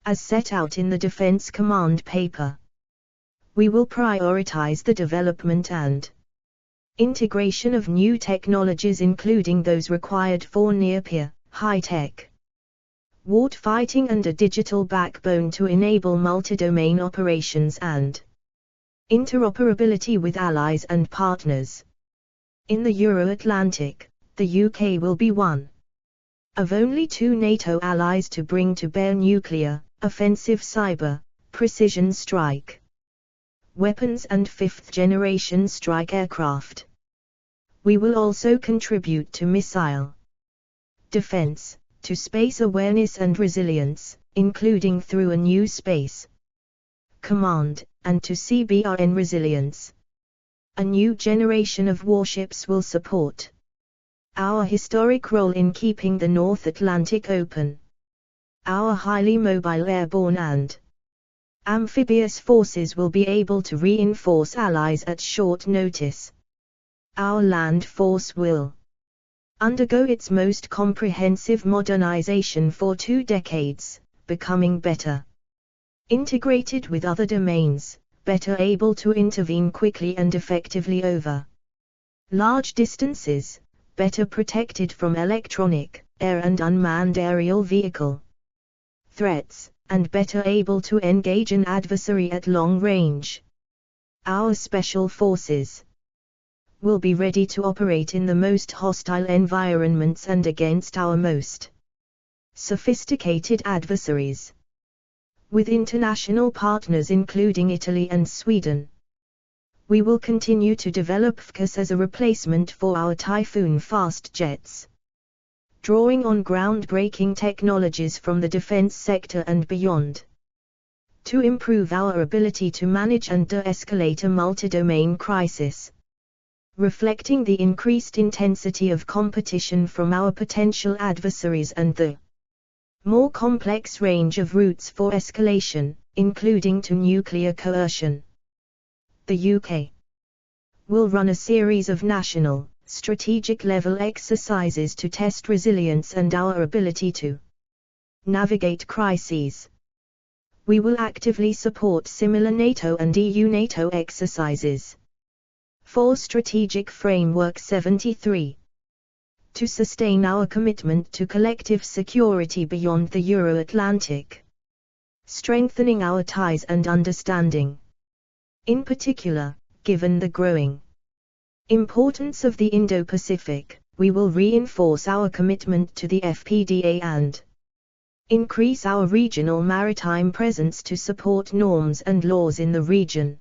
as set out in the Defence Command Paper, we will prioritize the development and integration of new technologies including those required for near-peer, high-tech warfighting and a digital backbone to enable multi-domain operations and interoperability with allies and partners. In the Euro-Atlantic, the UK will be one of only 2 NATO allies to bring to bear nuclear, offensive cyber, precision strike weapons and 5th-generation strike aircraft. We will also contribute to missile defense, to space awareness and resilience, including through a new space command, and to CBRN resilience. A new generation of warships will support our historic role in keeping the North Atlantic open. Our highly mobile airborne and amphibious forces will be able to reinforce allies at short notice. Our land force will undergo its most comprehensive modernization for 2 decades, becoming better integrated with other domains, better able to intervene quickly and effectively over large distances, better protected from electronic, air and unmanned aerial vehicle threats, and better able to engage an adversary at long range. Our special forces will be ready to operate in the most hostile environments and against our most sophisticated adversaries. With international partners including Italy and Sweden, we will continue to develop FCAS as a replacement for our Typhoon fast jets, drawing on groundbreaking technologies from the defense sector and beyond, to improve our ability to manage and de-escalate a multi-domain crisis, reflecting the increased intensity of competition from our potential adversaries and the more complex range of routes for escalation, including to nuclear coercion. The UK will run a series of national, strategic-level exercises to test resilience and our ability to navigate crises. We will actively support similar NATO and EU-NATO exercises. For Strategic Framework 73. To sustain our commitment to collective security beyond the Euro-Atlantic. Strengthening our ties and understanding. In particular, given the growing importance of the Indo-Pacific, we will reinforce our commitment to the FPDA and increase our regional maritime presence to support norms and laws in the region.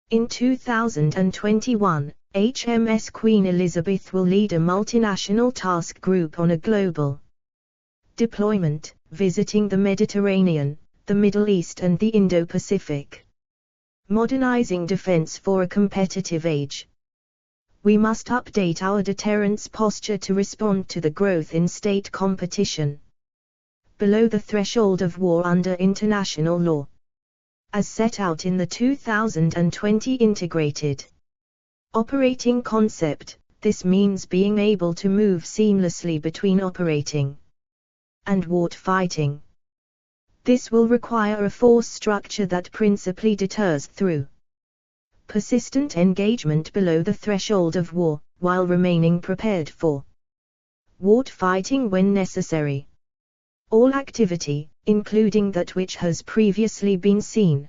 In 2021, HMS Queen Elizabeth will lead a multinational task group on a global deployment, visiting the Mediterranean, the Middle East and the Indo-Pacific. Modernizing defense for a competitive age. We must update our deterrence posture to respond to the growth in state competition below the threshold of war under international law. As set out in the 2020 Integrated Operating Concept, this means being able to move seamlessly between operating and warfighting. This will require a force structure that principally deters through persistent engagement below the threshold of war, while remaining prepared for warfighting when necessary. All activity, including that which has previously been seen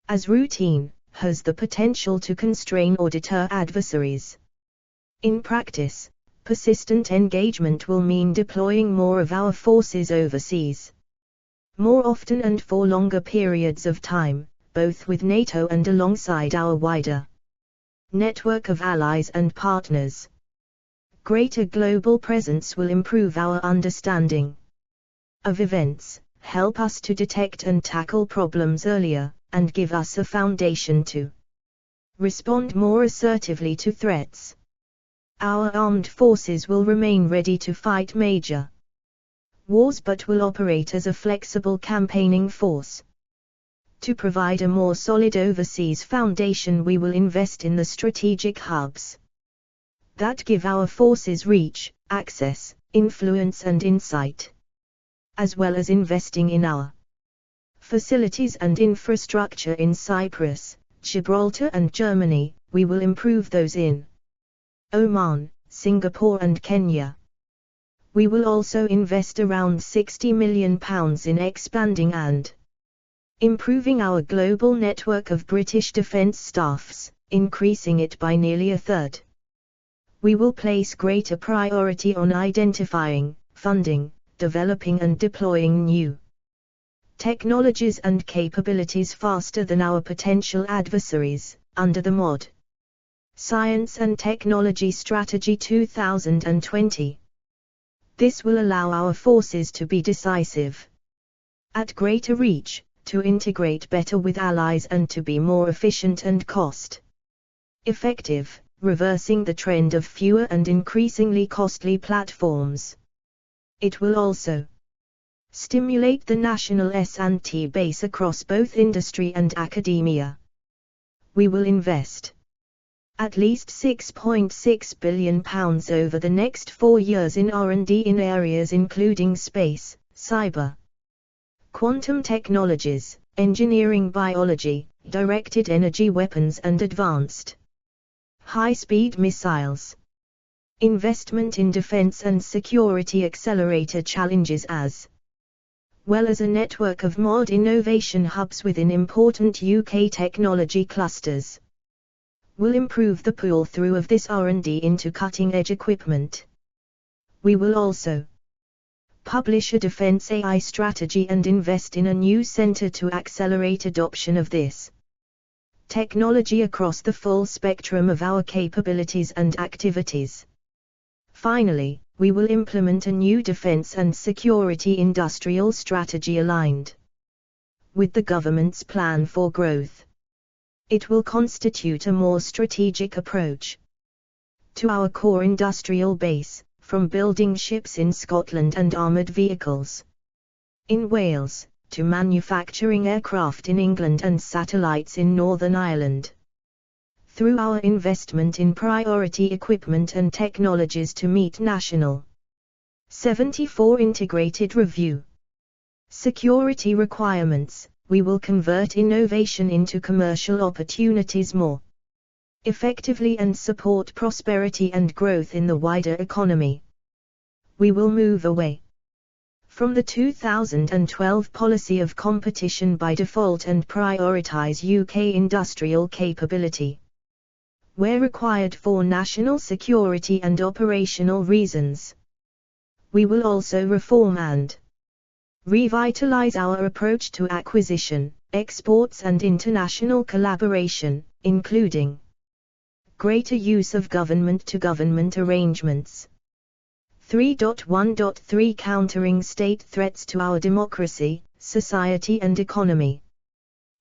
as routine, has the potential to constrain or deter adversaries. In practice, persistent engagement will mean deploying more of our forces overseas, more often and for longer periods of time, both with NATO and alongside our wider network of allies and partners. Greater global presence will improve our understanding of events, help us to detect and tackle problems earlier, and give us a foundation to respond more assertively to threats. Our armed forces will remain ready to fight major wars but will operate as a flexible campaigning force. To provide a more solid overseas foundation, we will invest in the strategic hubs that give our forces reach, access, influence and insight. As well as investing in our facilities and infrastructure in Cyprus, Gibraltar and Germany, we will improve those in Oman, Singapore and Kenya. We will also invest around £60 million in expanding and improving our global network of British defence staffs, increasing it by nearly a third. We will place greater priority on identifying, funding, developing and deploying new technologies and capabilities faster than our potential adversaries, under the MOD Science and Technology Strategy 2020. This will allow our forces to be decisive, at greater reach, to integrate better with allies and to be more efficient and cost-effective, reversing the trend of fewer and increasingly costly platforms. It will also stimulate the national S&T base across both industry and academia. We will invest at least £6.6 billion over the next 4 years in R&D in areas including space, cyber, quantum technologies, engineering, biology, directed energy weapons and advanced high-speed missiles. Investment in defense and security accelerator challenges as well as a network of MOD innovation hubs within important UK technology clusters will improve the pull-through of this R&D into cutting-edge equipment. We will also publish a defense AI strategy and invest in a new center to accelerate adoption of this technology across the full spectrum of our capabilities and activities. Finally, we will implement a new defense and security industrial strategy aligned with the government's plan for growth. It will constitute a more strategic approach to our core industrial base, from building ships in Scotland and armoured vehicles in Wales, to manufacturing aircraft in England and satellites in Northern Ireland. Through our investment in priority equipment and technologies to meet National 74 Integrated Review security requirements, we will convert innovation into commercial opportunities more effectively and support prosperity and growth in the wider economy. We will move away from the 2012 policy of competition by default and prioritize UK industrial capability where required for national security and operational reasons. We will also reform and revitalize our approach to acquisition, exports and international collaboration, including greater use of government-to-government arrangements. 3.1.3 Countering state threats to our democracy, society and economy.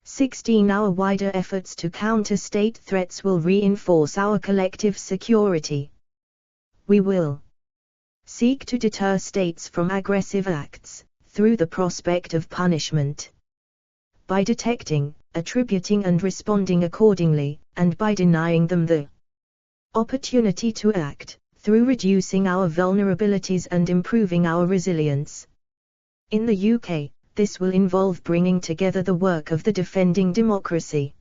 16 Our wider efforts to counter state threats will reinforce our collective security. We will seek to deter states from aggressive acts, through the prospect of punishment, by detecting, attributing and responding accordingly, and by denying them the opportunity to act, through reducing our vulnerabilities and improving our resilience. In the UK, this will involve bringing together the work of the Defending Democracy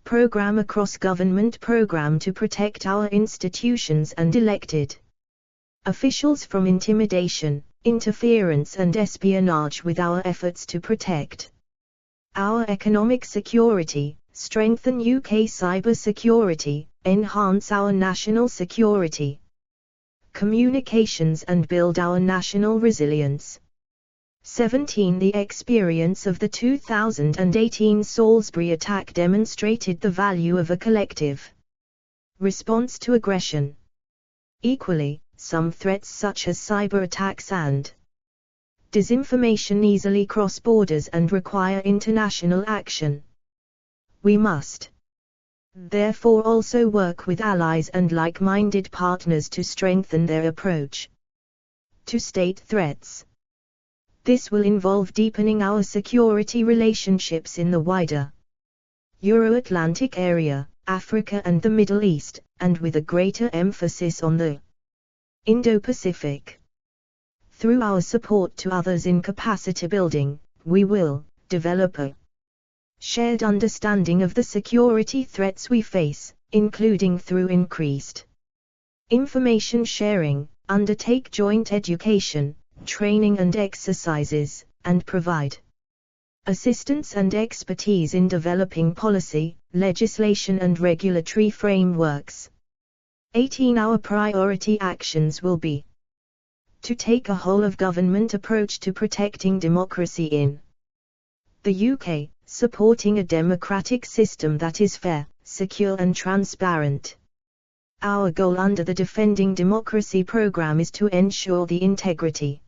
programme across government programme to protect our institutions and elected officials from intimidation, interference and espionage, with our efforts to protect our economic security, strengthen UK cybersecurity, enhance our national security, communications and build our national resilience. 17. The experience of the 2018 Salisbury attack demonstrated the value of a collective response to aggression. Equally, some threats such as cyber attacks and disinformation easily cross borders and require international action. We must therefore also work with allies and like-minded partners to strengthen their approach to state threats. This will involve deepening our security relationships in the wider Euro-Atlantic area, Africa and the Middle East, and with a greater emphasis on the Indo-Pacific. Through our support to others in capacity building, we will develop a shared understanding of the security threats we face, including through increased information sharing, undertake joint education, training and exercises, and provide assistance and expertise in developing policy, legislation and regulatory frameworks. 18. Our priority actions will be to take a whole-of-government approach to protecting democracy in the UK, supporting a democratic system that is fair, secure and transparent. Our goal under the Defending Democracy programme is to ensure the integrity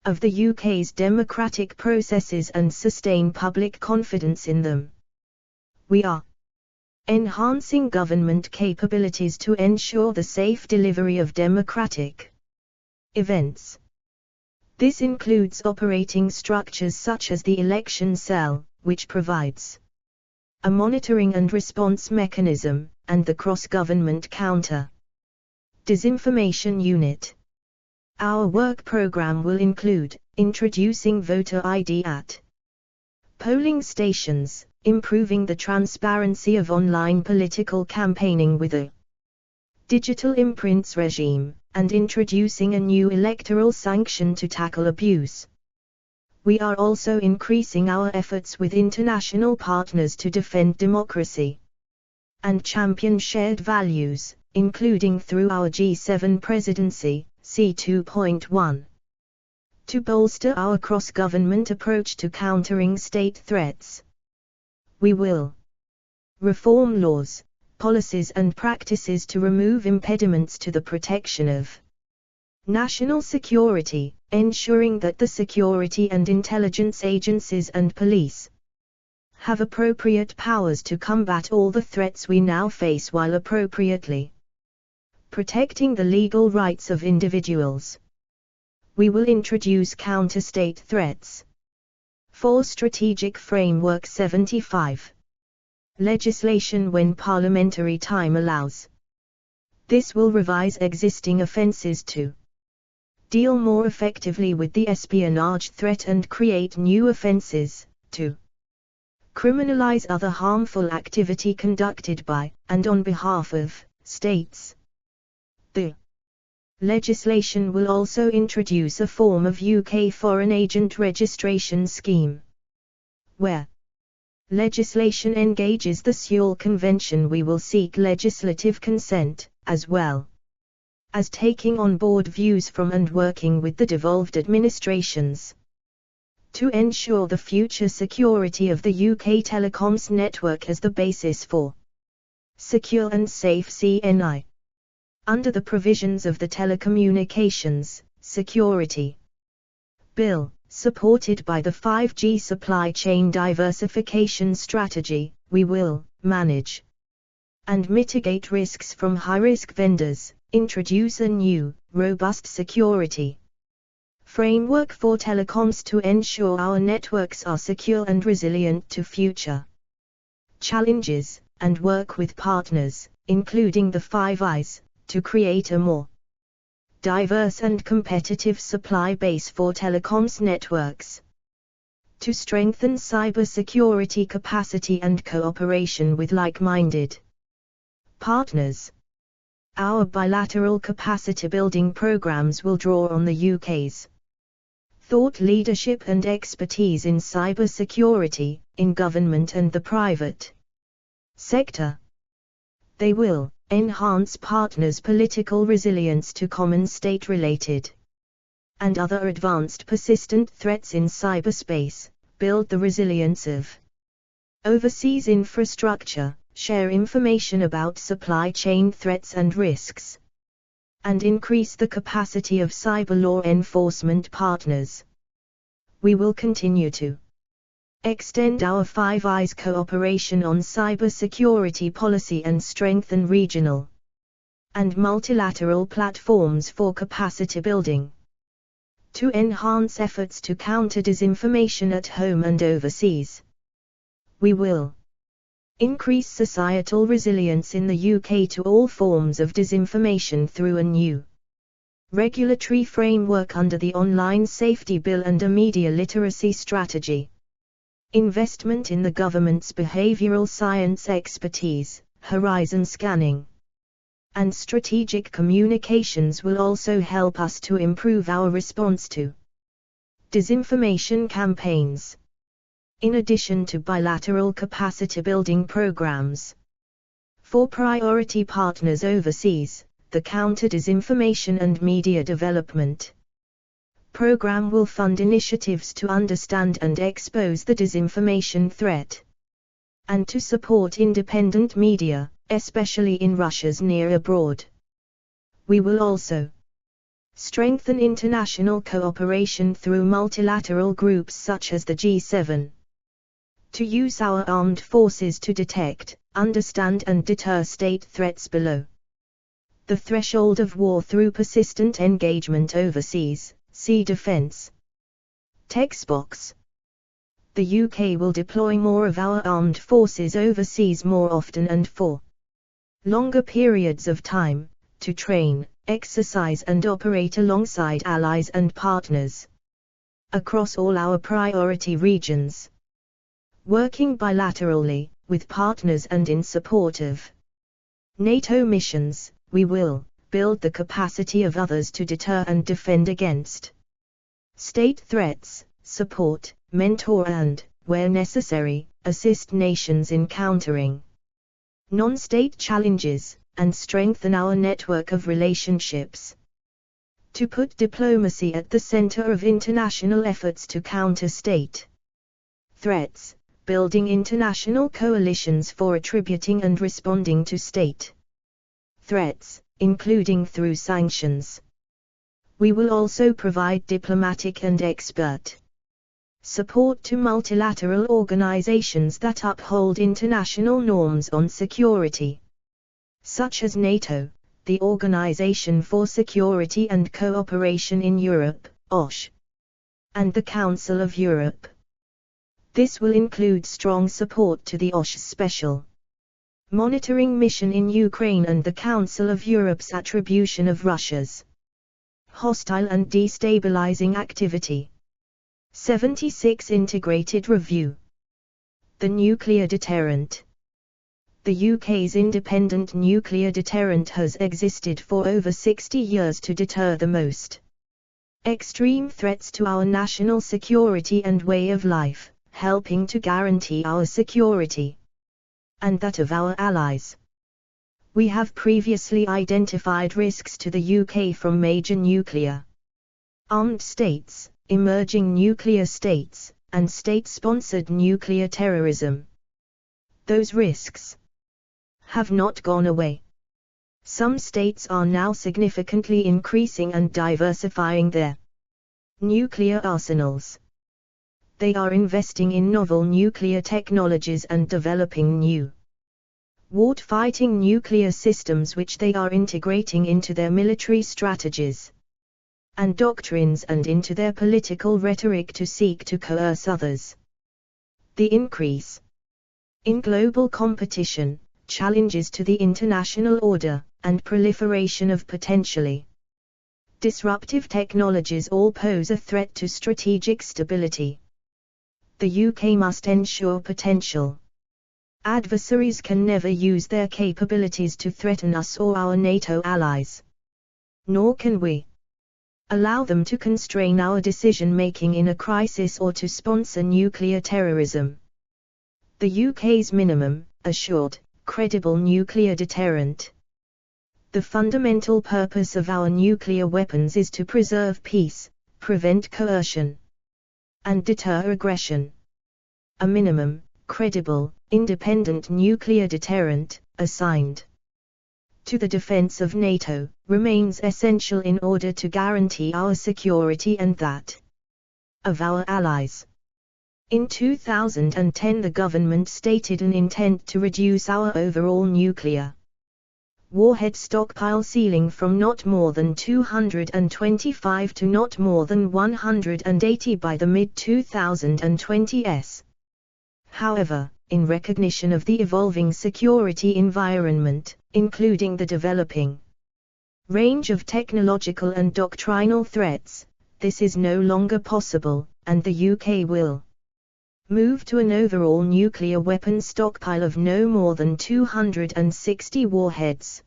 of the UK's democratic processes and sustain public confidence in them. We are enhancing government capabilities to ensure the safe delivery of democratic events. This includes operating structures such as the Election Cell, which provides a monitoring and response mechanism, and the Cross-Government Counter Disinformation Unit. Our work program will include introducing voter ID at polling stations, improving the transparency of online political campaigning with a digital imprints regime, and introducing a new electoral sanction to tackle abuse. We are also increasing our efforts with international partners to defend democracy and champion shared values, including through our G7 presidency, C2.1. To bolster our cross-government approach to countering state threats, we will reform laws, policies and practices to remove impediments to the protection of national security, ensuring that the security and intelligence agencies and police have appropriate powers to combat all the threats we now face while appropriately protecting the legal rights of individuals. We will introduce counter-state threats. 4. Strategic Framework 75. Legislation when parliamentary time allows. This will revise existing offences to deal more effectively with the espionage threat and create new offences to criminalize other harmful activity conducted by, and on behalf of, states. The legislation will also introduce a form of UK foreign agent registration scheme, where legislation engages the Sewell Convention. We will seek legislative consent, as well as taking on board views from and working with the devolved administrations to ensure the future security of the UK telecoms network as the basis for secure and safe CNI. Under the provisions of the Telecommunications Security Bill, supported by the 5G supply chain diversification strategy, we will manage and mitigate risks from high-risk vendors, introduce a new, robust security framework for telecoms to ensure our networks are secure and resilient to future challenges, and work with partners, including the Five Eyes, to create a more diverse and competitive supply base for telecoms networks. To strengthen cybersecurity capacity and cooperation with like-minded partners. Our bilateral capacity building programs will draw on the UK's thought leadership and expertise in cybersecurity, in government and the private sector. They will enhance partners' political resilience to common state-related and other advanced persistent threats in cyberspace, build the resilience of overseas infrastructure, share information about supply chain threats and risks, and increase the capacity of cyber law enforcement partners. We will continue to extend our Five Eyes cooperation on cybersecurity policy and strengthen regional and multilateral platforms for capacity building. To enhance efforts to counter disinformation at home and overseas, we will increase societal resilience in the UK to all forms of disinformation through a new regulatory framework under the Online Safety Bill and a media literacy strategy. Investment in the government's behavioral science expertise, horizon scanning, and strategic communications will also help us to improve our response to disinformation campaigns. In addition to bilateral capacity building programs for priority partners overseas, the Counter-Disinformation and Media Development Program will fund initiatives to understand and expose the disinformation threat, and to support independent media, especially in Russia's near abroad. We will also strengthen international cooperation through multilateral groups such as the G7. To use our armed forces to detect, understand and deter state threats below the threshold of war through persistent engagement overseas, see Defence Text box. The UK will deploy more of our armed forces overseas more often and for longer periods of time, to train, exercise and operate alongside allies and partners across all our priority regions. Working bilaterally, with partners and in support of NATO missions, we will build the capacity of others to deter and defend against state threats, support, mentor and, where necessary, assist nations in countering non-state challenges, and strengthen our network of relationships. To put diplomacy at the center of international efforts to counter state threats, building international coalitions for attributing and responding to state threats, including through sanctions. We will also provide diplomatic and expert support to multilateral organizations that uphold international norms on security, such as NATO, the Organization for Security and Cooperation in Europe, OSCE, and the Council of Europe. This will include strong support to the OSCE Special Monitoring Mission in Ukraine and the Council of Europe's attribution of Russia's hostile and destabilizing activity. 76 Integrated Review. The Nuclear Deterrent. The UK's independent nuclear deterrent has existed for over 60 years to deter the most extreme threats to our national security and way of life, helping to guarantee our security and that of our allies. We have previously identified risks to the UK from major nuclear armed states, emerging nuclear states, and state-sponsored nuclear terrorism. Those risks have not gone away. Some states are now significantly increasing and diversifying their nuclear arsenals. They are investing in novel nuclear technologies and developing new war-fighting nuclear systems which they are integrating into their military strategies and doctrines and into their political rhetoric to seek to coerce others. The increase in global competition, challenges to the international order, and proliferation of potentially disruptive technologies all pose a threat to strategic stability. The UK must ensure potential adversaries can never use their capabilities to threaten us or our NATO allies. Nor can we allow them to constrain our decision-making in a crisis or to sponsor nuclear terrorism. The UK's minimum, assured, credible nuclear deterrent. The fundamental purpose of our nuclear weapons is to preserve peace, prevent coercion, and deter aggression. A minimum, credible, independent nuclear deterrent, assigned to the defense of NATO, remains essential in order to guarantee our security and that of our allies. In 2010, the government stated an intent to reduce our overall nuclear warhead stockpile ceiling from not more than 225 to not more than 180 by the mid-2020s. However, in recognition of the evolving security environment, including the developing range of technological and doctrinal threats, this is no longer possible, and the UK will move to an overall nuclear weapons stockpile of no more than 260 warheads.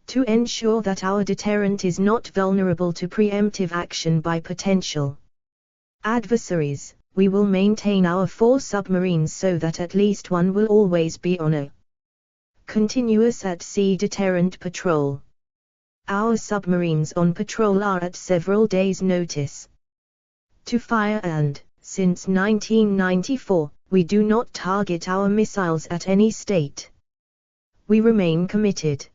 To ensure that our deterrent is not vulnerable to preemptive action by potential adversaries, we will maintain our 4 submarines so that at least one will always be on a continuous at-sea deterrent patrol. Our submarines on patrol are at several days' notice to fire, and since 1994, we do not target our missiles at any state. We remain committed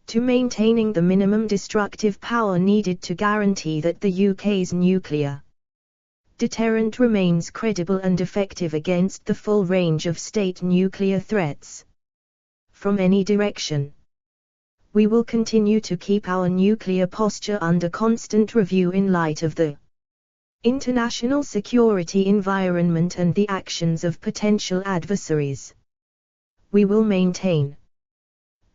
to maintaining the minimum destructive power needed to guarantee that the UK's nuclear deterrent remains credible and effective against the full range of state nuclear threats from any direction. We will continue to keep our nuclear posture under constant review in light of the international security environment and the actions of potential adversaries. We will maintain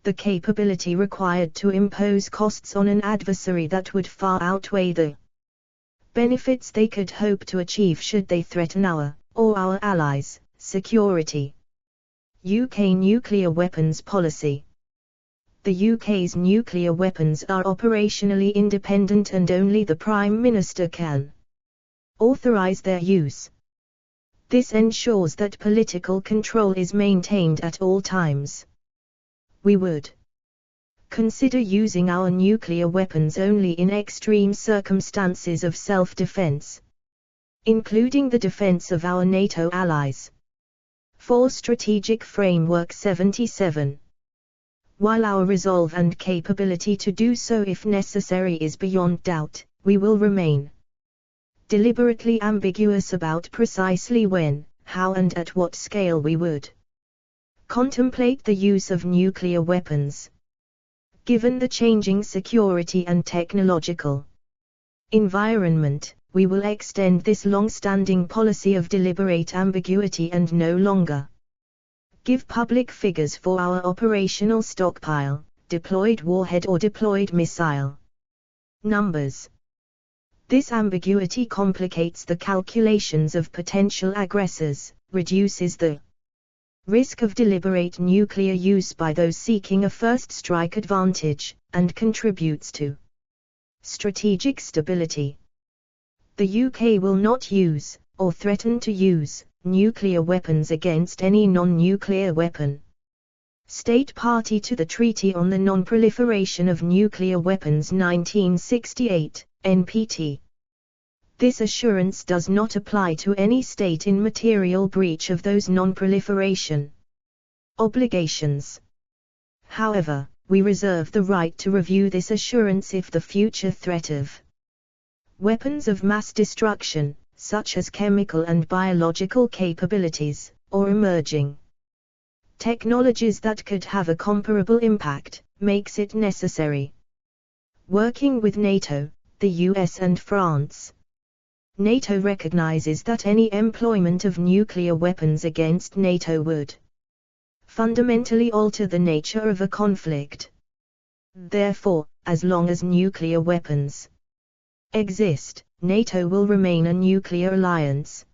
the capability required to impose costs on an adversary that would far outweigh the benefits they could hope to achieve should they threaten our, or our allies, security. UK nuclear weapons policy. The UK's nuclear weapons are operationally independent and only the Prime Minister can authorize their use. This ensures that political control is maintained at all times. We would consider using our nuclear weapons only in extreme circumstances of self-defense, including the defense of our NATO allies. 4 Strategic Framework 77. While our resolve and capability to do so if necessary is beyond doubt, we will remain deliberately ambiguous about precisely when, how and at what scale we would contemplate the use of nuclear weapons. Given the changing security and technological environment, we will extend this long-standing policy of deliberate ambiguity and no longer give public figures for our operational stockpile, deployed warhead or deployed missile numbers. This ambiguity complicates the calculations of potential aggressors, reduces the risk of deliberate nuclear use by those seeking a first strike advantage, and contributes to strategic stability. The UK will not use, or threaten to use, nuclear weapons against any non-nuclear weapon state party to the Treaty on the Non-Proliferation of Nuclear Weapons 1968, NPT. This assurance does not apply to any state in material breach of those non-proliferation obligations. However, we reserve the right to review this assurance if the future threat of weapons of mass destruction, such as chemical and biological capabilities, or emerging technologies that could have a comparable impact, makes it necessary. Working with NATO, the US and France, NATO recognizes that any employment of nuclear weapons against NATO would fundamentally alter the nature of a conflict. Therefore, as long as nuclear weapons exist, NATO will remain a nuclear alliance.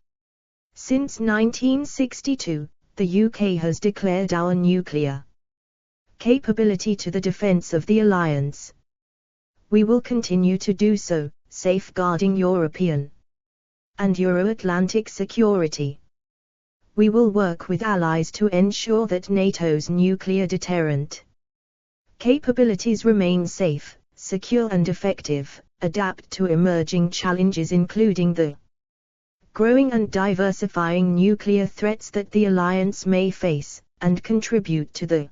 Since 1962, the UK has declared our nuclear capability to the defense of the alliance. We will continue to do so, safeguarding European and Euro-Atlantic security. We will work with allies to ensure that NATO's nuclear deterrent capabilities remain safe, secure and effective, adapt to emerging challenges including the growing and diversifying nuclear threats that the alliance may face, and contribute to the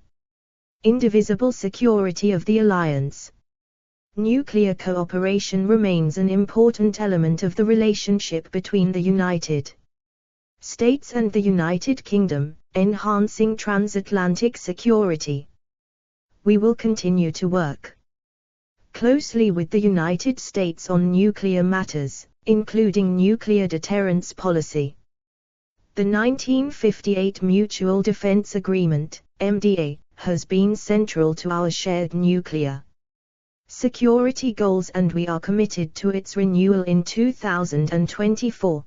indivisible security of the alliance. Nuclear cooperation remains an important element of the relationship between the United States and the United Kingdom, enhancing transatlantic security. We will continue to work closely with the United States on nuclear matters, including nuclear deterrence policy. The 1958 Mutual Defense Agreement, MDA, has been central to our shared nuclear security goals, and we are committed to its renewal in 2024.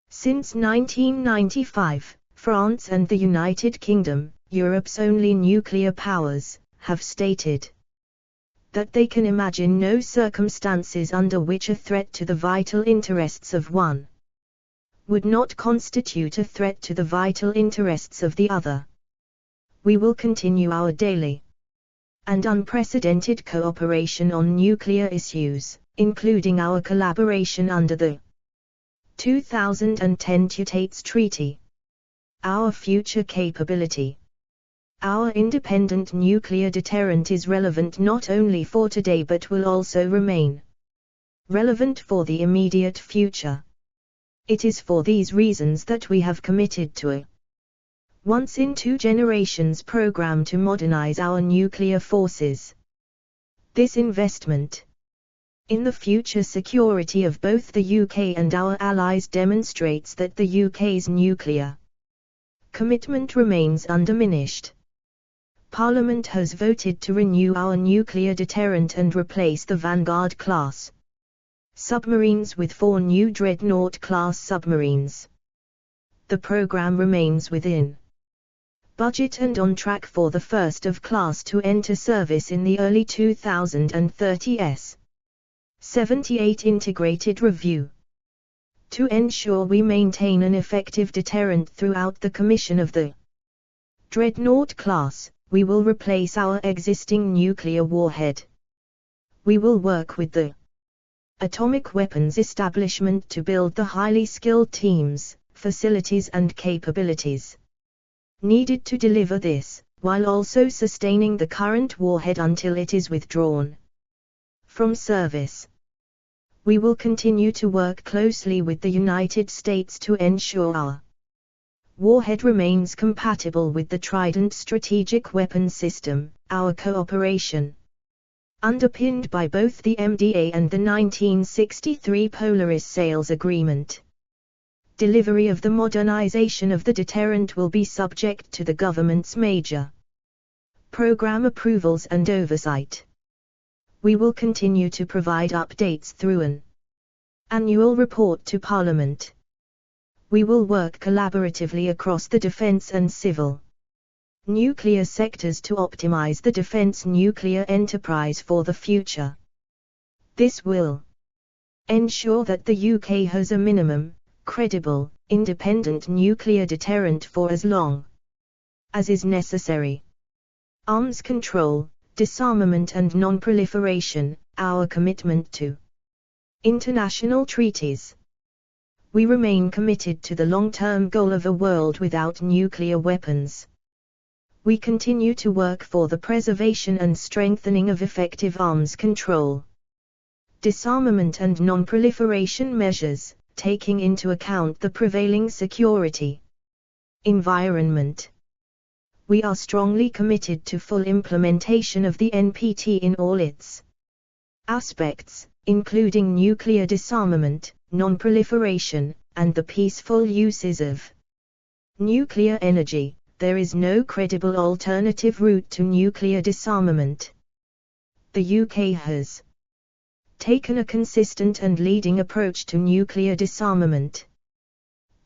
Since 1995, France and the United Kingdom, Europe's only nuclear powers, have stated that they can imagine no circumstances under which a threat to the vital interests of one would not constitute a threat to the vital interests of the other. We will continue our daily and unprecedented cooperation on nuclear issues, including our collaboration under the 2010 Tutates Treaty. Our future capability. Our independent nuclear deterrent is relevant not only for today but will also remain relevant for the immediate future. It is for these reasons that we have committed to a once-in-two-generations program to modernize our nuclear forces. This investment in the future security of both the UK and our allies demonstrates that the UK's nuclear commitment remains undiminished. Parliament has voted to renew our nuclear deterrent and replace the Vanguard-class submarines with 4 new Dreadnought-class submarines. The program remains within budget and on track for the first of class to enter service in the early 2030s. 78 Integrated Review. To ensure we maintain an effective deterrent throughout the commission of the Dreadnought class, we will replace our existing nuclear warhead. We will work with the Atomic Weapons Establishment to build the highly skilled teams, facilities and capabilities needed to deliver this, while also sustaining the current warhead until it is withdrawn from service. We will continue to work closely with the United States to ensure our warhead remains compatible with the Trident strategic weapon system. Our cooperation, underpinned by both the MDA and the 1963 Polaris Sales Agreement. Delivery of the modernization of the deterrent will be subject to the government's major program approvals and oversight. We will continue to provide updates through an annual report to Parliament. We will work collaboratively across the defense and civil nuclear sectors to optimize the defense nuclear enterprise for the future. This will ensure that the UK has a minimum, credible, independent nuclear deterrent for as long as is necessary. Arms control, disarmament and non-proliferation, our commitment to international treaties. We remain committed to the long-term goal of a world without nuclear weapons. We continue to work for the preservation and strengthening of effective arms control, disarmament and non-proliferation measures, taking into account the prevailing security environment. We are strongly committed to full implementation of the NPT in all its aspects, including nuclear disarmament, non-proliferation, and the peaceful uses of nuclear energy. There is no credible alternative route to nuclear disarmament. The UK has taken a consistent and leading approach to nuclear disarmament.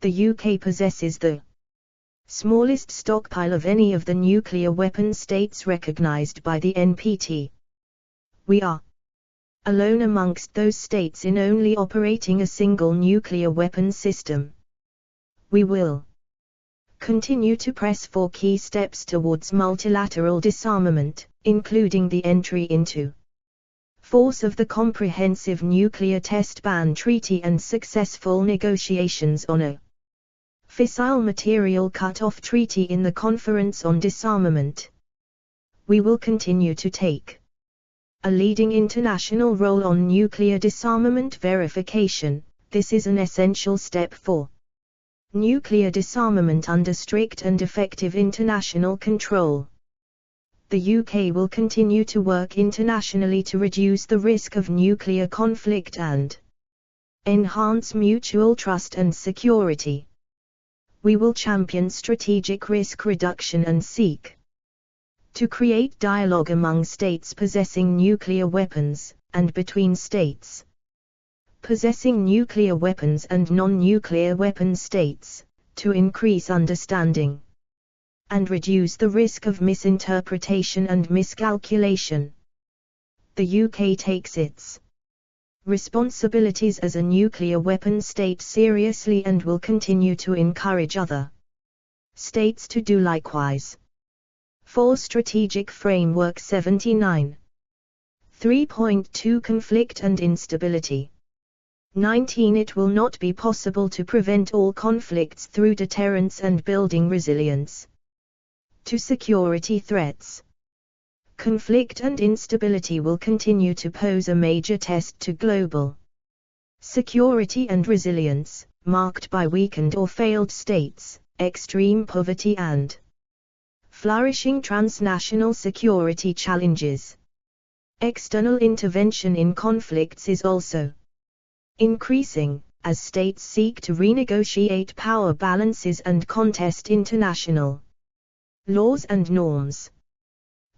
The UK possesses the smallest stockpile of any of the nuclear weapon states recognized by the NPT. We are alone amongst those states in only operating a single nuclear weapon system. We will Continue to press for key steps towards multilateral disarmament, including the entry into force of the Comprehensive Nuclear Test Ban Treaty and successful negotiations on a fissile material cut-off treaty in the Conference on Disarmament. We will continue to take a leading international role on nuclear disarmament verification. This is an essential step for nuclear disarmament under strict and effective international control. The UK will continue to work internationally to reduce the risk of nuclear conflict and enhance mutual trust and security. We will champion strategic risk reduction and seek to create dialogue among states possessing nuclear weapons, and between states possessing nuclear weapons and non-nuclear weapon states, to increase understanding and reduce the risk of misinterpretation and miscalculation. The UK takes its responsibilities as a nuclear weapon state seriously and will continue to encourage other states to do likewise. 4. Strategic Framework 79. 3.2 Conflict and Instability. 19. It will not be possible to prevent all conflicts through deterrence and building resilience to security threats. Conflict and instability will continue to pose a major test to global security and resilience, marked by weakened or failed states, extreme poverty and flourishing transnational security challenges. External intervention in conflicts is also increasing, as states seek to renegotiate power balances and contest international laws and norms.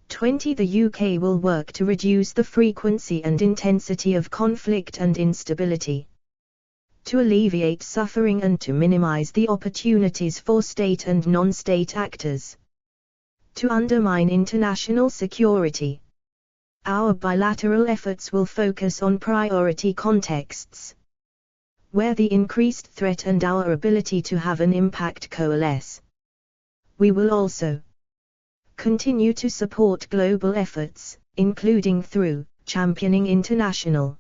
20. The UK will work to reduce the frequency and intensity of conflict and instability, to alleviate suffering and to minimize the opportunities for state and non-state actors to undermine international security. Our bilateral efforts will focus on priority contexts, where the increased threat and our ability to have an impact coalesce. We will also continue to support global efforts, including through championing international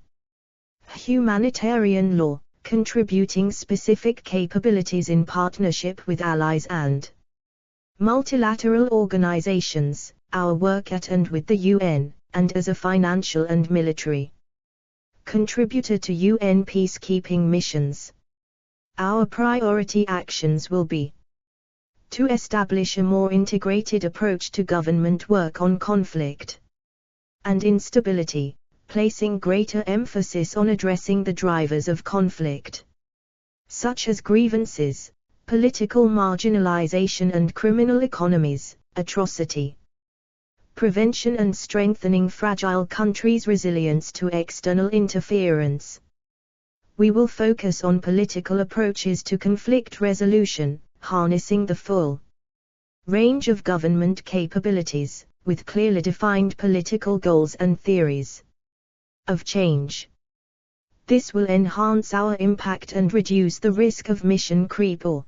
humanitarian law, contributing specific capabilities in partnership with allies and multilateral organizations, our work at and with the UN, and as a financial and military contributor to UN peacekeeping missions. Our priority actions will be to establish a more integrated approach to government work on conflict and instability, placing greater emphasis on addressing the drivers of conflict, such as grievances, political marginalization and criminal economies, atrocity prevention and strengthening fragile countries' resilience to external interference. We will focus on political approaches to conflict resolution, harnessing the full range of government capabilities, with clearly defined political goals and theories of change. This will enhance our impact and reduce the risk of mission creep or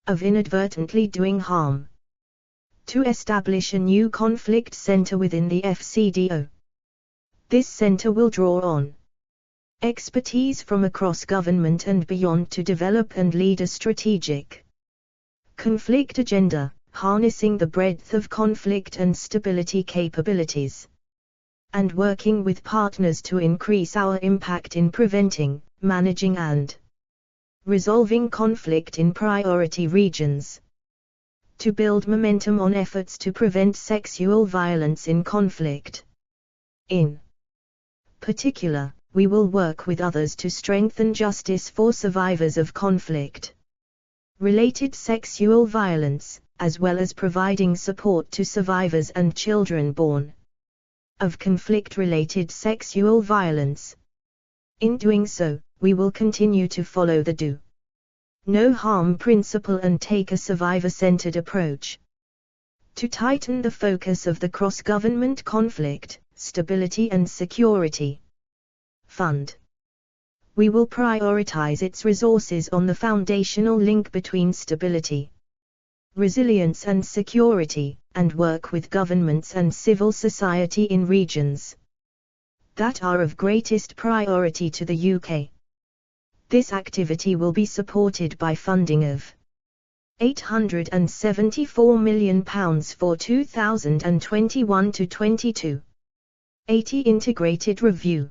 of inadvertently doing harm. To establish a new conflict center within the FCDO. This center will draw on expertise from across government and beyond to develop and lead a strategic conflict agenda, harnessing the breadth of conflict and stability capabilities, and working with partners to increase our impact in preventing, managing and resolving conflict in priority regions. To build momentum on efforts to prevent sexual violence in conflict. In particular, we will work with others to strengthen justice for survivors of conflict related sexual violence, as well as providing support to survivors and children born of conflict-related sexual violence. In doing so, we will continue to follow the do no harm principle and take a survivor-centered approach to tighten the focus of the cross-government conflict, stability and security fund. We will prioritize its resources on the foundational link between stability, resilience and security, and work with governments and civil society in regions that are of greatest priority to the UK. This activity will be supported by funding of £874 million for 2021-22. 80 Integrated Review.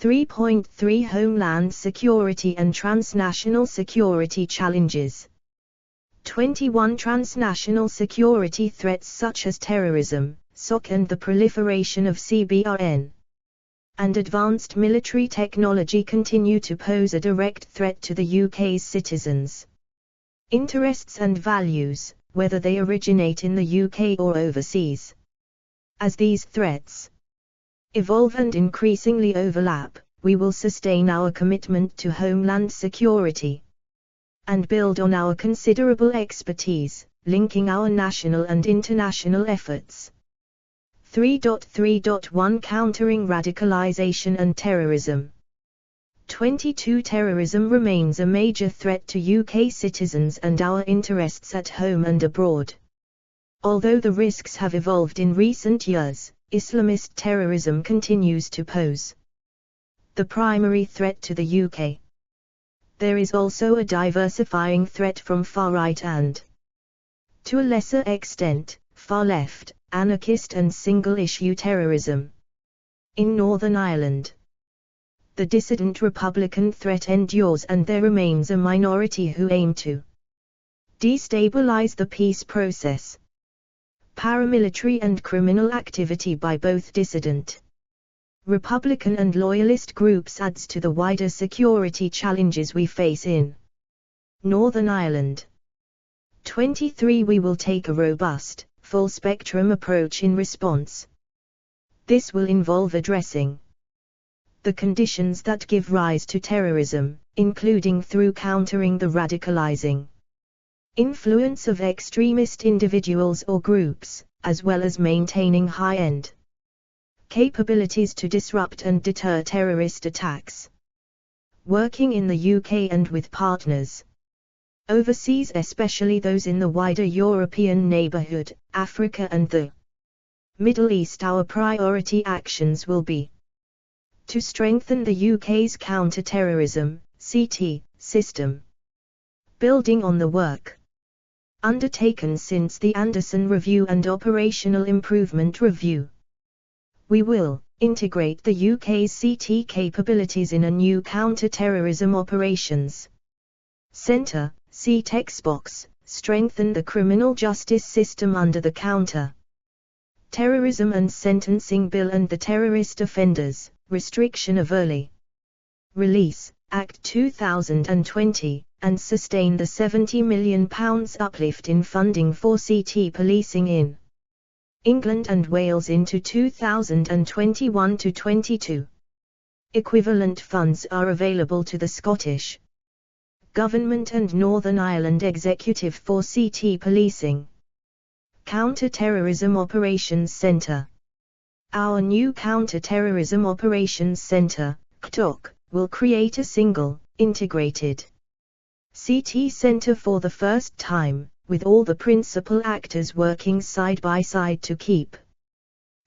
3.3 Homeland Security and Transnational Security Challenges. 21 Transnational security threats such as terrorism, SOC and the proliferation of CBRN and advanced military technology continue to pose a direct threat to the UK's citizens' interests and values, whether they originate in the UK or overseas. As these threats evolve and increasingly overlap, we will sustain our commitment to homeland security and build on our considerable expertise, linking our national and international efforts. 3.3.1 Countering Radicalization and Terrorism. 22 Terrorism remains a major threat to UK citizens and our interests at home and abroad. Although the risks have evolved in recent years, Islamist terrorism continues to pose the primary threat to the UK. There is also a diversifying threat from far-right and, to a lesser extent, far-left, anarchist and single-issue terrorism. In Northern Ireland, the dissident Republican threat endures and there remains a minority who aim to destabilize the peace process. Paramilitary and criminal activity by both dissident Republican and loyalist groups adds to the wider security challenges we face in Northern Ireland. 23 We will take a robust, full-spectrum approach in response. This will involve addressing the conditions that give rise to terrorism, including through countering the radicalizing influence of extremist individuals or groups, as well as maintaining high-end capabilities to disrupt and deter terrorist attacks. Working in the UK and with partners overseas, especially those in the wider European neighbourhood, Africa and the Middle East, our priority actions will be to strengthen the UK's counter-terrorism (CT) system, building on the work undertaken since the Anderson Review and Operational Improvement Review. We will integrate the UK's CT capabilities in a new counter-terrorism operations centre, CTEXBOX, strengthen the criminal justice system under the Counter-Terrorism and Sentencing Bill and the Terrorist Offenders, Restriction of Early Release, Act 2020, and sustain the £70 million uplift in funding for CT policing in England and Wales into 2021-22. Equivalent funds are available to the Scottish Government and Northern Ireland Executive for CT policing. Counter-Terrorism Operations Centre. Our new Counter-Terrorism Operations Centre, CTOC, will create a single, integrated CT centre for the first time, with all the principal actors working side by side to keep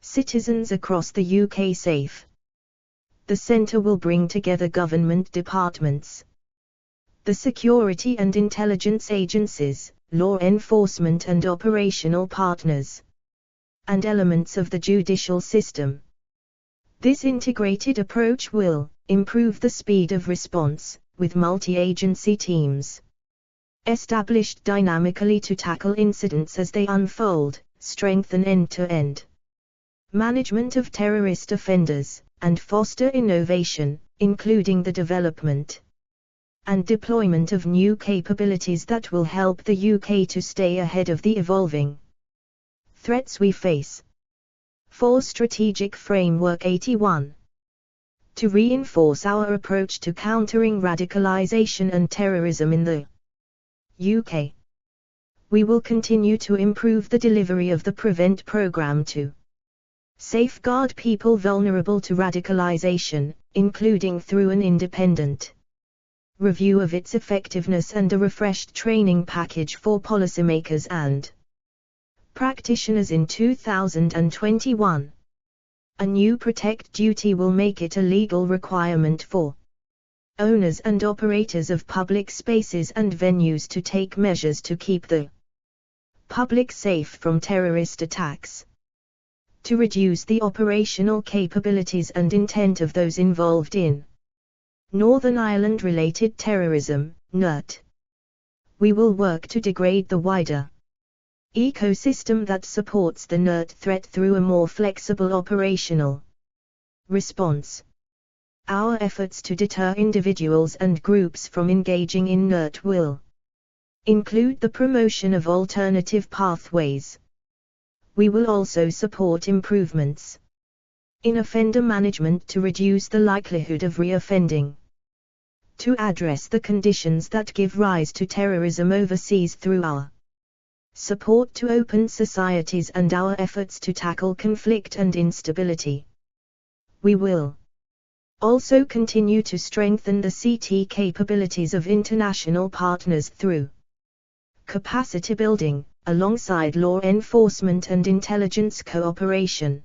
citizens across the UK safe. The centre will bring together government departments, the security and intelligence agencies, law enforcement and operational partners, and elements of the judicial system. This integrated approach will improve the speed of response, with multi-agency teams established dynamically to tackle incidents as they unfold, strengthen end-to-end management of terrorist offenders, and foster innovation, including the development and deployment of new capabilities that will help the UK to stay ahead of the evolving threats we face. 4. Strategic Framework 81. To reinforce our approach to countering radicalization and terrorism in the UK, we will continue to improve the delivery of the PREVENT programme to safeguard people vulnerable to radicalization, including through an independent review of its effectiveness and a refreshed training package for policymakers and practitioners in 2021. A new Protect duty will make it a legal requirement for owners and operators of public spaces and venues to take measures to keep the public safe from terrorist attacks. To reduce the operational capabilities and intent of those involved in Northern Ireland-related terrorism, NIRT. We will work to degrade the wider ecosystem that supports the NIRT threat through a more flexible operational response. Our efforts to deter individuals and groups from engaging in NIRT will include the promotion of alternative pathways. We will also support improvements in offender management to reduce the likelihood of reoffending. To address the conditions that give rise to terrorism overseas through our support to open societies and our efforts to tackle conflict and instability. We will also continue to strengthen the CT capabilities of international partners through capacity building, alongside law enforcement and intelligence cooperation,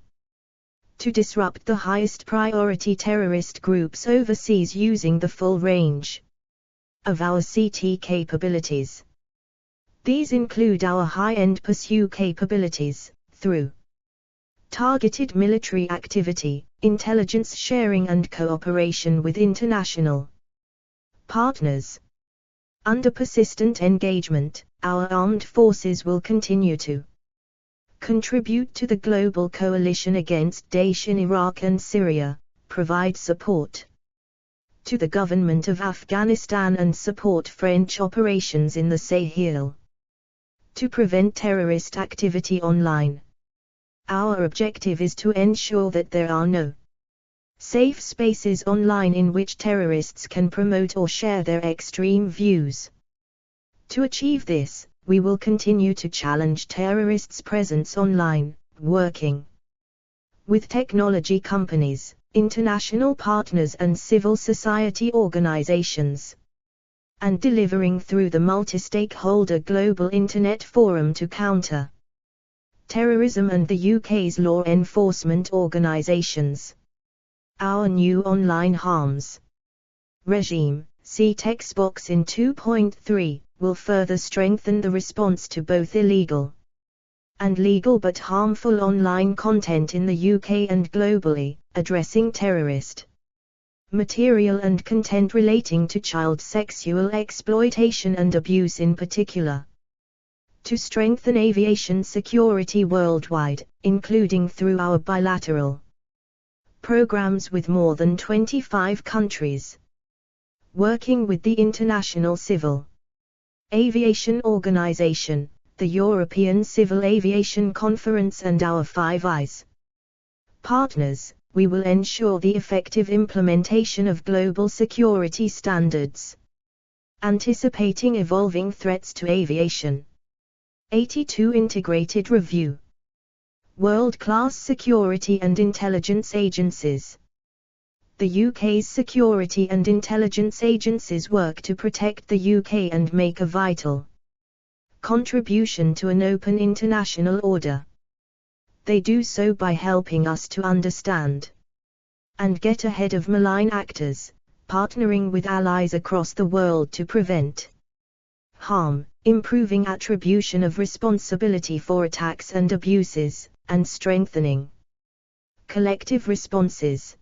to disrupt the highest priority terrorist groups overseas using the full range of our CT capabilities. These include our high-end pursue capabilities, through targeted military activity, intelligence sharing and cooperation with international partners. Under persistent engagement, our armed forces will continue to contribute to the global coalition against Daesh in Iraq and Syria, provide support to the government of Afghanistan and support French operations in the Sahel to prevent terrorist activity online. Our objective is to ensure that there are no safe spaces online in which terrorists can promote or share their extreme views. To achieve this, we will continue to challenge terrorists' presence online, working with technology companies, international partners and civil society organizations, and delivering through the multi-stakeholder Global Internet Forum to counter terrorism and the UK's law enforcement organizations. Our new online harms regime, see text box in 2.3, will further strengthen the response to both illegal and legal but harmful online content in the UK and globally, addressing terrorist material and content relating to child sexual exploitation and abuse in particular. To strengthen aviation security worldwide, including through our bilateral programs with more than 25 countries, working with the International Civil Aviation Organization, the European Civil Aviation Conference and our Five Eyes partners, we will ensure the effective implementation of global security standards, anticipating evolving threats to aviation. 82 Integrated Review. World-class security and intelligence agencies. The UK's security and intelligence agencies work to protect the UK and make a vital contribution to an open international order. They do so by helping us to understand and get ahead of malign actors, partnering with allies across the world to prevent harm, improving attribution of responsibility for attacks and abuses, and strengthening collective responses.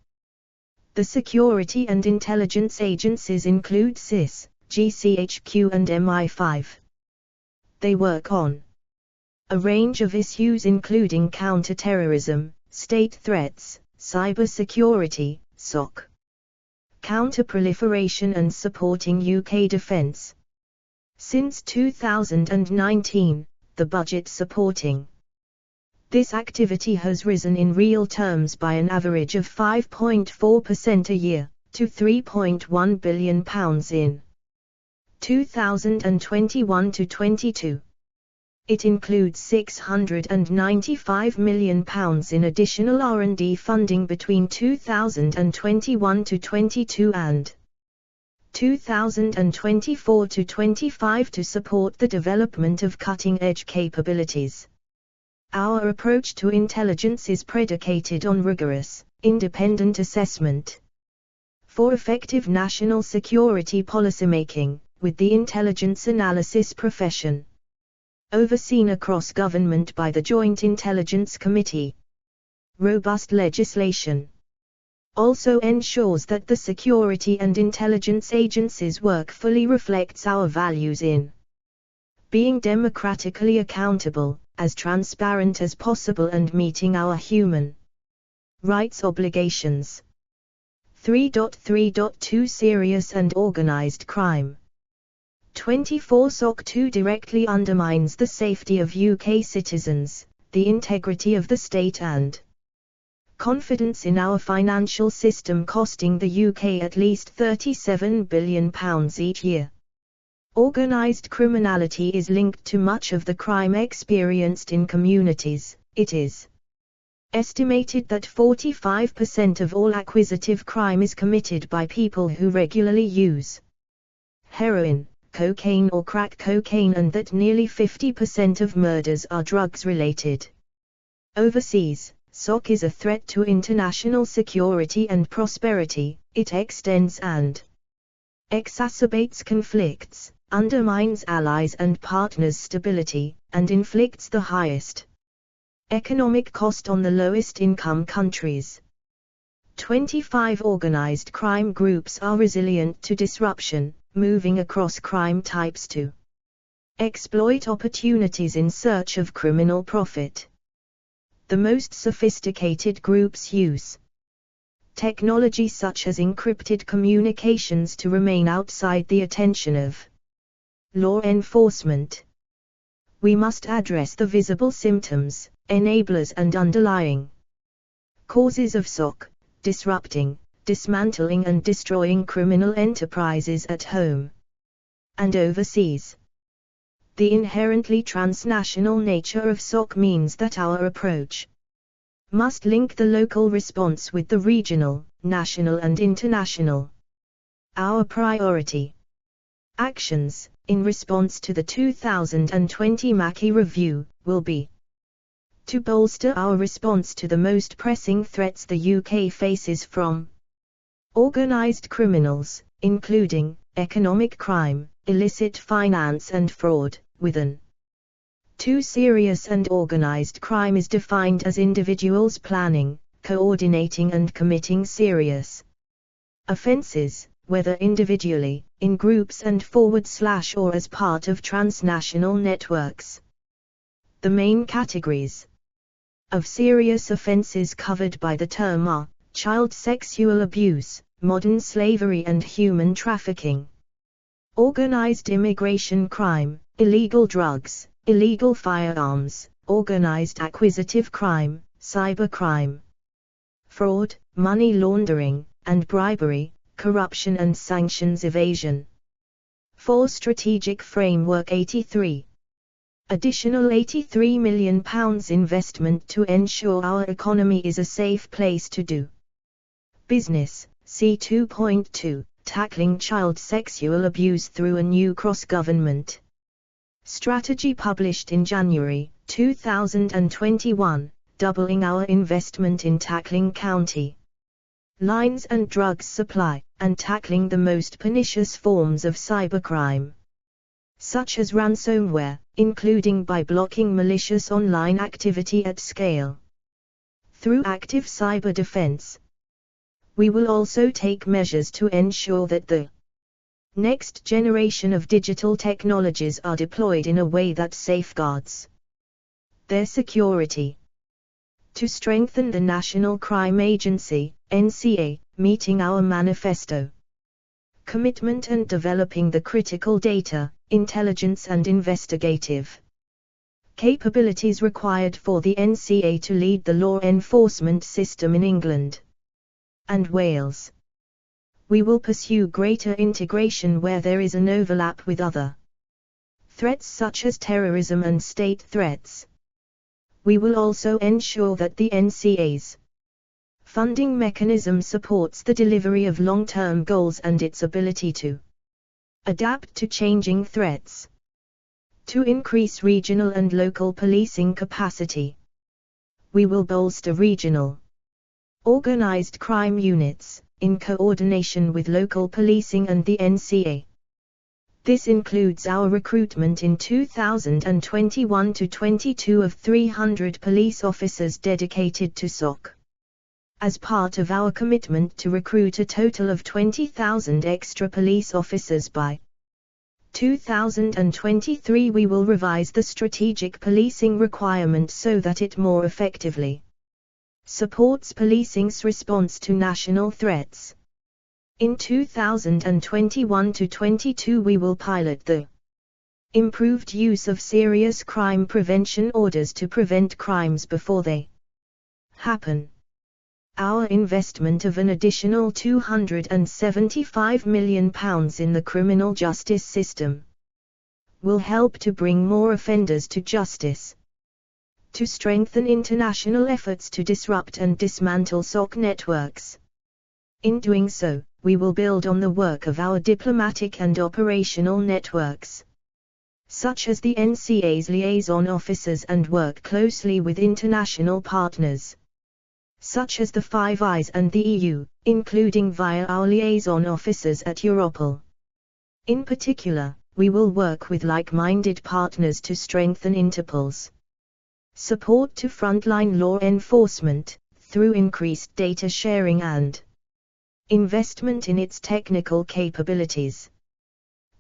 The security and intelligence agencies include SIS, GCHQ and MI5. They work on a range of issues including counter-terrorism, state threats, cyber-security, SOC, counter-proliferation and supporting UK defence. Since 2019, the budget supporting this activity has risen in real terms by an average of 5.4% a year, to £3.1 billion in 2021-22. It includes £695 million in additional R&D funding between 2021-22 and 2024-25 to support the development of cutting-edge capabilities. Our approach to intelligence is predicated on rigorous, independent assessment. For effective national security policymaking, with the intelligence analysis profession overseen across government by the Joint Intelligence Committee, robust legislation also ensures that the security and intelligence agencies' work fully reflects our values in being democratically accountable, as transparent as possible, and meeting our human rights obligations. 3.3.2 Serious and Organized Crime. 24 SOC 2 directly undermines the safety of UK citizens, the integrity of the state and confidence in our financial system, costing the UK at least £37 billion each year. Organised criminality is linked to much of the crime experienced in communities. It is estimated that 45% of all acquisitive crime is committed by people who regularly use heroin, cocaine or crack cocaine, and that nearly 50% of murders are drugs-related. Overseas, SOC is a threat to international security and prosperity. It extends and exacerbates conflicts, undermines allies and partners' stability, and inflicts the highest economic cost on the lowest income countries. 25 organized crime groups are resilient to disruption, moving across crime types to exploit opportunities in search of criminal profit. The most sophisticated groups use technology such as encrypted communications to remain outside the attention of law enforcement. We must address the visible symptoms, enablers and underlying causes of SOC, disrupting, dismantling and destroying criminal enterprises at home and overseas. The inherently transnational nature of SOC means that our approach must link the local response with the regional, national and international. Our priority actions, in response to the 2020 Mackey Review, will be to bolster our response to the most pressing threats the UK faces from organised criminals, including economic crime, illicit finance and fraud, with an 2. Serious and organised crime is defined as individuals planning, coordinating and committing serious offences, whether individually, in groups and / or as part of transnational networks. The main categories of serious offences covered by the term are child sexual abuse, modern slavery and human trafficking, organised immigration crime, illegal drugs, illegal firearms, organised acquisitive crime, cybercrime, fraud, money laundering, and bribery, corruption and sanctions evasion. 4. Strategic Framework 83. Additional £83 million investment to ensure our economy is a safe place to do business. C 2.2, Tackling Child Sexual Abuse through a new cross-government strategy published in January 2021, doubling our investment in tackling county lines and drugs supply, and tackling the most pernicious forms of cybercrime, such as ransomware, including by blocking malicious online activity at scale. Through active cyber defense, we will also take measures to ensure that the next generation of digital technologies are deployed in a way that safeguards their security. To strengthen the National Crime Agency, NCA, meeting our manifesto commitment and developing the critical data, intelligence and investigative capabilities required for the NCA to lead the law enforcement system in England and Wales. We will pursue greater integration where there is an overlap with other threats such as terrorism and state threats. We will also ensure that the NCA's funding mechanism supports the delivery of long-term goals and its ability to adapt to changing threats. To increase regional and local policing capacity, we will bolster regional organized crime units, in coordination with local policing and the NCA. This includes our recruitment in 2021-22 of 300 police officers dedicated to SOC. As part of our commitment to recruit a total of 20,000 extra police officers by 2023, we will revise the strategic policing requirement so that it more effectively supports policing's response to national threats. In 2021-22 we will pilot the improved use of serious crime prevention orders to prevent crimes before they happen. Our investment of an additional £275 million in the criminal justice system will help to bring more offenders to justice, to strengthen international efforts to disrupt and dismantle SOC networks. In doing so, we will build on the work of our diplomatic and operational networks, such as the NCA's liaison officers, and work closely with international partners, such as the Five Eyes and the EU, including via our liaison officers at Europol. In particular, we will work with like-minded partners to strengthen Interpol's support to frontline law enforcement, through increased data sharing and investment in its technical capabilities.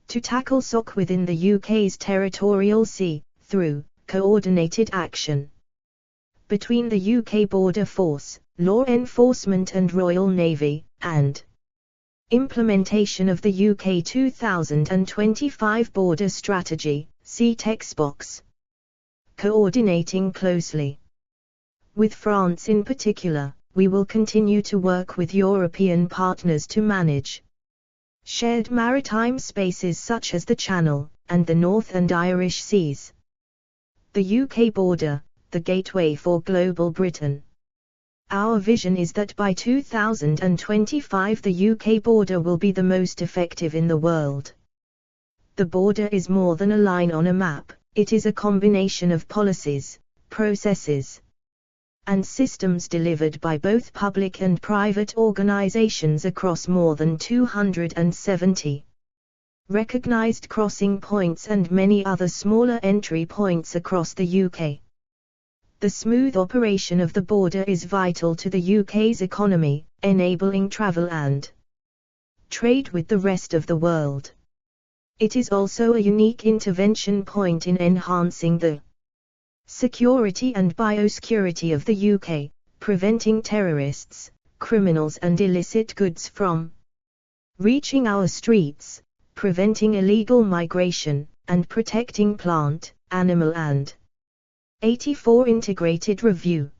To tackle SOC within the UK's territorial sea, through coordinated action between the UK Border Force, Law Enforcement and Royal Navy, and implementation of the UK 2025 Border Strategy, CTEXBOX. Coordinating closely with France in particular, we will continue to work with European partners to manage shared maritime spaces such as the Channel, and the North and Irish Seas. The UK border, the gateway for global Britain. Our vision is that by 2025 the UK border will be the most effective in the world. The border is more than a line on a map, it is a combination of policies, processes, and systems delivered by both public and private organizations across more than 270 recognized crossing points and many other smaller entry points across the UK. The smooth operation of the border is vital to the UK's economy, enabling travel and trade with the rest of the world. It is also a unique intervention point in enhancing the security and biosecurity of the UK, preventing terrorists, criminals and illicit goods from reaching our streets, preventing illegal migration, and protecting plant, animal and 84 Integrated Review.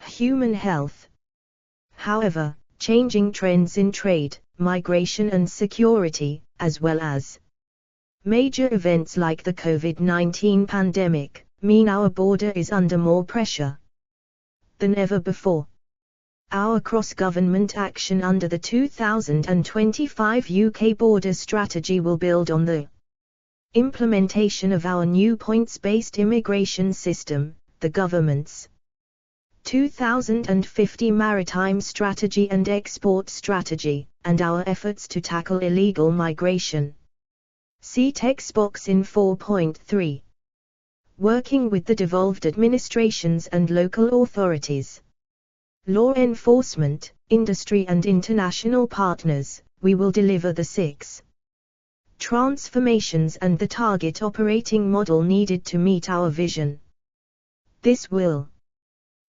Human health. However, changing trends in trade, migration and security, as well as major events like the COVID-19 pandemic, mean our border is under more pressure than ever before. Our cross-government action under the 2025 UK Border Strategy will build on the implementation of our new points-based immigration system, the government's 2050 Maritime Strategy and Export Strategy, and our efforts to tackle illegal migration. See text box in 4.3. Working with the devolved administrations and local authorities, law enforcement, industry and international partners, we will deliver the 6 transformations and the target operating model needed to meet our vision. This will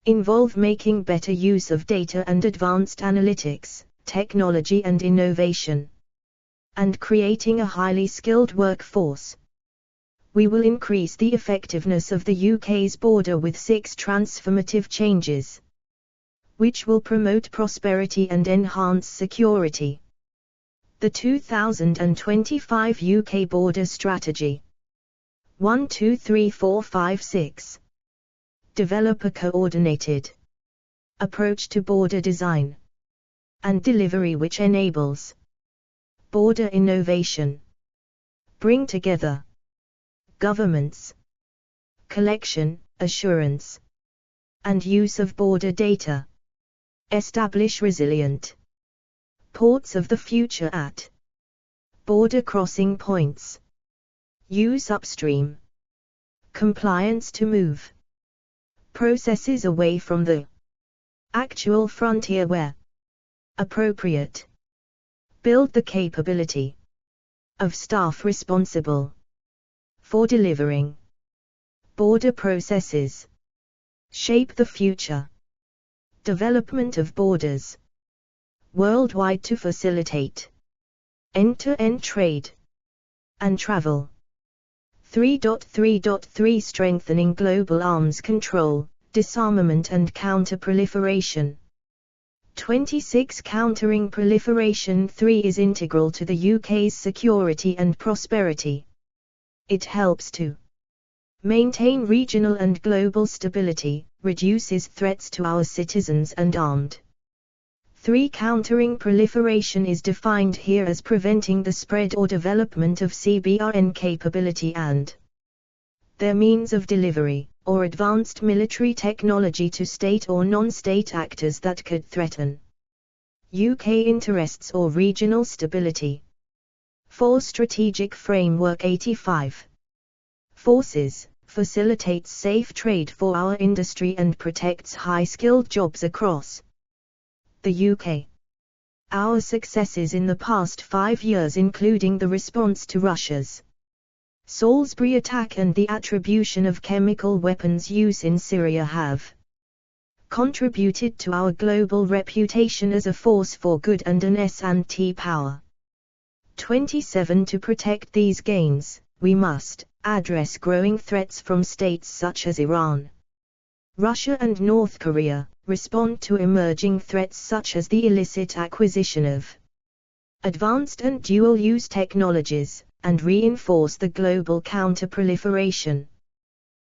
involve making better use of data and advanced analytics, technology and innovation, and creating a highly skilled workforce. We will increase the effectiveness of the UK's border with 6 transformative changes, which will promote prosperity and enhance security. The 2025 UK Border Strategy. 1, 2, 3, 4, 5, 6. Develop a coordinated approach to border design and delivery which enables border innovation. Bring together governments, collection, assurance, and use of border data. Establish resilient ports of the future at border crossing points. Use upstream compliance to move processes away from the actual frontier where appropriate. Build the capability of staff responsible for delivering border processes. Shape the future development of borders worldwide to facilitate end-to-end trade and travel. 3.3.3 Strengthening global arms control, disarmament and counter-proliferation. 26 Countering Proliferation 3 is integral to the UK's security and prosperity. It helps to maintain regional and global stability, reduces threats to our citizens and armed. 3. Countering proliferation is defined here as preventing the spread or development of CBRN capability and their means of delivery, or advanced military technology to state or non-state actors that could threaten UK interests or regional stability. 4. Strategic Framework 85 Forces facilitates safe trade for our industry and protects high-skilled jobs across the UK. Our successes in the past 5 years, including the response to Russia's Salisbury attack and the attribution of chemical weapons use in Syria, have contributed to our global reputation as a force for good and an S&T power. 27 To protect these gains, we must address growing threats from states such as Iran, Russia and North Korea, respond to emerging threats such as the illicit acquisition of advanced and dual-use technologies, and reinforce the global counter-proliferation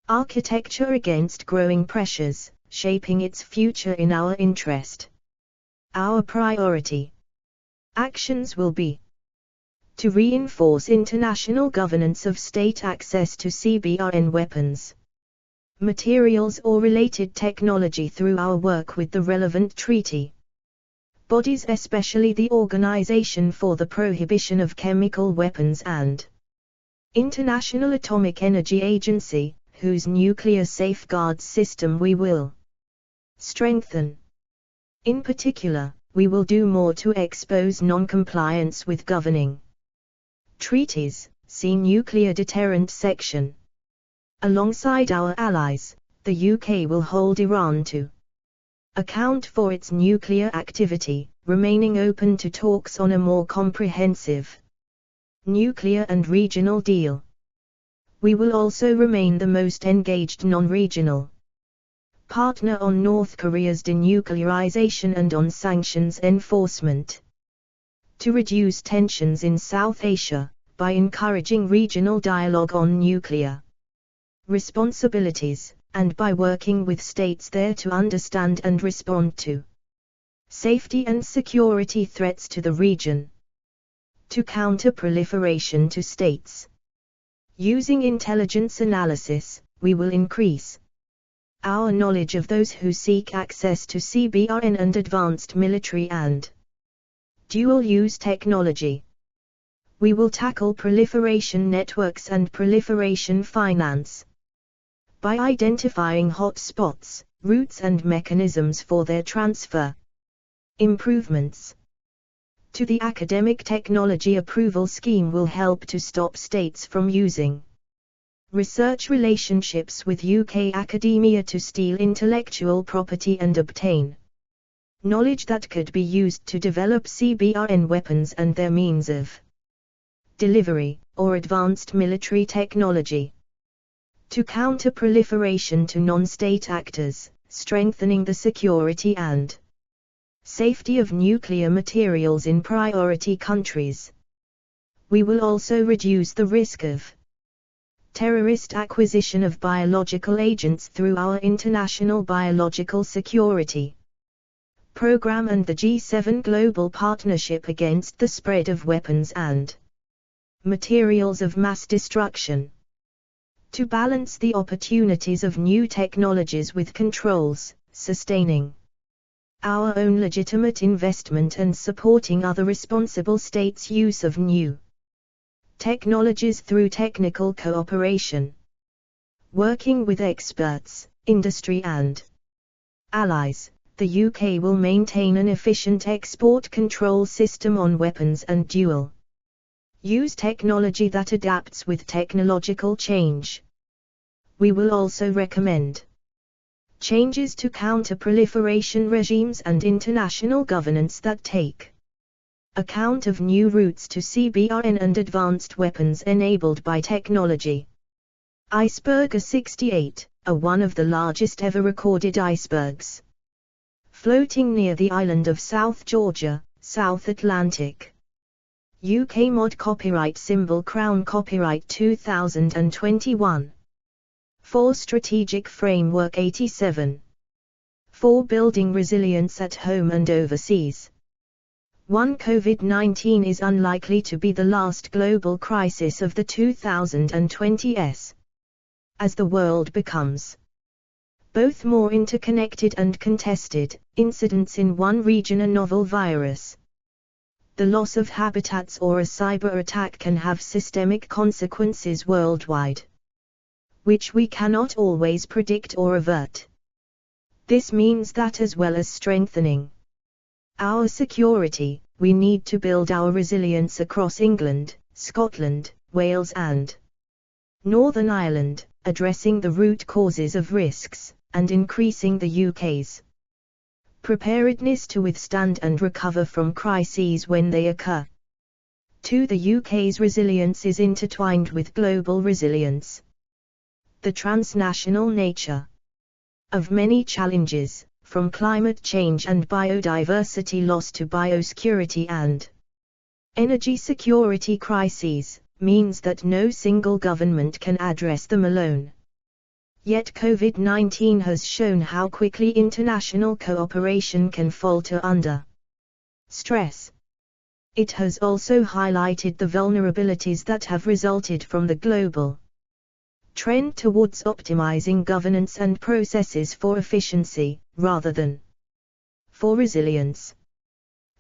architecture against growing pressures, shaping its future in our interest. Our priority actions will be to reinforce international governance of state access to CBRN weapons, materials or related technology through our work with the relevant treaty bodies, especially the Organization for the Prohibition of Chemical Weapons and International Atomic Energy Agency, whose nuclear safeguards system we will strengthen. In particular, we will do more to expose non-compliance with governing treaties, see Nuclear Deterrent section. Alongside our allies, the UK will hold Iran to account for its nuclear activity, remaining open to talks on a more comprehensive nuclear and regional deal. We will also remain the most engaged non-regional partner on North Korea's denuclearization and on sanctions enforcement, to reduce tensions in South Asia, by encouraging regional dialogue on nuclear responsibilities, and by working with states there to understand and respond to safety and security threats to the region. To counter proliferation to states. Using intelligence analysis, we will increase our knowledge of those who seek access to CBRN and advanced military and dual-use technology. We will tackle proliferation networks and proliferation finance by identifying hot spots, routes and mechanisms for their transfer. Improvements to the Academic Technology Approval Scheme will help to stop states from using research relationships with UK academia to steal intellectual property and obtain knowledge that could be used to develop CBRN weapons and their means of delivery, or advanced military technology. To counter proliferation to non-state actors, strengthening the security and safety of nuclear materials in priority countries. We will also reduce the risk of terrorist acquisition of biological agents through our international biological security Program and the G7 Global Partnership Against the Spread of Weapons and Materials of Mass Destruction. To balance the opportunities of new technologies with controls, sustaining our own legitimate investment and supporting other responsible states' use of new technologies through technical cooperation. Working with experts, industry and allies, the UK will maintain an efficient export control system on weapons and dual-use technology that adapts with technological change. We will also recommend changes to counter-proliferation regimes and international governance that take account of new routes to CBRN and advanced weapons enabled by technology. Iceberg A68, one of the largest ever recorded icebergs, floating near the island of South Georgia, South Atlantic. UK mod copyright symbol Crown copyright 2021. 4 Strategic Framework 87. 4 Building resilience at home and overseas. 1 COVID-19 is unlikely to be the last global crisis of the 2020s. As the world becomes both more interconnected and contested, incidents in one region, a novel virus, the loss of habitats or a cyber attack can have systemic consequences worldwide, which we cannot always predict or avert. This means that as well as strengthening our security, we need to build our resilience across England, Scotland, Wales and Northern Ireland, addressing the root causes of risks, and increasing the UK's preparedness to withstand and recover from crises when they occur. 2. The UK's resilience is intertwined with global resilience. The transnational nature of many challenges, from climate change and biodiversity loss to biosecurity and energy security crises, means that no single government can address them alone. Yet COVID-19 has shown how quickly international cooperation can falter under stress. It has also highlighted the vulnerabilities that have resulted from the global trend towards optimizing governance and processes for efficiency, rather than for resilience.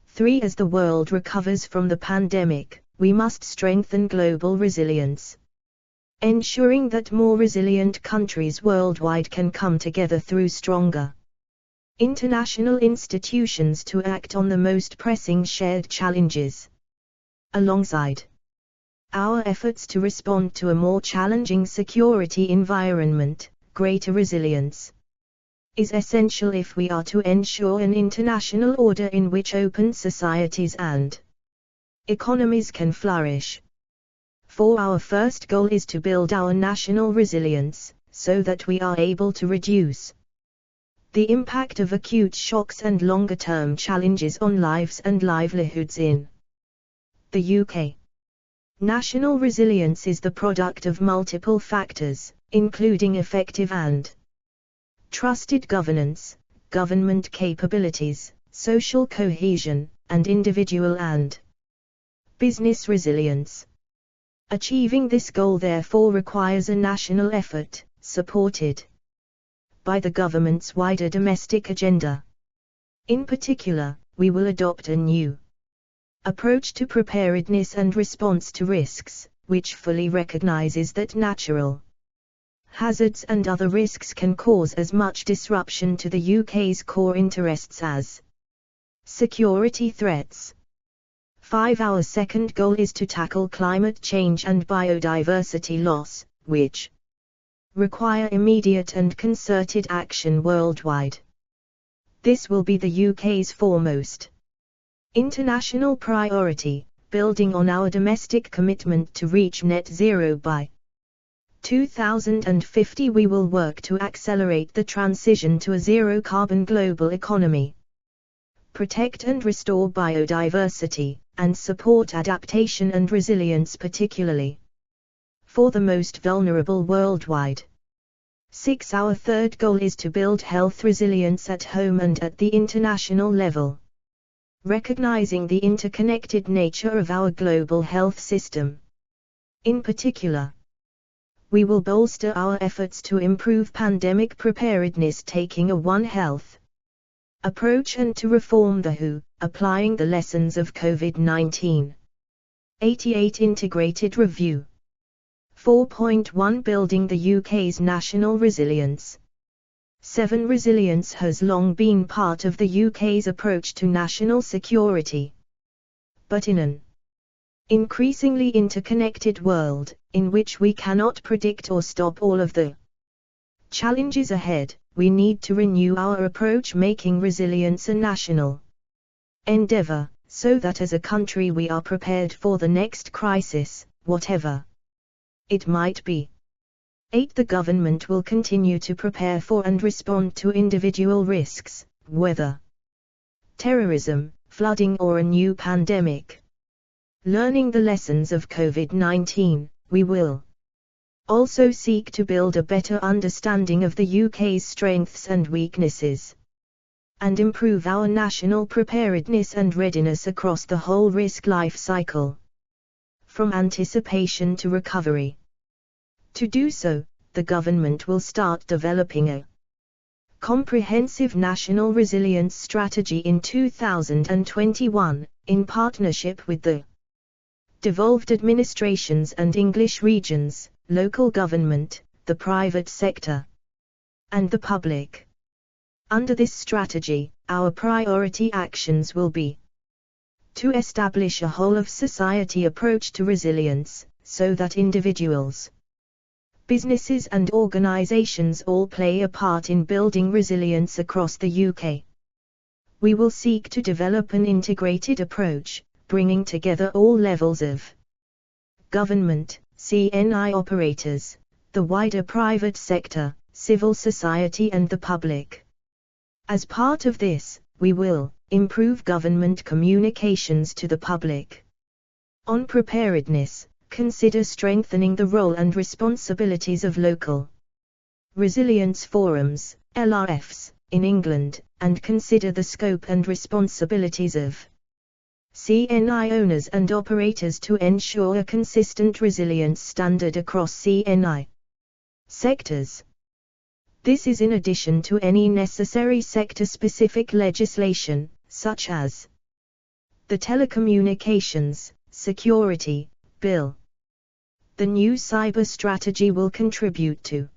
3. As the world recovers from the pandemic, we must strengthen global resilience, ensuring that more resilient countries worldwide can come together through stronger international institutions to act on the most pressing shared challenges. Alongside our efforts to respond to a more challenging security environment, greater resilience is essential if we are to ensure an international order in which open societies and economies can flourish. 4. Our first goal is to build our national resilience, so that we are able to reduce the impact of acute shocks and longer-term challenges on lives and livelihoods in the UK. National resilience is the product of multiple factors, including effective and trusted governance, government capabilities, social cohesion, and individual and business resilience. Achieving this goal therefore requires a national effort, supported by the government's wider domestic agenda. In particular, we will adopt a new approach to preparedness and response to risks, which fully recognizes that natural hazards and other risks can cause as much disruption to the UK's core interests as security threats. 5. Our second goal is to tackle climate change and biodiversity loss, which require immediate and concerted action worldwide. This will be the UK's foremost international priority, building on our domestic commitment to reach net zero by 2050. We will work to accelerate the transition to a zero-carbon global economy, protect and restore biodiversity, and support adaptation and resilience, particularly for the most vulnerable worldwide. 6. Our third goal is to build health resilience at home and at the international level. Recognizing the interconnected nature of our global health system. In particular, we will bolster our efforts to improve pandemic preparedness, taking a One Health approach, and to reform the WHO, applying the lessons of COVID-19. 88 Integrated Review. 4.1 Building the UK's national resilience. 7. Resilience has long been part of the UK's approach to national security. But in an increasingly interconnected world, in which we cannot predict or stop all of the challenges ahead, we need to renew our approach, making resilience a national endeavour, so that as a country we are prepared for the next crisis, whatever it might be. 8. The government will continue to prepare for and respond to individual risks, whether terrorism, flooding or a new pandemic. Learning the lessons of COVID-19, we will also seek to build a better understanding of the UK's strengths and weaknesses, and improve our national preparedness and readiness across the whole risk life cycle, from anticipation to recovery. To do so, the government will start developing a comprehensive national resilience strategy in 2021, in partnership with the devolved administrations and English regions, local government, the private sector, and the public. Under this strategy, our priority actions will be to establish a whole-of-society approach to resilience, so that individuals, businesses and organisations all play a part in building resilience across the UK. We will seek to develop an integrated approach, bringing together all levels of government, CNI operators, the wider private sector, civil society and the public. As part of this, we will improve government communications to the public. On preparedness, consider strengthening the role and responsibilities of local resilience forums, LRFs, in England, and consider the scope and responsibilities of CNI owners and operators to ensure a consistent resilience standard across CNI sectors. This is in addition to any necessary sector-specific legislation, such as the Telecommunications Security Bill. The new cyber strategy will contribute to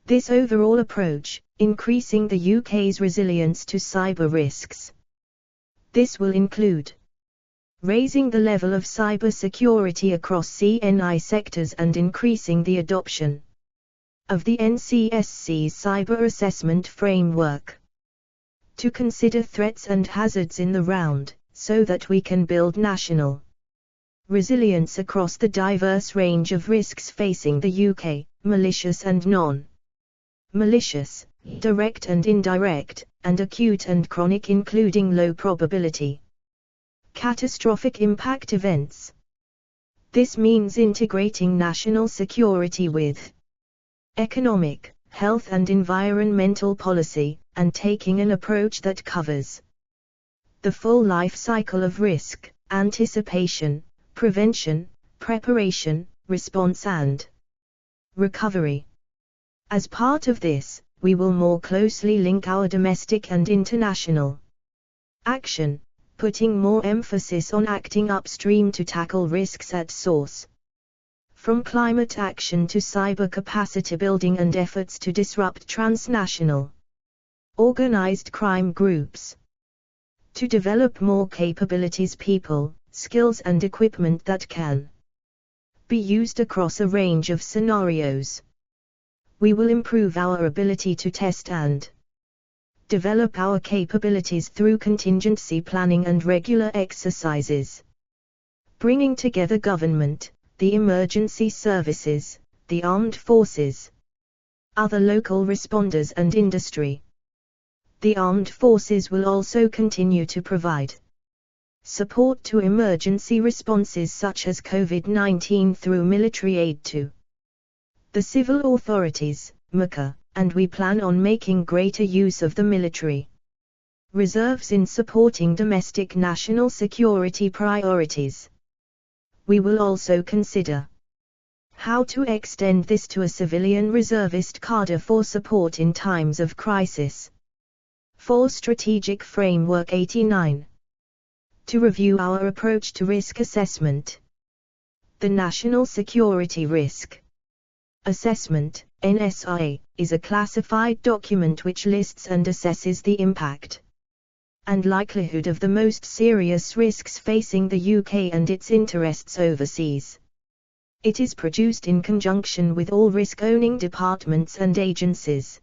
this overall approach, increasing the UK's resilience to cyber risks. This will include raising the level of cyber security across CNI sectors and increasing the adoption of the NCSC's cyber assessment framework to consider threats and hazards in the round, so that we can build national resilience across the diverse range of risks facing the UK, malicious and non-malicious, direct and indirect, and acute and chronic, including low probability catastrophic impact events. This means integrating national security with economic, health and environmental policy, and taking an approach that covers the full life cycle of risk, anticipation, prevention, preparation, response and recovery. As part of this, we will more closely link our domestic and international action, putting more emphasis on acting upstream to tackle risks at source. From climate action to cyber capacity building and efforts to disrupt transnational organized crime groups. To develop more capabilities, people, skills and equipment that can be used across a range of scenarios. We will improve our ability to test and develop our capabilities through contingency planning and regular exercises. Bringing together government, the emergency services, the armed forces, other local responders and industry. The armed forces will also continue to provide support to emergency responses such as COVID-19 through military aid to the civil authorities, MACA, and we plan on making greater use of the military reserves in supporting domestic national security priorities. We will also consider how to extend this to a civilian reservist cadre for support in times of crisis. For Strategic Framework 89. To review our approach to risk assessment. The National Security Risk Assessment, NSI, is a classified document which lists and assesses the impact and likelihood of the most serious risks facing the UK and its interests overseas. It is produced in conjunction with all risk-owning departments and agencies,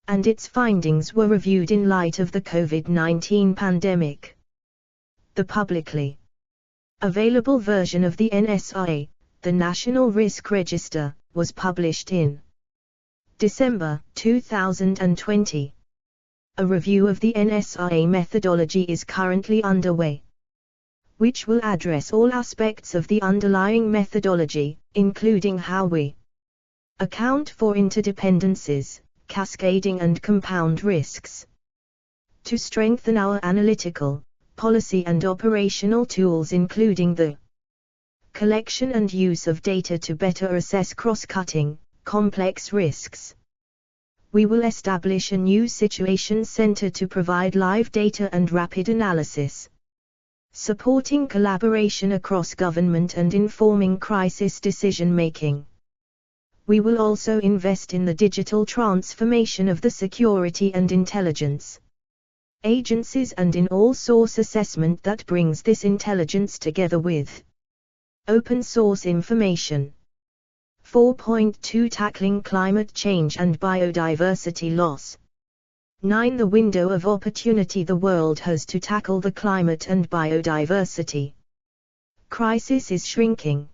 and its findings were reviewed in light of the COVID-19 pandemic. The publicly available version of the NSI, the National Risk Register, was published in December 2020. A review of the NSI methodology is currently underway, which will address all aspects of the underlying methodology, including how we account for interdependencies, cascading and compound risks, to strengthen our analytical, policy and operational tools, including the collection and use of data to better assess cross-cutting, complex risks. We will establish a new situation center to provide live data and rapid analysis, supporting collaboration across government and informing crisis decision-making. We will also invest in the digital transformation of the security and intelligence agencies and in all source assessment that brings this intelligence together with open source information. 4.2 Tackling climate change and biodiversity loss. 9. The window of opportunity the world has to tackle the climate and biodiversity crisis is shrinking.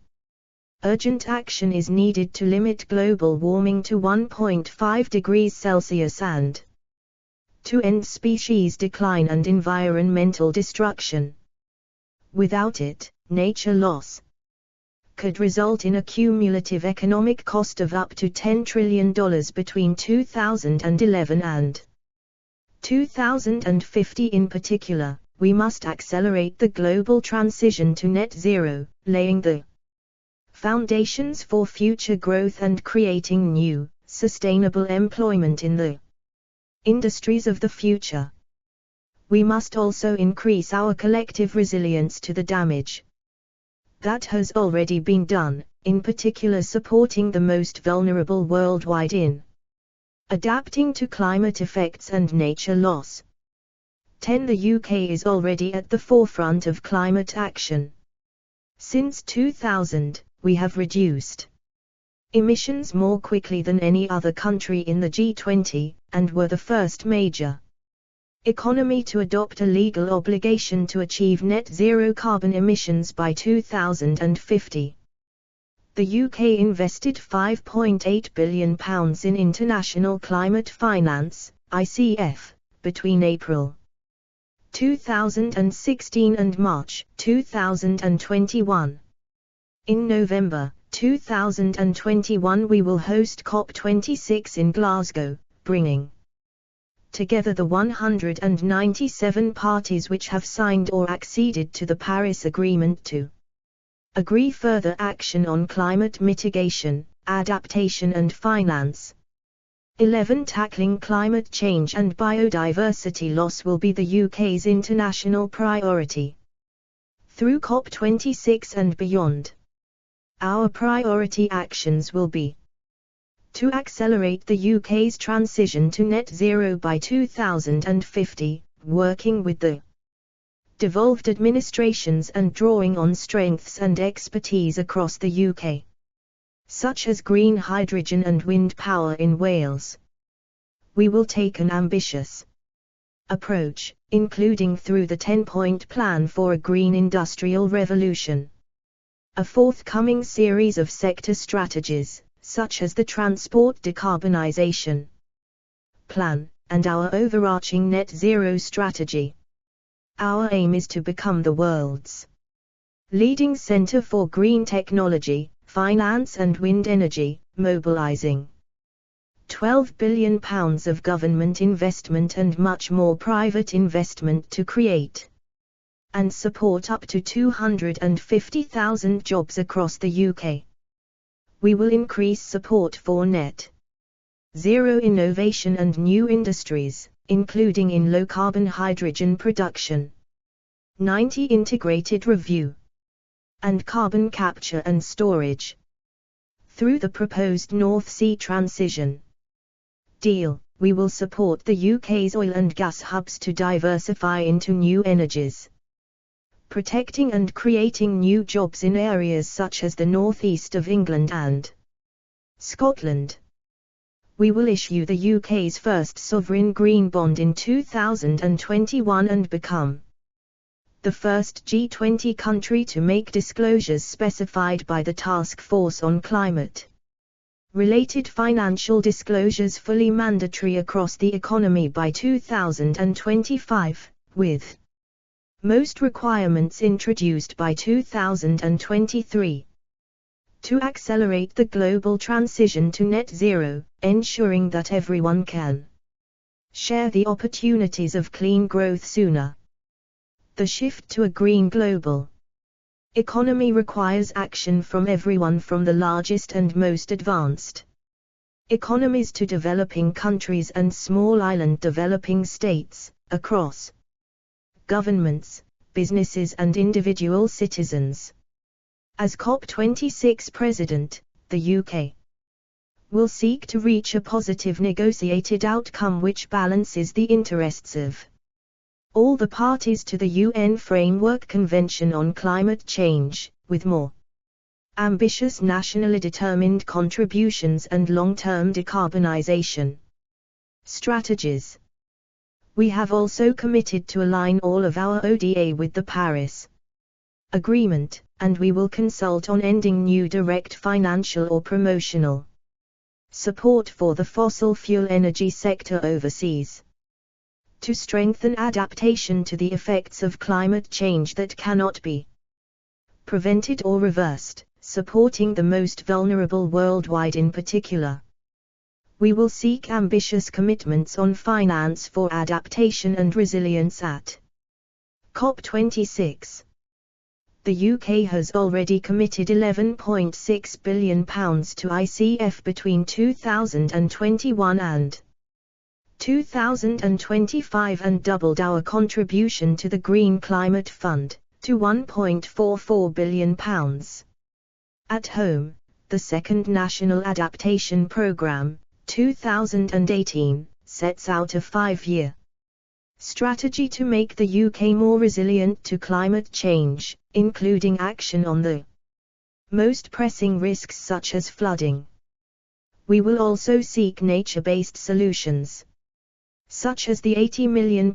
Urgent action is needed to limit global warming to 1.5 degrees Celsius and to end species decline and environmental destruction. Without it, nature loss could result in a cumulative economic cost of up to $10 trillion between 2011 and 2050. In particular, we must accelerate the global transition to net zero, laying the foundations for future growth and creating new, sustainable employment in the industries of the future. We must also increase our collective resilience to the damage that has already been done, in particular supporting the most vulnerable worldwide in adapting to climate effects and nature loss. 10. The UK is already at the forefront of climate action. Since 2000, we have reduced emissions more quickly than any other country in the G20, and were the first major economy to adopt a legal obligation to achieve net zero carbon emissions by 2050. The UK invested £5.8 billion in international climate finance, ICF, between April 2016 and March 2021. In November 2021 we will host COP26 in Glasgow, bringing together the 197 parties which have signed or acceded to the Paris Agreement to agree further action on climate mitigation, adaptation and finance. 11. Tackling climate change and biodiversity loss will be the UK's international priority through COP26 and beyond. Our priority actions will be to accelerate the UK's transition to net zero by 2050, working with the devolved administrations and drawing on strengths and expertise across the UK, such as green hydrogen and wind power in Wales. We will take an ambitious approach, including through the 10-point plan for a green industrial revolution, a forthcoming series of sector strategies, such as the Transport Decarbonisation Plan, and our overarching net zero strategy. Our aim is to become the world's leading centre for green technology, finance and wind energy, mobilising £12 billion of government investment and much more private investment to create and support up to 250,000 jobs across the UK. We will increase support for net zero innovation and new industries, including in low-carbon hydrogen production, 90 integrated review, and carbon capture and storage. Through the proposed North Sea Transition Deal, we will support the UK's oil and gas hubs to diversify into new energies, protecting and creating new jobs in areas such as the northeast of England and Scotland. We will issue the UK's first sovereign green bond in 2021 and become the first G20 country to make disclosures specified by the Task Force on Climate-related financial disclosures fully mandatory across the economy by 2025, with most requirements introduced by 2023. To accelerate the global transition to net zero, ensuring that everyone can share the opportunities of clean growth sooner. The shift to a green global economy requires action from everyone, from the largest and most advanced economies to developing countries and small island developing states, across governments, businesses and individual citizens. As COP26 President, the UK will seek to reach a positive negotiated outcome which balances the interests of all the parties to the UN Framework Convention on Climate Change, with more ambitious nationally determined contributions and long-term decarbonisation strategies. We have also committed to align all of our ODA with the Paris Agreement, and we will consult on ending new direct financial or promotional support for the fossil fuel energy sector overseas, to strengthen adaptation to the effects of climate change that cannot be prevented or reversed, supporting the most vulnerable worldwide in particular. We will seek ambitious commitments on finance for adaptation and resilience at COP26. The UK has already committed £11.6 billion to ICF between 2021 and 2025 and doubled our contribution to the Green Climate Fund, to £1.44 billion. At home, the second National Adaptation Programme, 2018, sets out a 5-year strategy to make the UK more resilient to climate change, including action on the most pressing risks such as flooding. We will also seek nature-based solutions, such as the £80 million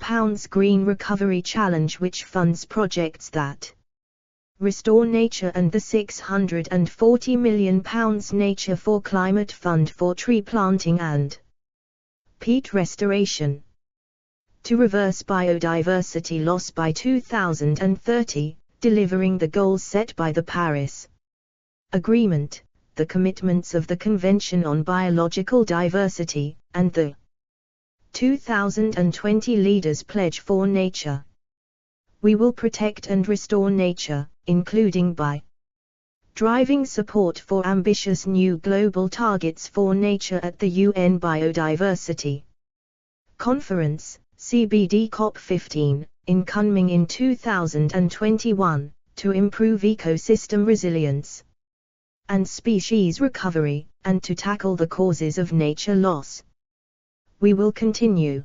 Green Recovery Challenge, which funds projects that restore nature, and the £640 million Nature for Climate Fund for tree planting and peat restoration, to reverse biodiversity loss by 2030, delivering the goals set by the Paris Agreement, the commitments of the Convention on Biological Diversity, and the 2020 Leaders' Pledge for Nature. We will protect and restore nature, including by driving support for ambitious new global targets for nature at the UN Biodiversity Conference, CBD COP15, in Kunming in 2021, to improve ecosystem resilience and species recovery, and to tackle the causes of nature loss. We will continue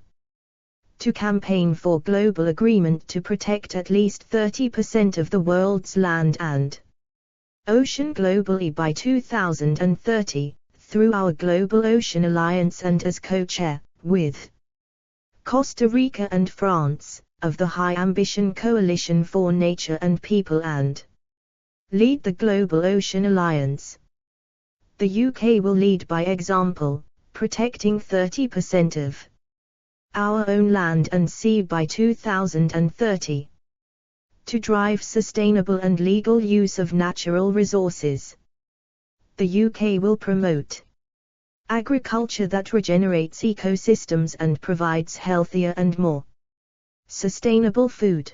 to campaign for global agreement to protect at least 30% of the world's land and ocean globally by 2030, through our Global Ocean Alliance and as co-chair, with Costa Rica and France, of the High Ambition Coalition for Nature and People, and lead the Global Ocean Alliance. The UK will lead by example, protecting 30% of our own land and sea by 2030. To drive sustainable and legal use of natural resources, the UK will promote Agriculture that regenerates ecosystems and provides healthier and more sustainable food.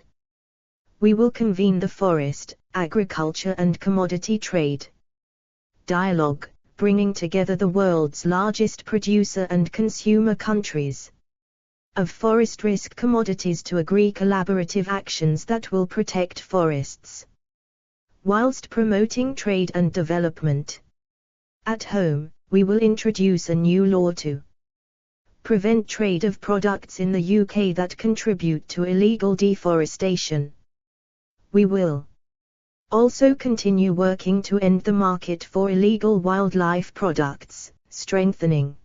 We will convene the forest, agriculture and commodity trade dialogue, bringing together the world's largest producer and consumer countries of forest risk commodities to agree collaborative actions that will protect forests, whilst promoting trade and development. At home, we will introduce a new law to prevent trade of products in the UK that contribute to illegal deforestation. We will also continue working to end the market for illegal wildlife products, strengthening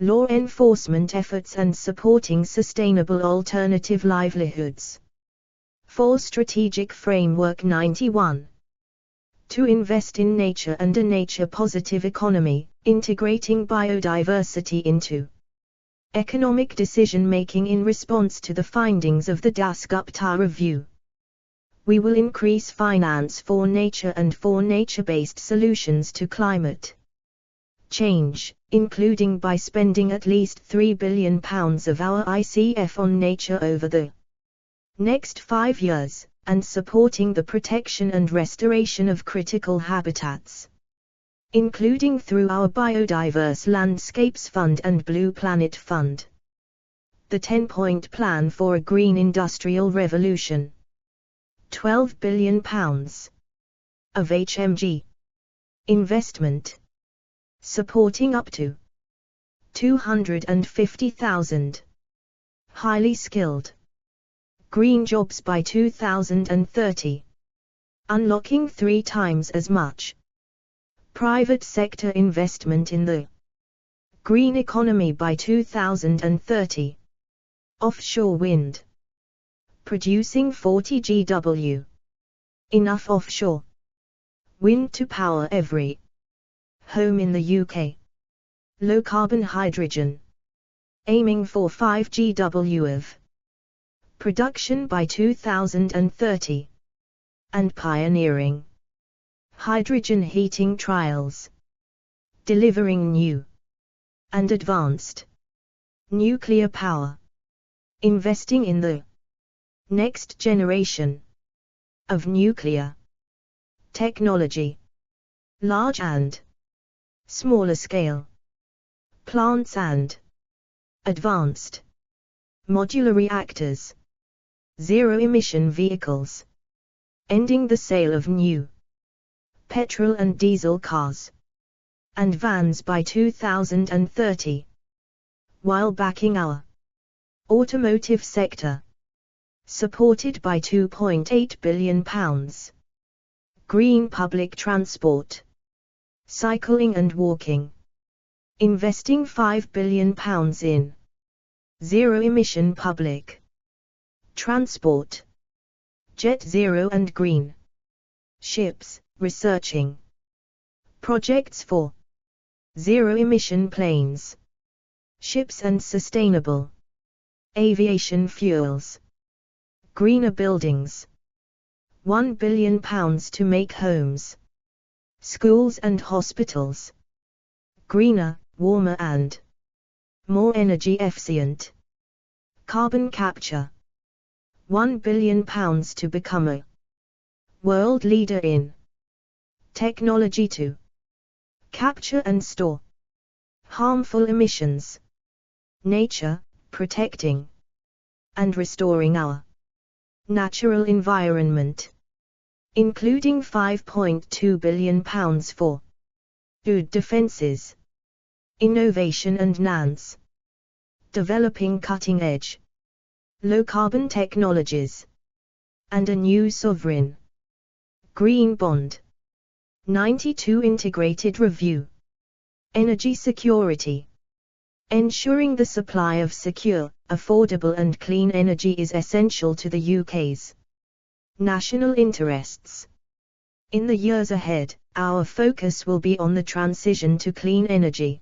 law enforcement efforts and supporting sustainable alternative livelihoods. For Strategic Framework 91. To invest in nature and a nature-positive economy, integrating biodiversity into economic decision-making in response to the findings of the Dasgupta Review. We will increase finance for nature and for nature-based solutions to climate change, including by spending at least £3 billion of our ICF on nature over the next 5 years, and supporting the protection and restoration of critical habitats, including through our Biodiverse Landscapes Fund and Blue Planet Fund. The 10-point plan for a green industrial revolution. £12 billion of HMG investment, supporting up to 250,000 highly skilled green jobs by 2030, unlocking 3 times as much private sector investment in the green economy by 2030. Offshore wind, producing 40 GW. Enough offshore wind to power every home in the UK. Low carbon hydrogen, aiming for 5 GW of production by 2030. And pioneering hydrogen heating trials, delivering new and advanced nuclear power, investing in the next generation of nuclear technology, large and smaller scale plants and advanced modular reactors, zero-emission vehicles, ending the sale of new petrol and diesel cars and vans by 2030, while backing our automotive sector, supported by £2.8 billion. Green public transport, cycling and walking, investing £5 billion in zero-emission public transport, jet zero and green ships, researching projects for zero-emission planes, ships and sustainable aviation fuels, greener buildings, £1 billion to make homes, schools and hospitals greener, warmer and more energy efficient. Carbon capture, £1 billion to become a world leader in technology to capture and store harmful emissions. Nature, protecting and restoring our natural environment, including £5.2 billion for food defences, innovation and NANS, developing cutting-edge, low-carbon technologies, and a new sovereign green bond. 92 Integrated review. Energy security. Ensuring the supply of secure, affordable and clean energy is essential to the UK's national interests. In the years ahead, our focus will be on the transition to clean energy.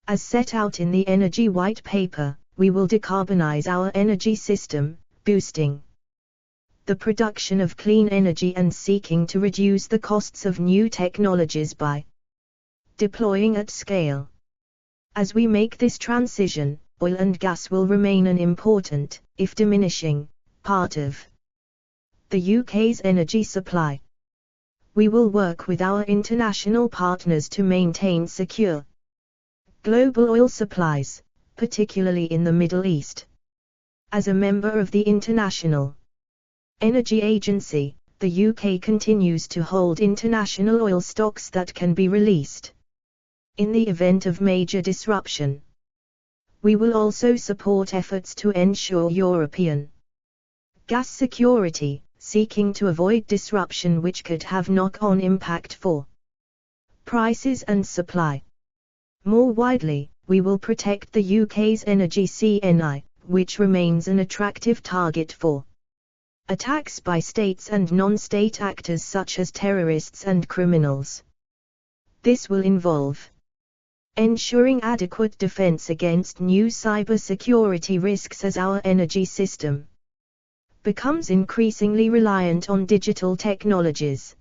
As set out in the Energy White Paper, we will decarbonize our energy system, boosting the production of clean energy and seeking to reduce the costs of new technologies by deploying at scale As we make this transition, oil and gas will remain an important, if diminishing, part of the UK's energy supply. We will work with our international partners to maintain secure global oil supplies, particularly in the Middle East. As a member of the International Energy Agency, the UK continues to hold international oil stocks that can be released in the event of major disruption. We will also support efforts to ensure European gas security, seeking to avoid disruption which could have knock-on impact for prices and supply. More widely, we will protect the UK's energy CNI, which remains an attractive target for attacks by states and non-state actors such as terrorists and criminals. This will involve ensuring adequate defense against new cybersecurity risks as our energy system becomes increasingly reliant on digital technologies.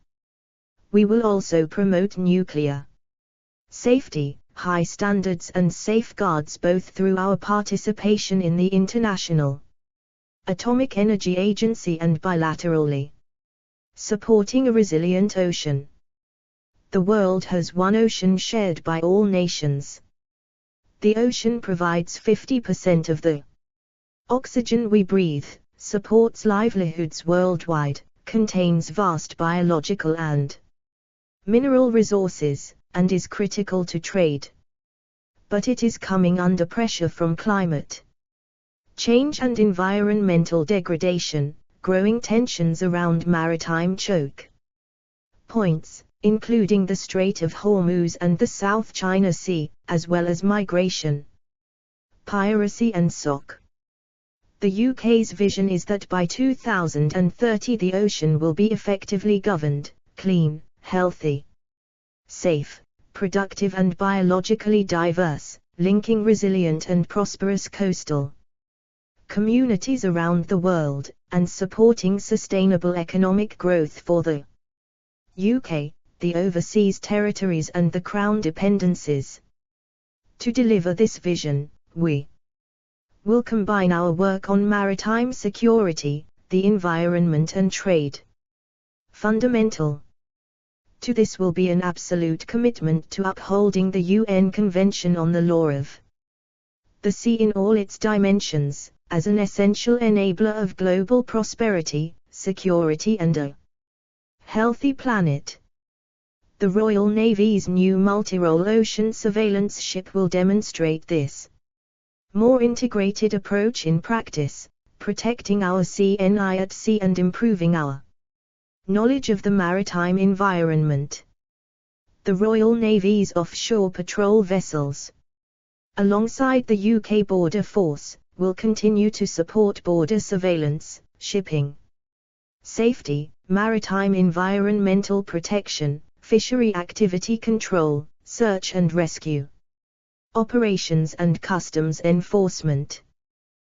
We will also promote nuclear safety, high standards and safeguards both through our participation in the International Atomic Energy Agency and bilaterally supporting a resilient ocean. The world has one ocean shared by all nations. The ocean provides 50% of the oxygen we breathe, supports livelihoods worldwide, contains vast biological and mineral resources, and is critical to trade. But it is coming under pressure from climate change and environmental degradation, growing tensions around maritime choke points, including the Strait of Hormuz and the South China Sea, as well as migration, piracy and SOC. The UK's vision is that by 2030 the ocean will be effectively governed, clean, healthy, safe, productive and biologically diverse, linking resilient and prosperous coastal communities around the world, and supporting sustainable economic growth for the UK, the overseas territories and the Crown dependencies. To deliver this vision, we will combine our work on maritime security, the environment and trade. Fundamental to this will be an absolute commitment to upholding the UN Convention on the Law of the Sea in all its dimensions, as an essential enabler of global prosperity, security and a healthy planet. The Royal Navy's new multi-role ocean surveillance ship will demonstrate this more integrated approach in practice, protecting our CNI at sea and improving our knowledge of the maritime environment. The Royal Navy's offshore patrol vessels, alongside the UK Border Force, will continue to support border surveillance, shipping safety, maritime environmental protection, fishery activity control, search and rescue operations and customs enforcement.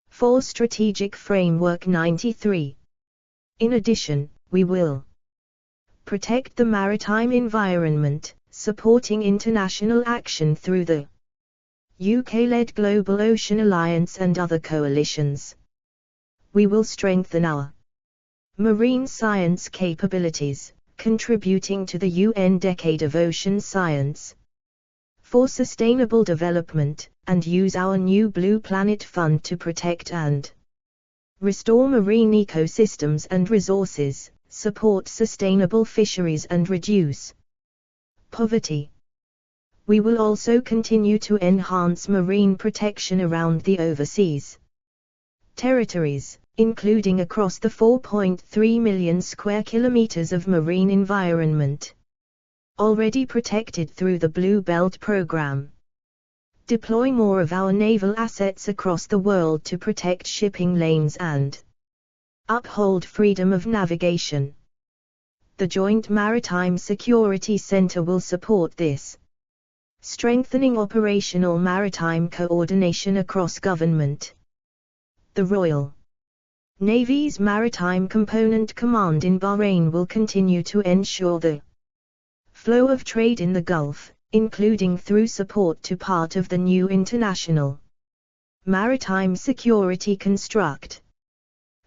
4 Strategic Framework 93. In addition, we will protect the maritime environment, supporting international action through the UK-led Global Ocean Alliance and other coalitions. We will strengthen our marine science capabilities, contributing to the UN Decade of Ocean Science for Sustainable Development, and use our new Blue Planet Fund to protect and restore marine ecosystems and resources, support sustainable fisheries and reduce poverty. We will also continue to enhance marine protection around the overseas territories, including across the 4.3 million square kilometers of marine environment already protected through the Blue Belt program. Deploy more of our naval assets across the world to protect shipping lanes and uphold freedom of navigation. The Joint Maritime Security Centre will support this, strengthening operational maritime coordination across government. The Royal Navy's Maritime Component Command in Bahrain will continue to ensure the flow of trade in the Gulf, including through support to part of the new international maritime security construct.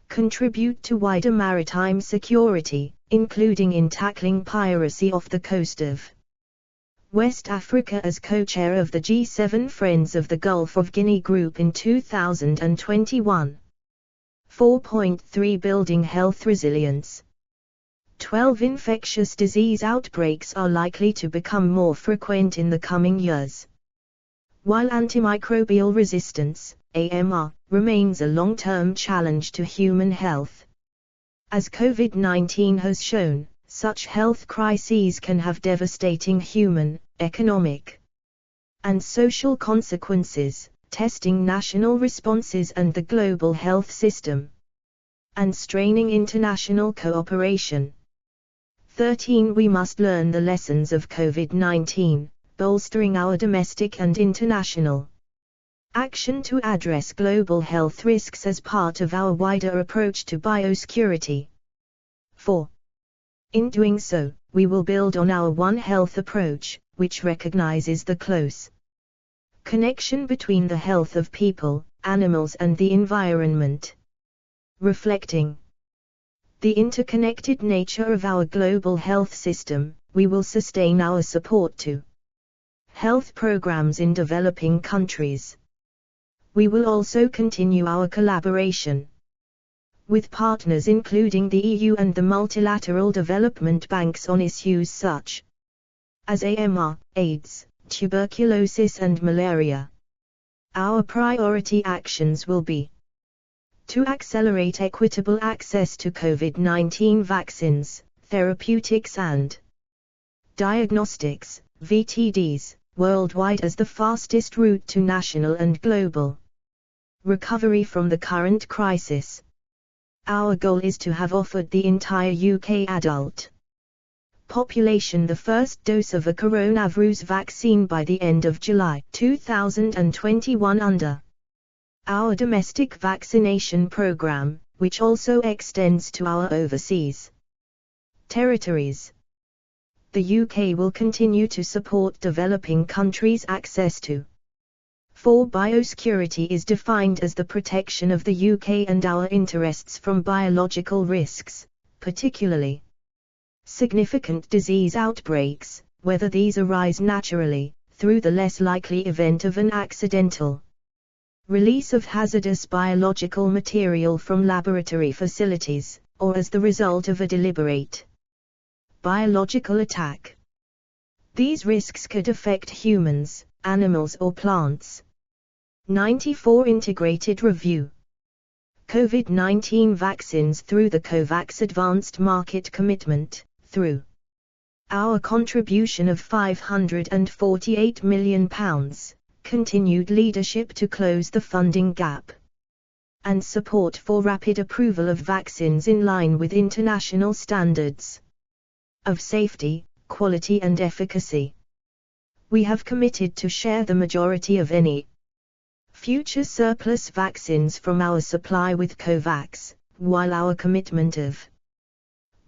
Contribute to wider maritime security, including in tackling piracy off the coast of West Africa as co-chair of the G7 Friends of the Gulf of Guinea Group in 2021. 4.3 Building health resilience. 12 Infectious disease outbreaks are likely to become more frequent in the coming years. While antimicrobial resistance, AMR, remains a long-term challenge to human health. As COVID-19 has shown, such health crises can have devastating human, economic, and social consequences, testing national responses and the global health system, and straining international cooperation. 13 We must learn the lessons of COVID-19, bolstering our domestic and international action to address global health risks as part of our wider approach to biosecurity. 4. In doing so, we will build on our One Health approach, which recognizes the close connection between the health of people, animals and the environment. Reflecting the interconnected nature of our global health system, we will sustain our support to health programs in developing countries. We will also continue our collaboration with partners including the EU and the multilateral development banks on issues such as AMR, AIDS, tuberculosis and malaria. Our priority actions will be to accelerate equitable access to COVID-19 vaccines, therapeutics and diagnostics, VTDs, worldwide as the fastest route to national and global recovery from the current crisis. Our goal is to have offered the entire UK adult population the first dose of a coronavirus vaccine by the end of July 2021 under our domestic vaccination program, which also extends to our overseas territories. The UK will continue to support developing countries' access to 4. Biosecurity is defined as the protection of the UK and our interests from biological risks, particularly significant disease outbreaks, whether these arise naturally, through the less likely event of an accidental release of hazardous biological material from laboratory facilities, or as the result of a deliberate biological attack. These risks could affect humans, animals or plants. 94 Integrated Review. COVID-19 vaccines through the COVAX Advanced Market Commitment, through our contribution of £548 million, continued leadership to close the funding gap, and support for rapid approval of vaccines in line with international standards of safety, quality and efficacy. We have committed to share the majority of any future surplus vaccines from our supply with COVAX, while our commitment of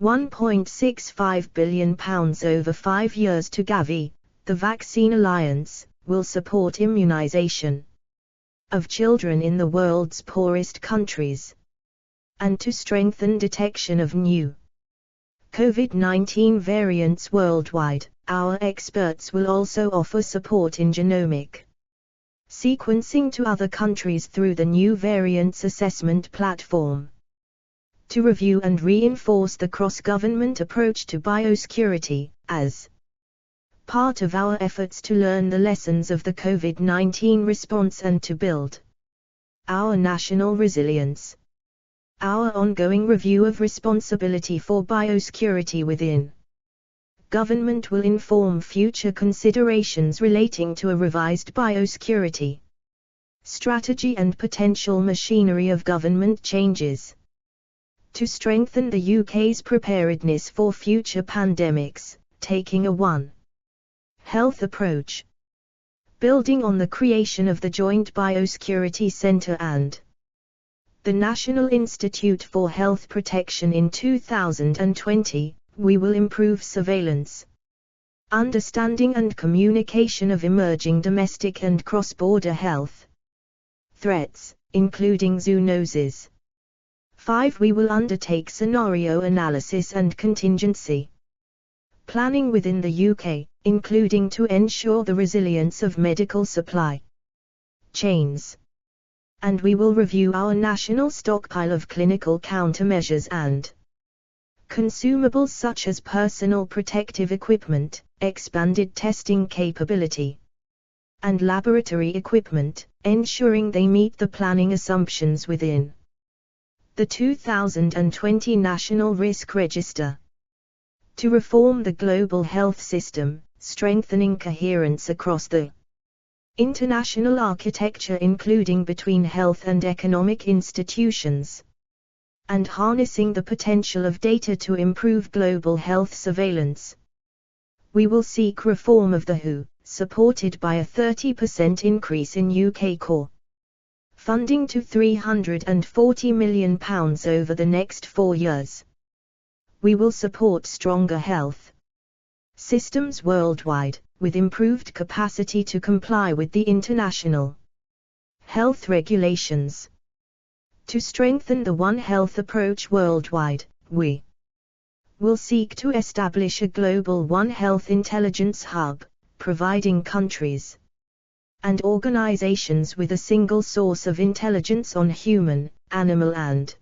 £1.65 billion over 5 years to Gavi, the Vaccine Alliance, will support immunization of children in the world's poorest countries, and to strengthen detection of new COVID-19 variants worldwide. Our experts will also offer support in genomic sequencing to other countries through the new variants assessment platform, to review and reinforce the cross-government approach to biosecurity, as part of our efforts to learn the lessons of the COVID-19 response and to build our national resilience. Our ongoing review of responsibility for biosecurity within government will inform future considerations relating to a revised biosecurity strategy and potential machinery of government changes to strengthen the UK's preparedness for future pandemics, taking a One Health approach, building on the creation of the Joint Biosecurity Centre and the National Institute for Health Protection in 2020, we will improve surveillance understanding and communication of emerging domestic and cross-border health threats, including zoonoses. 5. We will undertake scenario analysis and contingency planning within the UK, including to ensure the resilience of medical supply chains. And we will review our national stockpile of clinical countermeasures and consumables such as personal protective equipment, expanded testing capability, and laboratory equipment, ensuring they meet the planning assumptions within the 2020 National Risk Register. To reform the global health system, strengthening coherence across the international architecture including between health and economic institutions, and harnessing the potential of data to improve global health surveillance. We will seek reform of the WHO, supported by a 30% increase in UK core funding to £340 million over the next 4 years. We will support stronger health systems worldwide, with improved capacity to comply with the international health regulations. To strengthen the One Health approach worldwide, we will seek to establish a global One Health intelligence hub, providing countries and organizations with a single source of intelligence on human, animal and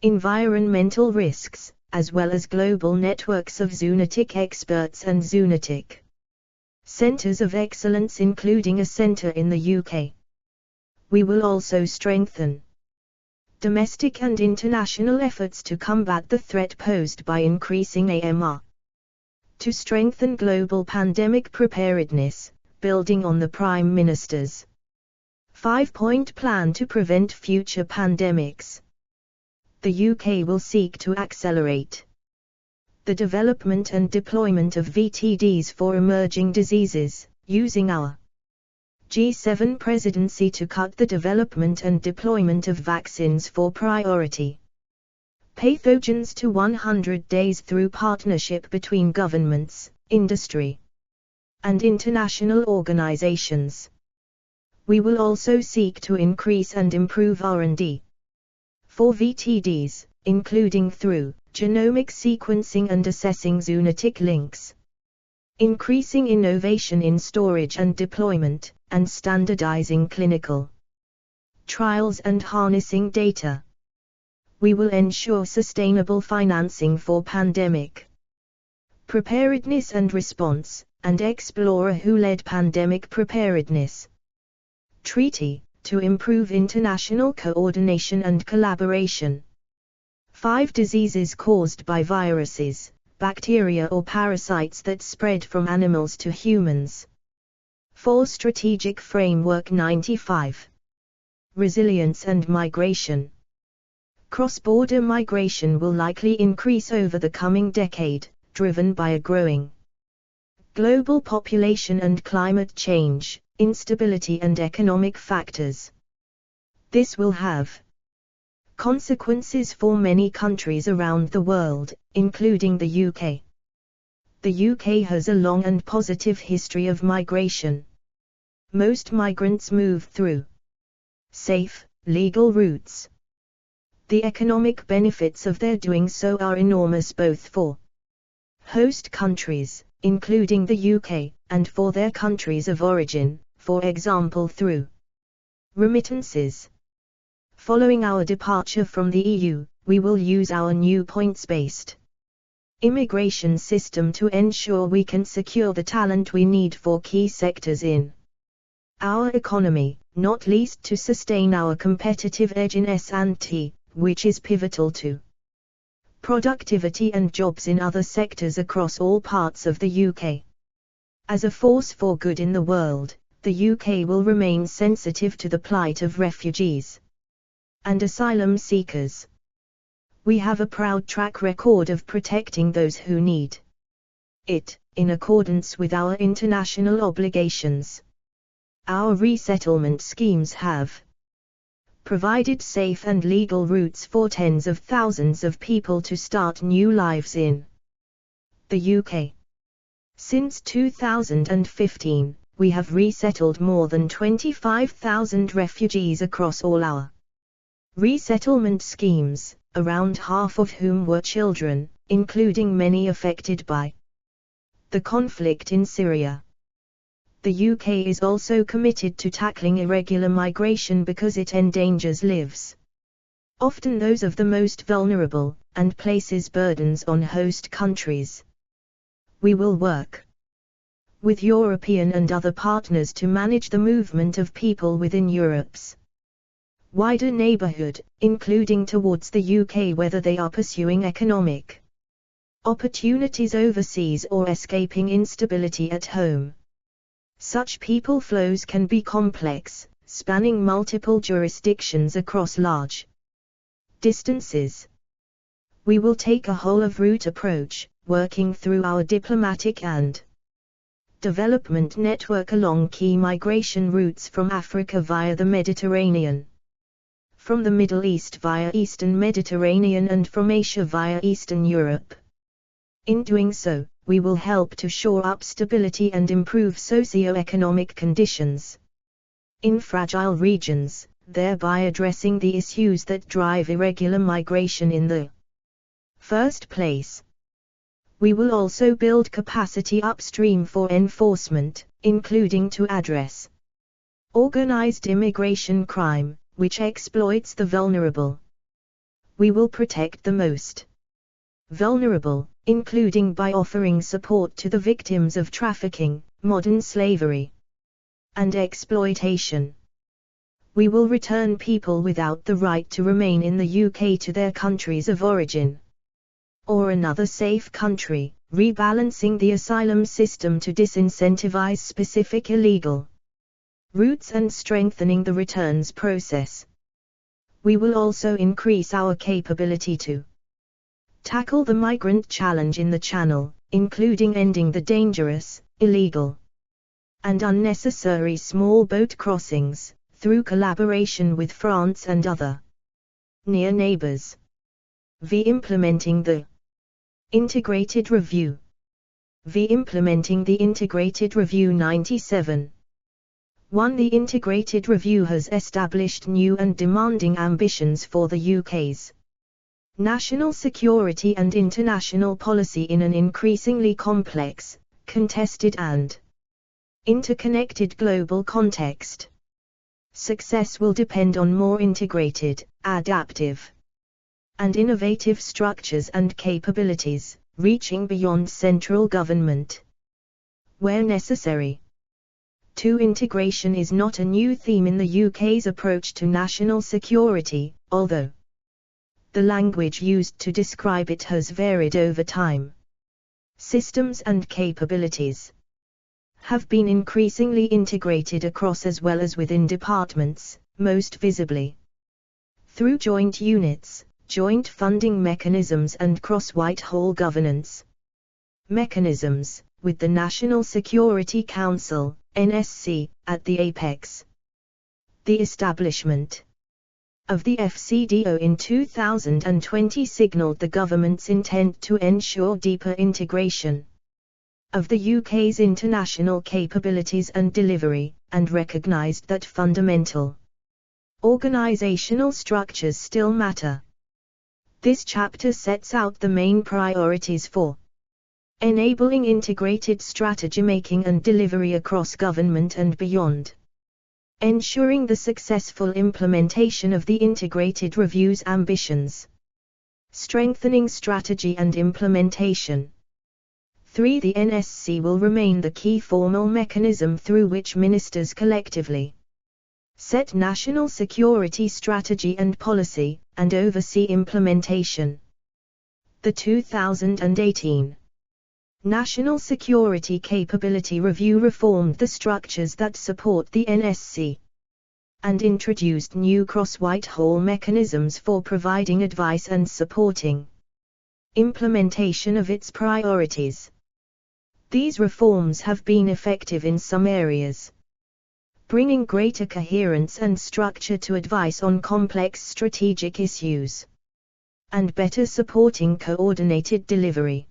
environmental risks, as well as global networks of zoonotic experts and zoonotic centers of excellence including a center in the UK. We will also strengthen domestic and international efforts to combat the threat posed by increasing AMR. To strengthen global pandemic preparedness, building on the Prime Minister's 5-point plan to prevent future pandemics, the UK will seek to accelerate the development and deployment of VTDs for emerging diseases, using our G7 presidency to cut the development and deployment of vaccines for priority pathogens to 100 days through partnership between governments, industry, and international organizations. We will also seek to increase and improve R&D for VTDs, including through genomic sequencing and assessing zoonotic links, increasing innovation in storage and deployment, and standardizing clinical trials and harnessing data. We will ensure sustainable financing for pandemic preparedness and response, and explore a WHO-led pandemic preparedness treaty to improve international coordination and collaboration. 5 Diseases caused by viruses, bacteria or parasites that spread from animals to humans. 4 Strategic Framework 95. Resilience and migration. Cross-border migration will likely increase over the coming decade, driven by a growing global population and climate change, instability and economic factors. This will have consequences for many countries around the world, including the UK. The UK has a long and positive history of migration. Most migrants move through safe, legal routes. The economic benefits of their doing so are enormous both for host countries, including the UK, and for their countries of origin, for example through remittances. Following our departure from the EU, we will use our new points-based immigration system to ensure we can secure the talent we need for key sectors in our economy, not least to sustain our competitive edge in S&T, which is pivotal to productivity and jobs in other sectors across all parts of the UK. As a force for good in the world, the UK will remain sensitive to the plight of refugees and asylum seekers. We have a proud track record of protecting those who need it, in accordance with our international obligations. Our resettlement schemes have provided safe and legal routes for tens of thousands of people to start new lives in the UK. Since 2015, we have resettled more than 25,000 refugees across all our resettlement schemes, around half of whom were children, including many affected by the conflict in Syria. The UK is also committed to tackling irregular migration because it endangers lives, often those of the most vulnerable, and places burdens on host countries. We will work with European and other partners to manage the movement of people within Europe's wider neighbourhood, including towards the UK, whether they are pursuing economic opportunities overseas or escaping instability at home. Such people flows can be complex, spanning multiple jurisdictions across large distances. We will take a whole-of-route approach, working through our diplomatic and development network along key migration routes from Africa via the Mediterranean, from the Middle East via Eastern Mediterranean, and from Asia via Eastern Europe. In doing so, we will help to shore up stability and improve socio-economic conditions in fragile regions, thereby addressing the issues that drive irregular migration in the first place. We will also build capacity upstream for enforcement, including to address organized immigration crime, which exploits the vulnerable. We will protect the most vulnerable, including by offering support to the victims of trafficking, modern slavery, and exploitation. We will return people without the right to remain in the UK to their countries of origin or another safe country, rebalancing the asylum system to disincentivize specific illegal routes and strengthening the returns process. We will also increase our capability to tackle the migrant challenge in the Channel, including ending the dangerous, illegal, and unnecessary small boat crossings, through collaboration with France and other near neighbors. Implementing the Integrated Review. Implementing the Integrated Review 97. 1. The Integrated Review has established new and demanding ambitions for the UK's national security and international policy in an increasingly complex, contested and interconnected global context. Success will depend on more integrated, adaptive, and innovative structures and capabilities, reaching beyond central government where necessary. 2. Integration is not a new theme in the UK's approach to national security, although the language used to describe it has varied over time. Systems and capabilities have been increasingly integrated across as well as within departments, most visibly through joint units, joint funding mechanisms and cross-Whitehall governance mechanisms, with the National Security Council, NSC, at the apex. The establishment of the FCDO in 2020 signalled the government's intent to ensure deeper integration of the UK's international capabilities and delivery, and recognised that fundamental organisational structures still matter. This chapter sets out the main priorities for enabling integrated strategy making and delivery across government and beyond, ensuring the successful implementation of the Integrated Review's ambitions, strengthening strategy and implementation. 3. The NSC will remain the key formal mechanism through which ministers collectively set national security strategy and policy, and oversee implementation. The 2018 National Security Capability Review reformed the structures that support the NSC and introduced new cross-Whitehall mechanisms for providing advice and supporting implementation of its priorities. These reforms have been effective in some areas, bringing greater coherence and structure to advice on complex strategic issues, and better supporting coordinated delivery.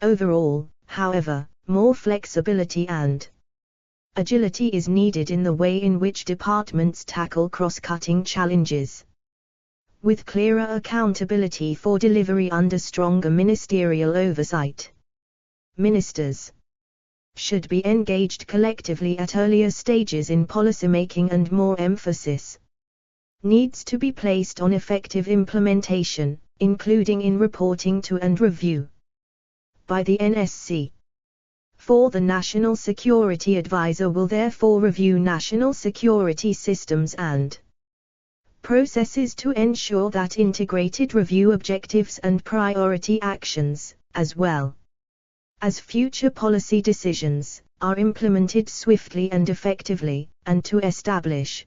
Overall, however, more flexibility and agility is needed in the way in which departments tackle cross-cutting challenges. With clearer accountability for delivery under stronger ministerial oversight, ministers should be engaged collectively at earlier stages in policymaking, and more emphasis needs to be placed on effective implementation, including in reporting to and review by the NSC. The National Security Advisor will therefore review national security systems and processes to ensure that integrated review objectives and priority actions, as well as future policy decisions, are implemented swiftly and effectively, and to establish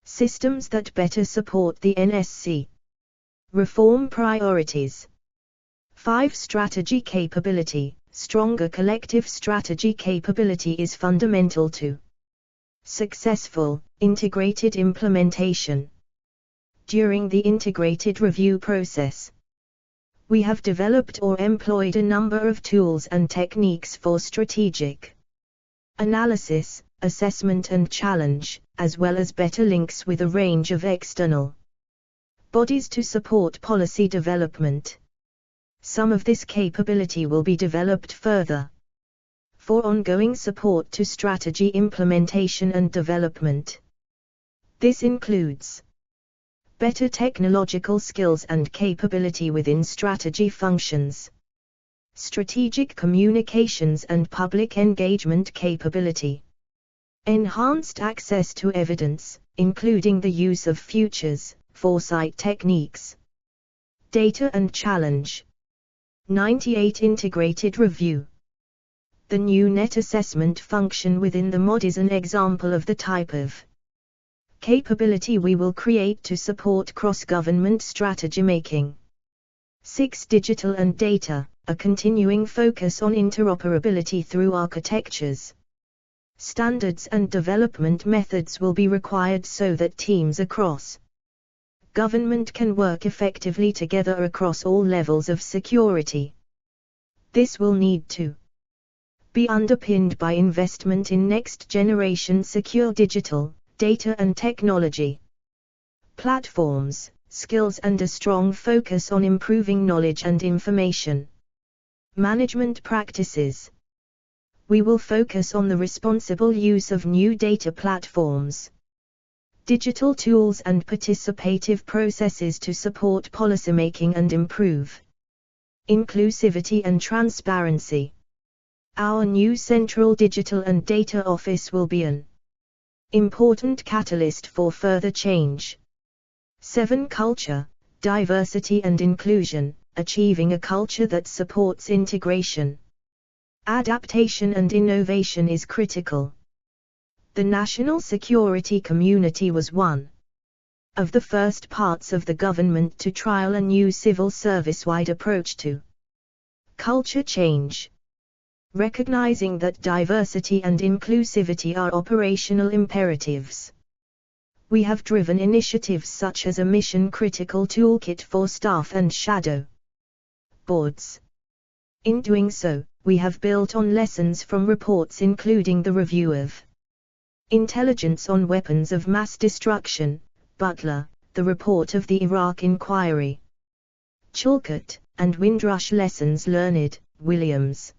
systems that better support the NSC reform priorities. 5. Strategy capability. Stronger collective strategy capability is fundamental to successful, integrated implementation. During the integrated review process, we have developed or employed a number of tools and techniques for strategic analysis, assessment and challenge, as well as better links with a range of external bodies to support policy development. Some of this capability will be developed further for ongoing support to strategy implementation and development. This includes better technological skills and capability within strategy functions, strategic communications and public engagement capability, enhanced access to evidence, including the use of futures, foresight techniques, data and challenge. 98. Integrated review. The new net assessment function within the MOD is an example of the type of capability we will create to support cross-government strategy making. 6. Digital and data. A continuing focus on interoperability through architectures, standards and development methods will be required so that teams across government can work effectively together across all levels of security. This will need to be underpinned by investment in next-generation secure digital, data and technology platforms, skills, and a strong focus on improving knowledge and information management practices. We will focus on the responsible use of new data platforms, digital tools and participative processes to support policymaking and improve inclusivity and transparency. Our new Central Digital and Data Office will be an important catalyst for further change. 7. Culture, diversity and inclusion. Achieving a culture that supports integration, adaptation and innovation is critical. The national security community was one of the first parts of the government to trial a new civil service-wide approach to culture change, recognizing that diversity and inclusivity are operational imperatives. We have driven initiatives such as a mission-critical toolkit for staff and shadow boards. In doing so, we have built on lessons from reports including the review of Intelligence on Weapons of Mass Destruction, Butler, the report of the Iraq Inquiry, Chilcot, and Windrush Lessons Learned, Williams.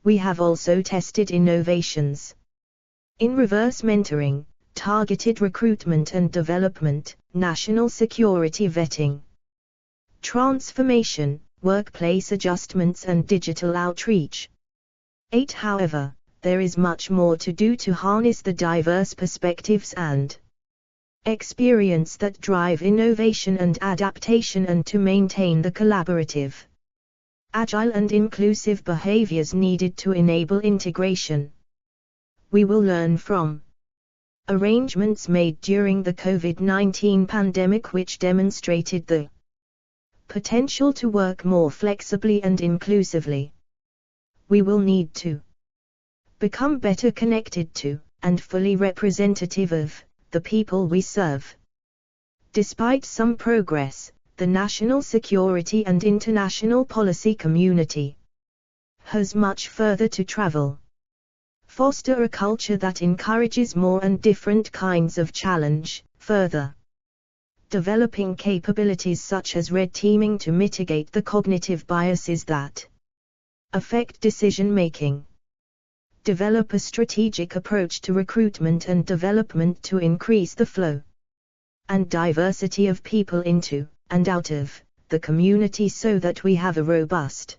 We have also tested innovations in reverse mentoring, targeted recruitment and development, national security vetting, transformation, workplace adjustments and digital outreach. 8. However, there is much more to do to harness the diverse perspectives and experience that drive innovation and adaptation, and to maintain the collaborative, agile and inclusive behaviors needed to enable integration. We will learn from arrangements made during the COVID-19 pandemic which demonstrated the potential to work more flexibly and inclusively. We will need to become better connected to, and fully representative of, the people we serve. Despite some progress, the national security and international policy community has much further to travel. Foster a culture that encourages more and different kinds of challenge, further developing capabilities such as red teaming to mitigate the cognitive biases that affect decision-making. Develop a strategic approach to recruitment and development to increase the flow and diversity of people into, and out of, the community so that we have a robust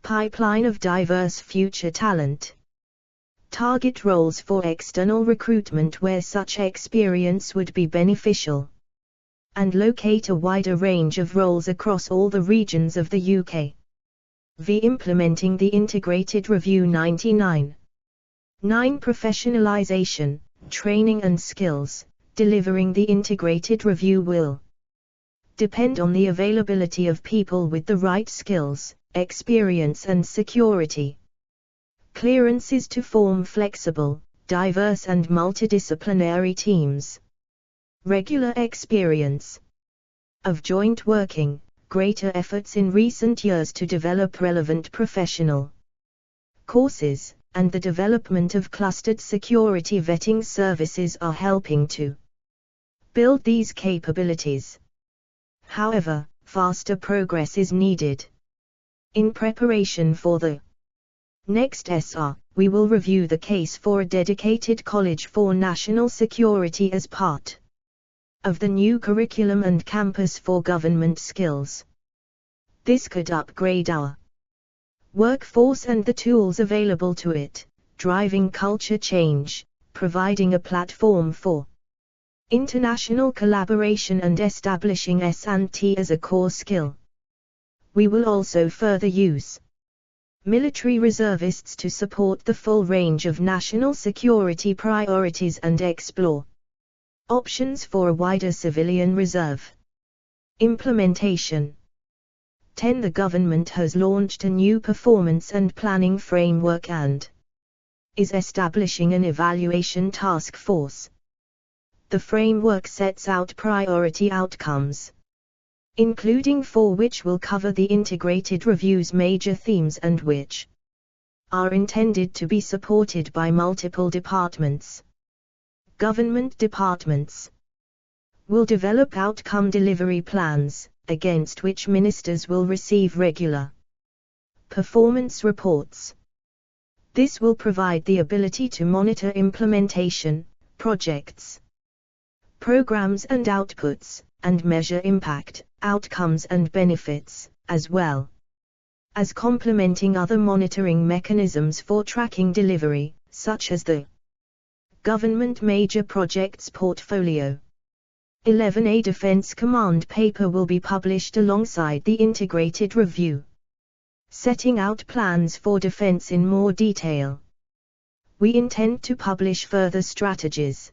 pipeline of diverse future talent. Target roles for external recruitment where such experience would be beneficial. And locate a wider range of roles across all the regions of the UK. V. Implementing the Integrated Review 99. 9. Professionalisation, training and skills. Delivering the Integrated Review will depend on the availability of people with the right skills, experience and security clearances to form flexible, diverse and multidisciplinary teams. Regular experience of joint working, greater efforts in recent years to develop relevant professional courses, and the development of clustered security vetting services are helping to build these capabilities. However, faster progress is needed. In preparation for the next SR, we will review the case for a dedicated college for national security as part of the new curriculum and campus for government skills. This could upgrade our workforce and the tools available to it, driving culture change, providing a platform for international collaboration and establishing S&T as a core skill. We will also further use military reservists to support the full range of national security priorities and explore options for a wider civilian reserve. Implementation. 10. The government has launched a new performance and planning framework and is establishing an evaluation task force. The framework sets out priority outcomes, including 4 which will cover the integrated review's major themes and which are intended to be supported by multiple departments. Government departments will develop outcome delivery plans, against which ministers will receive regular performance reports. This will provide the ability to monitor implementation, projects, programs and outputs, and measure impact, outcomes and benefits, as well as complementing other monitoring mechanisms for tracking delivery, such as the Government Major Projects Portfolio. 11. A Defence Command paper will be published alongside the Integrated Review, setting out plans for defence in more detail. We intend to publish further strategies,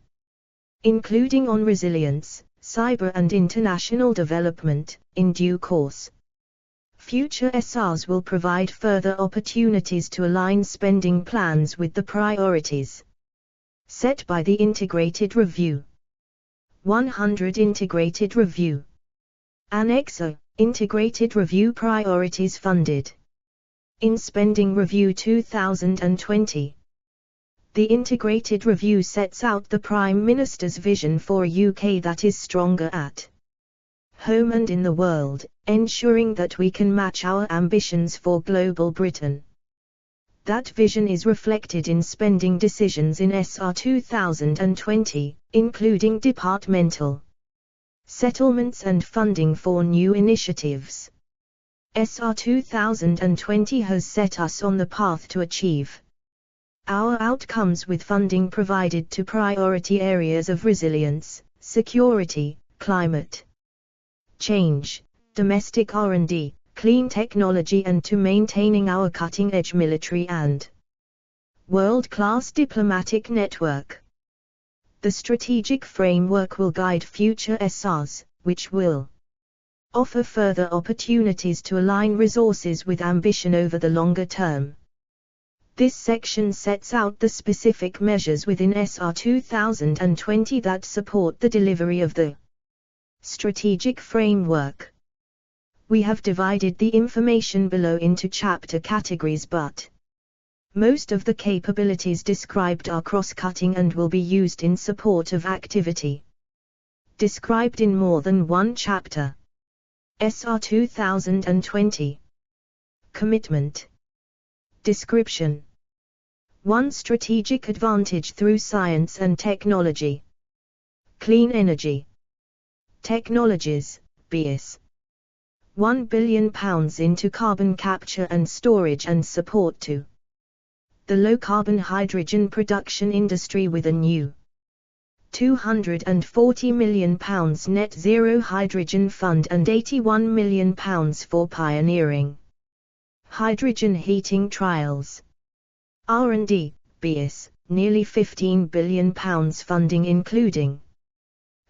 including on resilience, cyber and international development, in due course. Future SRs will provide further opportunities to align spending plans with the priorities set by the Integrated Review. 100. Integrated Review. Annex A. Integrated Review Priorities funded in Spending Review 2020. The Integrated Review sets out the Prime Minister's vision for a UK that is stronger at home and in the world, ensuring that we can match our ambitions for global Britain. That vision is reflected in spending decisions in SR 2020, including departmental settlements and funding for new initiatives. SR 2020 has set us on the path to achieve our outcomes with funding provided to priority areas of resilience, security, climate change, domestic R&D, clean technology and to maintaining our cutting-edge military and world-class diplomatic network. The strategic framework will guide future SRs, which will offer further opportunities to align resources with ambition over the longer term. This section sets out the specific measures within SR 2020 that support the delivery of the strategic framework. We have divided the information below into chapter categories, but most of the capabilities described are cross-cutting and will be used in support of activity described in more than one chapter. SR 2020. Commitment. Description. 1. Strategic advantage through science and technology. Clean energy technologies, BS. £1 billion into carbon capture and storage and support to the low-carbon hydrogen production industry with a new £240 million net zero hydrogen fund and £81 million for pioneering hydrogen heating trials. R&D, BS, nearly £15 billion funding including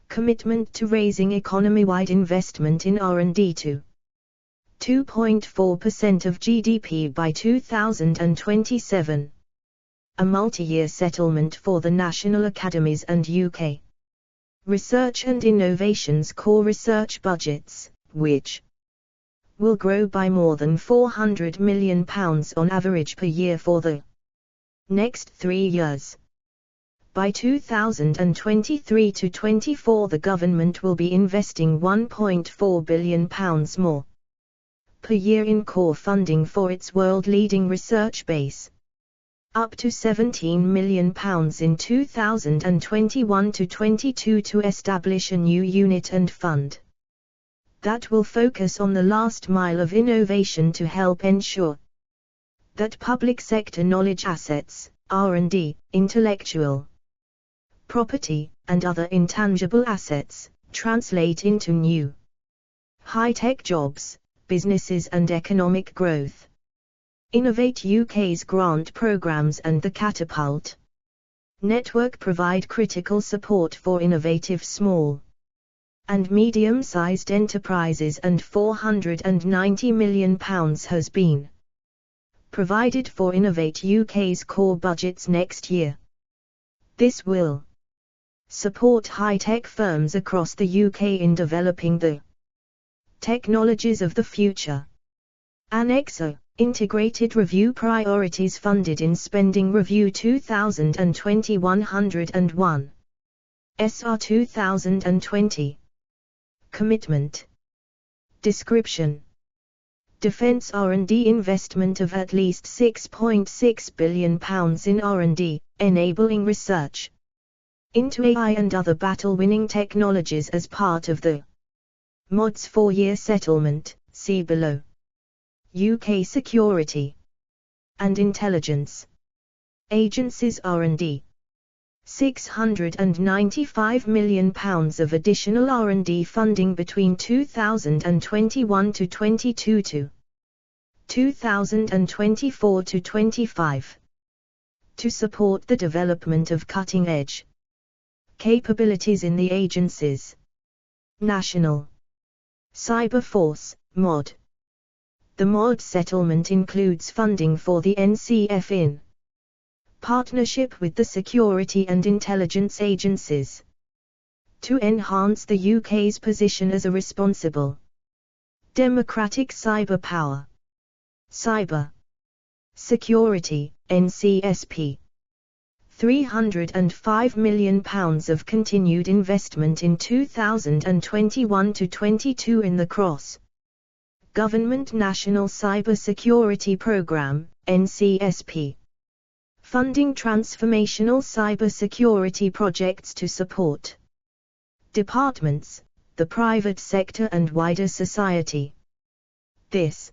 commitment to raising economy-wide investment in R&D to 2.4% of GDP by 2027. A multi-year settlement for the National Academies and UK Research and Innovation's core research budgets, which will grow by more than £400 million on average per year for the next 3 years. By 2023 to 24, the government will be investing £1.4 billion more per year in core funding for its world-leading research base, up to £17 million in 2021 to 22 to establish a new unit and fund that will focus on the last mile of innovation to help ensure that public sector knowledge assets, R&D, intellectual property, and other intangible assets, translate into new high-tech jobs, businesses and economic growth. Innovate UK's grant programs and the Catapult network provide critical support for innovative small and medium-sized enterprises, and £490 million has been provided for Innovate UK's core budgets next year. This will support high-tech firms across the UK in developing the technologies of the future. Annex A, Integrated Review Priorities funded in Spending Review 2020 101. SR 2020. Commitment. Description. Defence R&D investment of at least £6.6 billion in R&D, enabling research into AI and other battle-winning technologies as part of the MOD's 4-year settlement, see below. UK Security and Intelligence Agencies R&D. £695 million of additional R&D funding between 2021 to 22 to 2024 to 25 to support the development of cutting-edge capabilities in the agencies. National Cyber Force, MOD. The MOD settlement includes funding for the NCF in partnership with the security and intelligence agencies to enhance the UK's position as a responsible, democratic cyber power. Cyber Security, NCSP. £305 million of continued investment in 2021 to 22 in the Cross Government National Cyber Security Programme, NCSP. Funding transformational cyber security projects to support departments, the private sector and wider society. This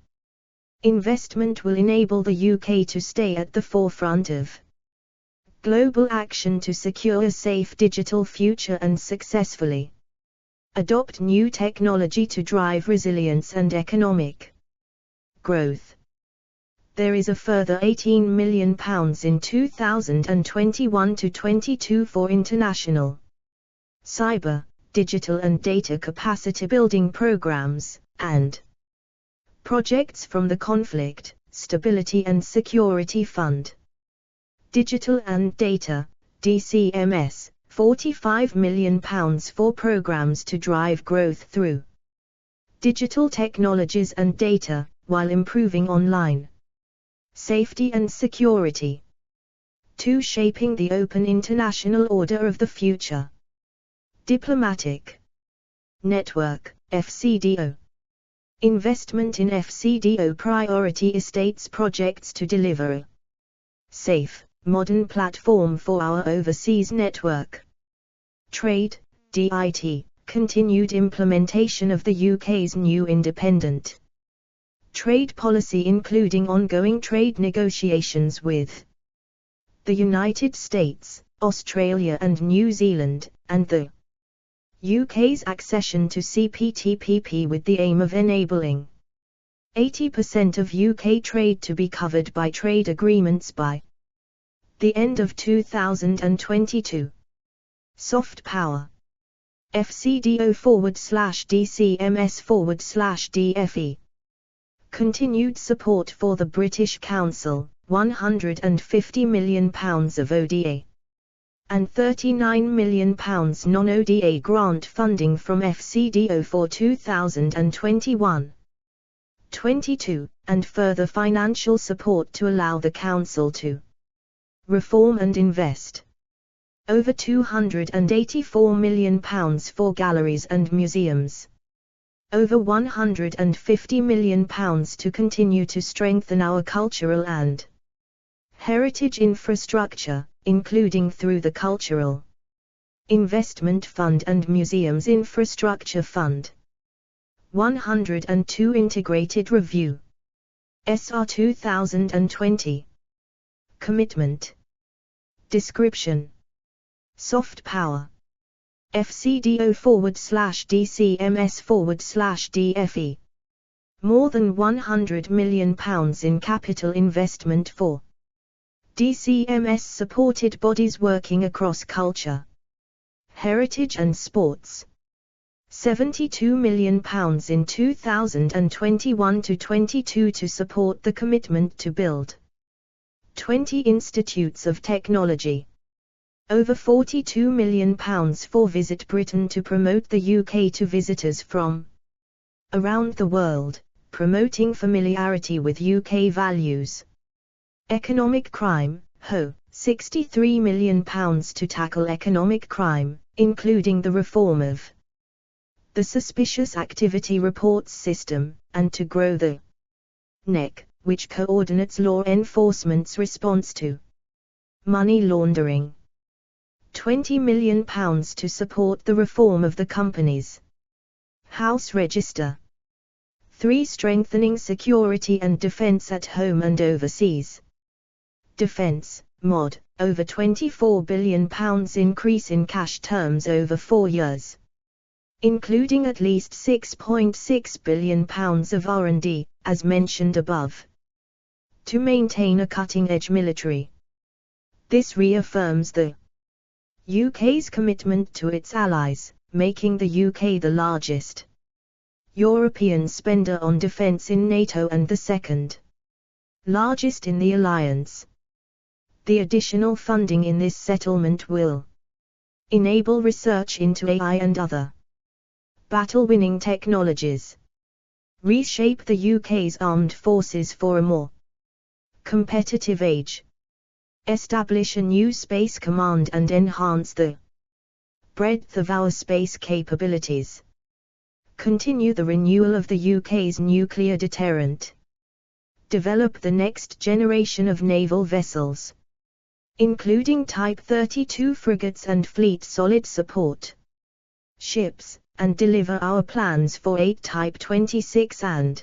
investment will enable the UK to stay at the forefront of global action to secure a safe digital future and successfully adopt new technology to drive resilience and economic growth. There is a further £18 million in 2021 to 22 for international cyber, digital and data capacity building programs, and projects from the Conflict, Stability and Security Fund. Digital and Data,— £45 million for programs to drive growth through digital technologies and data, while improving online safety and security. 2. Shaping the open international order of the future. Diplomatic network, FCDO. Investment in FCDO priority estates projects to deliver a safe, modern platform for our overseas network. Trade, DIT, continued implementation of the UK's new independent trade policy, including ongoing trade negotiations with the United States, Australia and New Zealand, and the UK's accession to CPTPP with the aim of enabling 80% of UK trade to be covered by trade agreements by the end of 2022. Soft power. FCDO/DCMS/DFE. Continued support for the British Council, £150 million of ODA and £39 million non-ODA grant funding from FCDO for 2021-22, and further financial support to allow the Council to reform and invest over £284 million for galleries and museums. Over £150 million to continue to strengthen our cultural and heritage infrastructure, including through the Cultural Investment Fund and Museums Infrastructure Fund. 102. Integrated Review. SR 2020. Commitment. Description. Soft power. FCDO/DCMS/DFE. More than £100 million in capital investment for DCMS-supported bodies working across culture, heritage and sports. £72 million in 2021-22 to support the commitment to build 20 institutes of technology. Over £42 million for Visit Britain to promote the UK to visitors from around the world, promoting familiarity with UK values. Economic crime, HO, £63 million to tackle economic crime, including the reform of the Suspicious Activity Reports System, and to grow the NEC, which coordinates law enforcement's response to money laundering. £20 million to support the reform of the Companies House Register. 3. Strengthening security and defence at home and overseas. Defence, MOD, over £24 billion increase in cash terms over 4 years, including at least £6.6 billion of R&D, as mentioned above, to maintain a cutting-edge military. This reaffirms the UK's commitment to its allies, making the UK the largest European spender on defence in NATO and the second largest in the alliance. The additional funding in this settlement will enable research into AI and other battle-winning technologies, reshape the UK's armed forces for a more competitive age, establish a new space command and enhance the breadth of our space capabilities, continue the renewal of the UK's nuclear deterrent, develop the next generation of naval vessels, including Type 32 frigates and Fleet Solid Support ships, and deliver our plans for 8 Type 26 and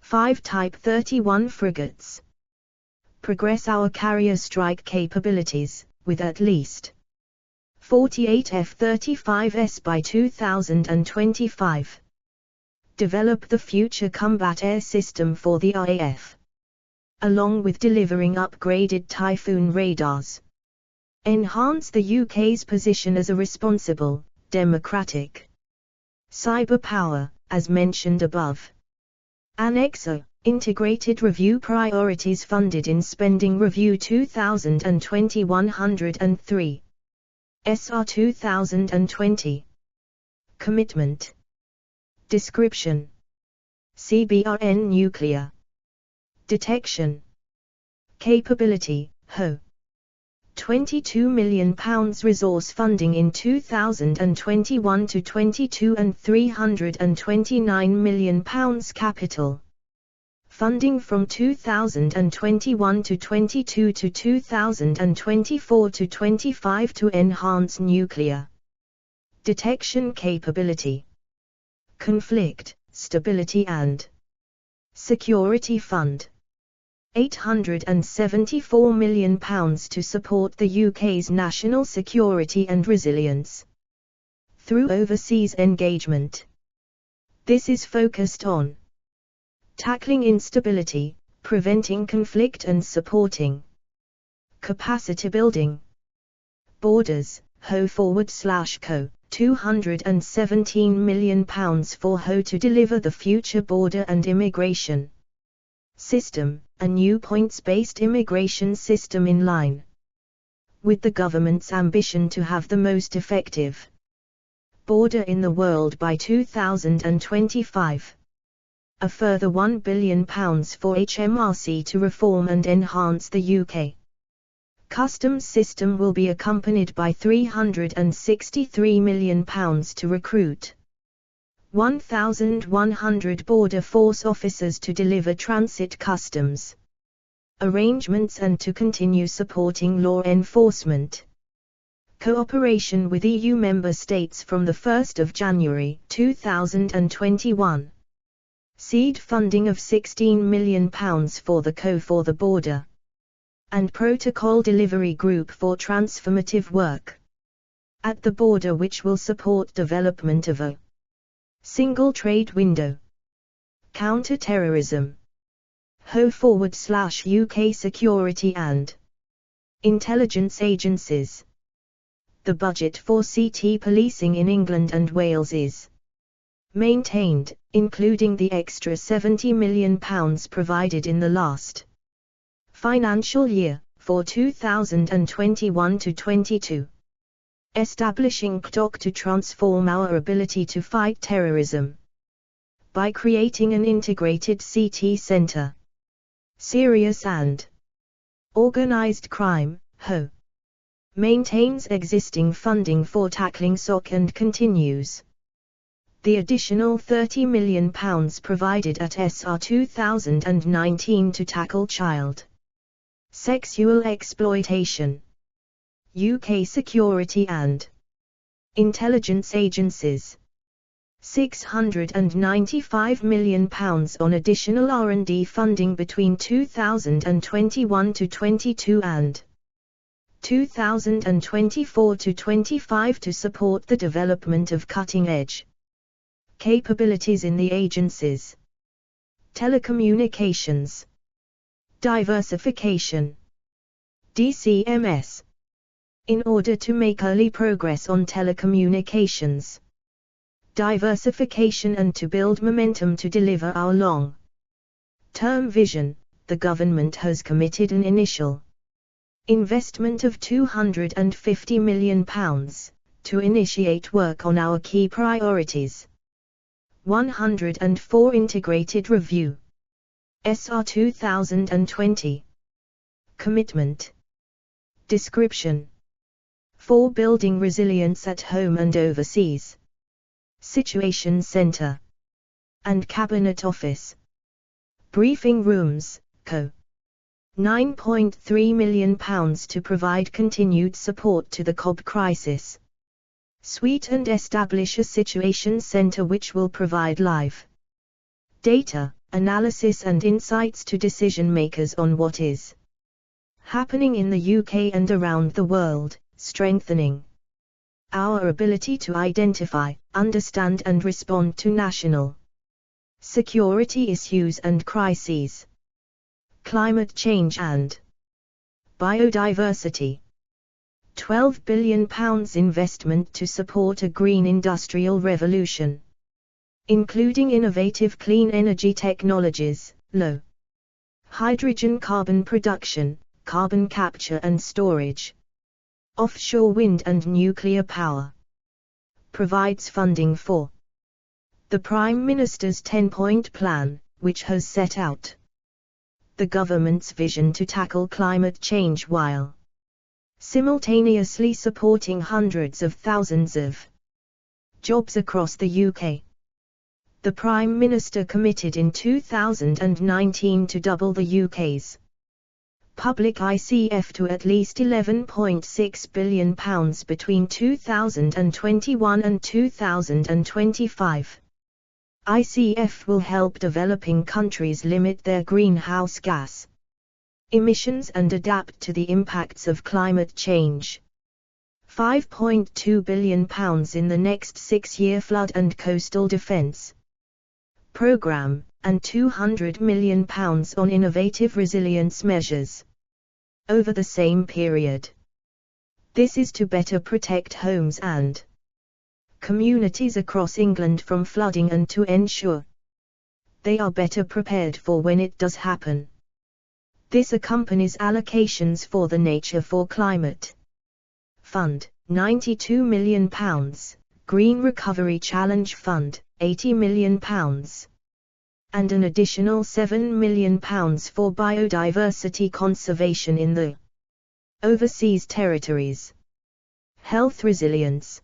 5 Type 31 frigates. Progress our carrier strike capabilities, with at least 48 F-35s by 2025. Develop the Future Combat Air System for the RAF, along with delivering upgraded Typhoon radars. Enhance the UK's position as a responsible, democratic cyber power, as mentioned above. Annex A. Integrated Review Priorities funded in Spending Review 2020 103. SR 2020. Commitment. Description: CBRN Nuclear. Detection. Capability: HO. £22 million resource funding in 2021-22 and £329 million capital funding from 2021-22 to 2024-25 to enhance nuclear detection capability, conflict, stability and security fund. £874 million to support the UK's national security and resilience through overseas engagement. This is focused on tackling instability, preventing conflict and supporting capacity building. Borders, HO/CO, £217 million for HO to deliver the future border and immigration system, a new points-based immigration system in line with the government's ambition to have the most effective border in the world by 2025. A further £1 billion for HMRC to reform and enhance the UK customs system will be accompanied by £363 million to recruit 1,100 Border Force officers to deliver transit customs arrangements and to continue supporting law enforcement cooperation with EU member states from the 1st of January 2021. Seed funding of £16 million for the CO for the border and protocol delivery group for transformative work at the border, which will support development of a single trade window. Counter-terrorism. HO/UK security and intelligence agencies. The budget for CT policing in England and Wales is maintained, including the extra £70 million provided in the last financial year, for 2021-22. Establishing CTOC to transform our ability to fight terrorism by creating an integrated CT center. Serious and organized crime, HO, maintains existing funding for tackling SOC and continues the additional £30 million provided at SR 2019 to tackle child sexual exploitation. UK security and intelligence agencies. £695 million on additional R&D funding between 2021-22 and 2024-25 to support the development of cutting-edge capabilities in the agencies. Telecommunications. Diversification. DCMS. In order to make early progress on telecommunications diversification and to build momentum to deliver our long-term vision, the government has committed an initial investment of £250 million to initiate work on our key priorities. 104 Integrated Review. SR 2020. Commitment. Description: for building resilience at home and overseas. Situation Center and Cabinet Office. Briefing Rooms, Co. £9.3 million to provide continued support to the COB crisis suite and establish a situation center which will provide live data, analysis and insights to decision makers on what is happening in the UK and around the world, strengthening our ability to identify, understand and respond to national security issues and crises. Climate change and biodiversity. £12 billion investment to support a green industrial revolution, including innovative clean energy technologies, low hydrogen carbon production, carbon capture and storage, offshore wind and nuclear power. Provides funding for The Prime Minister's 10-point plan, which has set out the government's vision to tackle climate change while simultaneously supporting hundreds of thousands of jobs across the UK. The Prime Minister committed in 2019 to double the UK's public ICF to at least £11.6 billion between 2021 and 2025. ICF will help developing countries limit their greenhouse gas emissions and adapt to the impacts of climate change. £5.2 billion in the next 6-year flood and coastal defence programme, and £200 million on innovative resilience measures over the same period. This is to better protect homes and communities across England from flooding and to ensure they are better prepared for when it does happen. This accompanies allocations for the Nature for Climate Fund, £92 million, Green Recovery Challenge Fund, £80 million, and an additional £7 million for biodiversity conservation in the overseas territories. Health Resilience,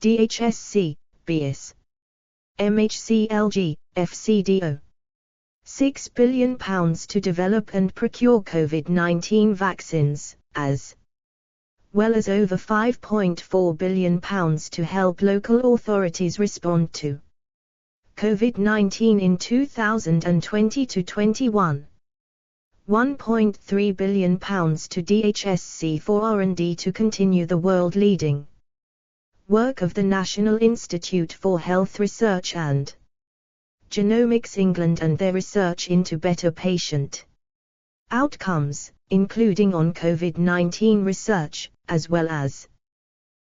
DHSC, BS, MHCLG, FCDO. £6 billion to develop and procure COVID-19 vaccines, as well as over £5.4 billion to help local authorities respond to COVID-19 in 2020-21. £1.3 billion to DHSC for R&D to continue the world-leading work of the National Institute for Health Research and Genomics England and their research into better patient outcomes, including on COVID-19 research, as well as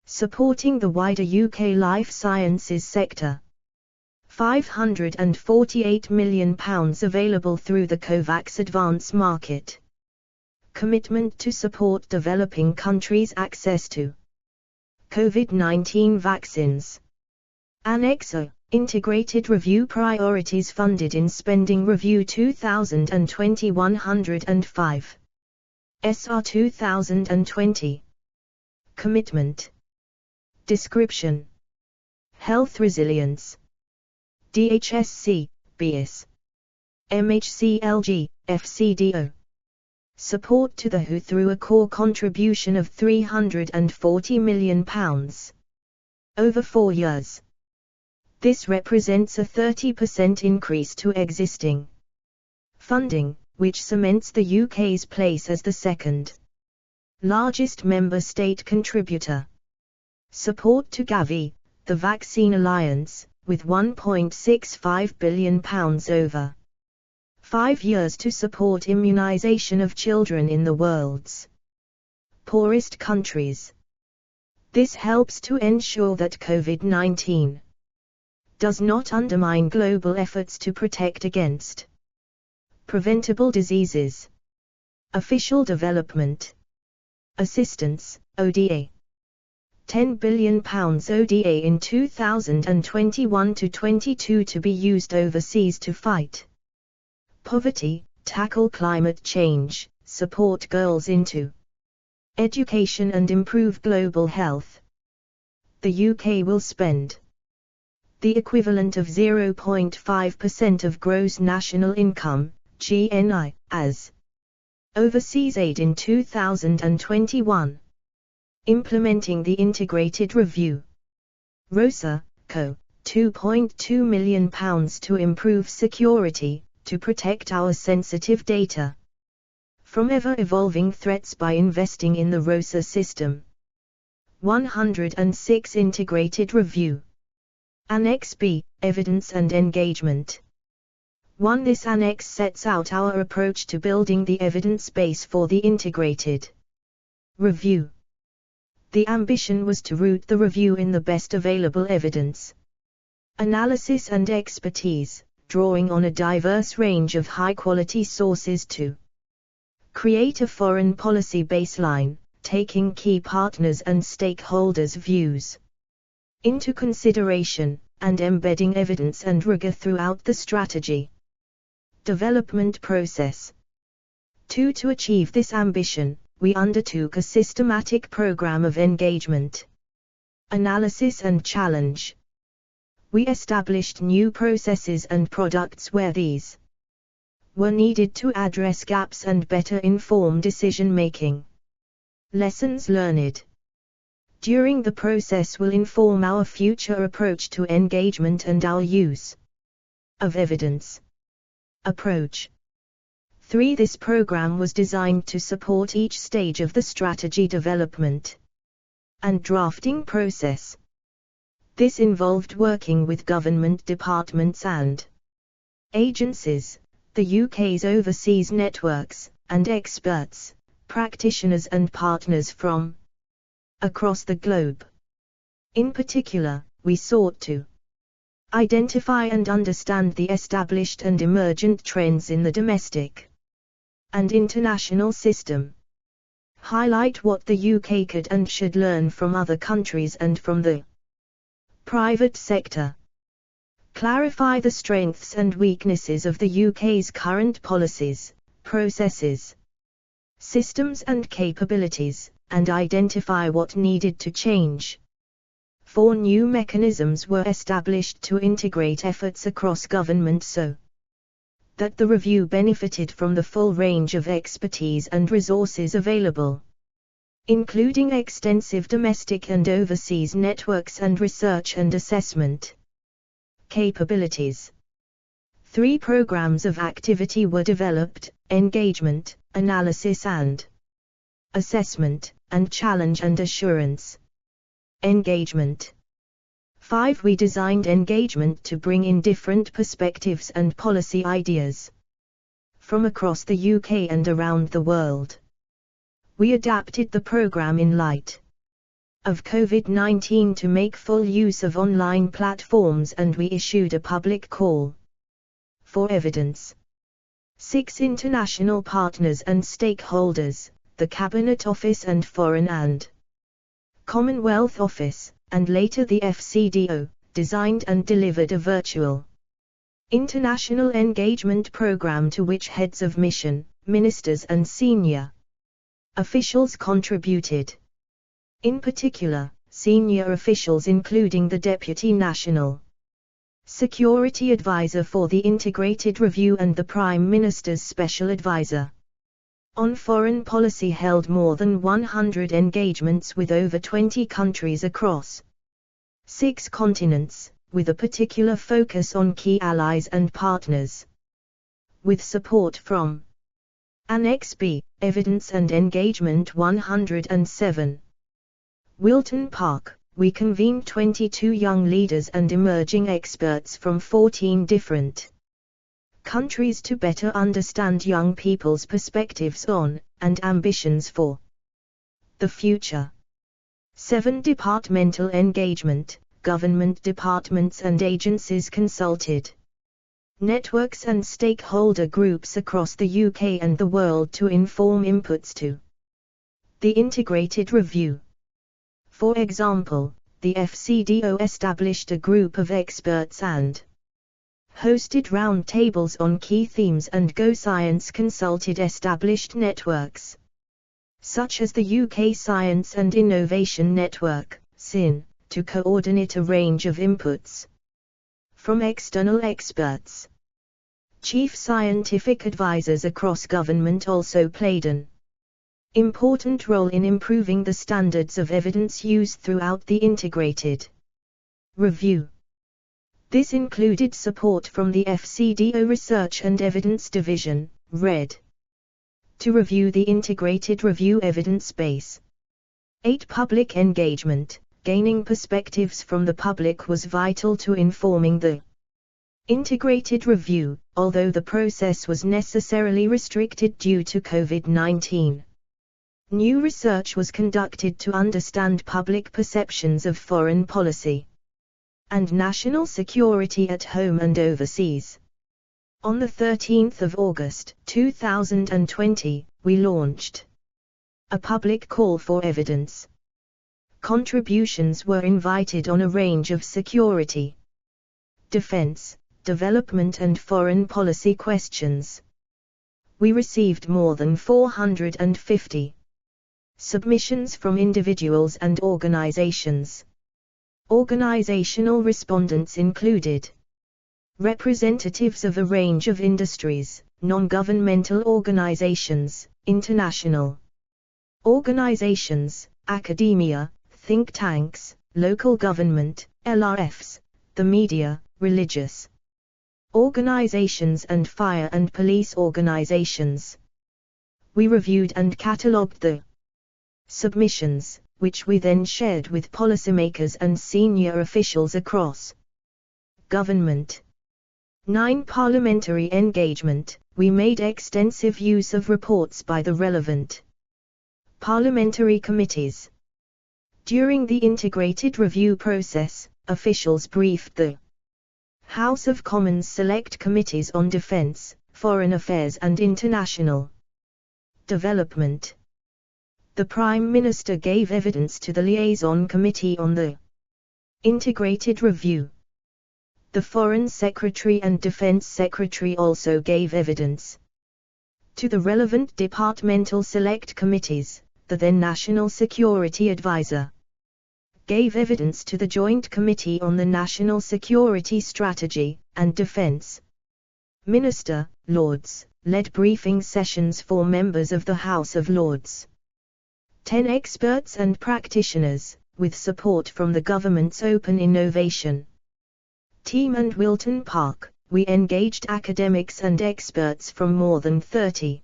supporting the wider UK life sciences sector. £548 million available through the COVAX Advance Market Commitment to support developing countries' access to COVID-19 vaccines. Annex O, Integrated Review Priorities funded in Spending Review 2020-105. SR 2020. Commitment. Description. Health Resilience. DHSC, BS. MHCLG, FCDO. Support to the WHO through a core contribution of £340 million over 4 years. This represents a 30% increase to existing funding, which cements the UK's place as the second largest member state contributor. Support to Gavi, the Vaccine Alliance, with £1.65 billion over 5 years to support immunisation of children in the world's poorest countries. This helps to ensure that COVID-19 does not undermine global efforts to protect against preventable diseases. Official Development Assistance, ODA. £10 billion ODA in 2021-22 to be used overseas to fight poverty, tackle climate change, support girls into education and improve global health. The UK will spend the equivalent of 0.5% of gross national income, GNI, as overseas aid in 2021. Implementing the Integrated Review. ROSA, Co., £2.2 million to improve security, to protect our sensitive data from ever-evolving threats by investing in the ROSA system. 106 Integrated Review. Annex B, Evidence and Engagement. 1. This annex sets out our approach to building the evidence base for the Integrated Review. The ambition was to root the review in the best available evidence, analysis and expertise, drawing on a diverse range of high-quality sources to create a foreign policy baseline, taking key partners and stakeholders' views into consideration, and embedding evidence and rigor throughout the strategy development process. To achieve this ambition, we undertook a systematic program of engagement, analysis and challenge. We established new processes and products where these were needed to address gaps and better inform decision-making. Lessons learned during the process will inform our future approach to engagement and our use of evidence approach. 3. This program was designed to support each stage of the strategy development and drafting process. This involved working with government departments and agencies, the UK's overseas networks, and experts, practitioners and partners from across the globe. In particular, we sought to identify and understand the established and emergent trends in the domestic and international system, highlight what the UK could and should learn from other countries and from the private sector, clarify the strengths and weaknesses of the UK's current policies, processes, systems and capabilities, and identify what needed to change. 4. New mechanisms were established to integrate efforts across government so that the review benefited from the full range of expertise and resources available, including extensive domestic and overseas networks and research and assessment capabilities. 3 programs of activity were developed: engagement, analysis and assessment, and challenge and assurance. Engagement. 5. We designed engagement to bring in different perspectives and policy ideas from across the UK and around the world. We adapted the program in light of COVID-19 to make full use of online platforms, and we issued a public call for evidence. 6. International partners and stakeholders, the Cabinet Office and Foreign and Commonwealth Office, and later the FCDO, designed and delivered a virtual international engagement program to which heads of mission, ministers and senior officials contributed. In particular, senior officials including the Deputy National Security Advisor for the Integrated Review and the Prime Minister's Special Advisor on Foreign Policy held more than 100 engagements with over 20 countries across 6 continents, with a particular focus on key allies and partners. With support from Annex B, Evidence and Engagement 107. Wilton Park, we convened 22 young leaders and emerging experts from 14 different countries to better understand young people's perspectives on, and ambitions for, the future. 7. Departmental engagement, government departments and agencies consulted networks and stakeholder groups across the UK and the world to inform inputs to the integrated review. For example, the FCDO established a group of experts and hosted roundtables on key themes, and GoScience consulted established networks, such as the UK Science and Innovation Network, SIN, to coordinate a range of inputs from external experts. Chief scientific advisors across government also played an important role in improving the standards of evidence used throughout the integrated review. This included support from the FCDO Research and Evidence Division, RED, to review the integrated review evidence base. 8. Public engagement, gaining perspectives from the public was vital to informing the integrated review, although the process was necessarily restricted due to COVID-19. New research was conducted to understand public perceptions of foreign policy and national security at home and overseas. On 13 August 2020, we launched a public call for evidence. Contributions were invited on a range of security, defense, development and foreign policy questions. We received more than 450 submissions from individuals and organizations. Organizational respondents included representatives of a range of industries, non-governmental organizations, international organizations, academia, think tanks, local government, LRFs, the media, religious organizations and fire and police organizations. We reviewed and catalogued the submissions, which we then shared with policymakers and senior officials across government. 9. Parliamentary engagement. We made extensive use of reports by the relevant parliamentary committees. During the integrated review process, officials briefed the House of Commons Select Committees on Defence, Foreign Affairs and International Development. The Prime Minister gave evidence to the Liaison Committee on the integrated review. The Foreign Secretary and Defense Secretary also gave evidence to the relevant departmental select committees. The then National Security Advisor gave evidence to the Joint Committee on the National Security Strategy and Defense. Minister, Lords, led briefing sessions for members of the House of Lords. 10 experts and practitioners, with support from the government's Open Innovation Team and Wilton Park, we engaged academics and experts from more than 30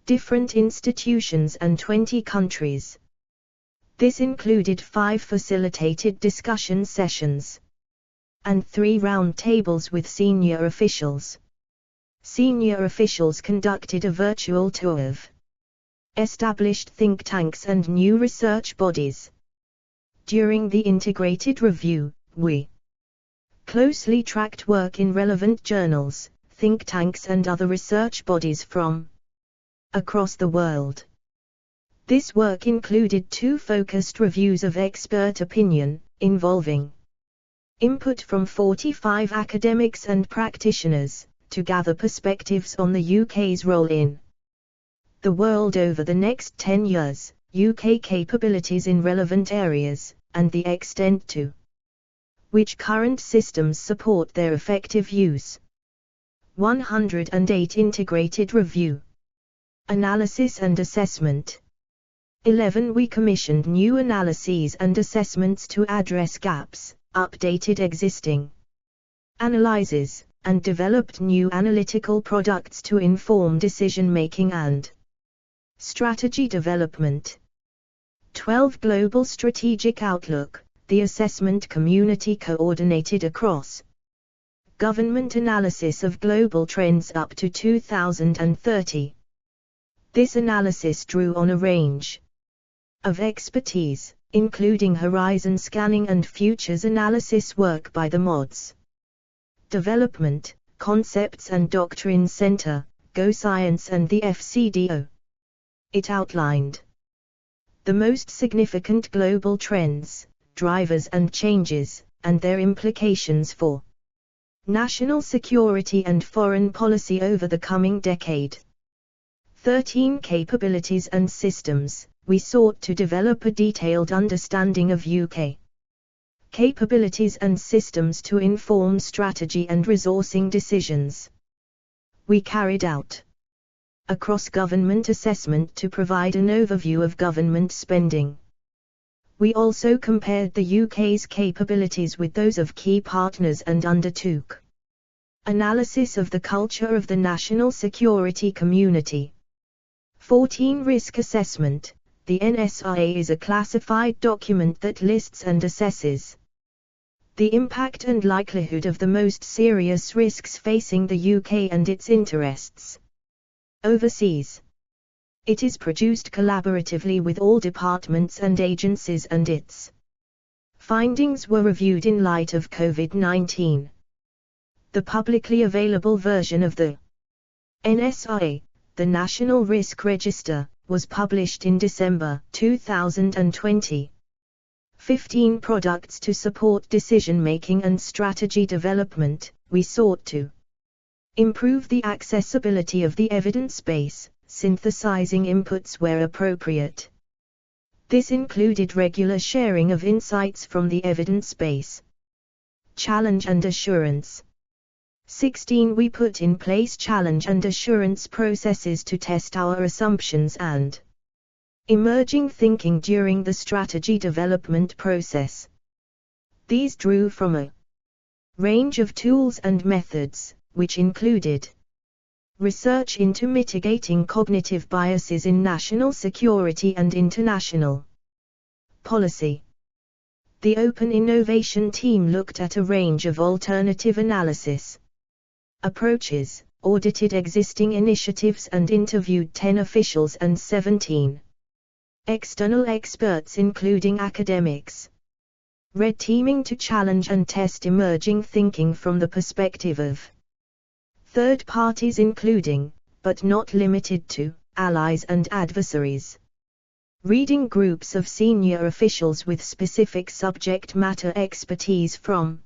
different institutions and 20 countries. This included 5 facilitated discussion sessions and 3 roundtables with senior officials. Senior officials conducted a virtual tour of established think tanks and new research bodies. During the integrated review, we closely tracked work in relevant journals, think tanks and other research bodies from across the world. This work included 2 focused reviews of expert opinion, involving input from 45 academics and practitioners, to gather perspectives on the UK's role in the world over the next 10 years, UK capabilities in relevant areas, and the extent to which current systems support their effective use. 108 Integrated Review. Analysis and Assessment. 11 We commissioned new analyses and assessments to address gaps, updated existing analyses, and developed new analytical products to inform decision-making and strategy development. 12 Global Strategic Outlook. The assessment community coordinated across government analysis of global trends up to 2030. This analysis drew on a range of expertise, including horizon scanning and futures analysis work by the MODS Development, Concepts and Doctrine Center, GoScience and the FCDO. It outlined the most significant global trends, drivers and changes, and their implications for national security and foreign policy over the coming decade. 13 Capabilities and systems. We sought to develop a detailed understanding of UK capabilities and systems to inform strategy and resourcing decisions. We carried out a cross-government assessment to provide an overview of government spending. We also compared the UK's capabilities with those of key partners and undertook analysis of the culture of the national security community. 14 Risk Assessment. The NSIA is a classified document that lists and assesses the impact and likelihood of the most serious risks facing the UK and its interests overseas. It is produced collaboratively with all departments and agencies, and its findings were reviewed in light of COVID-19. The publicly available version of the NSIA, the National Risk Register, was published in December 2020. 15 products to support decision-making and strategy development. We sought to improve the accessibility of the evidence base, synthesizing inputs where appropriate. This included regular sharing of insights from the evidence base. Challenge and assurance. 16. We put in place challenge and assurance processes to test our assumptions and emerging thinking during the strategy development process. These drew from a range of tools and methods, which included research into mitigating cognitive biases in national security and international policy. The Open Innovation team looked at a range of alternative analysis approaches, audited existing initiatives and interviewed 10 officials and 17 external experts including academics. Red teaming to challenge and test emerging thinking from the perspective of third parties including, but not limited to, allies and adversaries. Reading groups of senior officials with specific subject matter expertise from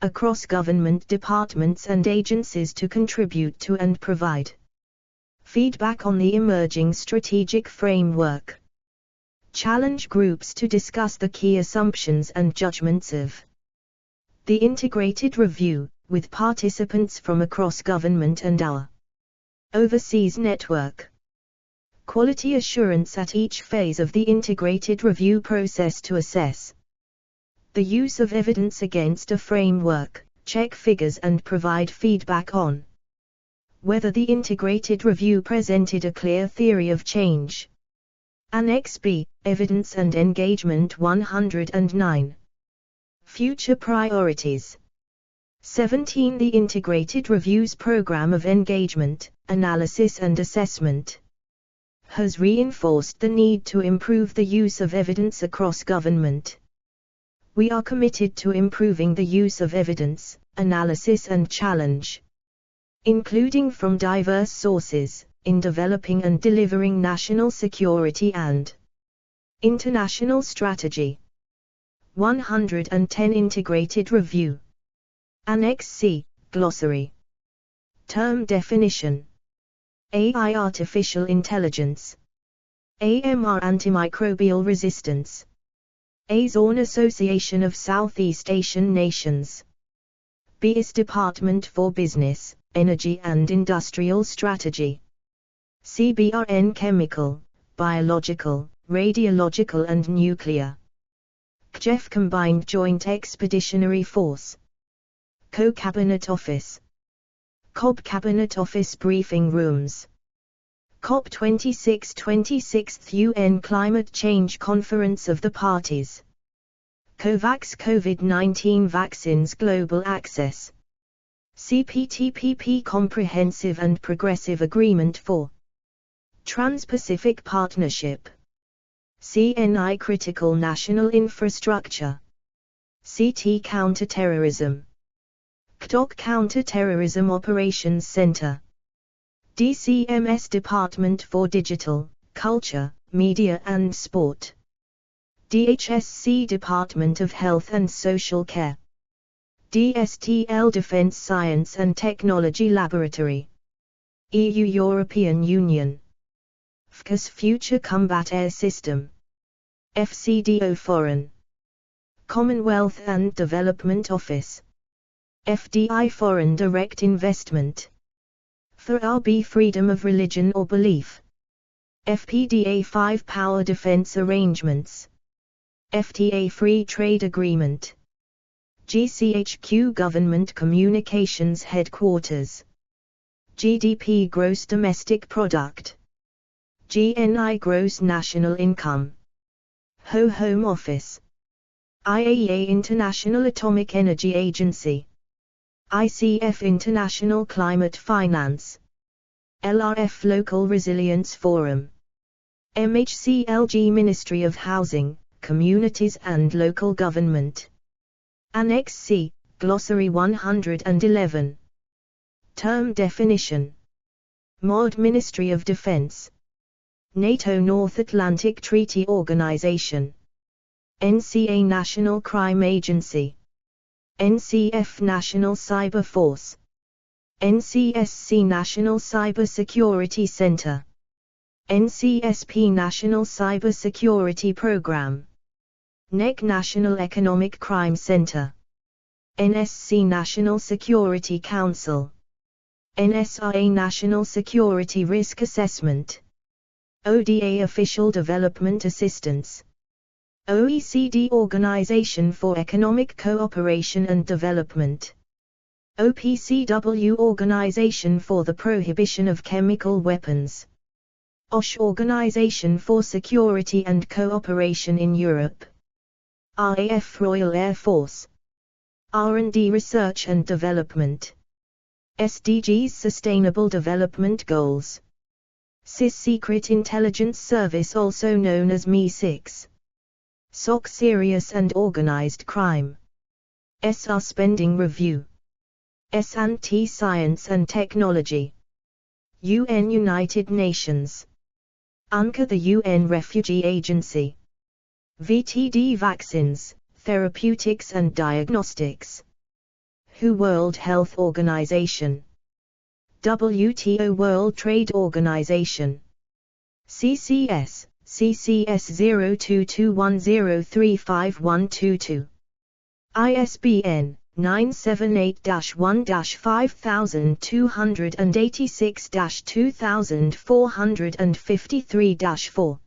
across government departments and agencies to contribute to and provide feedback on the emerging strategic framework. Challenge groups to discuss the key assumptions and judgments of the integrated review, with participants from across government and our overseas network. Quality assurance at each phase of the integrated review process to assess the use of evidence against a framework, check figures and provide feedback on whether the integrated review presented a clear theory of change. Annex B, Evidence and Engagement 109. Future priorities. 17. The Integrated Reviews Program of Engagement, Analysis and Assessment has reinforced the need to improve the use of evidence across government. We are committed to improving the use of evidence, analysis and challenge, including from diverse sources, in developing and delivering national security and international strategy. 110. Integrated Review. Annex C, Glossary. Term definition. AI Artificial Intelligence. AMR Antimicrobial Resistance. ASEAN Association of Southeast Asian Nations. BIS Department for Business, Energy and Industrial Strategy. CBRN Chemical, Biological, Radiological and Nuclear. CJEF Combined Joint Expeditionary Force. Co-Cabinet Office. COB Cabinet Office Briefing Rooms. COP26 26th UN Climate Change Conference of the Parties. COVAX COVID-19 Vaccines Global Access. CPTPP Comprehensive and Progressive Agreement for Trans-Pacific Partnership. CNI Critical National Infrastructure. CT Counterterrorism. CDOC Counter-Terrorism Operations Center. DCMS Department for Digital, Culture, Media and Sport. DHSC Department of Health and Social Care. DSTL Defense Science and Technology Laboratory. EU European Union. FCAS Future Combat Air System. FCDO Foreign. Commonwealth and Development Office. FDI Foreign Direct Investment. FRB Freedom of Religion or Belief. FPDA 5 Power Defense Arrangements. FTA Free Trade Agreement. GCHQ Government Communications Headquarters. GDP Gross Domestic Product. GNI Gross National Income. HO Home Office. IAEA International Atomic Energy Agency. ICF International Climate Finance. LRF Local Resilience Forum. MHCLG Ministry of Housing, Communities and Local Government. Annex C, Glossary 111. Term definition. MOD Ministry of Defense. NATO North Atlantic Treaty Organization. NCA National Crime Agency, NCF National Cyber Force, NCSC National Cyber Security Center, NCSP National Cyber Security Program, NEC National Economic Crime Center, NSC National Security Council, NSRA National Security Risk Assessment, ODA Official Development Assistance, OECD Organization for Economic Cooperation and Development, OPCW Organization for the Prohibition of Chemical Weapons, OSCE Organization for Security and Cooperation in Europe, RAF Royal Air Force, R&D Research and Development, SDGs Sustainable Development Goals, SIS Secret Intelligence Service also known as MI6, SOC Serious and Organized Crime, SR Spending Review, S Anti-Science and Technology, UN United Nations, UNCA the UN Refugee Agency, VTD Vaccines, Therapeutics and Diagnostics, WHO World Health Organization, WTO World Trade Organization, CCS, CCS 0221035122, ISBN 978-1-5286-2453-4.